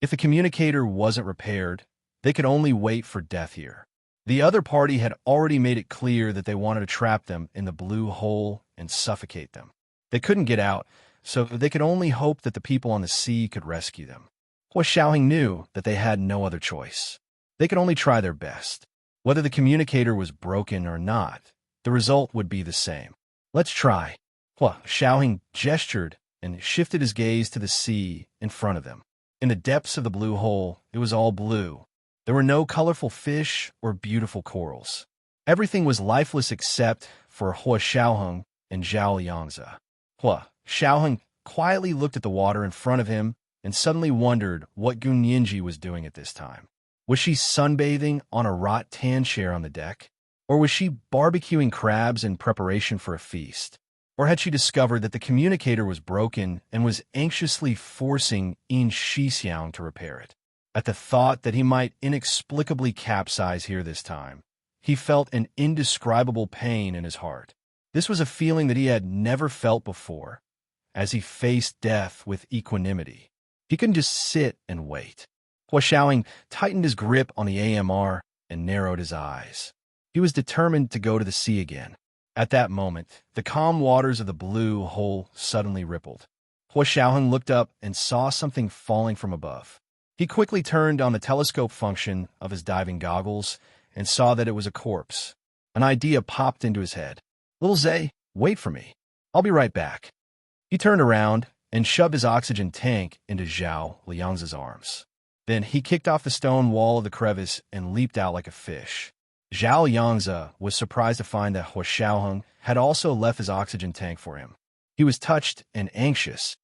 If the communicator wasn't repaired, they could only wait for death here. The other party had already made it clear that they wanted to trap them in the blue hole and suffocate them. They couldn't get out, so they could only hope that the people on the sea could rescue them. Hua Xiaoheng knew that they had no other choice. They could only try their best. Whether the communicator was broken or not, the result would be the same. Let's try. Hua Xiaoheng gestured and shifted his gaze to the sea in front of them. In the depths of the blue hole, it was all blue. There were no colorful fish or beautiful corals. Everything was lifeless except for Hua Xiaoheng and Zhao Yangzi. Hua Xiaoheng quietly looked at the water in front of him and suddenly wondered what Gun Yinji was doing at this time. Was she sunbathing on a tan chair on the deck? Or was she barbecuing crabs in preparation for a feast? Or had she discovered that the communicator was broken and was anxiously forcing Yin Shixiang to repair it? At the thought that he might inexplicably capsize here this time, he felt an indescribable pain in his heart. This was a feeling that he had never felt before, as he faced death with equanimity. He couldn't just sit and wait. Hua Xiaoheng tightened his grip on the AMR and narrowed his eyes. He was determined to go to the sea again. At that moment, the calm waters of the blue hole suddenly rippled. Hua Xiaoheng looked up and saw something falling from above. He quickly turned on the telescope function of his diving goggles and saw that it was a corpse. An idea popped into his head. Little Zay, wait for me. I'll be right back. He turned around and shoved his oxygen tank into Zhao Liangzi's arms. Then he kicked off the stone wall of the crevice and leaped out like a fish. Zhao Yangzi was surprised to find that Hua Xiaoheng had also left his oxygen tank for him. He was touched and anxious.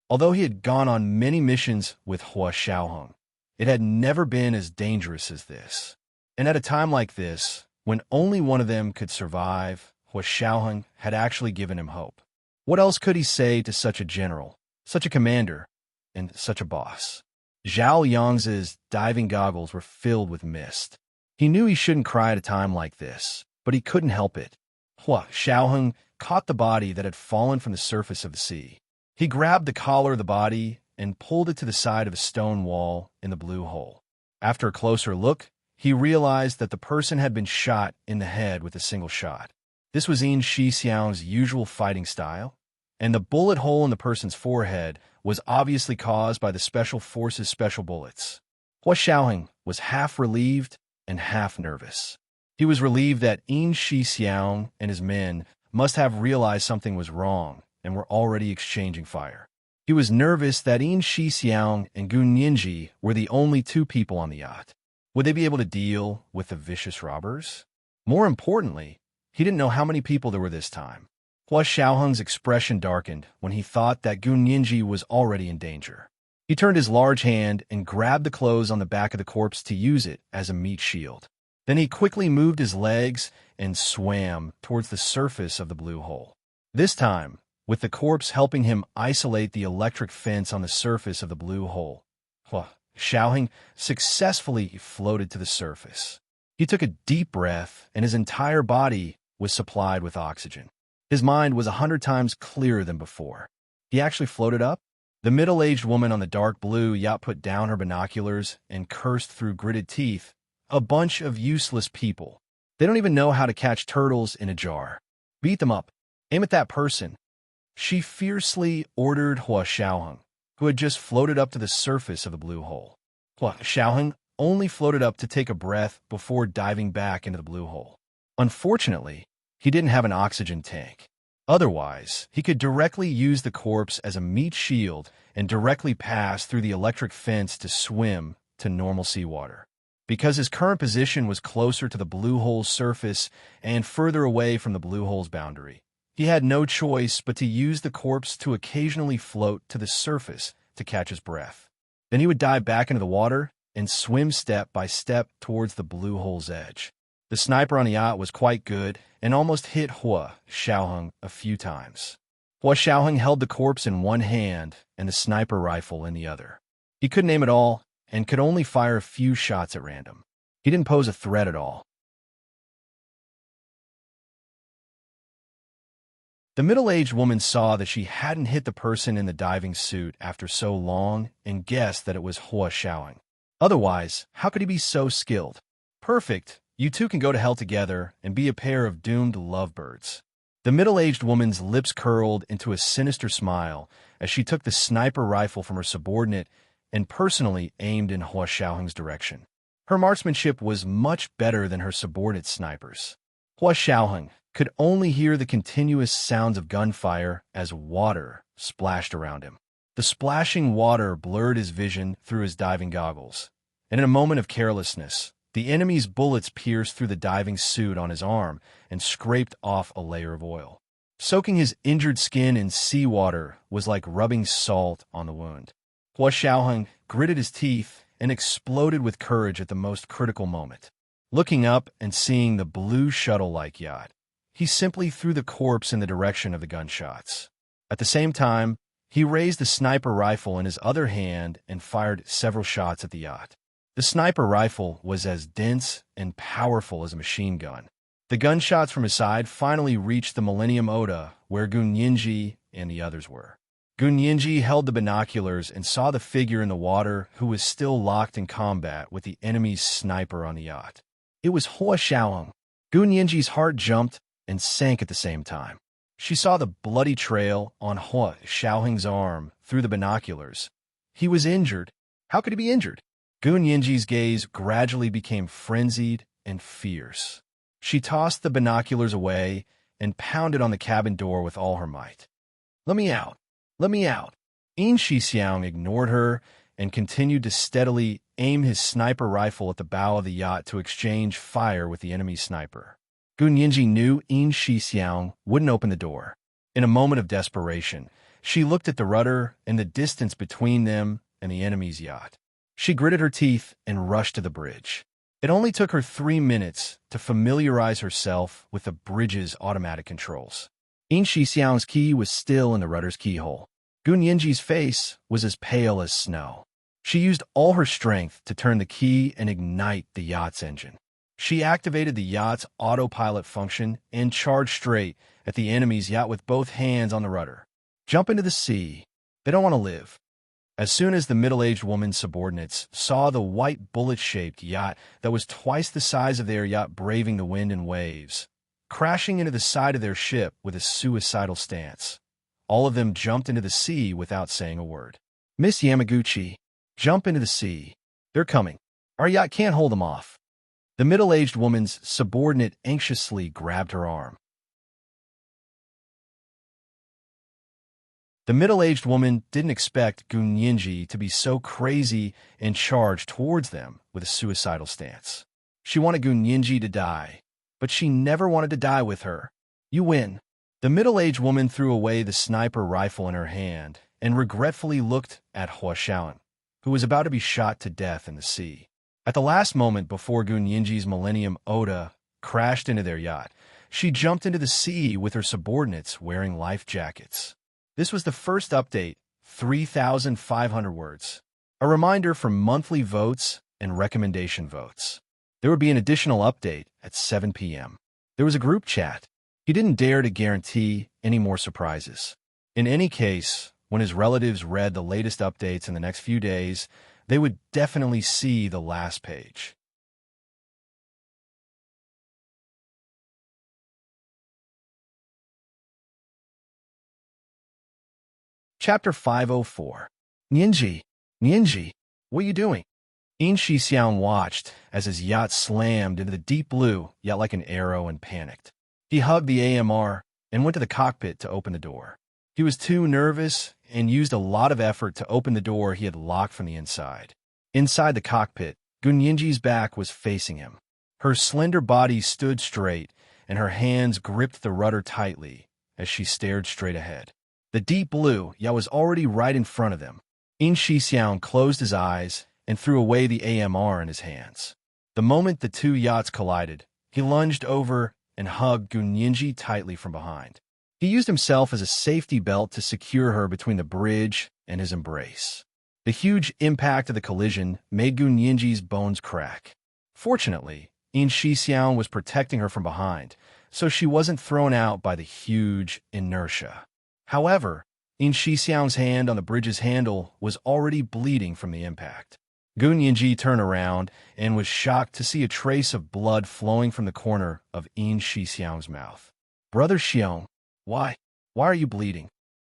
Although he had gone on many missions with Hua Xiaoheng, it had never been as dangerous as this. And at a time like this, when only one of them could survive, Hua Xiaoheng had actually given him hope. What else could he say to such a general, such a commander, and such a boss? Zhao Yangzi's diving goggles were filled with mist. He knew he shouldn't cry at a time like this, but he couldn't help it. Hua Xiaoheng caught the body that had fallen from the surface of the sea. He grabbed the collar of the body and pulled it to the side of a stone wall in the blue hole. After a closer look, he realized that the person had been shot in the head with a single shot. This was Yin Shixiang's usual fighting style, and the bullet hole in the person's forehead was obviously caused by the Special Forces' special bullets. Hua Xiaoheng was half relieved and half nervous. He was relieved that Yin Shixiang and his men must have realized something was wrong and were already exchanging fire. He was nervous that Yin Shixiang and Gun Yinji were the only two people on the yacht. Would they be able to deal with the vicious robbers? More importantly, he didn't know how many people there were this time. Hua Xiaoheng's expression darkened when he thought that Gun Yinji was already in danger. He turned his large hand and grabbed the clothes on the back of the corpse to use it as a meat shield. Then he quickly moved his legs and swam towards the surface of the blue hole. This time, with the corpse helping him isolate the electric fence on the surface of the blue hole, Hua Xiaoheng successfully floated to the surface. He took a deep breath, and his entire body was supplied with oxygen. His mind was 100 times clearer than before. He actually floated up. The middle-aged woman on the dark blue yacht put down her binoculars and cursed through gritted teeth. A bunch of useless people. They don't even know how to catch turtles in a jar. Beat them up. Aim at that person. She fiercely ordered Hua Xiaoheng. who had just floated up to the surface of the blue hole. Hua Xiaoheng only floated up to take a breath before diving back into the blue hole. Unfortunately, he didn't have an oxygen tank. Otherwise, he could directly use the corpse as a meat shield and directly pass through the electric fence to swim to normal seawater. Because his current position was closer to the blue hole's surface and further away from the blue hole's boundary, he had no choice but to use the corpse to occasionally float to the surface to catch his breath. Then he would dive back into the water and swim step by step towards the blue hole's edge. The sniper on the yacht was quite good and almost hit Hua Xiaoheng a few times. Hua Xiaoheng held the corpse in one hand and the sniper rifle in the other. He couldn't aim at all and could only fire a few shots at random. He didn't pose a threat at all. The middle-aged woman saw that she hadn't hit the person in the diving suit after so long and guessed that it was Hua Xiaoheng. Otherwise, how could he be so skilled? Perfect. You two can go to hell together and be a pair of doomed lovebirds. The middle-aged woman's lips curled into a sinister smile as she took the sniper rifle from her subordinate and personally aimed in Hua Xiaoheng's direction. Her marksmanship was much better than her subordinate's snipers. Hua Xiaoheng could only hear the continuous sounds of gunfire as water splashed around him. The splashing water blurred his vision through his diving goggles, and in a moment of carelessness, the enemy's bullets pierced through the diving suit on his arm and scraped off a layer of oil. Soaking his injured skin in seawater was like rubbing salt on the wound. Hua Xiaoheng gritted his teeth and exploded with courage at the most critical moment. Looking up and seeing the blue shuttle-like yacht, he simply threw the corpse in the direction of the gunshots. At the same time, he raised the sniper rifle in his other hand and fired several shots at the yacht. The sniper rifle was as dense and powerful as a machine gun. The gunshots from his side finally reached the Millennium Oda, where Gun Yinji and the others were. Gun Yinji held the binoculars and saw the figure in the water who was still locked in combat with the enemy's sniper on the yacht. It was Hua Xiaoheng. Gun Yinji's heart jumped and sank at the same time. She saw the bloody trail on Hua Xiaoheng's arm through the binoculars. He was injured. How could he be injured? Gun Yinji's gaze gradually became frenzied and fierce. She tossed the binoculars away and pounded on the cabin door with all her might. "Let me out! Let me out!" Yin Shixiang ignored her and continued to steadily aim his sniper rifle at the bow of the yacht to exchange fire with the enemy sniper. Gun Yinji knew Yin Shixiang wouldn't open the door. In a moment of desperation, she looked at the rudder and the distance between them and the enemy's yacht. She gritted her teeth and rushed to the bridge. It only took her 3 minutes to familiarize herself with the bridge's automatic controls. Yin Shixiang's key was still in the rudder's keyhole. Gun Yinji's face was as pale as snow. She used all her strength to turn the key and ignite the yacht's engine. She activated the yacht's autopilot function and charged straight at the enemy's yacht with both hands on the rudder. "Jump into the sea. They don't want to live." As soon as the middle-aged woman's subordinates saw the white bullet-shaped yacht that was twice the size of their yacht braving the wind and waves, crashing into the side of their ship with a suicidal stance, all of them jumped into the sea without saying a word. "Miss Yamaguchi, jump into the sea. They're coming. Our yacht can't hold them off." The middle-aged woman's subordinate anxiously grabbed her arm. The middle-aged woman didn't expect Gun Yinji to be so crazy and charge towards them with a suicidal stance. She wanted Gun Yinji to die, but she never wanted to die with her. "You win." The middle-aged woman threw away the sniper rifle in her hand and regretfully looked at Hua Xiaoheng, who was about to be shot to death in the sea. At the last moment before Gun Yinji's Millennium Oda crashed into their yacht, she jumped into the sea with her subordinates wearing life jackets. This was the first update, 3,500 words. A reminder for monthly votes and recommendation votes. There would be an additional update at 7 p.m. There was a group chat. He didn't dare to guarantee any more surprises. In any case, when his relatives read the latest updates in the next few days, they would definitely see the last page. Chapter 504. Nianji, Nianji, what are you doing? In Xixiang watched as his yacht slammed into the deep blue, yet like an arrow, and panicked. He hugged the AMR and went to the cockpit to open the door. He was too nervous and used a lot of effort to open the door he had locked from the inside. Inside the cockpit, Gunyinji's back was facing him. Her slender body stood straight, and her hands gripped the rudder tightly as she stared straight ahead. The deep blue yacht was already right in front of them. In Xixiang closed his eyes and threw away the AMR in his hands. The moment the two yachts collided, he lunged over and hugged Gunyinji tightly from behind. He used himself as a safety belt to secure her between the bridge and his embrace. The huge impact of the collision made Gunyinji's bones crack. Fortunately, In Xixiang was protecting her from behind, so she wasn't thrown out by the huge inertia. However, In Xixiang's hand on the bridge's handle was already bleeding from the impact. Gunyinji turned around and was shocked to see a trace of blood flowing from the corner of In Xixiang's mouth. "Brother Xiong, why are you bleeding?"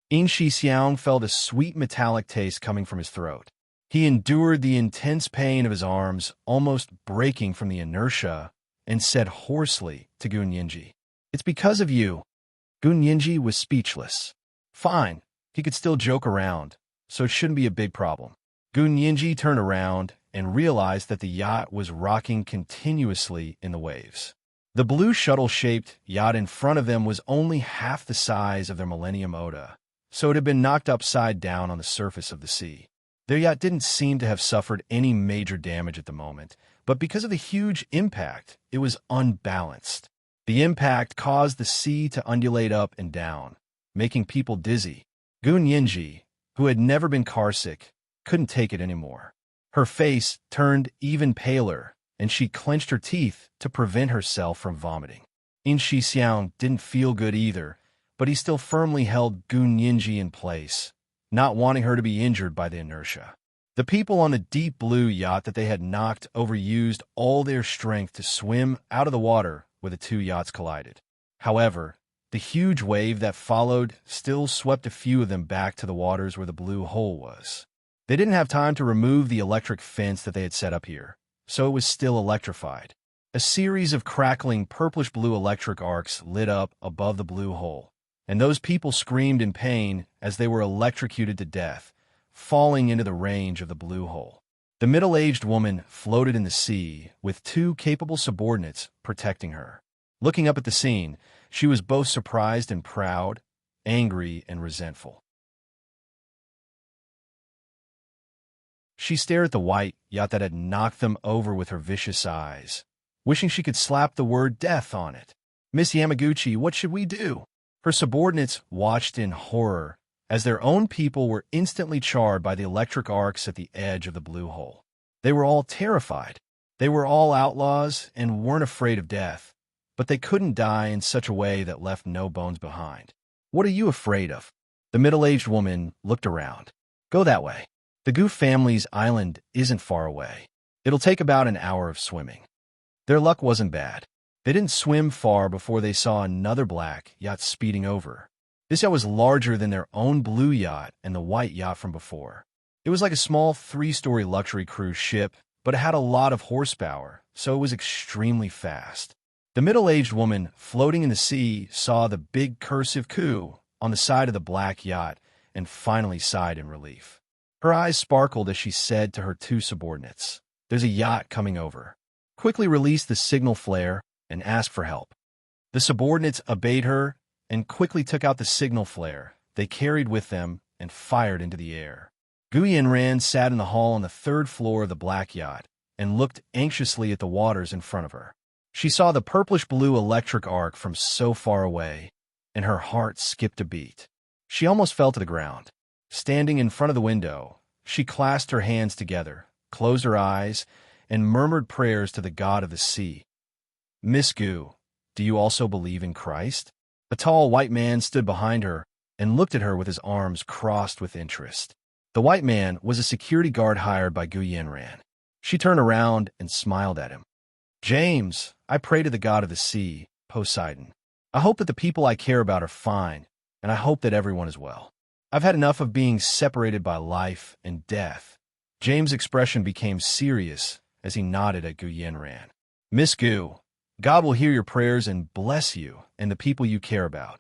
In Xixiang felt a sweet metallic taste coming from his throat. He endured the intense pain of his arms almost breaking from the inertia and said hoarsely to Gunyinji, "It's because of you." Gunyinji was speechless. Fine, he could still joke around, so it shouldn't be a big problem. Gunyinji turned around and realized that the yacht was rocking continuously in the waves. The blue shuttle-shaped yacht in front of them was only half the size of their Millennium Oda, so it had been knocked upside down on the surface of the sea. Their yacht didn't seem to have suffered any major damage at the moment, but because of the huge impact, it was unbalanced. The impact caused the sea to undulate up and down, making people dizzy. Gunyinji, who had never been carsick, couldn't take it anymore. Her face turned even paler, and she clenched her teeth to prevent herself from vomiting. In Xixiang didn't feel good either, but he still firmly held Gunyinji in place, not wanting her to be injured by the inertia. The people on the deep blue yacht that they had knocked over used all their strength to swim out of the water where the two yachts collided. However, the huge wave that followed still swept a few of them back to the waters where the blue hole was. They didn't have time to remove the electric fence that they had set up here, so it was still electrified. A series of crackling purplish-blue electric arcs lit up above the blue hole, and those people screamed in pain as they were electrocuted to death, falling into the range of the blue hole. The middle-aged woman floated in the sea with two capable subordinates protecting her. Looking up at the scene, she was both surprised and proud, angry and resentful. She stared at the white yacht that had knocked them over with her vicious eyes, wishing she could slap the word death on it. "Miss Yamaguchi, what should we do?" Her subordinates watched in horror as their own people were instantly charred by the electric arcs at the edge of the blue hole. They were all terrified. They were all outlaws and weren't afraid of death, but they couldn't die in such a way that left no bones behind. "What are you afraid of?" The middle-aged woman looked around. "Go that way. The Gu family's island isn't far away. It'll take about an hour of swimming." Their luck wasn't bad. They didn't swim far before they saw another black yacht speeding over. This yacht was larger than their own blue yacht and the white yacht from before. It was like a small 3-story luxury cruise ship, but it had a lot of horsepower, so it was extremely fast. The middle-aged woman floating in the sea saw the big cursive Q on the side of the black yacht and finally sighed in relief. Her eyes sparkled as she said to her two subordinates, "There's a yacht coming over. Quickly release the signal flare and ask for help." The subordinates obeyed her and quickly took out the signal flare they carried with them and fired into the air. Gu Yanran sat in the hall on the 3rd floor of the black yacht and looked anxiously at the waters in front of her. She saw the purplish-blue electric arc from so far away, and her heart skipped a beat. She almost fell to the ground. Standing in front of the window, she clasped her hands together, closed her eyes, and murmured prayers to the god of the sea. "Miss Gu, do you also believe in Christ?" A tall white man stood behind her and looked at her with his arms crossed with interest. The white man was a security guard hired by Gu Yanran. She turned around and smiled at him. "James, I pray to the god of the sea, Poseidon. I hope that the people I care about are fine, and I hope that everyone is well." I've had enough of being separated by life and death. James' expression became serious as he nodded at Gu Yanran. Miss Gu, God will hear your prayers and bless you and the people you care about.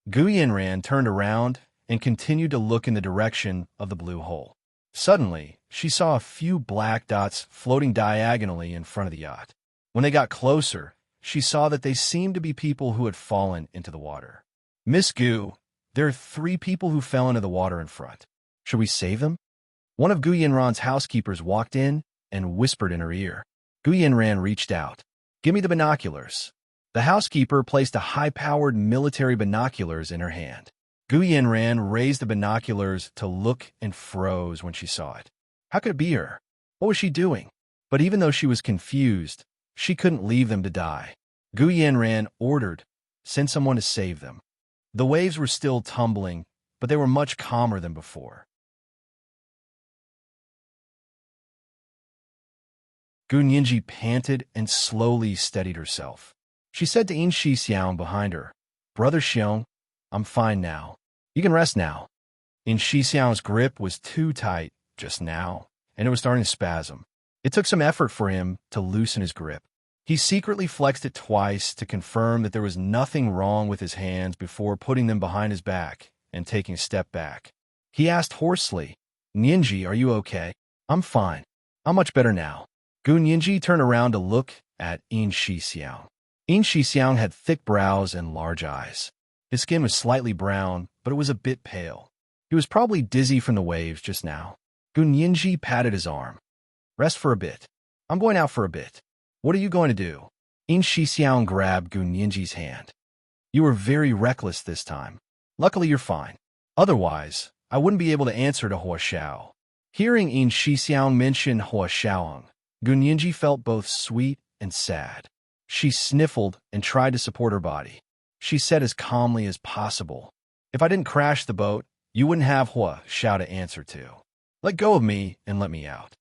Gu Yanran turned around and continued to look in the direction of the blue hole. Suddenly, she saw a few black dots floating diagonally in front of the yacht. When they got closer, she saw that they seemed to be people who had fallen into the water. Miss Gu, there are 3 people who fell into the water in front. Should we save them? One of Gu Yanran's housekeepers walked in and whispered in her ear. Gu Yanran reached out. Give me the binoculars. The housekeeper placed a high-powered military binoculars in her hand. Gu Yanran raised the binoculars to look and froze when she saw it. How could it be her? What was she doing? But even though she was confused, she couldn't leave them to die. Gu Yanran ordered, send someone to save them. The waves were still tumbling, but they were much calmer than before. Gu Ninji panted and slowly steadied herself. She said to In Shi Xiang behind her, Brother Xiong, I'm fine now. You can rest now. In Shi Xiang's grip was too tight just now, and it was starting to spasm. It took some effort for him to loosen his grip. He secretly flexed it twice to confirm that there was nothing wrong with his hands before putting them behind his back and taking a step back. He asked hoarsely, Ninji, are you okay? I'm fine. I'm much better now. Gu Ninji turned around to look at In Shi Xiang. In Shi Xiang had thick brows and large eyes. His skin was slightly brown, but it was a bit pale. He was probably dizzy from the waves just now. Gu Ninji patted his arm. Rest for a bit. I'm going out for a bit. What are you going to do? In Shi Xiang grabbed Gu Ninji's hand. You were very reckless this time. Luckily you're fine. Otherwise, I wouldn't be able to answer to Hua Xiao. Hearing In Shi Xiang mention Hua Xiaoheng, Gu Ninji felt both sweet and sad. She sniffled and tried to support her body. She said as calmly as possible, If I didn't crash the boat, you wouldn't have Hua Xiao to answer to. Let go of me and let me out.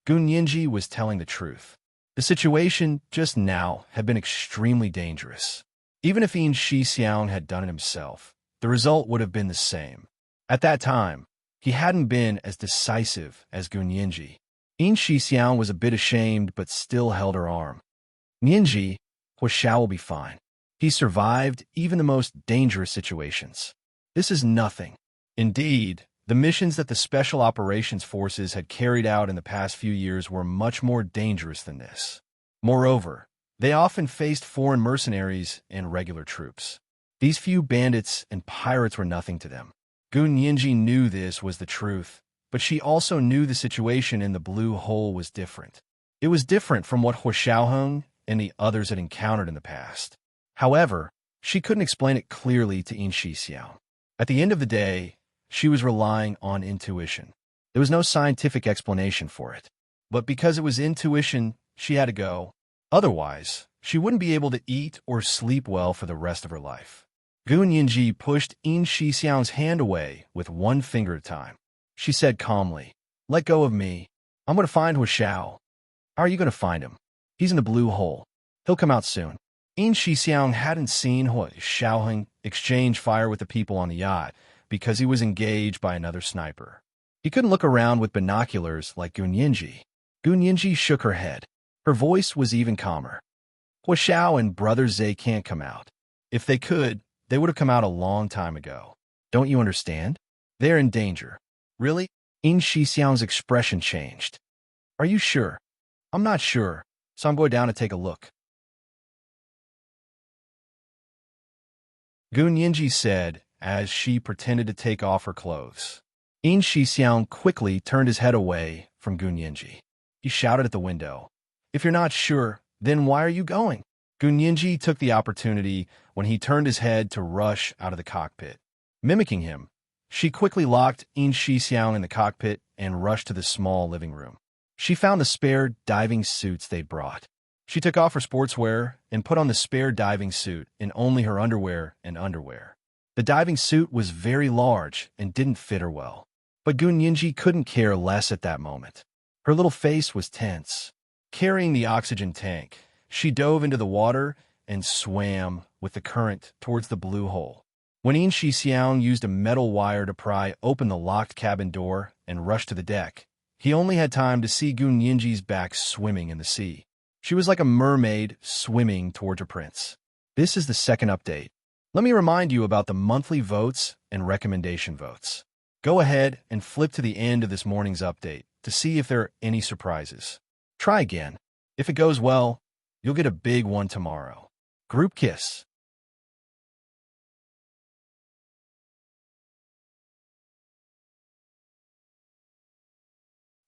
Gu Ninji was telling the truth. The situation just now had been extremely dangerous. Even if In Shi Xiang had done it himself, the result would have been the same. At that time, he hadn't been as decisive as Gu Ninji. In Shi Xiang was a bit ashamed but still held her arm. Ninji, Hua Xiao will be fine. He survived even the most dangerous situations. This is nothing. Indeed, the missions that the Special Operations Forces had carried out in the past few years were much more dangerous than this. Moreover, they often faced foreign mercenaries and regular troops. These few bandits and pirates were nothing to them. Gu Ninji knew this was the truth, but she also knew the situation in the blue hole was different. It was different from what Hua Xiaoheng and the others had encountered in the past. However, she couldn't explain it clearly to In Shi Xiang. At the end of the day, she was relying on intuition. There was no scientific explanation for it. But because it was intuition, she had to go. Otherwise, she wouldn't be able to eat or sleep well for the rest of her life. Gu Ninji pushed In Shi Xiang's hand away with one finger at a time. She said calmly, Let go of me. I'm going to find Hua Xiao. How are you going to find him? He's in the blue hole. He'll come out soon. In Shi Xiang hadn't seen Hua Xiaoheng exchange fire with the people on the yacht because he was engaged by another sniper. He couldn't look around with binoculars like Gu Ninji. Gu Ninji shook her head. Her voice was even calmer. Hua Xiao and Brother Zhe can't come out. If they could, they would have come out a long time ago. Don't you understand? They're in danger. Really? In Shi Xiang's expression changed. Are you sure? I'm not sure, so I'm going down to take a look. Gu Ninji said as she pretended to take off her clothes. In Shi Xiang quickly turned his head away from Gu Ninji. He shouted at the window, If you're not sure, then why are you going? Gu Ninji took the opportunity when he turned his head to rush out of the cockpit. Mimicking him, she quickly locked In Shi Xiang in the cockpit and rushed to the small living room. She found the spare diving suits they'd brought. She took off her sportswear and put on the spare diving suit in only her underwear and underwear. The diving suit was very large and didn't fit her well. But Gu Ninji couldn't care less at that moment. Her little face was tense. Carrying the oxygen tank, she dove into the water and swam with the current towards the blue hole. When In Shixiang used a metal wire to pry open the locked cabin door and rush to the deck, he only had time to see Gun Yinji's back swimming in the sea. She was like a mermaid swimming towards her prince. This is the second update. Let me remind you about the monthly votes and recommendation votes. Go ahead and flip to the end of this morning's update to see if there are any surprises. Try again. If it goes well, you'll get a big one tomorrow. Group kiss.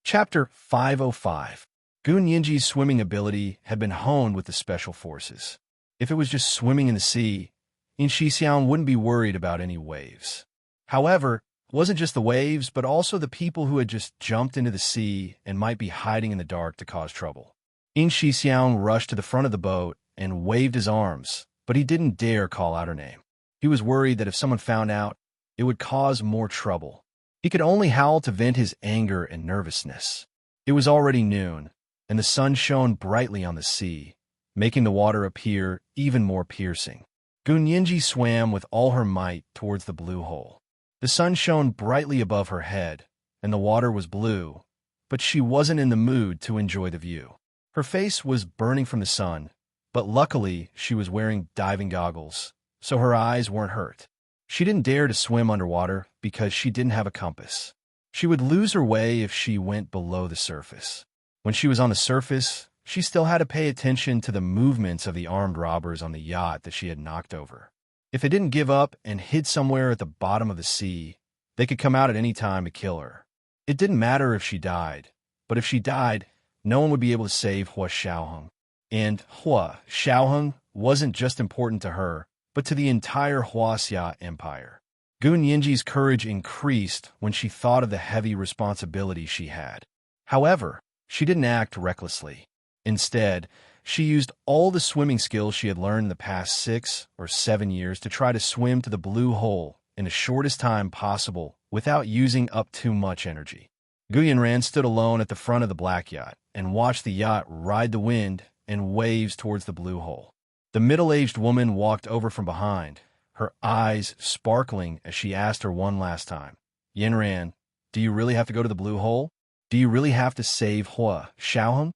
Chapter 505. Gun Yinji's swimming ability had been honed with the Special Forces. If it was just swimming in the sea, In Shixiang wouldn't be worried about any waves. However, it wasn't just the waves, but also the people who had just jumped into the sea and might be hiding in the dark to cause trouble. In Shixiang rushed to the front of the boat and waved his arms, but he didn't dare call out her name. He was worried that if someone found out, it would cause more trouble. He could only howl to vent his anger and nervousness. It was already noon, and the sun shone brightly on the sea, making the water appear even more piercing. Gun Yinji swam with all her might towards the blue hole. The sun shone brightly above her head, and the water was blue, but she wasn't in the mood to enjoy the view. Her face was burning from the sun, but luckily she was wearing diving goggles, so her eyes weren't hurt. She didn't dare to swim underwater because she didn't have a compass. She would lose her way if she went below the surface. When she was on the surface, she still had to pay attention to the movements of the armed robbers on the yacht that she had knocked over. If they didn't give up and hid somewhere at the bottom of the sea, they could come out at any time to kill her. It didn't matter if she died, but if she died, no one would be able to save Hua Xiaoheng. And Hua Xiaoheng wasn't just important to her, but to the entire Huaxia Empire. Gun Yinji's courage increased when she thought of the heavy responsibility she had. However, she didn't act recklessly. Instead, she used all the swimming skills she had learned in the past 6 or 7 years to try to swim to the blue hole in the shortest time possible without using up too much energy. Gu Yanran stood alone at the front of the black yacht and watched the yacht ride the wind and waves towards the blue hole. The middle-aged woman walked over from behind, her eyes sparkling as she asked her one last time, "Yanran, do you really have to go to the blue hole? Do you really have to save Hua Xiaoheng?"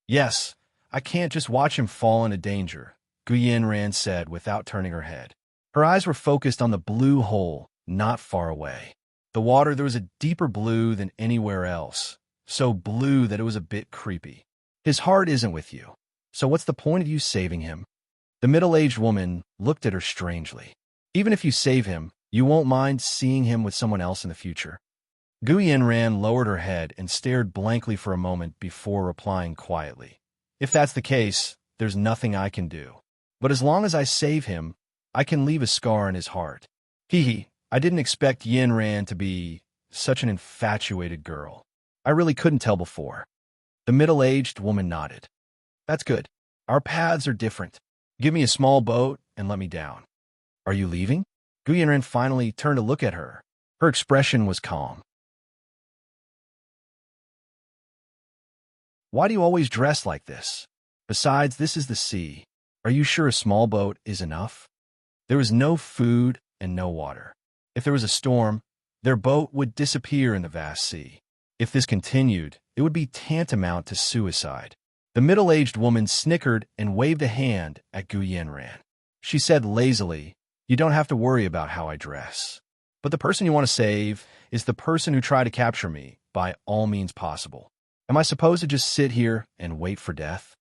"Yes, I can't just watch him fall into danger," Gu Yanran said without turning her head. Her eyes were focused on the blue hole, not far away. The water there was a deeper blue than anywhere else, so blue that it was a bit creepy. "His heart isn't with you, so what's the point of you saving him?" The middle-aged woman looked at her strangely. "Even if you save him, you won't mind seeing him with someone else in the future?" Gu Yanran lowered her head and stared blankly for a moment before replying quietly, "If that's the case, there's nothing I can do. But as long as I save him, I can leave a scar in his heart." Hee, I didn't expect Yanran to be such an infatuated girl. I really couldn't tell before. The middle-aged woman nodded. "That's good. Our paths are different. Give me a small boat and let me down." "Are you leaving?" Gu Yanran finally turned to look at her. Her expression was calm. "Why do you always dress like this? Besides, this is the sea. Are you sure a small boat is enough?" There was no food and no water. If there was a storm, their boat would disappear in the vast sea. If this continued, it would be tantamount to suicide. The middle-aged woman snickered and waved a hand at Gu Yanran. She said lazily, "You don't have to worry about how I dress. But the person you want to save is the person who tried to capture me by all means possible. Am I supposed to just sit here and wait for death?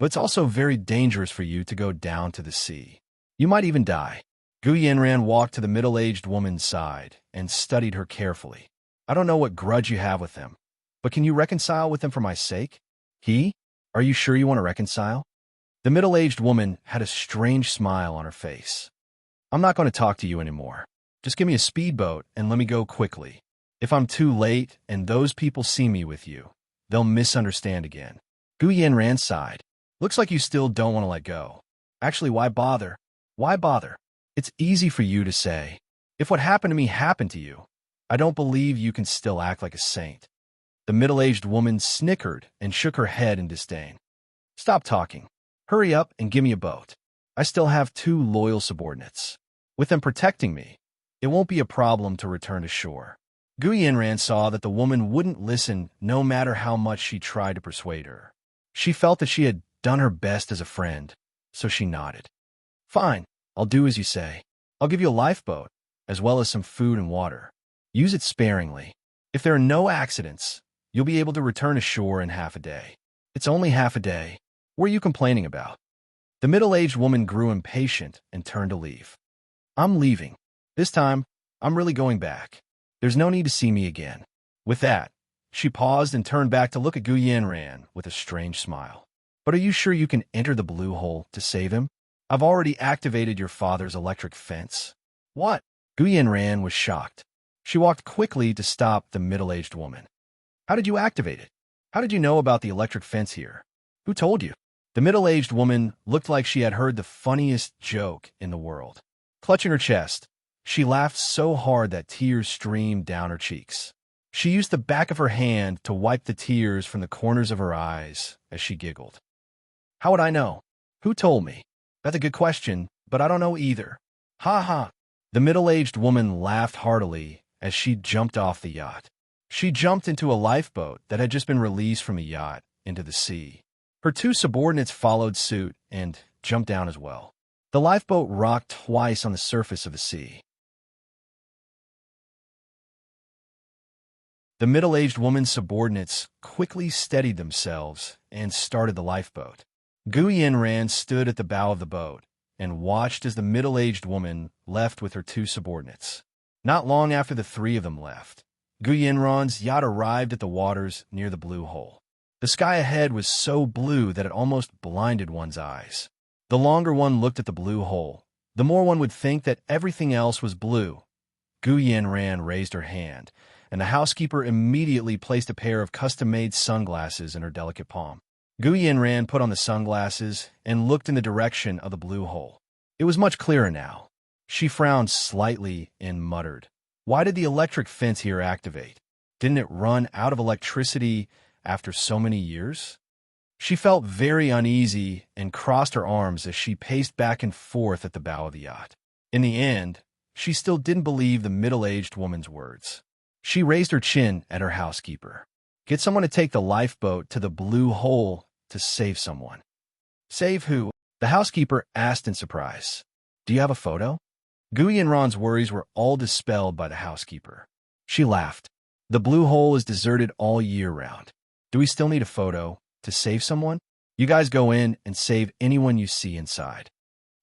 But it's also very dangerous for you to go down to the sea. You might even die." Gu Yanran walked to the middle-aged woman's side and studied her carefully. "I don't know what grudge you have with him, but can you reconcile with him for my sake?" Are you sure you want to reconcile?" The middle-aged woman had a strange smile on her face. "I'm not going to talk to you anymore. Just give me a speedboat and let me go quickly. If I'm too late and those people see me with you, they'll misunderstand again." Gu Yanran sighed. "Looks like you still don't want to let go. Actually, why bother? Why bother? It's easy for you to say. If what happened to me happened to you, I don't believe you can still act like a saint." The middle-aged woman snickered and shook her head in disdain. "Stop talking. Hurry up and give me a boat. I still have 2 loyal subordinates." With them protecting me, it won't be a problem to return to shore. Gu Yinran saw that the woman wouldn't listen no matter how much she tried to persuade her. She felt that she had done her best as a friend, so she nodded. Fine, I'll do as you say. I'll give you a lifeboat, as well as some food and water. Use it sparingly. If there are no accidents, you'll be able to return ashore in half a day. It's only half a day. What are you complaining about? The middle-aged woman grew impatient and turned to leave. I'm leaving. This time, I'm really going back. There's no need to see me again. With that, she paused and turned back to look at Gu Yanran with a strange smile. But are you sure you can enter the blue hole to save him? I've already activated your father's electric fence. What? Gu Yanran was shocked. She walked quickly to stop the middle-aged woman. How did you activate it? How did you know about the electric fence here? Who told you? The middle-aged woman looked like she had heard the funniest joke in the world. Clutching her chest, she laughed so hard that tears streamed down her cheeks. She used the back of her hand to wipe the tears from the corners of her eyes as she giggled. How would I know? Who told me? That's a good question, but I don't know either. Ha ha. The middle-aged woman laughed heartily as she jumped off the yacht. She jumped into a lifeboat that had just been released from a yacht into the sea. Her two subordinates followed suit and jumped down as well. The lifeboat rocked twice on the surface of the sea. The middle-aged woman's subordinates quickly steadied themselves and started the lifeboat. Gu Yanran stood at the bow of the boat and watched as the middle-aged woman left with her two subordinates. Not long after the three of them left, Gu Yanran's yacht arrived at the waters near the blue hole. The sky ahead was so blue that it almost blinded one's eyes. The longer one looked at the blue hole, the more one would think that everything else was blue. Gu Yanran raised her hand, and the housekeeper immediately placed a pair of custom-made sunglasses in her delicate palm. Gu Yanran put on the sunglasses and looked in the direction of the blue hole. It was much clearer now. She frowned slightly and muttered, "Why did the electric fence here activate? Didn't it run out of electricity after so many years?" She felt very uneasy and crossed her arms as she paced back and forth at the bow of the yacht. In the end, she still didn't believe the middle-aged woman's words. She raised her chin at her housekeeper. Get someone to take the lifeboat to the blue hole to save someone. Save who? The housekeeper asked in surprise. Do you have a photo? Gu Yanran's worries were all dispelled by the housekeeper. She laughed. The blue hole is deserted all year round. Do we still need a photo to save someone? You guys go in and save anyone you see inside.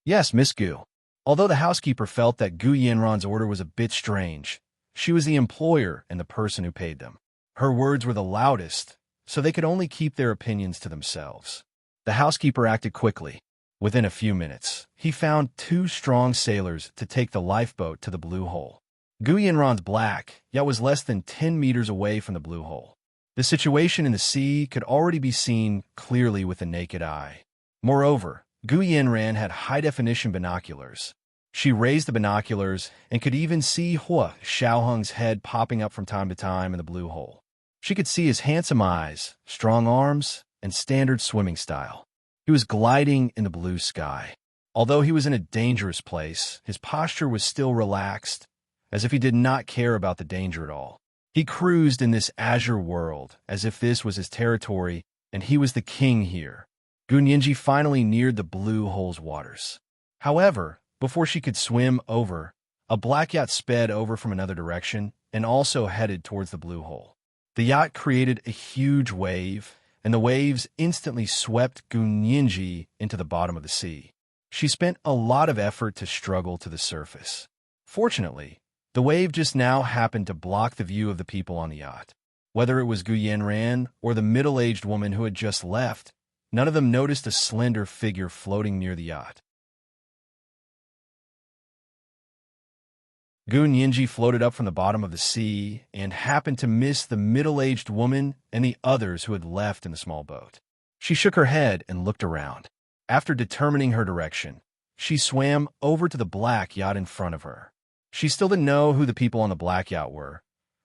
Yes, Miss Gu. Although the housekeeper felt that Gu Yanran's order was a bit strange, she was the employer and the person who paid them. Her words were the loudest, so they could only keep their opinions to themselves. The housekeeper acted quickly. Within a few minutes, he found two strong sailors to take the lifeboat to the blue hole. Gu Yanran's black yacht was less than 10 meters away from the blue hole. The situation in the sea could already be seen clearly with the naked eye. Moreover, Gu Yanran had high-definition binoculars. She raised the binoculars and could even see Hua Xiaoheng's head popping up from time to time in the blue hole. She could see his handsome eyes, strong arms, and standard swimming style. He was gliding in the blue sky. Although he was in a dangerous place, his posture was still relaxed, as if he did not care about the danger at all. He cruised in this azure world as if this was his territory and he was the king here. Gunyinji finally neared the blue hole's waters. However, before she could swim over, a black yacht sped over from another direction and also headed towards the blue hole. The yacht created a huge wave, and the waves instantly swept Gunyinji into the bottom of the sea. She spent a lot of effort to struggle to the surface. Fortunately, the wave just now happened to block the view of the people on the yacht. Whether it was Gu Yanran or the middle-aged woman who had just left, none of them noticed a slender figure floating near the yacht. Gunyinji floated up from the bottom of the sea and happened to miss the middle-aged woman and the others who had left in the small boat. She shook her head and looked around. After determining her direction, she swam over to the black yacht in front of her. She still didn't know who the people on the black yacht were,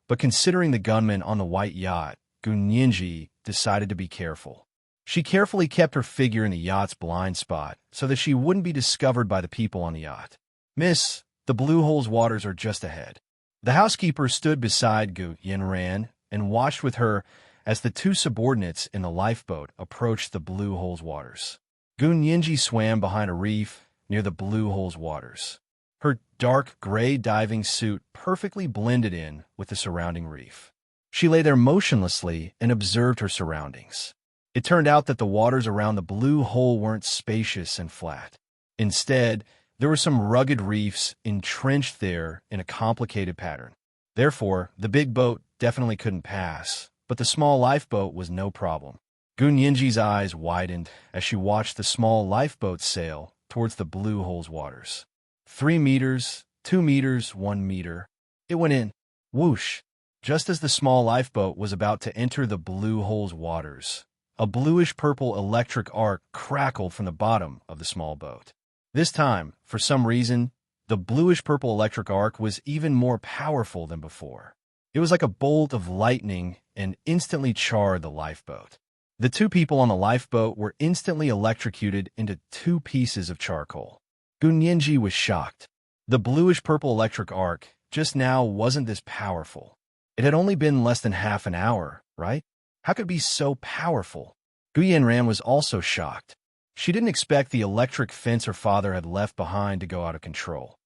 but considering the gunmen on the white yacht, Gunyinji decided to be careful. She carefully kept her figure in the yacht's blind spot so that she wouldn't be discovered by the people on the yacht. Miss, The Blue Hole's waters are just ahead. The housekeeper stood beside Gu Yanran and watched with her as the two subordinates in the lifeboat approached the Blue Hole's waters. Gu Yinji swam behind a reef near the Blue Hole's waters. Her dark gray diving suit perfectly blended in with the surrounding reef. She lay there motionlessly and observed her surroundings. It turned out that the waters around the Blue Hole weren't spacious and flat. Instead, there were some rugged reefs entrenched there in a complicated pattern. Therefore, the big boat definitely couldn't pass, but the small lifeboat was no problem. Gun Yinji's eyes widened as she watched the small lifeboat sail towards the Blue Hole's waters. 3 meters, 2 meters, 1 meter. It went in. Whoosh! Just as the small lifeboat was about to enter the Blue Hole's waters, a bluish-purple electric arc crackled from the bottom of the small boat. This time, for some reason, the bluish-purple electric arc was even more powerful than before. It was like a bolt of lightning and instantly charred the lifeboat. The two people on the lifeboat were instantly electrocuted into 2 pieces of charcoal. Gun Yinji was shocked. The bluish-purple electric arc just now wasn't this powerful. It had only been less than half an hour, right? How could it be so powerful? Gu Yanran was also shocked. She didn't expect the electric fence her father had left behind to go out of control.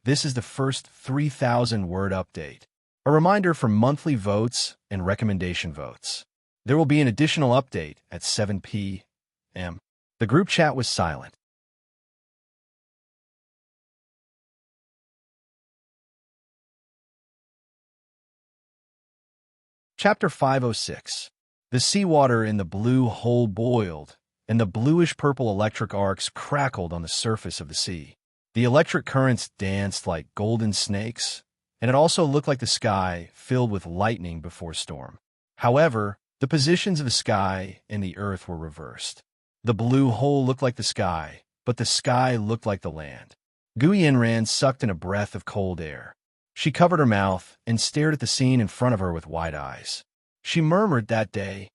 This is the first 3,000-word update, a reminder for monthly votes and recommendation votes. There will be an additional update at 7 p.m. The group chat was silent. Chapter 506. The seawater in the Blue Hole boiled, and the bluish-purple electric arcs crackled on the surface of the sea. The electric currents danced like golden snakes, and it also looked like the sky filled with lightning before storm. However, the positions of the sky and the earth were reversed. The Blue Hole looked like the sky, but the sky looked like the land. Gu Yanran sucked in a breath of cold air. She covered her mouth and stared at the scene in front of her with wide eyes. She murmured that day,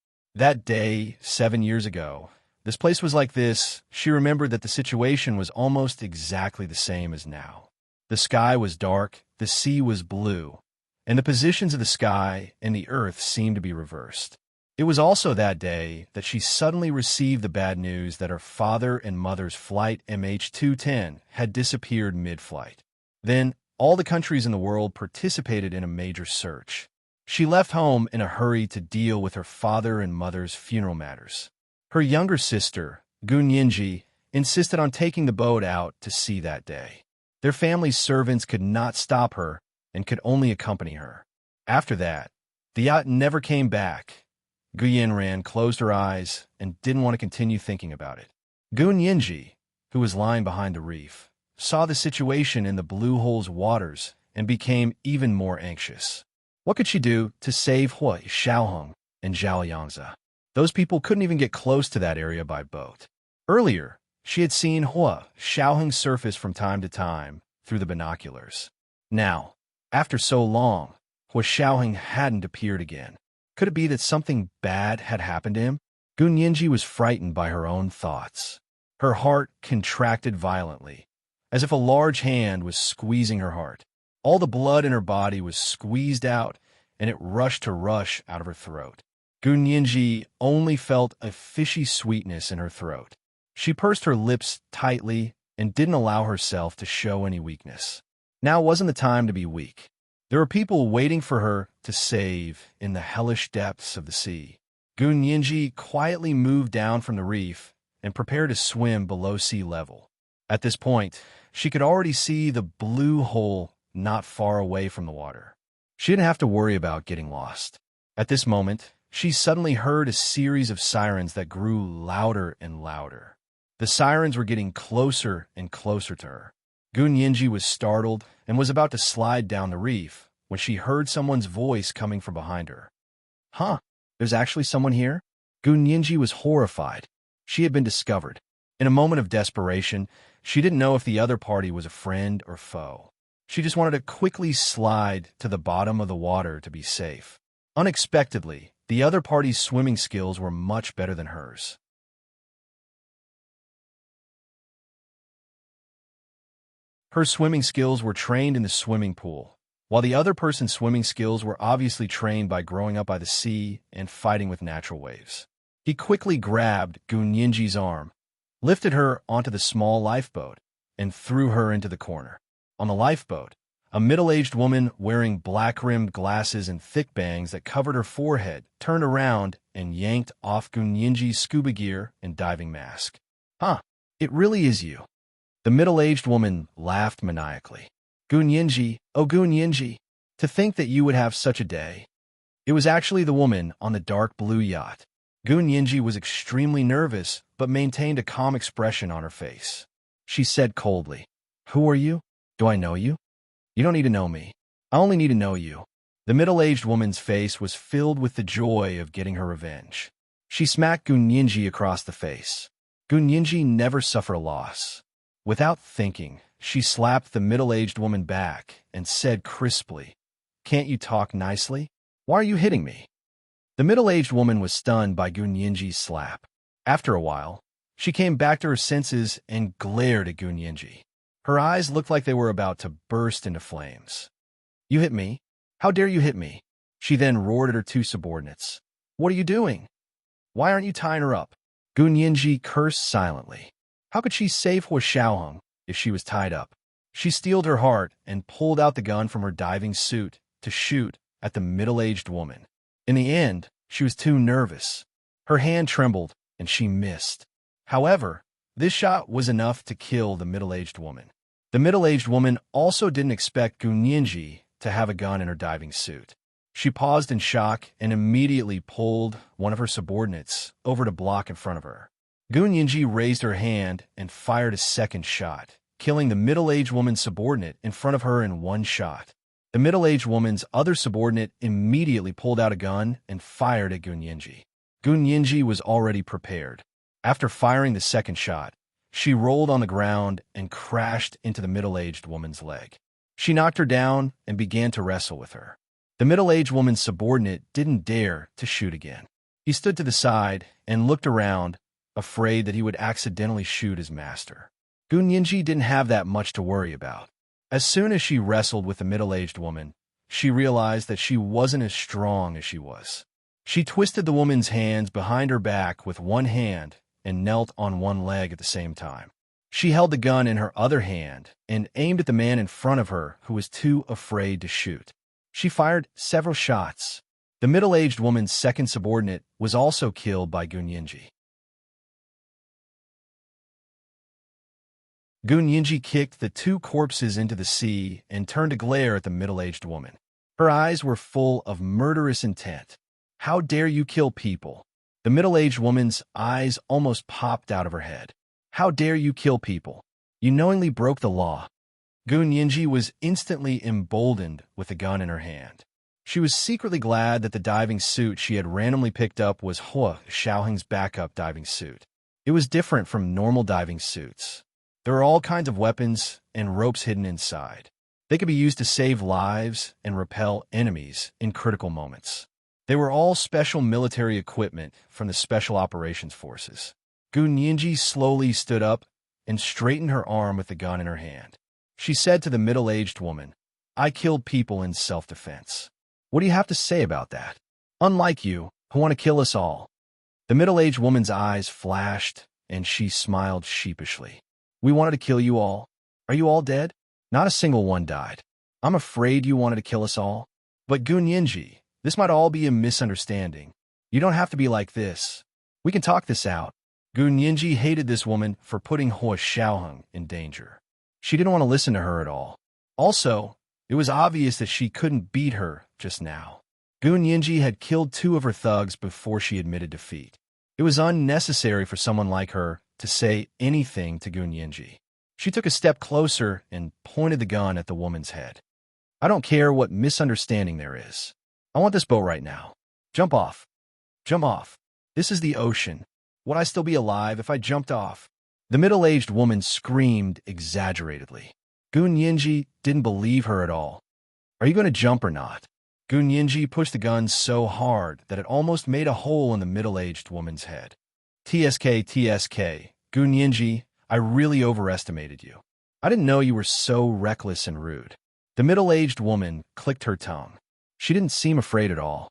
7 years ago. This place was like this. She remembered that the situation was almost exactly the same as now. The sky was dark, the sea was blue, and the positions of the sky and the earth seemed to be reversed. It was also that day that she suddenly received the bad news that her father and mother's flight MH210 had disappeared mid-flight. Then, all the countries in the world participated in a major search. She left home in a hurry to deal with her father and mother's funeral matters. Her younger sister, Gun Yinji, insisted on taking the boat out to sea that day. Their family's servants could not stop her and could only accompany her. After that, the yacht never came back. Gu Yanran closed her eyes and didn't want to continue thinking about it. Gun Yinji, who was lying behind the reef, saw the situation in the Blue Hole's waters and became even more anxious. What could she do to save Hui Xiaoheng and Zhao Yangzi? Those people couldn't even get close to that area by boat. Earlier, she had seen Hui Xiaoheng surface from time to time through the binoculars. Now, after so long, Hui Xiaoheng hadn't appeared again. Could it be that something bad had happened to him? Gun Yinji was frightened by her own thoughts. Her heart contracted violently, as if a large hand was squeezing her heart. All the blood in her body was squeezed out, and it rushed to rush out of her throat. Gun Yinji only felt a fishy sweetness in her throat. She pursed her lips tightly and didn't allow herself to show any weakness. Now wasn't the time to be weak. There were people waiting for her to save in the hellish depths of the sea. Gun Yinji quietly moved down from the reef and prepared to swim below sea level. At this point, she could already see the Blue Hole not far away from the water. She didn't have to worry about getting lost. At this moment, she suddenly heard a series of sirens that grew louder and louder. The sirens were getting closer and closer to her. Gun Yinji was startled and was about to slide down the reef when she heard someone's voice coming from behind her. Huh, there's actually someone here? Gun Yinji was horrified. She had been discovered. In a moment of desperation, she didn't know if the other party was a friend or foe. She just wanted to quickly slide to the bottom of the water to be safe. Unexpectedly, the other party's swimming skills were much better than hers. Her swimming skills were trained in the swimming pool, while the other person's swimming skills were obviously trained by growing up by the sea and fighting with natural waves. He quickly grabbed Gunyinji's arm, lifted her onto the small lifeboat, and threw her into the corner. On the lifeboat, a middle-aged woman wearing black-rimmed glasses and thick bangs that covered her forehead turned around and yanked off Gunyinji's scuba gear and diving mask. Huh, it really is you. The middle-aged woman laughed maniacally. Gunyinji, oh Gunyinji, to think that you would have such a day. It was actually the woman on the dark blue yacht. Gunyinji was extremely nervous, but maintained a calm expression on her face. She said coldly, "Who are you? Do I know you?" "You don't need to know me. I only need to know you." The middle-aged woman's face was filled with the joy of getting her revenge. She smacked Gunyinji across the face. Gunyinji never suffered a loss. Without thinking, she slapped the middle-aged woman back and said crisply, "Can't you talk nicely? Why are you hitting me?" The middle-aged woman was stunned by Gunyinji's slap. After a while, she came back to her senses and glared at Gunyinji. Her eyes looked like they were about to burst into flames. "You hit me? How dare you hit me?" She then roared at her two subordinates. "What are you doing? Why aren't you tying her up?" Gunyinji cursed silently. How could she save Hua Xiaoheng if she was tied up? She steeled her heart and pulled out the gun from her diving suit to shoot at the middle-aged woman. In the end, she was too nervous. Her hand trembled, and she missed. However, this shot was enough to kill the middle-aged woman. The middle-aged woman also didn't expect Gunyinji to have a gun in her diving suit. She paused in shock and immediately pulled one of her subordinates over to block in front of her. Gunyinji raised her hand and fired a second shot, killing the middle-aged woman's subordinate in front of her in one shot. The middle-aged woman's other subordinate immediately pulled out a gun and fired at Gunyinji. Gunyinji was already prepared. After firing the second shot, she rolled on the ground and crashed into the middle-aged woman's leg. She knocked her down and began to wrestle with her. The middle-aged woman's subordinate didn't dare to shoot again. He stood to the side and looked around, afraid that he would accidentally shoot his master. Gunyinji didn't have that much to worry about. As soon as she wrestled with the middle-aged woman, she realized that she wasn't as strong as she was. She twisted the woman's hands behind her back with one hand and knelt on one leg at the same time. She held the gun in her other hand and aimed at the man in front of her who was too afraid to shoot. She fired several shots. The middle-aged woman's second subordinate was also killed by Gunyinji. Gunyinji kicked the two corpses into the sea and turned to glare at the middle-aged woman. Her eyes were full of murderous intent. "How dare you kill people?" The middle-aged woman's eyes almost popped out of her head. "How dare you kill people? You knowingly broke the law." Gunyinji was instantly emboldened with the gun in her hand. She was secretly glad that the diving suit she had randomly picked up was Hua Xiaoheng's backup diving suit. It was different from normal diving suits. There are all kinds of weapons and ropes hidden inside. They could be used to save lives and repel enemies in critical moments. They were all special military equipment from the Special Operations Forces. Gunyinji slowly stood up and straightened her arm with the gun in her hand. She said to the middle-aged woman, "I killed people in self-defense. What do you have to say about that? Unlike you, who want to kill us all." The middle-aged woman's eyes flashed, and she smiled sheepishly. "We wanted to kill you all. Are you all dead? Not a single one died. I'm afraid you wanted to kill us all. But Gunyinji, this might all be a misunderstanding. You don't have to be like this. We can talk this out." Gunyinji hated this woman for putting Hua Xiaoheng in danger. She didn't want to listen to her at all. Also, it was obvious that she couldn't beat her just now. Gunyinji had killed two of her thugs before she admitted defeat. It was unnecessary for someone like her to say anything to Gunyinji. She took a step closer and pointed the gun at the woman's head. "I don't care what misunderstanding there is. I want this boat right now. Jump off. Jump off. This is the ocean. Would I still be alive if I jumped off?" The middle-aged woman screamed exaggeratedly. Gunyinji didn't believe her at all. "Are you going to jump or not?" Gunyinji pushed the gun so hard that it almost made a hole in the middle-aged woman's head. TSK, Gunyinji, I really overestimated you. I didn't know you were so reckless and rude. The middle-aged woman clicked her tongue. She didn't seem afraid at all.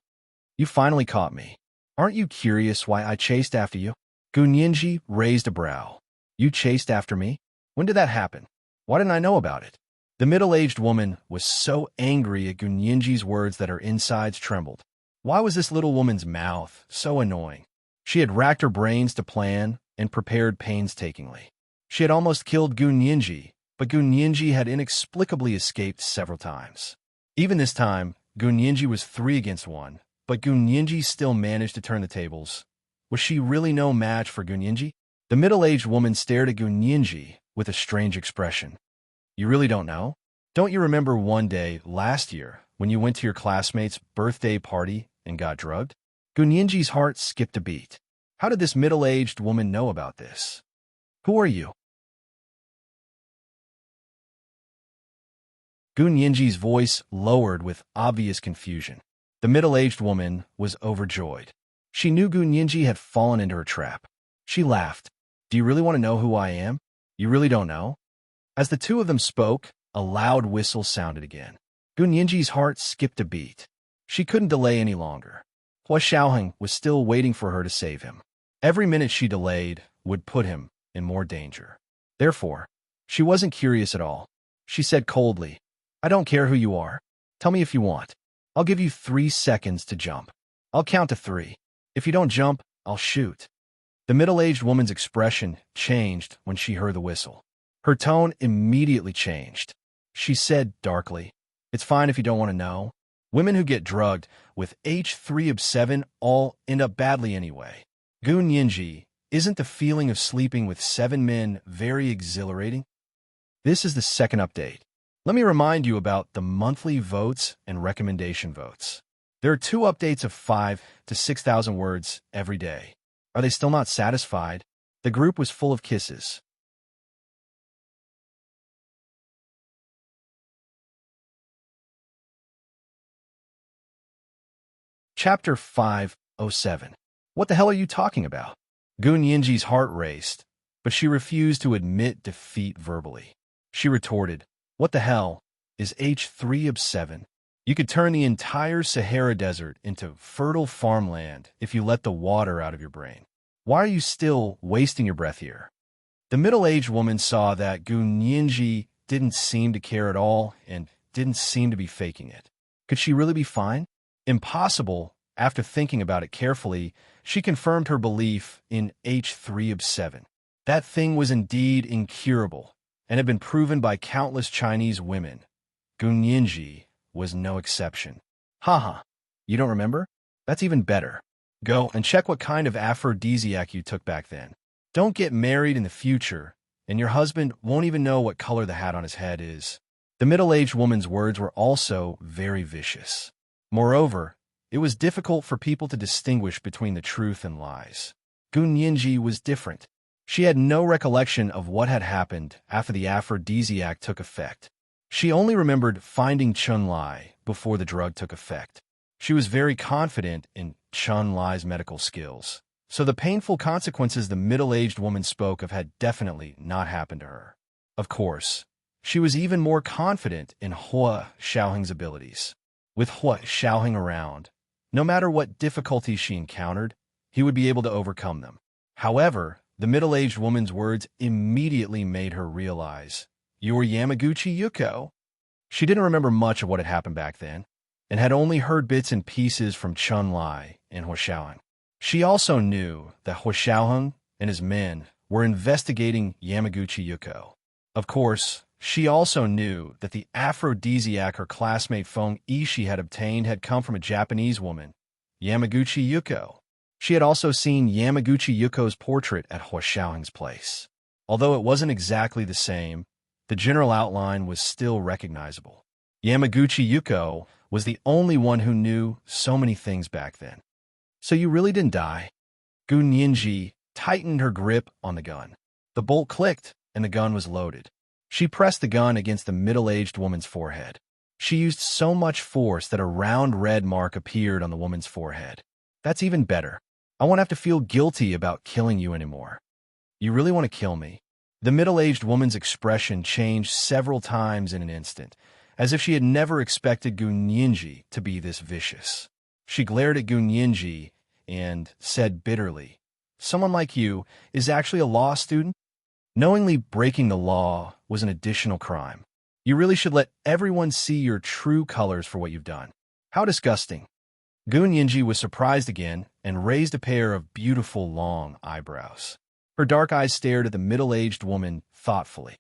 You finally caught me. Aren't you curious why I chased after you? Gunyinji raised a brow. You chased after me? When did that happen? Why didn't I know about it? The middle-aged woman was so angry at Gunyinji's words that her insides trembled. Why was this little woman's mouth so annoying? She had racked her brains to plan and prepared painstakingly. She had almost killed Gunyinji, but Gunyinji had inexplicably escaped several times. Even this time, Gunyinji was 3 against 1, but Gunyinji still managed to turn the tables. Was she really no match for Gunyinji? The middle-aged woman stared at Gunyinji with a strange expression. You really don't know? Don't you remember one day last year when you went to your classmate's birthday party and got drugged? Gunyinji's heart skipped a beat. How did this middle-aged woman know about this? Who are you? Gunyinji's voice lowered with obvious confusion. The middle-aged woman was overjoyed. She knew Gunyinji had fallen into her trap. She laughed. Do you really want to know who I am? You really don't know? As the two of them spoke, a loud whistle sounded again. Gunyinji's heart skipped a beat. She couldn't delay any longer. Hua Xiaoheng was still waiting for her to save him. Every minute she delayed would put him in more danger. Therefore, she wasn't curious at all. She said coldly, I don't care who you are. Tell me if you want. I'll give you 3 seconds to jump. I'll count to 3. If you don't jump, I'll shoot. The middle-aged woman's expression changed when she heard the whistle. Her tone immediately changed. She said darkly, It's fine if you don't want to know. Women who get drugged with H3 of 7 all end up badly anyway. Gunyinji, isn't the feeling of sleeping with 7 men very exhilarating? This is the second update. Let me remind you about the monthly votes and recommendation votes. There are 2 updates of 5 to 6,000 words every day. Are they still not satisfied? The group was full of kisses. Chapter 507. What the hell are you talking about? Gunyinji's heart raced, but she refused to admit defeat verbally. She retorted, What the hell is H3 of 7? You could turn the entire Sahara Desert into fertile farmland if you let the water out of your brain. Why are you still wasting your breath here? The middle-aged woman saw that Gunyinji didn't seem to care at all and didn't seem to be faking it. Could she really be fine? Impossible. After thinking about it carefully, she confirmed her belief in H3 of 7. That thing was indeed incurable and had been proven by countless Chinese women. Gunyinji was no exception. Haha, you don't remember? That's even better. Go and check what kind of aphrodisiac you took back then. Don't get married in the future, and your husband won't even know what color the hat on his head is. The middle-aged woman's words were also very vicious. Moreover, it was difficult for people to distinguish between the truth and lies. Gunyinji was different. She had no recollection of what had happened after the aphrodisiac took effect. She only remembered finding Chun-Lai before the drug took effect. She was very confident in Chun-Lai's medical skills, so the painful consequences the middle-aged woman spoke of had definitely not happened to her. Of course, she was even more confident in Hua Xiaoheng's abilities. With Hua Xiaoheng around, no matter what difficulties she encountered, he would be able to overcome them. However, the middle-aged woman's words immediately made her realize, You're Yamaguchi Yuko. She didn't remember much of what had happened back then, and had only heard bits and pieces from Chun-Lai and Hua Xiaoheng. She also knew that Hua Xiaoheng and his men were investigating Yamaguchi Yuko. Of course, she also knew that the aphrodisiac her classmate Feng Ishi had obtained had come from a Japanese woman, Yamaguchi Yuko. She had also seen Yamaguchi Yuko's portrait at Hua Xiaoheng's place. Although it wasn't exactly the same, the general outline was still recognizable. Yamaguchi Yuko was the only one who knew so many things back then. So you really didn't die? Gunyinji tightened her grip on the gun. The bolt clicked, and the gun was loaded. She pressed the gun against the middle-aged woman's forehead. She used so much force that a round red mark appeared on the woman's forehead. That's even better. I won't have to feel guilty about killing you anymore. You really want to kill me? The middle-aged woman's expression changed several times in an instant, as if she had never expected Gu Nianji to be this vicious. She glared at Gu Nianji and said bitterly, "Someone like you is actually a law student?" Knowingly breaking the law was an additional crime. You really should let everyone see your true colors for what you've done. How disgusting. Gu Nianji was surprised again and raised a pair of beautiful long eyebrows. Her dark eyes stared at the middle-aged woman thoughtfully.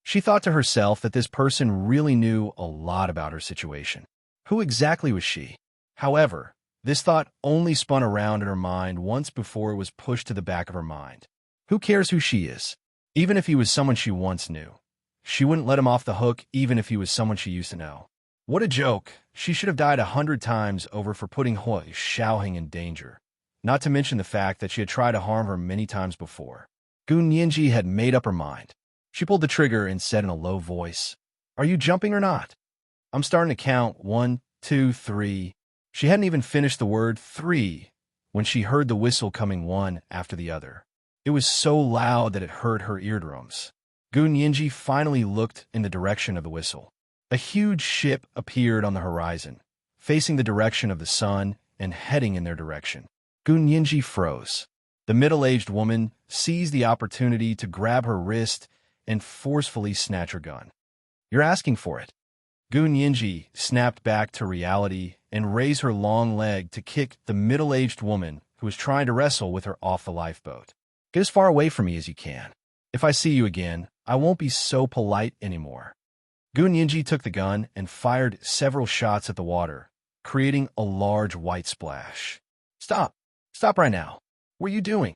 She thought to herself that this person really knew a lot about her situation. Who exactly was she? However, this thought only spun around in her mind once before it was pushed to the back of her mind. Who cares who she is? Even if he was someone she once knew. She wouldn't let him off the hook even if he was someone she used to know. What a joke. She should have died 100 times over for putting Hui Xiaoheng in danger. Not to mention the fact that she had tried to harm her many times before. Gu Nianji had made up her mind. She pulled the trigger and said in a low voice, "Are you jumping or not? I'm starting to count 1, 2, 3. She hadn't even finished the word 3 when she heard the whistle coming one after the other. It was so loud that it hurt her eardrums. Gu Nianji finally looked in the direction of the whistle. A huge ship appeared on the horizon, facing the direction of the sun and heading in their direction. Gu Nianji froze. The middle-aged woman seized the opportunity to grab her wrist and forcefully snatch her gun. "You're asking for it." Gu Nianji snapped back to reality and raised her long leg to kick the middle-aged woman who was trying to wrestle with her off the lifeboat. "Get as far away from me as you can. If I see you again, I won't be so polite anymore." Gu Nianji took the gun and fired several shots at the water, creating a large white splash. "Stop! Stop right now! What are you doing?"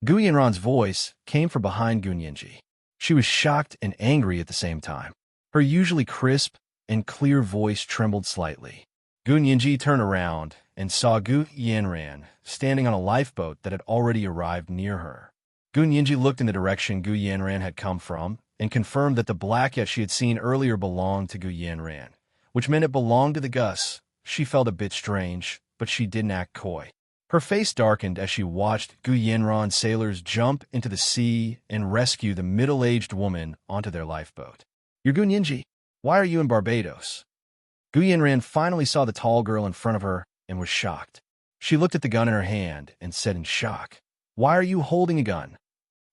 Gu Yanran's voice came from behind Gu Nianji. She was shocked and angry at the same time. Her usually crisp and clear voice trembled slightly. Gu Nianji turned around and saw Gu Yanran standing on a lifeboat that had already arrived near her. Gu Nianji looked in the direction Gu Yanran had come from and confirmed that the black yacht she had seen earlier belonged to Gu Yanran, which meant it belonged to the Gus. She felt a bit strange, but she didn't act coy. Her face darkened as she watched Gu Yanran's sailors jump into the sea and rescue the middle-aged woman onto their lifeboat. "You're Gu Nianji. Why are you in Barbados?" Gu Yanran finally saw the tall girl in front of her and was shocked. She looked at the gun in her hand and said in shock, "Why are you holding a gun?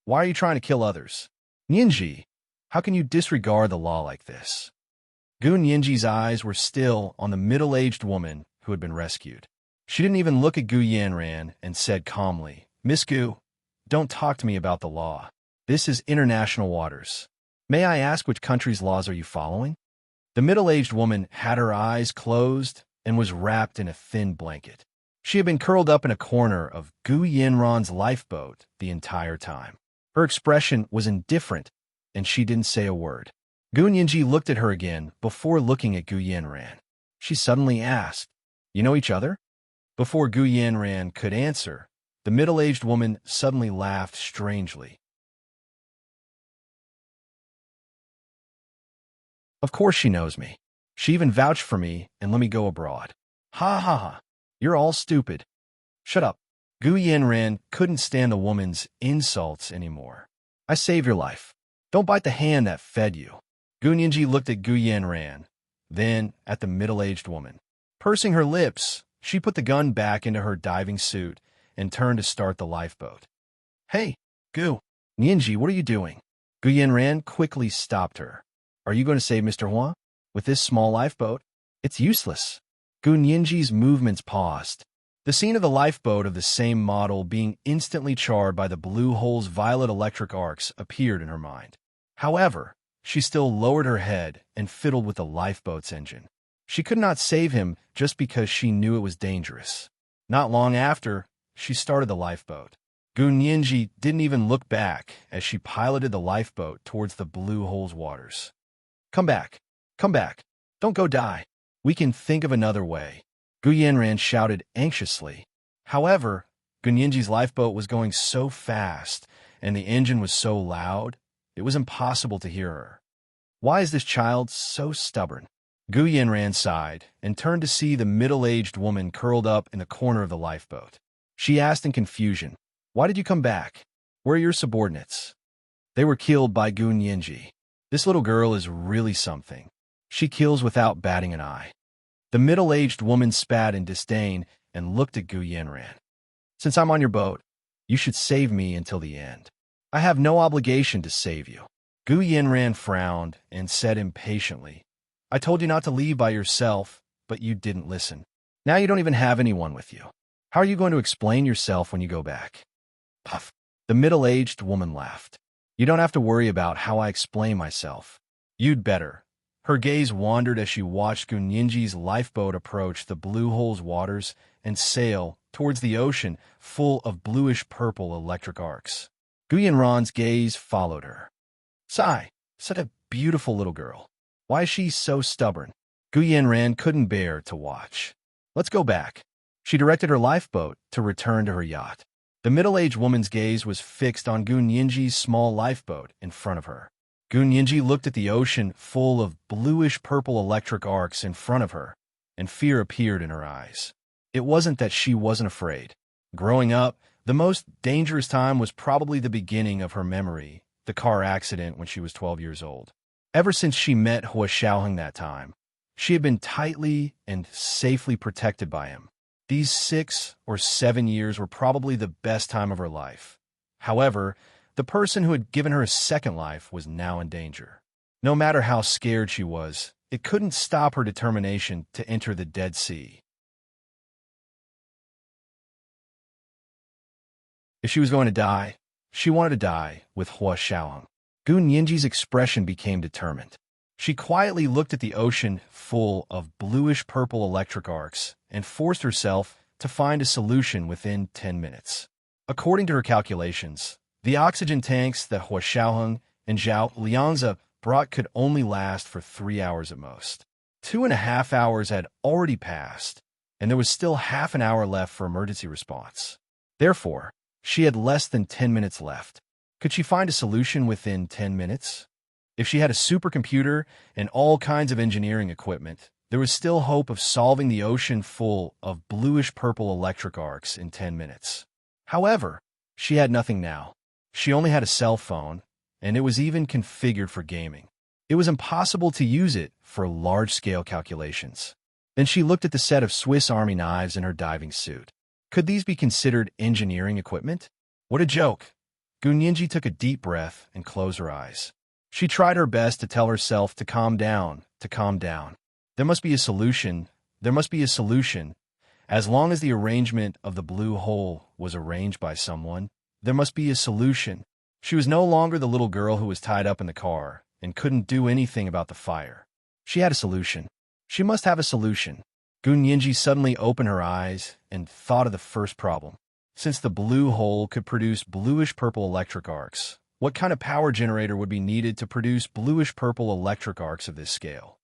Why are you trying to kill others? Nianji, how can you disregard the law like this?" Gu Nianji's eyes were still on the middle-aged woman who had been rescued. She didn't even look at Gu Yanran and said calmly, "Miss Gu, don't talk to me about the law. This is international waters. May I ask which country's laws are you following?" The middle-aged woman had her eyes closed and was wrapped in a thin blanket. She had been curled up in a corner of Gu Yanran's lifeboat the entire time. Her expression was indifferent, and she didn't say a word. Gu Nianji looked at her again before looking at Gu Yanran. She suddenly asked, "You know each other?" Before Gu Yanran could answer, the middle-aged woman suddenly laughed strangely. "Of course she knows me. She even vouched for me and let me go abroad. Ha ha ha. You're all stupid." "Shut up." Gu Yanran couldn't stand the woman's insults anymore. "I saved your life. Don't bite the hand that fed you." Gu Nianji looked at Gu Yanran, then at the middle-aged woman. Pursing her lips, she put the gun back into her diving suit and turned to start the lifeboat. "Hey, Gu Nianji, what are you doing?" Gu Yanran quickly stopped her. "Are you going to save Mr. Hua? With this small lifeboat? It's useless." Gu Nianji's movements paused. The scene of the lifeboat of the same model being instantly charred by the blue hole's violet electric arcs appeared in her mind. However, she still lowered her head and fiddled with the lifeboat's engine. She could not save him just because she knew it was dangerous. Not long after, she started the lifeboat. Gu Nianji didn't even look back as she piloted the lifeboat towards the blue hole's waters. Come back. Come back. Don't go die. We can think of another way," Gu Yanran shouted anxiously. However, Gu Nianji's lifeboat was going so fast and the engine was so loud, it was impossible to hear her. Why is this child so stubborn? Gu Yanran sighed and turned to see the middle-aged woman curled up in the corner of the lifeboat. She asked in confusion, Why did you come back? Where are your subordinates? They were killed by Gun Yinji. This little girl is really something. She kills without batting an eye. The middle-aged woman spat in disdain and looked at Gu Yanran. Since I'm on your boat, you should save me until the end. I have no obligation to save you. Gu Yanran frowned and said impatiently, I told you not to leave by yourself, but you didn't listen. Now you don't even have anyone with you. How are you going to explain yourself when you go back? Puff. The middle-aged woman laughed. You don't have to worry about how I explain myself. You'd better. Her gaze wandered as she watched Gun Yinji's lifeboat approach the blue hole's waters and sail towards the ocean full of bluish-purple electric arcs. Gu Yanran's gaze followed her. Sigh, such a beautiful little girl. Why is she so stubborn? Gu Yanran couldn't bear to watch. Let's go back. She directed her lifeboat to return to her yacht. The middle-aged woman's gaze was fixed on Gun Yinji's small lifeboat in front of her. Gun Yinji looked at the ocean full of bluish-purple electric arcs in front of her, and fear appeared in her eyes. It wasn't that she wasn't afraid. Growing up, the most dangerous time was probably the beginning of her memory, the car accident when she was 12 years old. Ever since she met Hua Xiaoheng that time, she had been tightly and safely protected by him. These 6 or 7 years were probably the best time of her life. However, the person who had given her a second life was now in danger. No matter how scared she was, it couldn't stop her determination to enter the Dead Sea. If she was going to die, she wanted to die with Hua Xiaoheng. Gun Yinji's expression became determined. She quietly looked at the ocean full of bluish-purple electric arcs and forced herself to find a solution within 10 minutes. According to her calculations, the oxygen tanks that Hua Xiaoheng and Zhao Liangzi brought could only last for 3 hours at most. 2.5 hours had already passed, and there was still half an hour left for emergency response. Therefore, she had less than 10 minutes left. Could she find a solution within 10 minutes? If she had a supercomputer and all kinds of engineering equipment, there was still hope of solving the ocean full of bluish-purple electric arcs in 10 minutes. However, she had nothing now. She only had a cell phone, and it was even configured for gaming. It was impossible to use it for large-scale calculations. Then she looked at the set of Swiss Army knives in her diving suit. Could these be considered engineering equipment? What a joke! Gun Yinji took a deep breath and closed her eyes. She tried her best to tell herself to calm down, to calm down. There must be a solution. There must be a solution. As long as the arrangement of the blue hole was arranged by someone, there must be a solution. She was no longer the little girl who was tied up in the car and couldn't do anything about the fire. She had a solution. She must have a solution. Gun Yinji suddenly opened her eyes and thought of the first problem. Since the blue hole could produce bluish-purple electric arcs, what kind of power generator would be needed to produce bluish-purple electric arcs of this scale?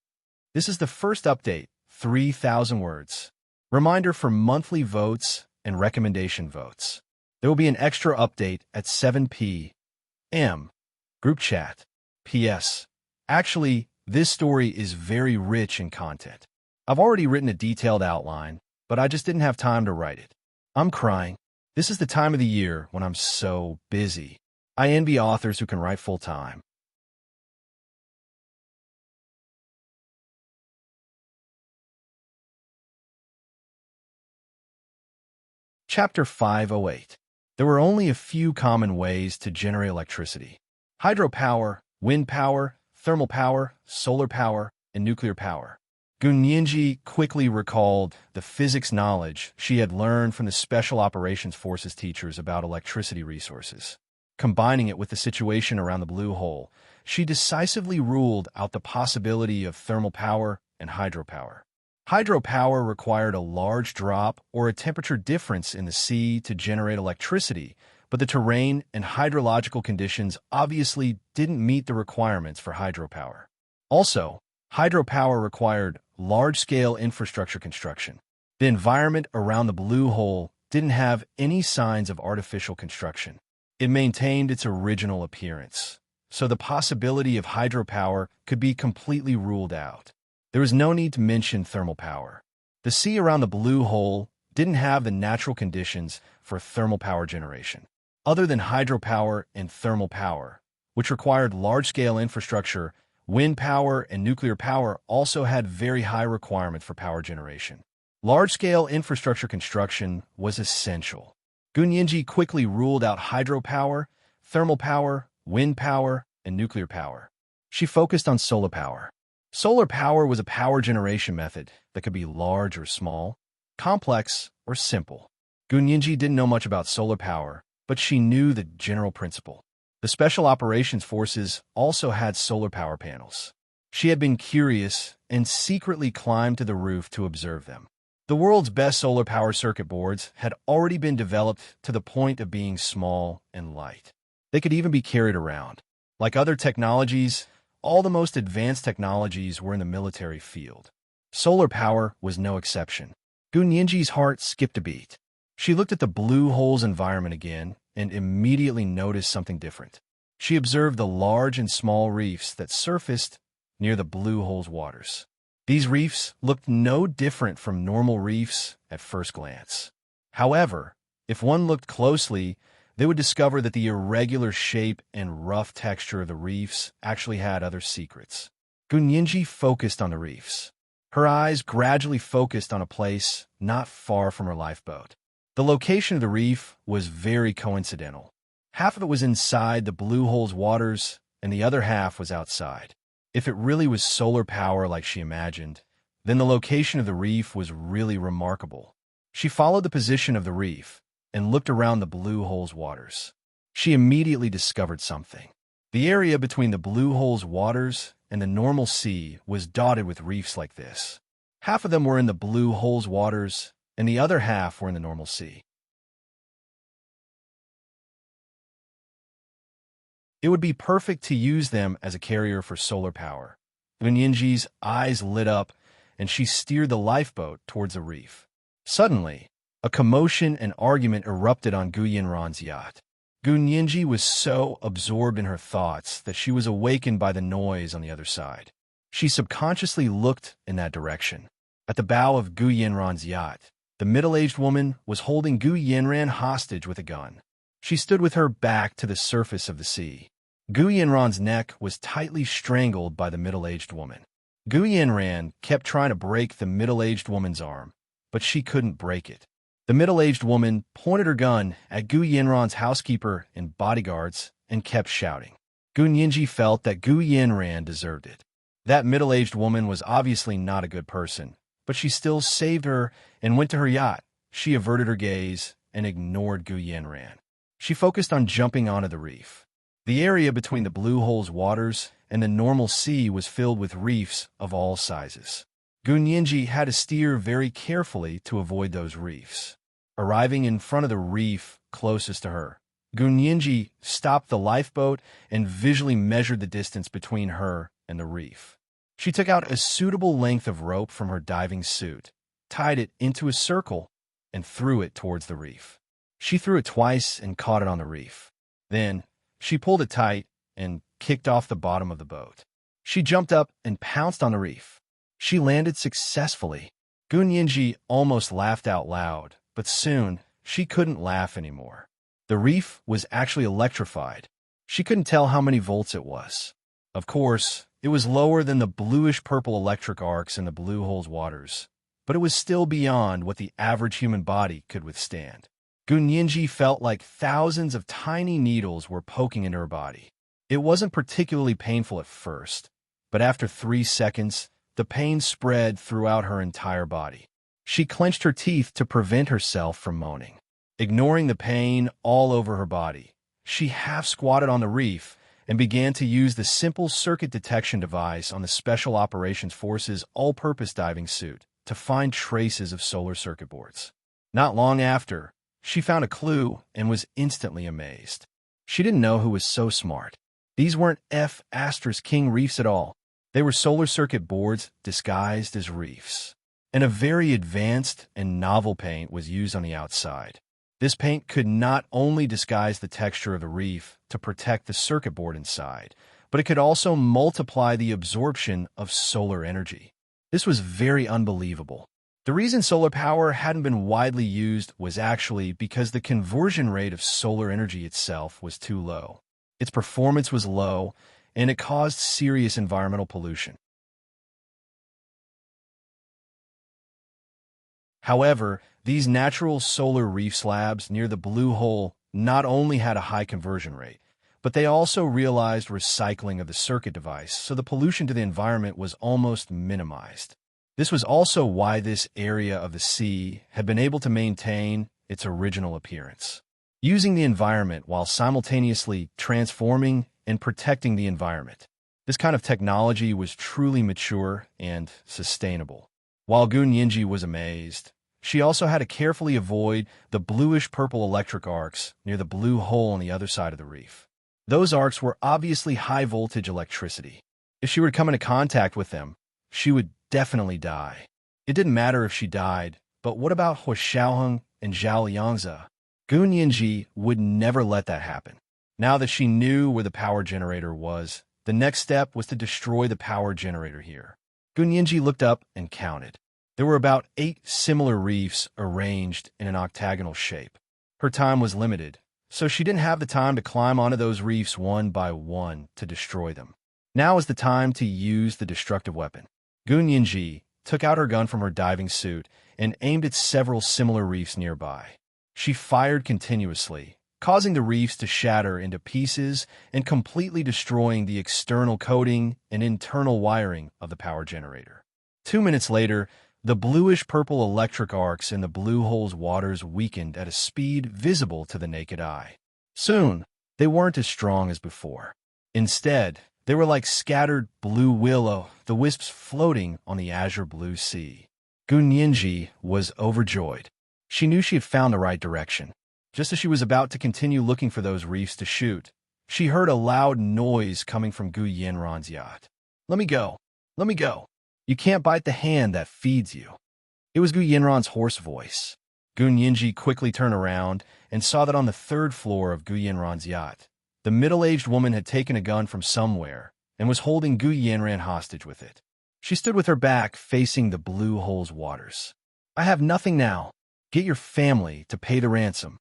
This is the first update, 3,000 words. Reminder for monthly votes and recommendation votes. There will be an extra update at 7 p.m. Group chat. P.S. Actually, this story is very rich in content. I've already written a detailed outline, but I just didn't have time to write it. I'm crying. This is the time of the year when I'm so busy. I envy authors who can write full-time. Chapter 508. There were only a few common ways to generate electricity. Hydropower, wind power, thermal power, solar power, and nuclear power. Gun Yinji quickly recalled the physics knowledge she had learned from the Special Operations Forces teachers about electricity resources. Combining it with the situation around the blue hole, she decisively ruled out the possibility of thermal power and hydropower. Hydropower required a large drop or a temperature difference in the sea to generate electricity, but the terrain and hydrological conditions obviously didn't meet the requirements for hydropower. Also, hydropower required large-scale infrastructure construction. The environment around the blue hole didn't have any signs of artificial construction. It maintained its original appearance, so the possibility of hydropower could be completely ruled out. There was no need to mention thermal power. The sea around the blue hole didn't have the natural conditions for thermal power generation. Other than hydropower and thermal power, which required large-scale infrastructure, wind power and nuclear power also had very high requirements for power generation. Large-scale infrastructure construction was essential. Gunyinji quickly ruled out hydropower, thermal power, wind power, and nuclear power. She focused on solar power. Solar power was a power generation method that could be large or small, complex or simple. Gunyinji didn't know much about solar power, but she knew the general principle. The Special Operations Forces also had solar power panels. She had been curious and secretly climbed to the roof to observe them. The world's best solar power circuit boards had already been developed to the point of being small and light. They could even be carried around. Like other technologies, all the most advanced technologies were in the military field. Solar power was no exception. Gunyinji's heart skipped a beat. She looked at the blue hole's environment again and immediately noticed something different. She observed the large and small reefs that surfaced near the blue hole's waters. These reefs looked no different from normal reefs at first glance. However, if one looked closely, they would discover that the irregular shape and rough texture of the reefs actually had other secrets. Gunyinji focused on the reefs. Her eyes gradually focused on a place not far from her lifeboat. The location of the reef was very coincidental. Half of it was inside the blue hole's waters, and the other half was outside. If it really was solar power like she imagined, then the location of the reef was really remarkable. She followed the position of the reef and looked around the blue hole's waters. She immediately discovered something. The area between the blue hole's waters and the normal sea was dotted with reefs like this. Half of them were in the blue hole's waters, and the other half were in the normal sea. It would be perfect to use them as a carrier for solar power. Gunyinji's eyes lit up, and she steered the lifeboat towards a reef. Suddenly, a commotion and argument erupted on Gu Yinran's yacht. Gunyinji was so absorbed in her thoughts that she was awakened by the noise on the other side. She subconsciously looked in that direction. At the bow of Gu Yinran's yacht, the middle-aged woman was holding Gu Yinran hostage with a gun. She stood with her back to the surface of the sea. Gu Yinran's neck was tightly strangled by the middle-aged woman. Gu Yinran kept trying to break the middle-aged woman's arm, but she couldn't break it. The middle-aged woman pointed her gun at Gu Yinran's housekeeper and bodyguards and kept shouting. Gunyinji felt that Gu Yinran deserved it. That middle-aged woman was obviously not a good person, but she still saved her and went to her yacht. She averted her gaze and ignored Gu Yinran. She focused on jumping onto the reef. The area between the blue hole's waters and the normal sea was filled with reefs of all sizes. Gunyinji had to steer very carefully to avoid those reefs. Arriving in front of the reef closest to her, Gunyinji stopped the lifeboat and visually measured the distance between her and the reef. She took out a suitable length of rope from her diving suit, tied it into a circle, and threw it towards the reef. She threw it twice and caught it on the reef. Then, she pulled it tight and kicked off the bottom of the boat. She jumped up and pounced on the reef. She landed successfully. Gunyinji almost laughed out loud, but soon she couldn't laugh anymore. The reef was actually electrified. She couldn't tell how many volts it was. Of course, it was lower than the bluish-purple electric arcs in the blue hole's waters, but it was still beyond what the average human body could withstand. Gunyinji felt like thousands of tiny needles were poking into her body. It wasn't particularly painful at first, but after 3 seconds, the pain spread throughout her entire body. She clenched her teeth to prevent herself from moaning. Ignoring the pain all over her body, she half-squatted on the reef and began to use the simple circuit detection device on the Special Operations Force's all-purpose diving suit to find traces of solar circuit boards. Not long after, she found a clue and was instantly amazed. She didn't know who was so smart. These weren't F***king reefs at all. They were solar circuit boards disguised as reefs. And a very advanced and novel paint was used on the outside. This paint could not only disguise the texture of the reef to protect the circuit board inside, but it could also multiply the absorption of solar energy. This was very unbelievable. The reason solar power hadn't been widely used was actually because the conversion rate of solar energy itself was too low. Its performance was low, and it caused serious environmental pollution. However, these natural solar reef slabs near the blue hole not only had a high conversion rate, but they also realized recycling of the circuit device, so the pollution to the environment was almost minimized. This was also why this area of the sea had been able to maintain its original appearance, using the environment while simultaneously transforming and protecting the environment. This kind of technology was truly mature and sustainable. While Gu Nianji was amazed, she also had to carefully avoid the bluish-purple electric arcs near the blue hole on the other side of the reef. Those arcs were obviously high-voltage electricity. If she were to come into contact with them, she would definitely die. It didn't matter if she died, but what about Huo Xiaoheng and Zhao Liangzi? Gu Nianji would never let that happen. Now that she knew where the power generator was, the next step was to destroy the power generator here. Gu Nianji looked up and counted. There were about 8 similar reefs arranged in an octagonal shape. Her time was limited, so she didn't have the time to climb onto those reefs one by one to destroy them. Now is the time to use the destructive weapon. Gu Nianji took out her gun from her diving suit and aimed at several similar reefs nearby. She fired continuously, causing the reefs to shatter into pieces and completely destroying the external coating and internal wiring of the power generator. 2 minutes later, the bluish-purple electric arcs in the blue hole's waters weakened at a speed visible to the naked eye. Soon, they weren't as strong as before. Instead, they were like scattered blue willow, the wisps floating on the azure blue sea. Gu Nianji was overjoyed. She knew she had found the right direction. Just as she was about to continue looking for those reefs to shoot, she heard a loud noise coming from Gu Yanran's yacht. "Let me go! Let me go! You can't bite the hand that feeds you." It was Gu Yanran's hoarse voice. Gu Nianji quickly turned around and saw that on the 3rd floor of Gu Yanran's yacht, the middle-aged woman had taken a gun from somewhere and was holding Gu Yanran hostage with it. She stood with her back facing the blue hole's waters. "I have nothing now. Get your family to pay the ransom."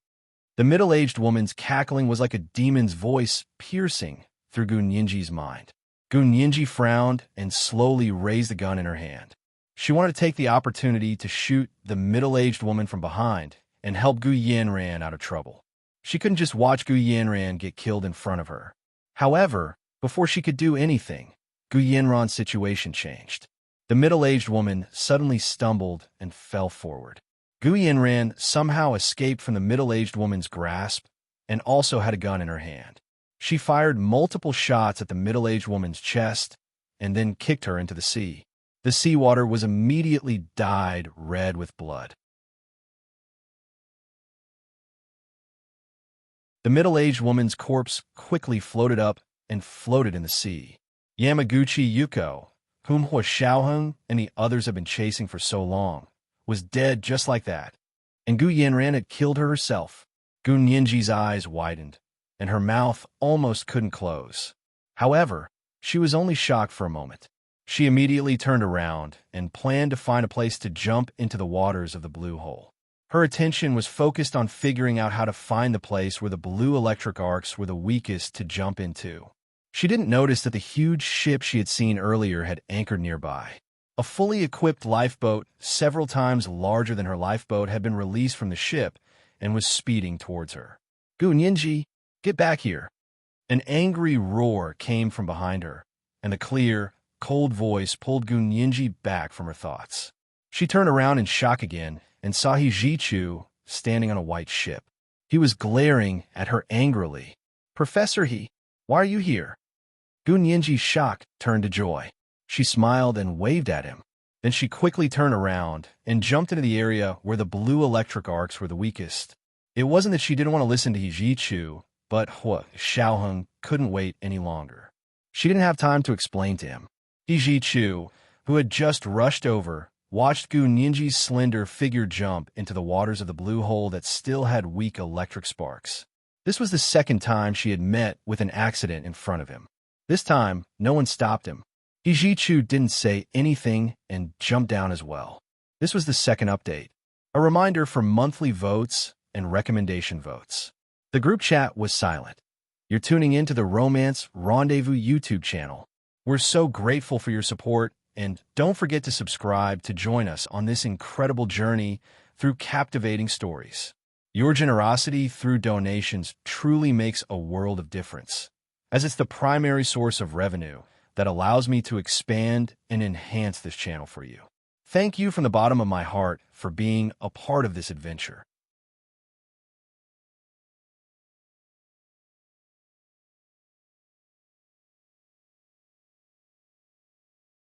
The middle-aged woman's cackling was like a demon's voice piercing through Gu Nianji's mind. Gu Nianji frowned and slowly raised the gun in her hand. She wanted to take the opportunity to shoot the middle-aged woman from behind and help Gu Yanran out of trouble. She couldn't just watch Gu Yanran get killed in front of her. However, before she could do anything, Gu Yanran's situation changed. The middle-aged woman suddenly stumbled and fell forward. Gu Yanran somehow escaped from the middle-aged woman's grasp and also had a gun in her hand. She fired multiple shots at the middle-aged woman's chest and then kicked her into the sea. The seawater was immediately dyed red with blood. The middle-aged woman's corpse quickly floated up and floated in the sea. Yamaguchi Yuko, whom Huo Xiaoheng and the others had been chasing for so long, was dead just like that, and Gu Yanran had killed her herself. Gu Nianji's eyes widened, and her mouth almost couldn't close. However, she was only shocked for a moment. She immediately turned around and planned to find a place to jump into the waters of the blue hole. Her attention was focused on figuring out how to find the place where the blue electric arcs were the weakest to jump into. She didn't notice that the huge ship she had seen earlier had anchored nearby. A fully equipped lifeboat, several times larger than her lifeboat, had been released from the ship and was speeding towards her. "Gu Nianji, get back here!" An angry roar came from behind her, and the clear, cold voice pulled Gu Nianji back from her thoughts. She turned around in shock again and saw He Zichu standing on a white ship. He was glaring at her angrily. "Professor He, why are you here?" Gu Nianji's shock turned to joy. She smiled and waved at him. Then she quickly turned around and jumped into the area where the blue electric arcs were the weakest. It wasn't that she didn't want to listen to He Zichu, but Huo Xiaoheng couldn't wait any longer. She didn't have time to explain to him. He Zichu, who had just rushed over, watched Gu Nianji's slender figure jump into the waters of the blue hole that still had weak electric sparks. This was the second time she had met with an accident in front of him. This time, no one stopped him. He Zichu didn't say anything and jumped down as well. This was the second update. A reminder for monthly votes and recommendation votes. The group chat was silent. You're tuning into the Romance Rendezvous YouTube channel. We're so grateful for your support, and don't forget to subscribe to join us on this incredible journey through captivating stories. Your generosity through donations truly makes a world of difference, as it's the primary source of revenue that allows me to expand and enhance this channel for you. Thank you from the bottom of my heart for being a part of this adventure.